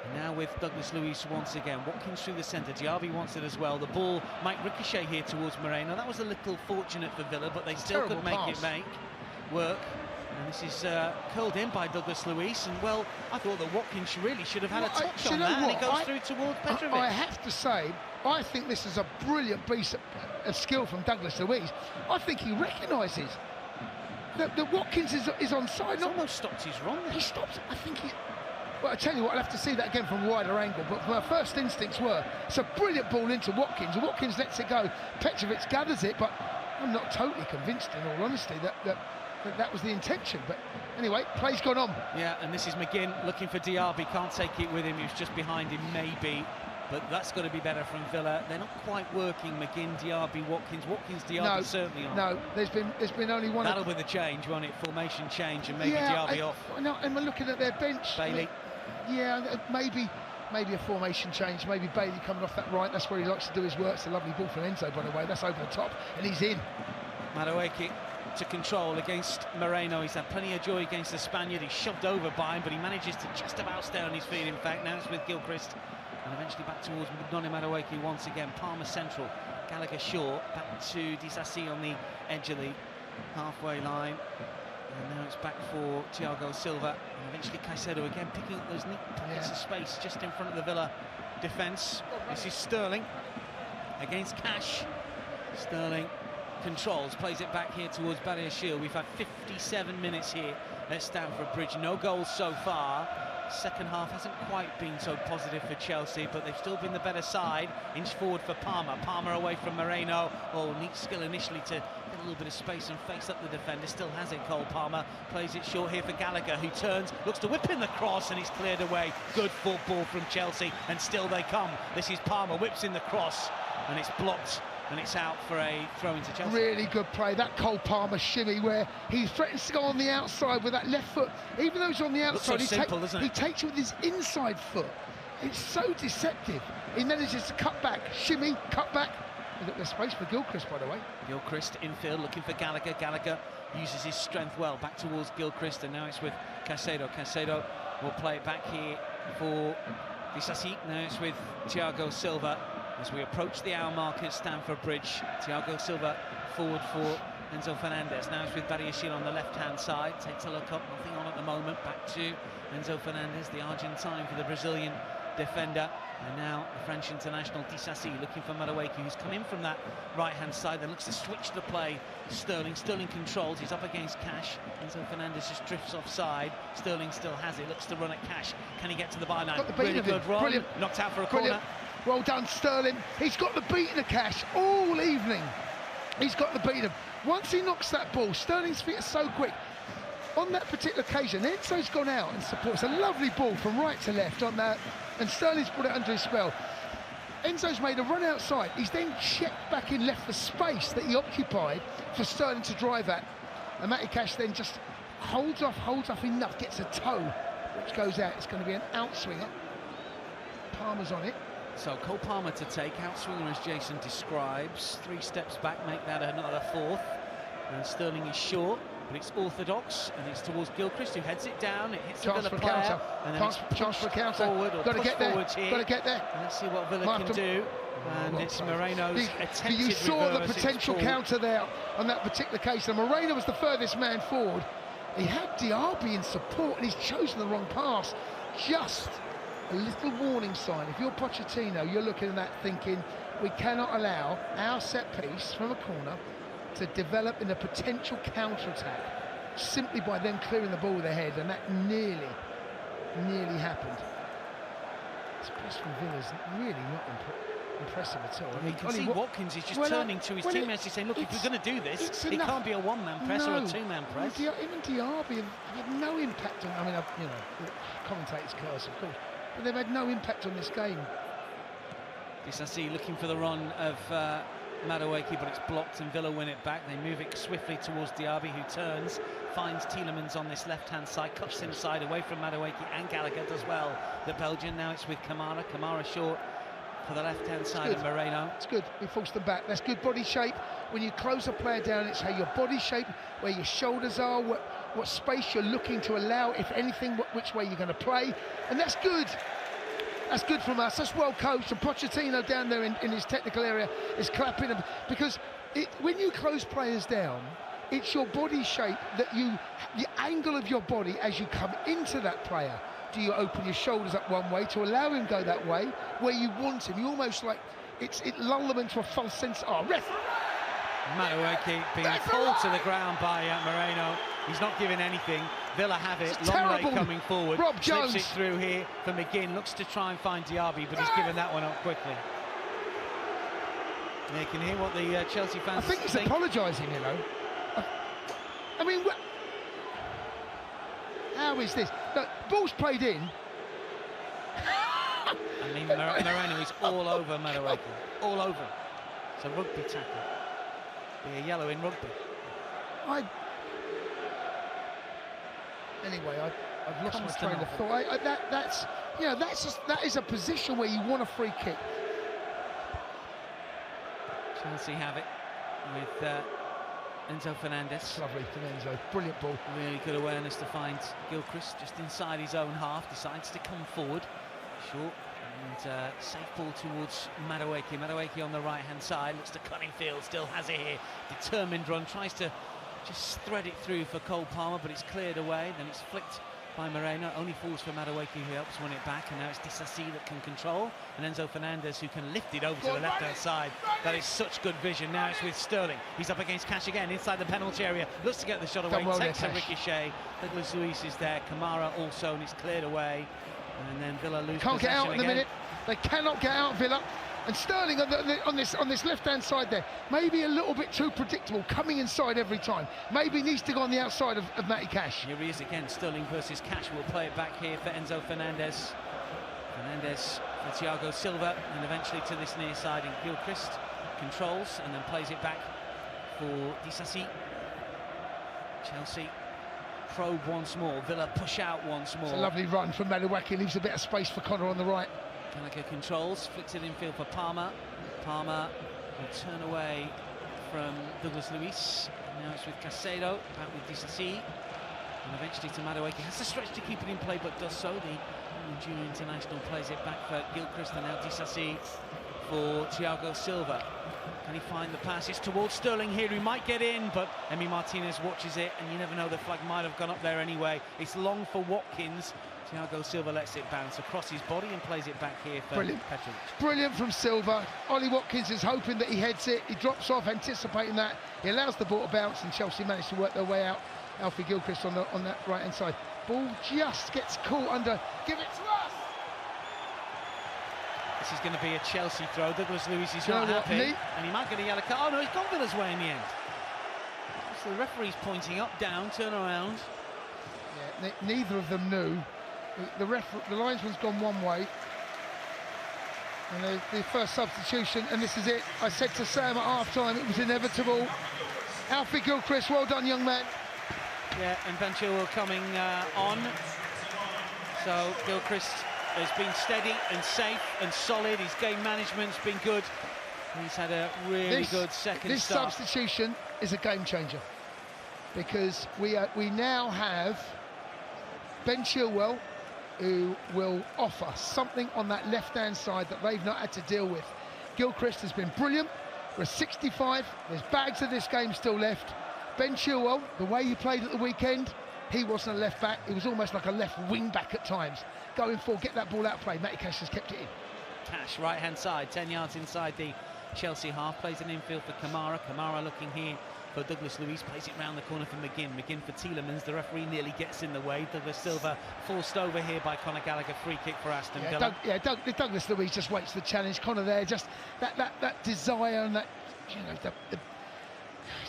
And now with Douglas Luiz once again. Watkins through the centre. Diaby wants it as well. The ball might ricochet here towards Moreno. That was a little fortunate for Villa, but they still could make it work. And this is curled in by Douglas Luiz. And, well, I thought that Watkins really should have had a touch on that. And it goes through towards Mitrovic. I have to say, I think this is a brilliant piece of skill from Douglas Luiz. I think he recognises that Watkins is onside. He's almost stopped his run. He stopped. I think he's... Well, I tell you what, I'll have to see that again from a wider angle, but my first instincts were, it's a brilliant ball into Watkins. Watkins lets it go. Petrovic gathers it, but I'm not totally convinced, in all honesty, that was the intention. But anyway, play's gone on. Yeah, and this is McGinn looking for Diaby. Can't take it with him. He was just behind him, maybe. But that's got to be better from Villa. They're not quite working. McGinn, Diaby, Watkins, Diaby certainly on. No, there's been only one. That'll be the change, won't it? Formation change and maybe Diaby off. No, and we're looking at their bench. Bailey. Maybe a formation change. Maybe Bailey coming off that right. That's where he likes to do his work. It's a lovely ball from Enzo, by the way. That's over the top, and he's in. Madueke to control against Moreno. He's had plenty of joy against the Spaniard. He's shoved over by him, but he manages to just about stay on his feet. In fact, now it's with Gilchrist. And eventually back towards Noni Madueke once again. Palmer central, Gallagher short, back to Disasi on the edge of the halfway line. And now it's back for Thiago Silva. And eventually Caicedo again picking up those neat pockets of space just in front of the Villa defence. This is Sterling against Cash. Sterling controls, plays it back here towards Barrier Shield. We've had 57 minutes here at Stamford Bridge. No goals so far. Second half hasn't quite been so positive for Chelsea, but they've still been the better side. Inch forward for Palmer. Palmer away from Moreno. Oh, neat skill initially to get a little bit of space and face up the defender. Still has it, Cole Palmer. Plays it short here for Gallagher, who turns, looks to whip in the cross, and he's cleared away. Good football from Chelsea, and still they come. This is Palmer, whips in the cross, and it's blocked. And it's out for a throw into Chelsea. Really good play, that Cole Palmer shimmy where he threatens to go on the outside with that left foot. Even though he's on the outside, he takes it with his inside foot. It's so deceptive. He manages to cut back, shimmy, cut back. There's space for Gilchrist, by the way. Gilchrist infield looking for Gallagher. Gallagher uses his strength well, back towards Gilchrist, and now it's with Caicedo. Caicedo will play it back here for Disasi. Now it's with Thiago Silva. As we approach the hour mark at Stamford Bridge, Thiago Silva forward for Enzo Fernandez. Now it's with Badiashile on the left-hand side. Takes a look up, nothing on at the moment. Back to Enzo Fernandez, the Argentine for the Brazilian defender. And now the French international Disasi looking for Madueke, who's come in from that right-hand side. Then looks to switch the play. Sterling controls. He's up against Cash. Enzo Fernandez just drifts offside. Sterling still has it. Looks to run at Cash. Can he get to the byline? Really good run. Brilliant. Knocked out for a corner. Well done, Sterling. He's got the beating of Cash all evening. He's got the beating of. Once he knocks that ball, Sterling's feet are so quick. On that particular occasion, Enzo's gone out and supports a lovely ball from right to left on that, and Sterling's put it under his spell. Enzo's made a run outside. He's then checked back in, left the space that he occupied for Sterling to drive at. And Matty Cash then just holds off enough, gets a toe, which goes out. It's going to be an outswinger. Palmer's on it. So Cole Palmer to take, outswinger as Jason describes. 3 steps back, make that another 4th. And Sterling is short. but it's orthodox, and it's towards Gilchrist, who heads it down. It hits the Chance Villa for player, counter. and then Chance for counter. forward or Got to push get there. forwards here. Got to get there. And let's see what Villa Might can have to- do. And it's Moreno's attempted You saw the reverse. potential It's pulled. counter there on that particular case. And Moreno was the furthest man forward. He had Diaby in support, and he's chosen the wrong pass. Just a little warning sign. If you're Pochettino, you're looking at that thinking, we cannot allow our set piece from a corner to develop in a potential counter-attack simply by them clearing the ball with their head, and that nearly happened. This press from Villa's really not impressive at all. You can see Watkins is just turning to his teammates and saying, look, if we're going to do this, it can't be a one-man press or a two-man press. Even Diaby had no impact on, commentators curse, of course, but they've had no impact on this game. Disasi looking for the run of Madueke, but it's blocked and Villa win it back. They move it swiftly towards Diaby, who turns, finds Tielemans on this left-hand side, cuts inside away from Madueke, and Gallagher does well. The Belgian, now it's with Kamara. Kamara short for the left-hand side of Moreno. It's good. We forced them back. That's good body shape. When you close a player down, it's how your body shape, where your shoulders are, what space you're looking to allow, if anything, which way you're going to play. And that's good. That's good from us. That's well coached. And Pochettino down there in his technical area is clapping them, because when you close players down, it's your body shape that the angle of your body as you come into that player. Do you open your shoulders up one way to allow him go that way where you want him? You almost like it lull them into a false sense. Oh, ref! Madueke being pulled to the ground by Moreno. He's not giving anything. Villa have it. Longley coming forward. Rob Jones. Slips it through here for McGinn. Looks to try and find Diaby, but he's given that one up quickly. You can hear what the Chelsea fans I think he's apologising, you know. I mean, how is this? Look, ball's played in. I mean, Moreno is all over Madueke. All over. It's a rugby tackle. Be a yellow in rugby. Anyway, I've lost my train of thought. That is a position where you want a free kick. Chelsea have it with Enzo Fernandez. Lovely from Enzo. Brilliant ball. Really good awareness to find Gilchrist just inside his own half. Decides to come forward. Short and safe ball towards Madueke. Madueke on the right-hand side. Looks to Cunningfield. Still has it here. Determined run. Tries to just thread it through for Cole Palmer, but it's cleared away. Then it's flicked by Moreno. Only falls for Madueke, who helps win it back. And now it's Disasi that can control. And Enzo Fernandez, who can lift it over to the left-hand side. That is such good vision. Now it's with Sterling. He's up against Cash again, inside the penalty area. Looks to get the shot away. Takes a ricochet. Douglas Luiz is there. Kamara also, and it's cleared away. And then Villa lose Can't get out in the again. minute. They cannot get out, Villa. And Sterling on this left-hand side there, maybe a little bit too predictable, coming inside every time. Maybe needs to go on the outside of Matty Cash. Here he is again, Sterling versus Cash. Will play it back here for Enzo Fernandez. Fernandez for Thiago Silva, and eventually to this near side, and Gilchrist controls and then plays it back for Disasi. Chelsea probe once more, Villa push out once more. It's a lovely run from Madueke, leaves a bit of space for Connor on the right. Gallagher controls, flicks it infield for Palmer. Palmer will turn away from Douglas Luiz. Now it's with Caicedo, back with Disasi. And eventually to Madueke. Has to stretch to keep it in play, but does so. The junior international plays it back for Gilchrist, and now Disasi for Thiago Silva. Can he find the pass? It's towards Sterling here, he might get in, but Emi Martinez watches it, and you never know, the flag might have gone up there anyway. It's long for Watkins. Thiago Silva lets it bounce across his body and plays it back here for Petrovic. Brilliant from Silva. Ollie Watkins is hoping that he heads it. He drops off, anticipating that. He allows the ball to bounce, and Chelsea managed to work their way out. Alfie Gilchrist on that right-hand side. Ball just gets caught under. Give it to us! This is going to be a Chelsea throw. Douglas Luiz is not happy, and he might get a yellow card. Oh no, he's gone Villa's way in the end. So the referee's pointing up, down, turn around. Yeah, neither of them knew. The linesman's gone one way, and the first substitution, and this is it. I said to Sam at half-time, it was inevitable. Alfie Gilchrist, well done, young man. Yeah, and Ben Chilwell coming on. So Gilchrist has been steady and safe and solid. His game management's been good. He's had a really good second This start. substitution is a game changer. because we now have Ben Chilwell, who will offer something on that left-hand side that they've not had to deal with. Gilchrist has been brilliant. We're 65. There's bags of this game still left. Ben Chilwell, the way he played at the weekend, he wasn't a left back. He was almost like a left wing back at times. Going for, get that ball out of play. Matty Cash has kept it in. Cash, right-hand side, 10 yards inside the Chelsea half, plays an infield for Kamara. Kamara looking here for Douglas Luiz, plays it round the corner for McGinn. McGinn for Tielemans, the referee nearly gets in the way. Douglas Silva forced over here by Conor Gallagher, free kick for Aston Villa. Douglas Luiz just waits the challenge. Conor there, just that desire and that, you know,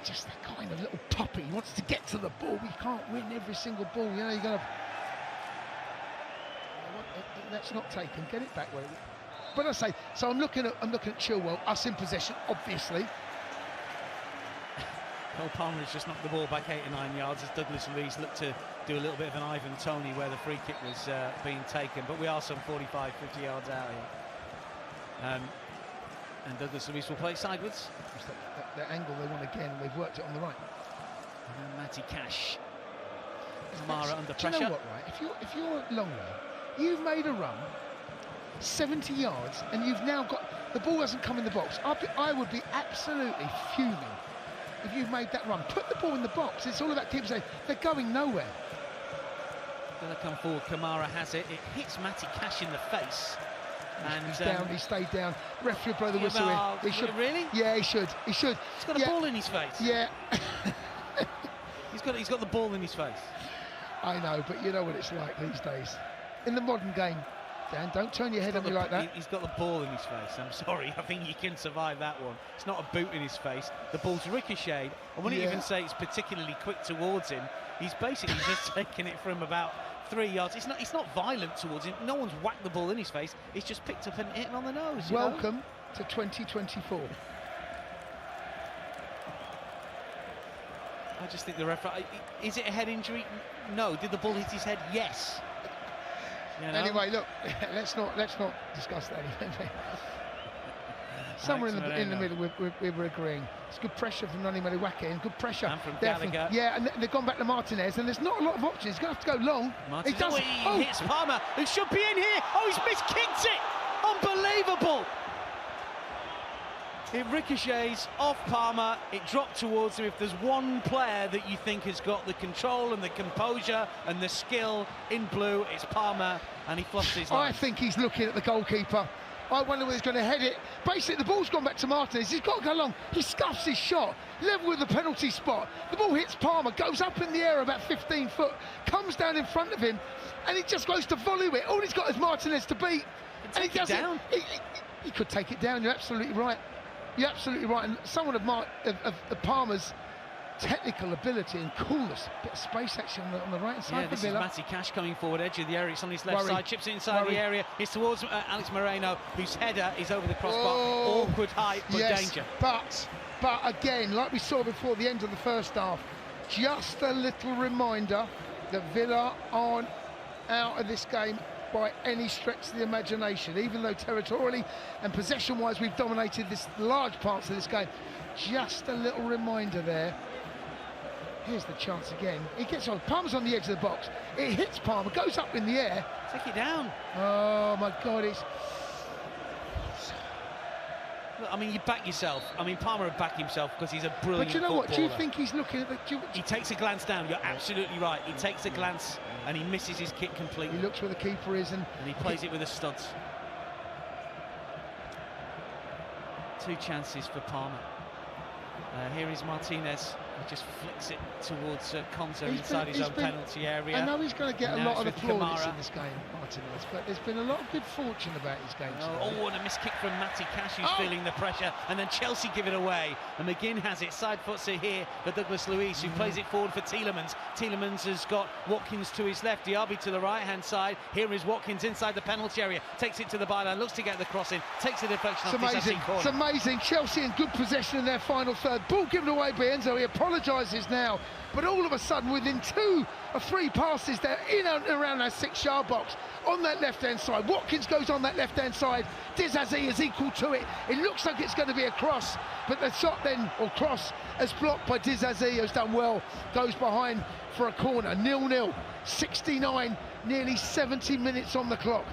just that kind of little puppy. He wants to get to the ball. He can't win every single ball. You know, you got to. That's not taken. Get it back where. But I say, so I'm looking at Chilwell, us in possession, obviously. Cole Palmer has just knocked the ball back 8 or 9 yards as Douglas Luiz looked to do a little bit of an Ivan Toney where the free kick was being taken, but we are some 45, 50 yards out here. And Douglas Luiz will play sideways. That angle they want again, and they've worked it on the right. And Matty Cash. Kamara under pressure. Do you know what, right? If you're Longley, you've made a run 70 yards and you've now got the ball hasn't come in the box. I would be absolutely fuming if you've made that run. Put the ball in the box. It's all about keeping saying they're going nowhere. Gonna come forward. Kamara has it. It hits Matty Cash in the face. And he's down. He stayed down. Referee blow the whistle in. He should. Really? Yeah, he should. He should. He's got a ball in his face. Yeah. He's got the ball in his face. I know, but you know what it's like these days. In the modern game, Dan, don't turn your head at me like that. He's got the ball in his face. I'm sorry. I think you can survive that one. It's not a boot in his face. The ball's ricocheted. I wouldn't even say it's particularly quick towards him. He's basically just taking it from about 3 yards. It's not violent towards him. No one's whacked the ball in his face. It's just picked up and hit him on the nose. Welcome to 2024. I just think the referee. Is it a head injury? No. Did the ball hit his head? Yes. You know? Anyway, look. let's not discuss that. Somewhere in the middle, we're agreeing. It's good pressure from Nani Madueke and good pressure. And from Gallagher. And they've gone back to Martinez, and there's not a lot of options. He's going to have to go long. Martinez, he hits Palmer, who should be in here. Oh, he's miskicked it. Unbelievable. It ricochets off Palmer. It dropped towards him. If there's one player that you think has got the control and the composure and the skill in blue, it's Palmer, and he fluffs his line. I think he's looking at the goalkeeper. I wonder whether he's going to head it. Basically, the ball's gone back to Martinez. He's got to go long. He scuffs his shot, level with the penalty spot. The ball hits Palmer, goes up in the air about 15 foot, comes down in front of him, and he just goes to volley it. All he's got is Martinez to beat. And he does it. He could take it down. You're absolutely right. You're absolutely right. And someone of Palmer's technical ability and coolness, bit of space actually on the right side. Yeah, this is Matty Cash coming forward, edge of the area. It's on his left side, chips it inside the area. It's towards Alex Moreno, whose header is over the crossbar. Awkward height, but danger. But again, like we saw before the end of the first half, just a little reminder that Villa aren't out of this game by any stretch of the imagination, even though territorially and possession-wise we've dominated this large parts of this game. Just a little reminder there. Here's the chance again. He gets on. Palmer's on the edge of the box. It hits Palmer, goes up in the air. Take it down. Oh my God! It's. Look, I mean, you back yourself. I mean, Palmer would back himself because he's a brilliant. But you know what? Do you think he's looking at the? He takes a glance down. You're absolutely right. He takes a glance and he misses his kick completely. He looks where the keeper is and he plays it with the studs. 2 chances for Palmer. Here is Martinez. He just flicks it towards Konza inside his own penalty area. I know he's going to get a lot of applause in this game, Martinez, but there's been a lot of good fortune about his game today. And a miss kick from Matty Cash, who's feeling the pressure, and then Chelsea give it away. And McGinn has it, side foots it here for Douglas Luiz, who plays it forward for Tielemans. Tielemans has got Watkins to his left, Diaby to the right-hand side. Here is Watkins inside the penalty area, takes it to the byline, looks to get the cross in, takes the deflection off this corner. It's amazing. Chelsea in good possession in their final third. Ball given away by Enzo. He apologises now, but all of a sudden, within 2 of 3 passes there in and around that 6-yard box on that left-hand side. Watkins goes on that left-hand side. Disasi is equal to it. It looks like it's going to be a cross, but the shot then, or cross, is blocked by Disasi, who's done well, goes behind for a corner. 0-0, 69, nearly 70 minutes on the clock.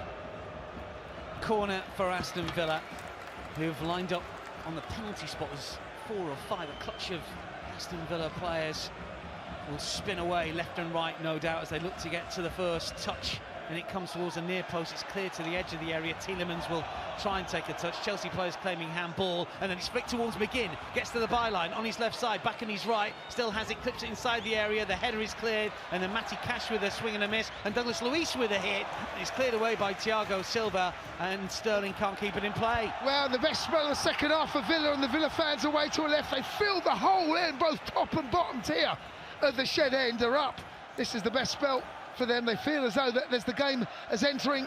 Corner for Aston Villa, who've lined up on the penalty spot as 4 or 5. A clutch of Aston Villa players will spin away left and right, no doubt, as they look to get to the first touch. And it comes towards the near post. It's clear to the edge of the area. Tielemans will try and take a touch. Chelsea players claiming handball, and then it's flicked towards McGinn. Gets to the byline on his left side, back on his right. Still has it, clips it inside the area. The header is cleared, and then Matty Cash with a swing and a miss, and Douglas Luiz with a hit. And it's cleared away by Thiago Silva, and Sterling can't keep it in play. Well, the best spell of the second half for Villa, and the Villa fans away to a left. They filled the whole end, both top and bottom tier of the shed end are up. This is the best spell for them. They feel as though that there's the game as entering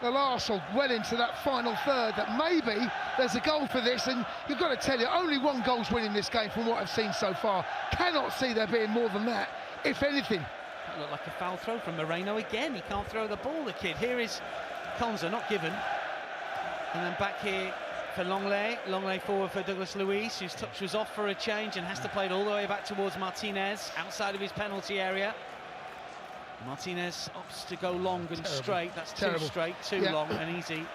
the last, or well into that final third, that maybe there's a goal for this. And you've got to tell you, only 1 goal's winning this game from what I've seen so far. Cannot see there being more than that, if anything. That looked like a foul throw from Moreno again. He can't throw the ball, the kid. Here is Konza, not given. And then back here for Longley. Longley forward for Douglas Luiz, whose touch was off for a change and has to play it all the way back towards Martinez, outside of his penalty area. Martinez opts to go long and straight. That's too straight, too long and easy.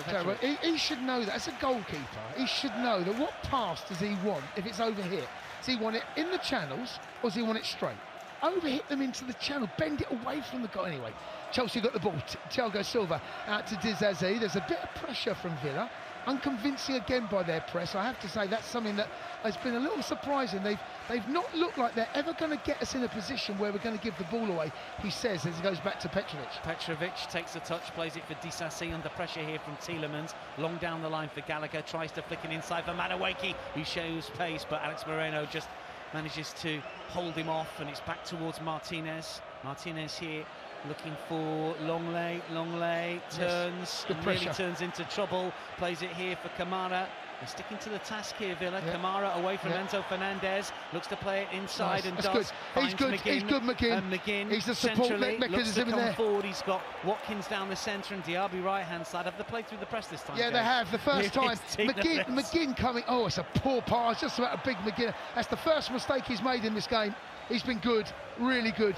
Terrible. He should know that as a goalkeeper. He should know that what pass does he want if it's over here? Does he want it in the channels, or does he want it straight? Overhit them into the channel, bend it away from the goal. Anyway, Chelsea got the ball. Thiago Silva out to Disasi. There's a bit of pressure from Villa. Unconvincing again by their press. I have to say that's something that has been a little surprising. They've not looked like they're ever going to get us in a position where we're going to give the ball away, he says, as he goes back to Petrovic. Petrovic takes a touch, plays it for Disasi, under pressure here from Tielemans. Long down the line for Gallagher, tries to flick it inside for Madueke, who shows pace, but Alex Moreno just manages to hold him off, and it's back towards Martinez. Martinez here looking for Longley. Longley turns, and really turns into trouble. Plays it here for Kamara. They're sticking to the task here, Villa. Kamara away from Enzo Fernandez. Looks to play it inside and does. Good. He's good. McGinn, he's good, McGinn. And McGinn he's the support mechanism in there. Forward. He's got Watkins down the centre and Diaby right-hand side. Have they played through the press this time? Yeah, they have. The first time. McGinn coming. Oh, it's a poor pass. Just about a big McGinn. That's the first mistake he's made in this game. He's been good. Really good.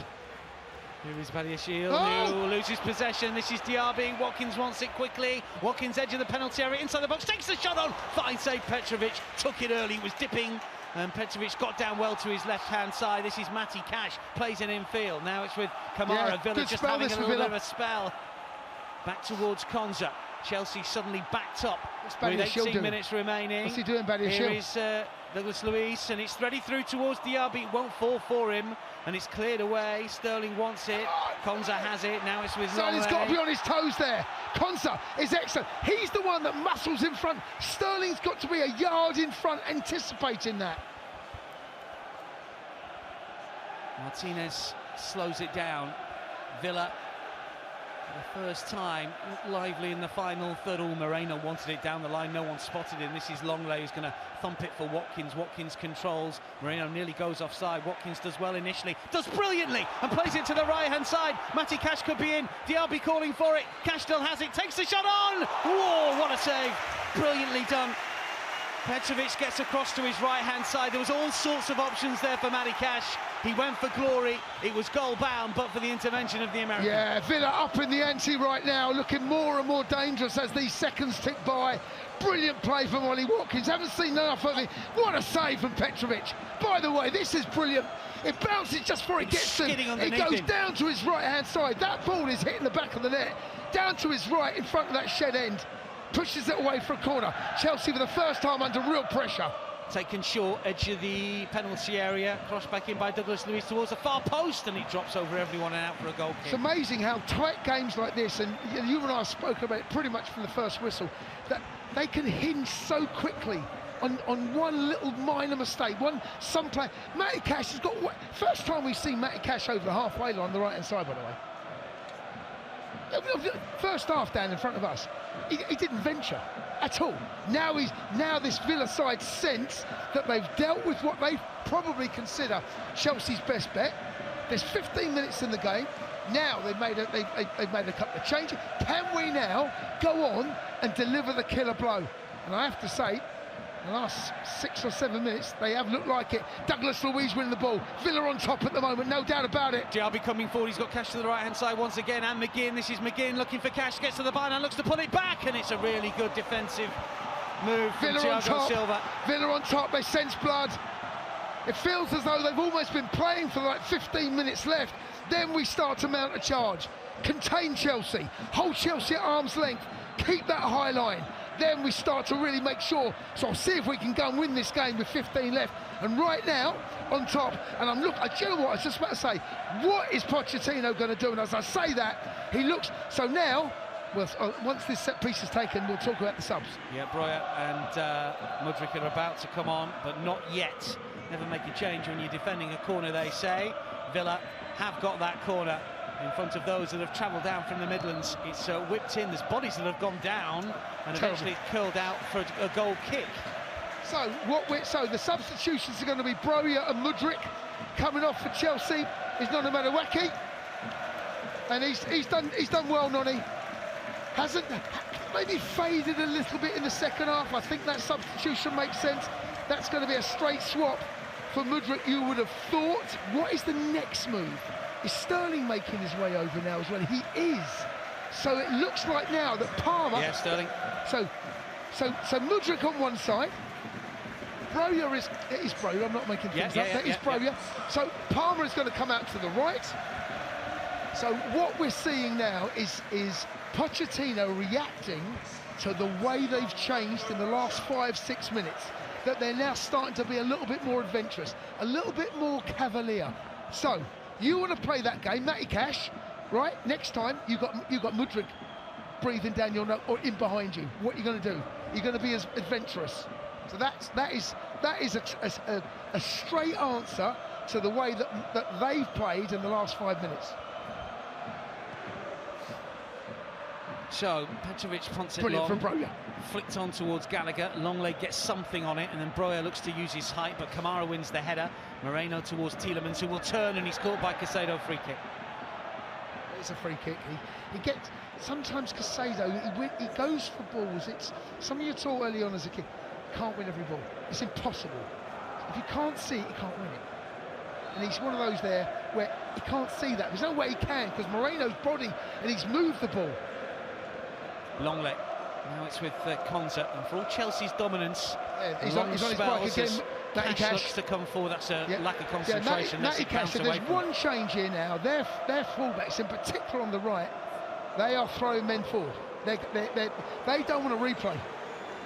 Here is Badiashile, who loses possession. This is Diaby. Watkins wants it quickly. Watkins edge of the penalty area, inside the box, takes the shot on. Fine save, Petrovic. Took it early, was dipping. And Petrovic got down well to his left-hand side. This is Matty Cash, plays it in field. Now it's with Kamara. Villa just having a little bit of a spell. Back towards Konza. Chelsea suddenly backed up with 18 minutes remaining. What's he doing, Badiashile? Here is Douglas Luiz, and it's threaded through towards Diaby. It won't fall for him, and it's cleared away. Sterling wants it. Konza has it. Now it's with Longley. Sterling's got to be on his toes there. Konza is excellent. He's the one that muscles in front. Sterling's got to be a yard in front, anticipating that. Martinez slows it down. Villa, for the first time, lively in the final third. Moreno wanted it down the line, no one spotted him. This is Longley who's going to thump it for Watkins. Watkins controls. Moreno nearly goes offside. Watkins does well initially, does brilliantly, and plays it to the right-hand side. Matty Cash could be in. Diaby calling for it. Cash still has it, takes the shot on. Whoa, what a save. Brilliantly done. Petrovic gets across to his right-hand side. There was all sorts of options there for Matty Cash. He went for glory. It was goal-bound, but for the intervention of the American. Yeah, Villa up in the ante right now, looking more and more dangerous as these seconds tick by. Brilliant play from Ollie Watkins. Haven't seen enough of it. What a save from Petrovic. By the way, this is brilliant. It bounces just before it gets to him. It goes down to his right-hand side. That ball is hitting the back of the net. Down to his right, in front of that shed end. Pushes it away for a corner. Chelsea for the first time under real pressure. Taken short, edge of the penalty area, crossed back in by Douglas Luiz towards the far post, and it drops over everyone and out for a goal kick. It's amazing how tight games like this, and you and I have spoken about it pretty much from the first whistle, that they can hinge so quickly on one little minor mistake. Some play. Matty Cash has got first time we've seen Matty Cash over the halfway line on the right hand side, by the way. First half down in front of us, he didn't venture at all. Now this Villa side sense that they've dealt with what they probably consider Chelsea's best bet. There's 15 minutes in the game. Now they've made a couple of changes. Can we now go on and deliver the killer blow? And I have to say, the last 6 or 7 minutes, they have looked like it. Douglas Luiz winning the ball. Villa on top at the moment, no doubt about it. Diaby coming forward, he's got Cash to the right-hand side once again, and McGinn, this is McGinn looking for Cash, gets to the byline, looks to pull it back, and it's a really good defensive move from Thiago Silva. Villa on top, they sense blood. It feels as though they've almost been playing for like 15 minutes left. Then we start to mount a charge. Contain Chelsea, hold Chelsea at arm's length, keep that high line. Then we start to really make sure. So I'll see if we can go and win this game with 15 left. And right now, on top, and do you know what I was just about to say? What is Pochettino going to do? And as I say that, he looks, so now, well, once this set piece is taken, we'll talk about the subs. Yeah, Broja and Mudryk are about to come on, but not yet. Never make a change when you're defending a corner, they say. Villa have got that corner in front of those that have travelled down from the Midlands. It's whipped in, there's bodies that have gone down and eventually curled out for a goal kick. So the substitutions are going to be Broja and Mudryk. Coming off for Chelsea is Noni Madueke, and he's done well, Noni. Hasn't maybe faded a little bit in the second half. I think that substitution makes sense. That's going to be a straight swap for Mudryk, you would have thought. What is the next move? Is Sterling making his way over now as well? He is. So it looks like now that Palmer... Yeah, Sterling. So Mudryk on one side. Broja is Broja, I'm not making things up. That is Broja. Yeah. So Palmer is going to come out to the right. So what we're seeing now is Pochettino reacting to the way they've changed in the last 5-6 minutes. That they're now starting to be a little bit more adventurous, a little bit more cavalier. So you want to play that game, Matty Cash, right? Next time you got Mudryk breathing down your nose or in behind you. What are you going to do? You're going to be as adventurous. So that is a straight answer to the way that they've played in the last 5 minutes. So Petrovic punts it Brilliant long, from Broja. flicked on towards Gallagher. Longleg gets something on it, and then Broja looks to use his height, but Kamara wins the header. Moreno towards Tielemans, who will turn, and he's caught by Caicedo. Free kick. It's a free kick. He gets sometimes Caicedo. He goes for balls. It's something you taught early on as a kid. Can't win every ball. It's impossible. If you can't see it, you can't win it. And he's one of those there where he can't see that. There's no way he can because Moreno's body and he's moved the ball. Longlet. Now it's with Konza, and for all Chelsea's dominance, he's on his bike again. Cash looks to come forward. That's a lack of concentration. Matty Cash, there's one change here now. Their fullbacks, in particular on the right, they are throwing men forward. They don't want to replay.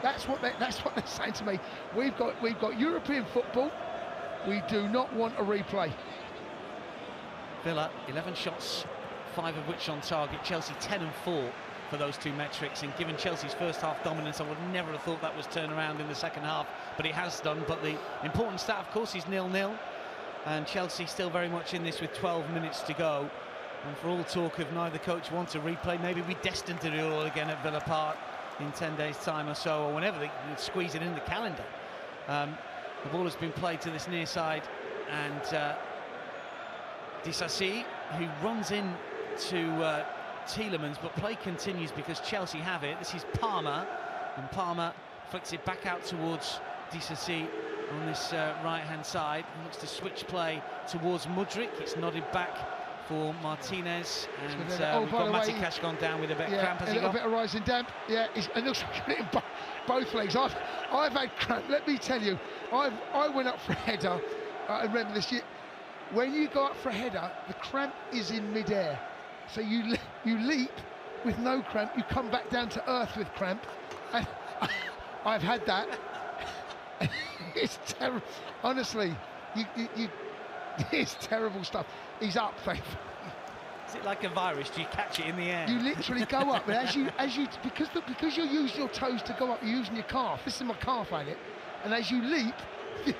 That's what they're saying to me. We've got European football. We do not want a replay. Villa 11 shots, 5 of which on target. Chelsea 10 and 4. For those two metrics, and given Chelsea's first half dominance, I would never have thought that was turned around in the second half, but it has done. But the important stat, of course, is 0-0, and Chelsea still very much in this with 12 minutes to go. And for all talk of neither coach wants a replay, maybe we're destined to do it all again at Villa Park in 10 days' time or so, or whenever they squeeze it in the calendar. The ball has been played to this near side, and Disasi, who runs in to Tielemans, but play continues because Chelsea have it. This is Palmer, and Palmer flicks it back out towards Disasi on this right-hand side. He looks to switch play towards Mudryk. It's nodded back for Martinez, and we've got Matty Cash gone down with a bit of cramp. A little bit of rising damp. Yeah, it looks like it in both legs. I've had cramp. Let me tell you, I went up for a header. I remember this year. When you go up for a header, the cramp is in mid-air. So you leap with no cramp, you come back down to earth with cramp. And I've had that. It's terrible. Honestly, it's terrible stuff. He's up, thankfully. Is it like a virus? Do you catch it in the air? You literally go up, but as you because you're using your toes to go up, you're using your calf. This is my calf, ain't it? And as you leap, the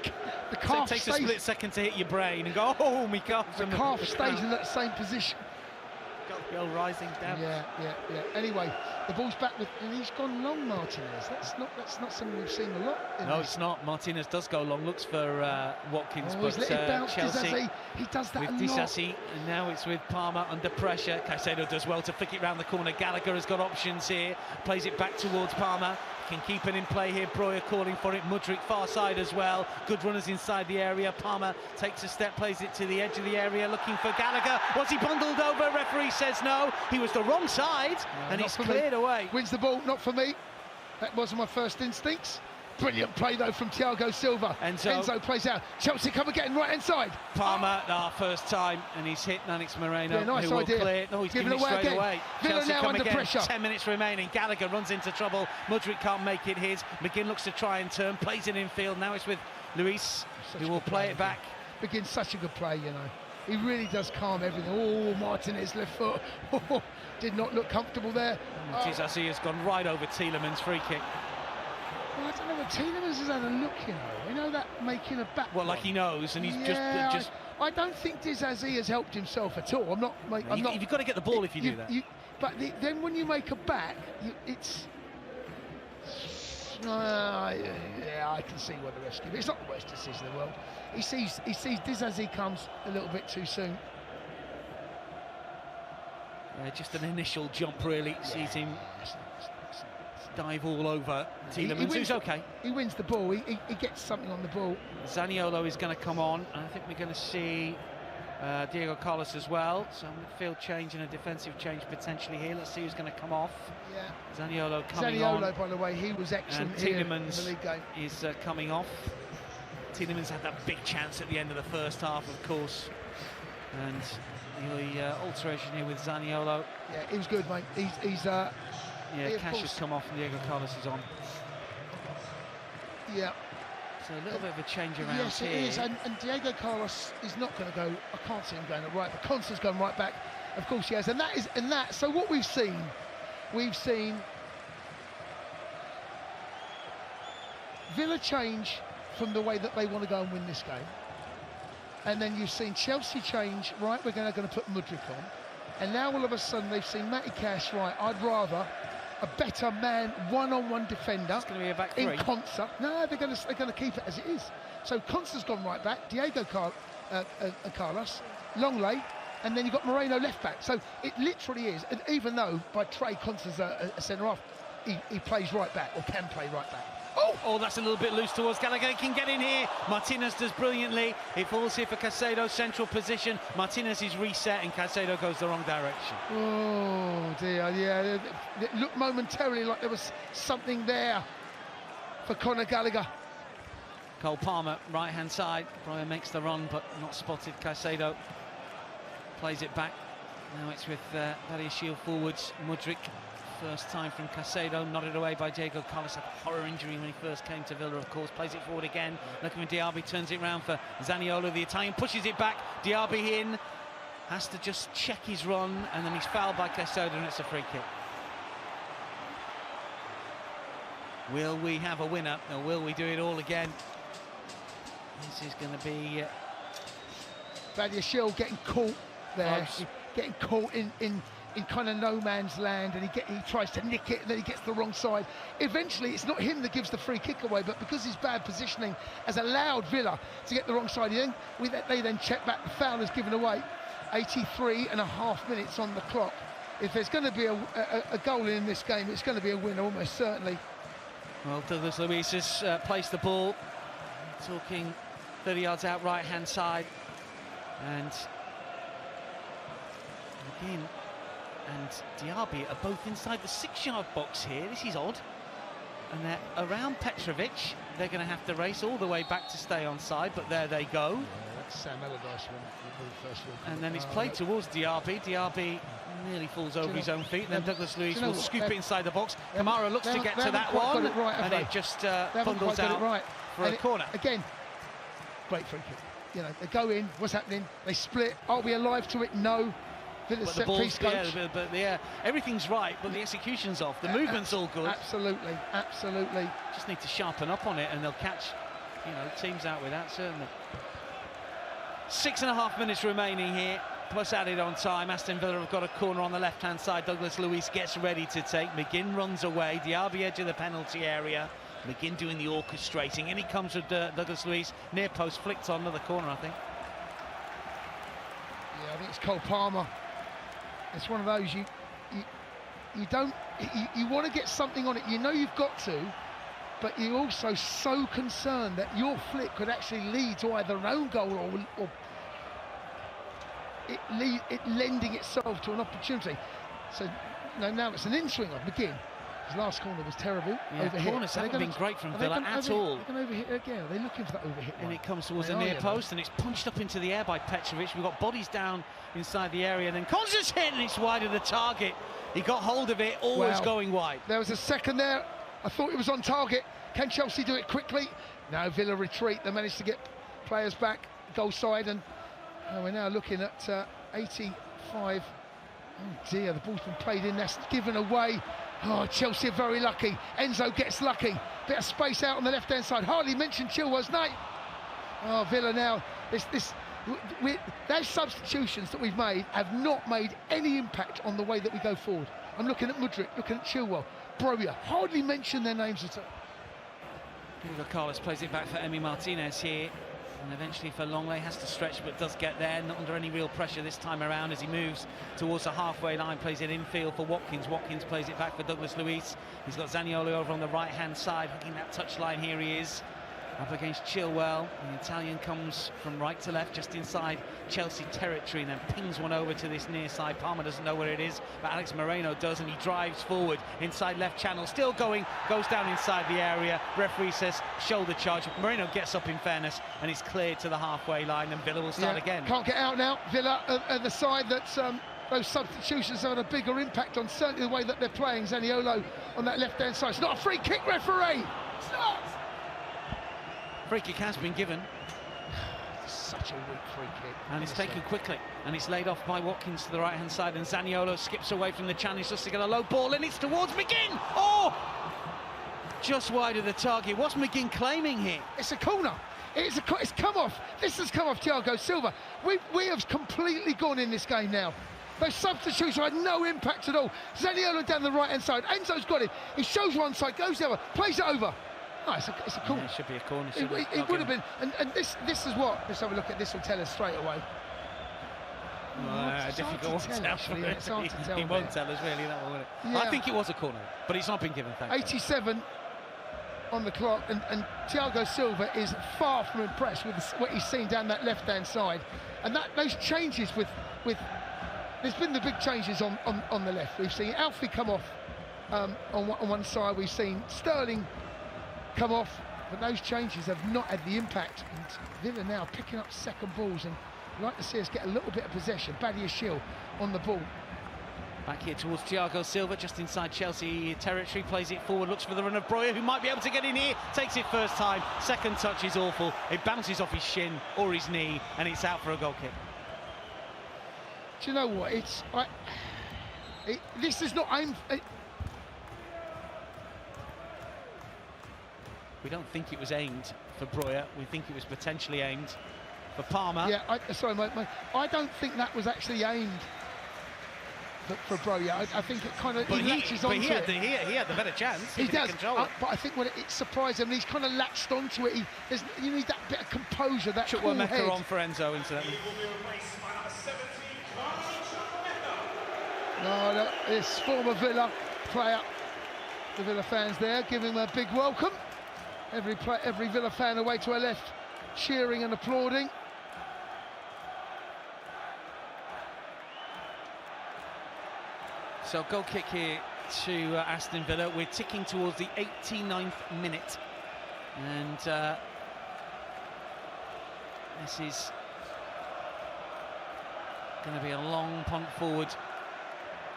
calf so it takes stays, a split second to hit your brain and go, oh, my calf. The calf stays in that same position. Go rising down. Yeah. Anyway, the ball's back with, and he's gone long, Martinez. That's not something we've seen a lot. No, it's not. Martinez does go long, looks for Watkins, but he's let it bounce. Chelsea Disasi, he does that with a lot. Disasi, and now it's with Palmer under pressure. Caicedo does well to flick it round the corner. Gallagher has got options here, plays it back towards Palmer. Can keep it in play here. Broja calling for it. Mudryk far side as well. Good runners inside the area. Palmer takes a step, plays it to the edge of the area, looking for Gallagher. Was he bundled over? Referee says no. He was the wrong side, and he's cleared away. Wins the ball, not for me. That wasn't my first instincts. Brilliant play though from Thiago Silva. Enzo plays out. Chelsea come again, right hand side. Palmer, first time, and he's hit Nanix Moreno. Yeah, nice who idea. will clear. No, he's Giving giving it away straight again. away. Villa Chelsea now come under again. pressure. 10 minutes remaining. Gallagher runs into trouble. Mudryk can't make it his. McGinn looks to try and turn, plays it in field. Now it's with Luis, who will play it back. McGinn's such a good play, you know. He really does calm everything. Oh, Martinez left foot. Did not look comfortable there. Disasi has gone right over Tielemans' free kick. Well, I don't know, but Tielemans has had a look, you know. You know that making a back. Well, like he knows, and he's just. I don't think Disasi has helped himself at all. I'm not. You've got to get the ball if you do that. But then when you make a back, it's. Yeah, I can see what the rest give. It's not the worst decision in the world. He sees Disasi comes a little bit too soon. Just an initial jump, really. Sees him dive all over Tielemans, who's okay. He wins the ball. He gets something on the ball. Zaniolo is going to come on, and I think we're going to see Diego Carlos as well. So midfield change and a defensive change potentially here. Let's see who's going to come off. Yeah. Zaniolo coming on. Zaniolo, by the way, he was excellent and here in Tielemans the league game. is coming off. Tielemans had that big chance at the end of the first half, of course. And the alteration here with Zaniolo. Yeah, he was good, mate. He's Cash has come off and Diego Carlos is on. Yeah. So a little bit of a change around yes, here. Yes, it is. And Diego Carlos is not going to go. I can't see him going right, but Constance going right back. Of course he has, and that. So what we've seen Villa change from the way that they want to go and win this game, and then you've seen Chelsea change. Right, we're going to put Mudryk on, and now all of a sudden they've seen Matty Cash. Right, I'd rather a better man, one-on-one defender. It's going to be a back three. In Consa. No, they're going to keep it as it is. So Consa's gone right back. Diego Carlos, Longley, and then you've got Moreno left back. So it literally is. And even though by trade Consa's a centre half, he plays right back or can play right back. Oh, that's a little bit loose towards Gallagher. He can get in here. Martinez does brilliantly. It falls here for Caicedo, central position. Martinez is reset and Caicedo goes the wrong direction. Oh dear, yeah. It looked momentarily like there was something there for Conor Gallagher. Cole Palmer, right-hand side. Brian makes the run, but not spotted. Caicedo plays it back. Now it's with Badiashile forwards. Mudryk. First time from Caicedo, nodded away by Diego Carlos. Had a horror injury when he first came to Villa, of course. Plays it forward again. Looking for Diaby, turns it round for Zaniolo. The Italian pushes it back. Diaby in. Has to just check his run, and then he's fouled by Caicedo, and it's a free kick. Will we have a winner, or will we do it all again? This is going to be... Badiashile getting caught there. Getting caught in kind of no man's land, and he tries to nick it, and then he gets the wrong side. Eventually, it's not him that gives the free kick away, but because his bad positioning has allowed Villa to get the wrong side in, they then check back. The foul is given away. 83.5 minutes on the clock. If there's going to be a goal in this game, it's going to be a winner, almost certainly. Well, Douglas Luiz has placed the ball, talking 30 yards out, right-hand side, and again, and Diaby are both inside the 6-yard box here. This is odd. And they're around Petrovic. They're going to have to race all the way back to stay on side, but there they go. Yeah, that's Sam Allardyce when the first one. And then it's played towards Diaby. Diaby nearly falls over his own feet. And then Douglas Luiz will scoop it inside the box. Kamara looks to get to that one, and it just bundles out for a corner. Again, great free kick. You know, they go in. What's happening? They split. Are we alive to it? No. But the ball's, everything's right, but the execution's off. The movement's all good. Absolutely, absolutely. Just need to sharpen up on it, and they'll catch, teams out with that, certainly. 6.5 minutes remaining here. was added on time. Aston Villa have got a corner on the left-hand side. Douglas Luiz gets ready to take. McGinn runs away. Diaby edge of the penalty area. McGinn doing the orchestrating. In he comes with Douglas Luiz. Near post, flicked on another corner, I think. Yeah, I think it's Cole Palmer. It's one of those you want to get something on it. You know you've got to, but you're also so concerned that your flick could actually lead to either an own goal or it lending itself to an opportunity. So now it's an in-swing of McGinn. His last corner was terrible. Yeah, overhit. corners haven't been great from Villa at all. They're going to overhit again. Are they looking for that overhit? And it comes towards the near post, and it's punched up into the air by Petrovic. We've got bodies down inside the area, and then Constance hit, and it's wide of the target. He got hold of it, always going wide. There was a second there. I thought it was on target. Can Chelsea do it quickly? No, Villa retreat. They managed to get players back, goal side, and we're now looking at 85. Oh dear, the ball's been played in, that's given away. Oh, Chelsea are very lucky. Enzo gets lucky. Bit of space out on the left-hand side. Hardly mentioned Chilwell's name. Oh, Villa now. Those substitutions that we've made have not made any impact on the way that we go forward. I'm looking at Mudryk, looking at Chilwell, Broja. Hardly mention their names at all. Diego Carlos plays it back for Emi Martinez here. And eventually for Longley, has to stretch but does get there, not under any real pressure this time around as he moves towards the halfway line, plays it infield for Watkins. Watkins plays it back for Douglas Luiz. He's got Zaniolo over on the right hand side, hugging that touchline. Here he is, up against Chilwell. The Italian comes from right to left, just inside Chelsea territory, and then pings one over to this near side. Palmer doesn't know where it is, but Alex Moreno does, and he drives forward inside left channel, still going, goes down inside the area. Referee says shoulder charge. Moreno gets up in fairness, and it's cleared to the halfway line, and Villa will start again. Can't get out now. Villa are the side that those substitutions have had a bigger impact on certainly the way that they're playing. Zaniolo on that left hand side. It's not a free kick, referee. It's not. Free kick has been given. Such a weak free kick. And it's taken quickly, and it's laid off by Watkins to the right hand side, and Zaniolo skips away from the challenge just to get a low ball, and it's towards McGinn. Oh, just wide of the target. What's McGinn claiming here? It's a corner. It's come off. This has come off Thiago Silva. We have completely gone in this game now. Those substitutions had no impact at all. Zaniolo down the right hand side. Enzo's got it. He shows one side, goes the other, plays it over. No, it's a corner. Yeah, it should be a corner. It would have been, and this is what. Let's have a look at this. Will tell us straight away. Difficult to tell. Actually, it's hard to tell. He won't tell us really, that one, will it? Yeah. I think it was a corner, but it's not been given. 87 on the clock, and Thiago Silva is far from impressed with what he's seen down that left-hand side, and those changes with there's been the big changes on the left. We've seen Alfie come off on one side. We've seen Sterling come off, but those changes have not had the impact. And Villa now picking up second balls, and I'd like to see us get a little bit of possession. Badiashile on the ball. Back here towards Thiago Silva, just inside Chelsea territory, plays it forward, looks for the run of Broja, who might be able to get in here, takes it first time, second touch is awful, it bounces off his shin or his knee, and it's out for a goal kick. Do you know what, this is not aimed... We don't think it was aimed for Broja. We think it was potentially aimed for Palmer. Yeah, I don't think that was actually aimed for Broja. I think it kind of latches onto it. He had the better chance. He does. But I think when it surprised him, he's kind of latched onto it. You need that bit of composure, that cool head. on for Enzo, incidentally. No, this former Villa player, the Villa fans there, giving him a big welcome. Every Villa fan away to her left, cheering and applauding. So goal kick here to Aston Villa. We're ticking towards the 89th minute, and this is going to be a long punt forward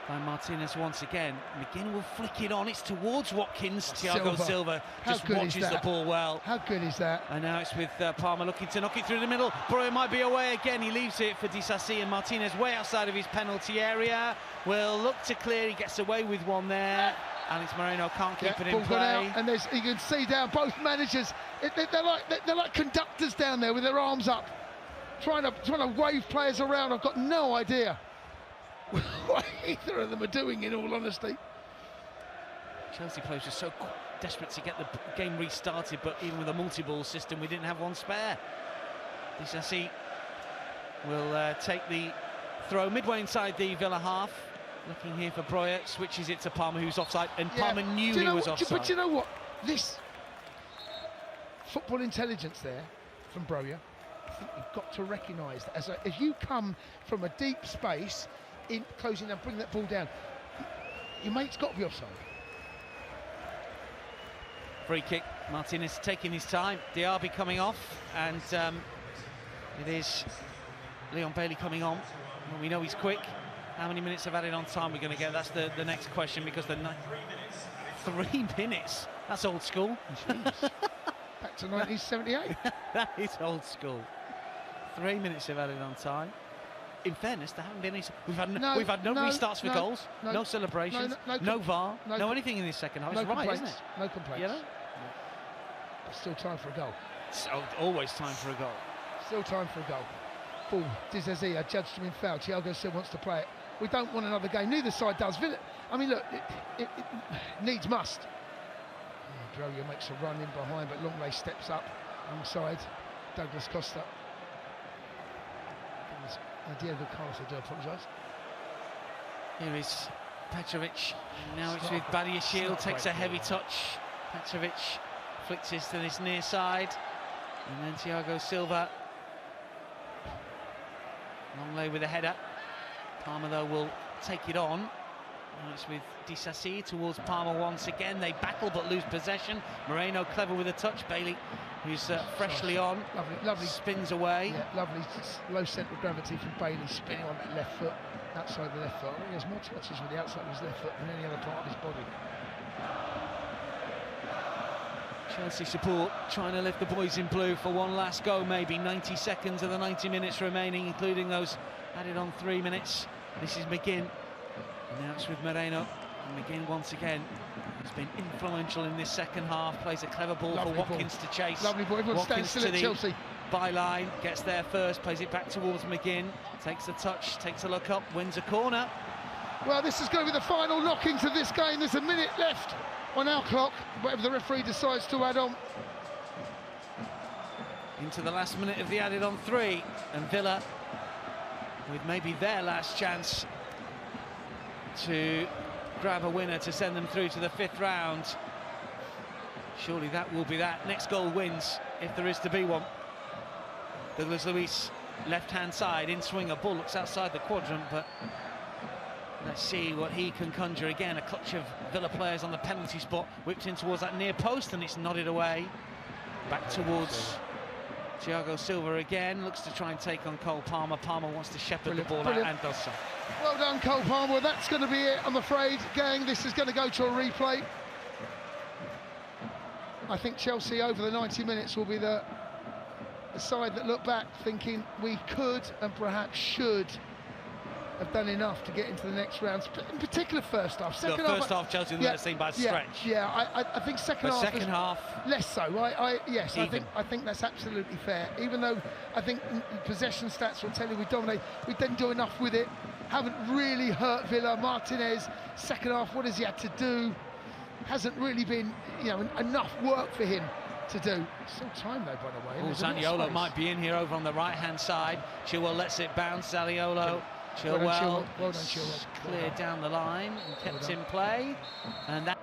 by Martinez once again. McGinn will flick it on. It's towards Watkins. Thiago Silva just watches the ball well. How good is that? And now it's with Palmer looking to knock it through the middle. Broja might be away again. He leaves it for Disasi, and Martinez way outside of his penalty area. Will look to clear. He gets away with one there. Alex Moreno can't keep it in play. And you can see down both managers. They're like conductors down there with their arms up. trying to wave players around. I've got no idea what either of them are doing, in all honesty. Chelsea players were so desperate to get the game restarted, but even with a multi-ball system, we didn't have one spare. Disasi will take the throw midway inside the Villa half. Looking here for Broja, switches it to Palmer, who's offside, and Palmer knew he was offside. But you know what? This football intelligence there from Broja, I think you've got to recognise that as you come from a deep space, in closing and bring that ball down, your mate's got to be offside. Free kick, Martinez taking his time, Diaby coming off, and it is Leon Bailey coming on. Well, we know he's quick. How many minutes of added on time we're going to get? That's the next question, because the 3 minutes, that's old school. Back to 1978. That is old school. 3 minutes of added on time. In fairness, there haven't been any. We've had no restarts for goals, no celebrations, no VAR, no anything in this second half. It's right, isn't it? No complaints. You know? Still time for a goal. So, always time for a goal. Still time for a goal. Ball, Disasi, I judged him in foul. Thiago still wants to play it. We don't want another game. Neither side does. Villa, I mean, look, it needs must. Broja makes a run in behind, but Longley steps up alongside Douglas Costa. Diego Carlos, I do apologise. Here is Petrovic. Now it's with Badiashile, takes a heavy touch. Petrovic flicks this to this near side. And then Thiago Silva. Longley with a header. Palmer, though, will take it on. Now it's with Disasi towards Palmer once again. They battle but lose possession. Moreno clever with a touch. Bailey, who's freshly on, lovely spins away. Yeah, lovely low centre of gravity from Bailey, spinning on that left foot, outside the left foot. I think there's more touches with the outside of his left foot than any other part of his body. Chelsea support trying to lift the boys in blue for one last go, maybe. 90 seconds of the 90 minutes remaining, including those added on 3 minutes. This is McGinn. And now it's with Moreno. And McGinn once again has been influential in this second half. Plays a clever ball for Watkins to chase. Lovely ball. Everyone stands still at Chelsea. Byline, gets there first, plays it back towards McGinn. Takes a touch, takes a look up, wins a corner. Well, this is going to be the final knockings of this game. There's a minute left on our clock, whatever the referee decides to add on. Into the last minute of the added on 3, and Villa with maybe their last chance to grab a winner to send them through to the 5th round. Surely that will be that. Next goal wins, if there is to be one. Douglas Luiz, left-hand side, in swinger, ball looks outside the quadrant, but let's see what he can conjure. Again, a clutch of Villa players on the penalty spot, whipped in towards that near post, and it's nodded away. Back towards Thiago Silva again, looks to try and take on Cole Palmer. Palmer wants to shepherd the ball out and does so. Well done, Cole Palmer. Well, that's going to be it, I'm afraid, gang. This is going to go to a replay. I think Chelsea over the 90 minutes will be the side that look back thinking we could and perhaps should have done enough to get into the next round, in particular first half. Second half, first half Chelsea never seen by a stretch. Yeah, I think second half less so. Yes, I think that's absolutely fair. Even though I think possession stats will tell you we dominate, we didn't do enough with it. Haven't really hurt Villa. Martinez, second half, what has he had to do? Hasn't really been, enough work for him to do. Still time though, by the way. Zaniolo might be in here over on the right-hand side. Chilwell lets it bounce. Zaniolo. Chilwell, Well done, Chilwell. Cleared down the line and kept in play, and that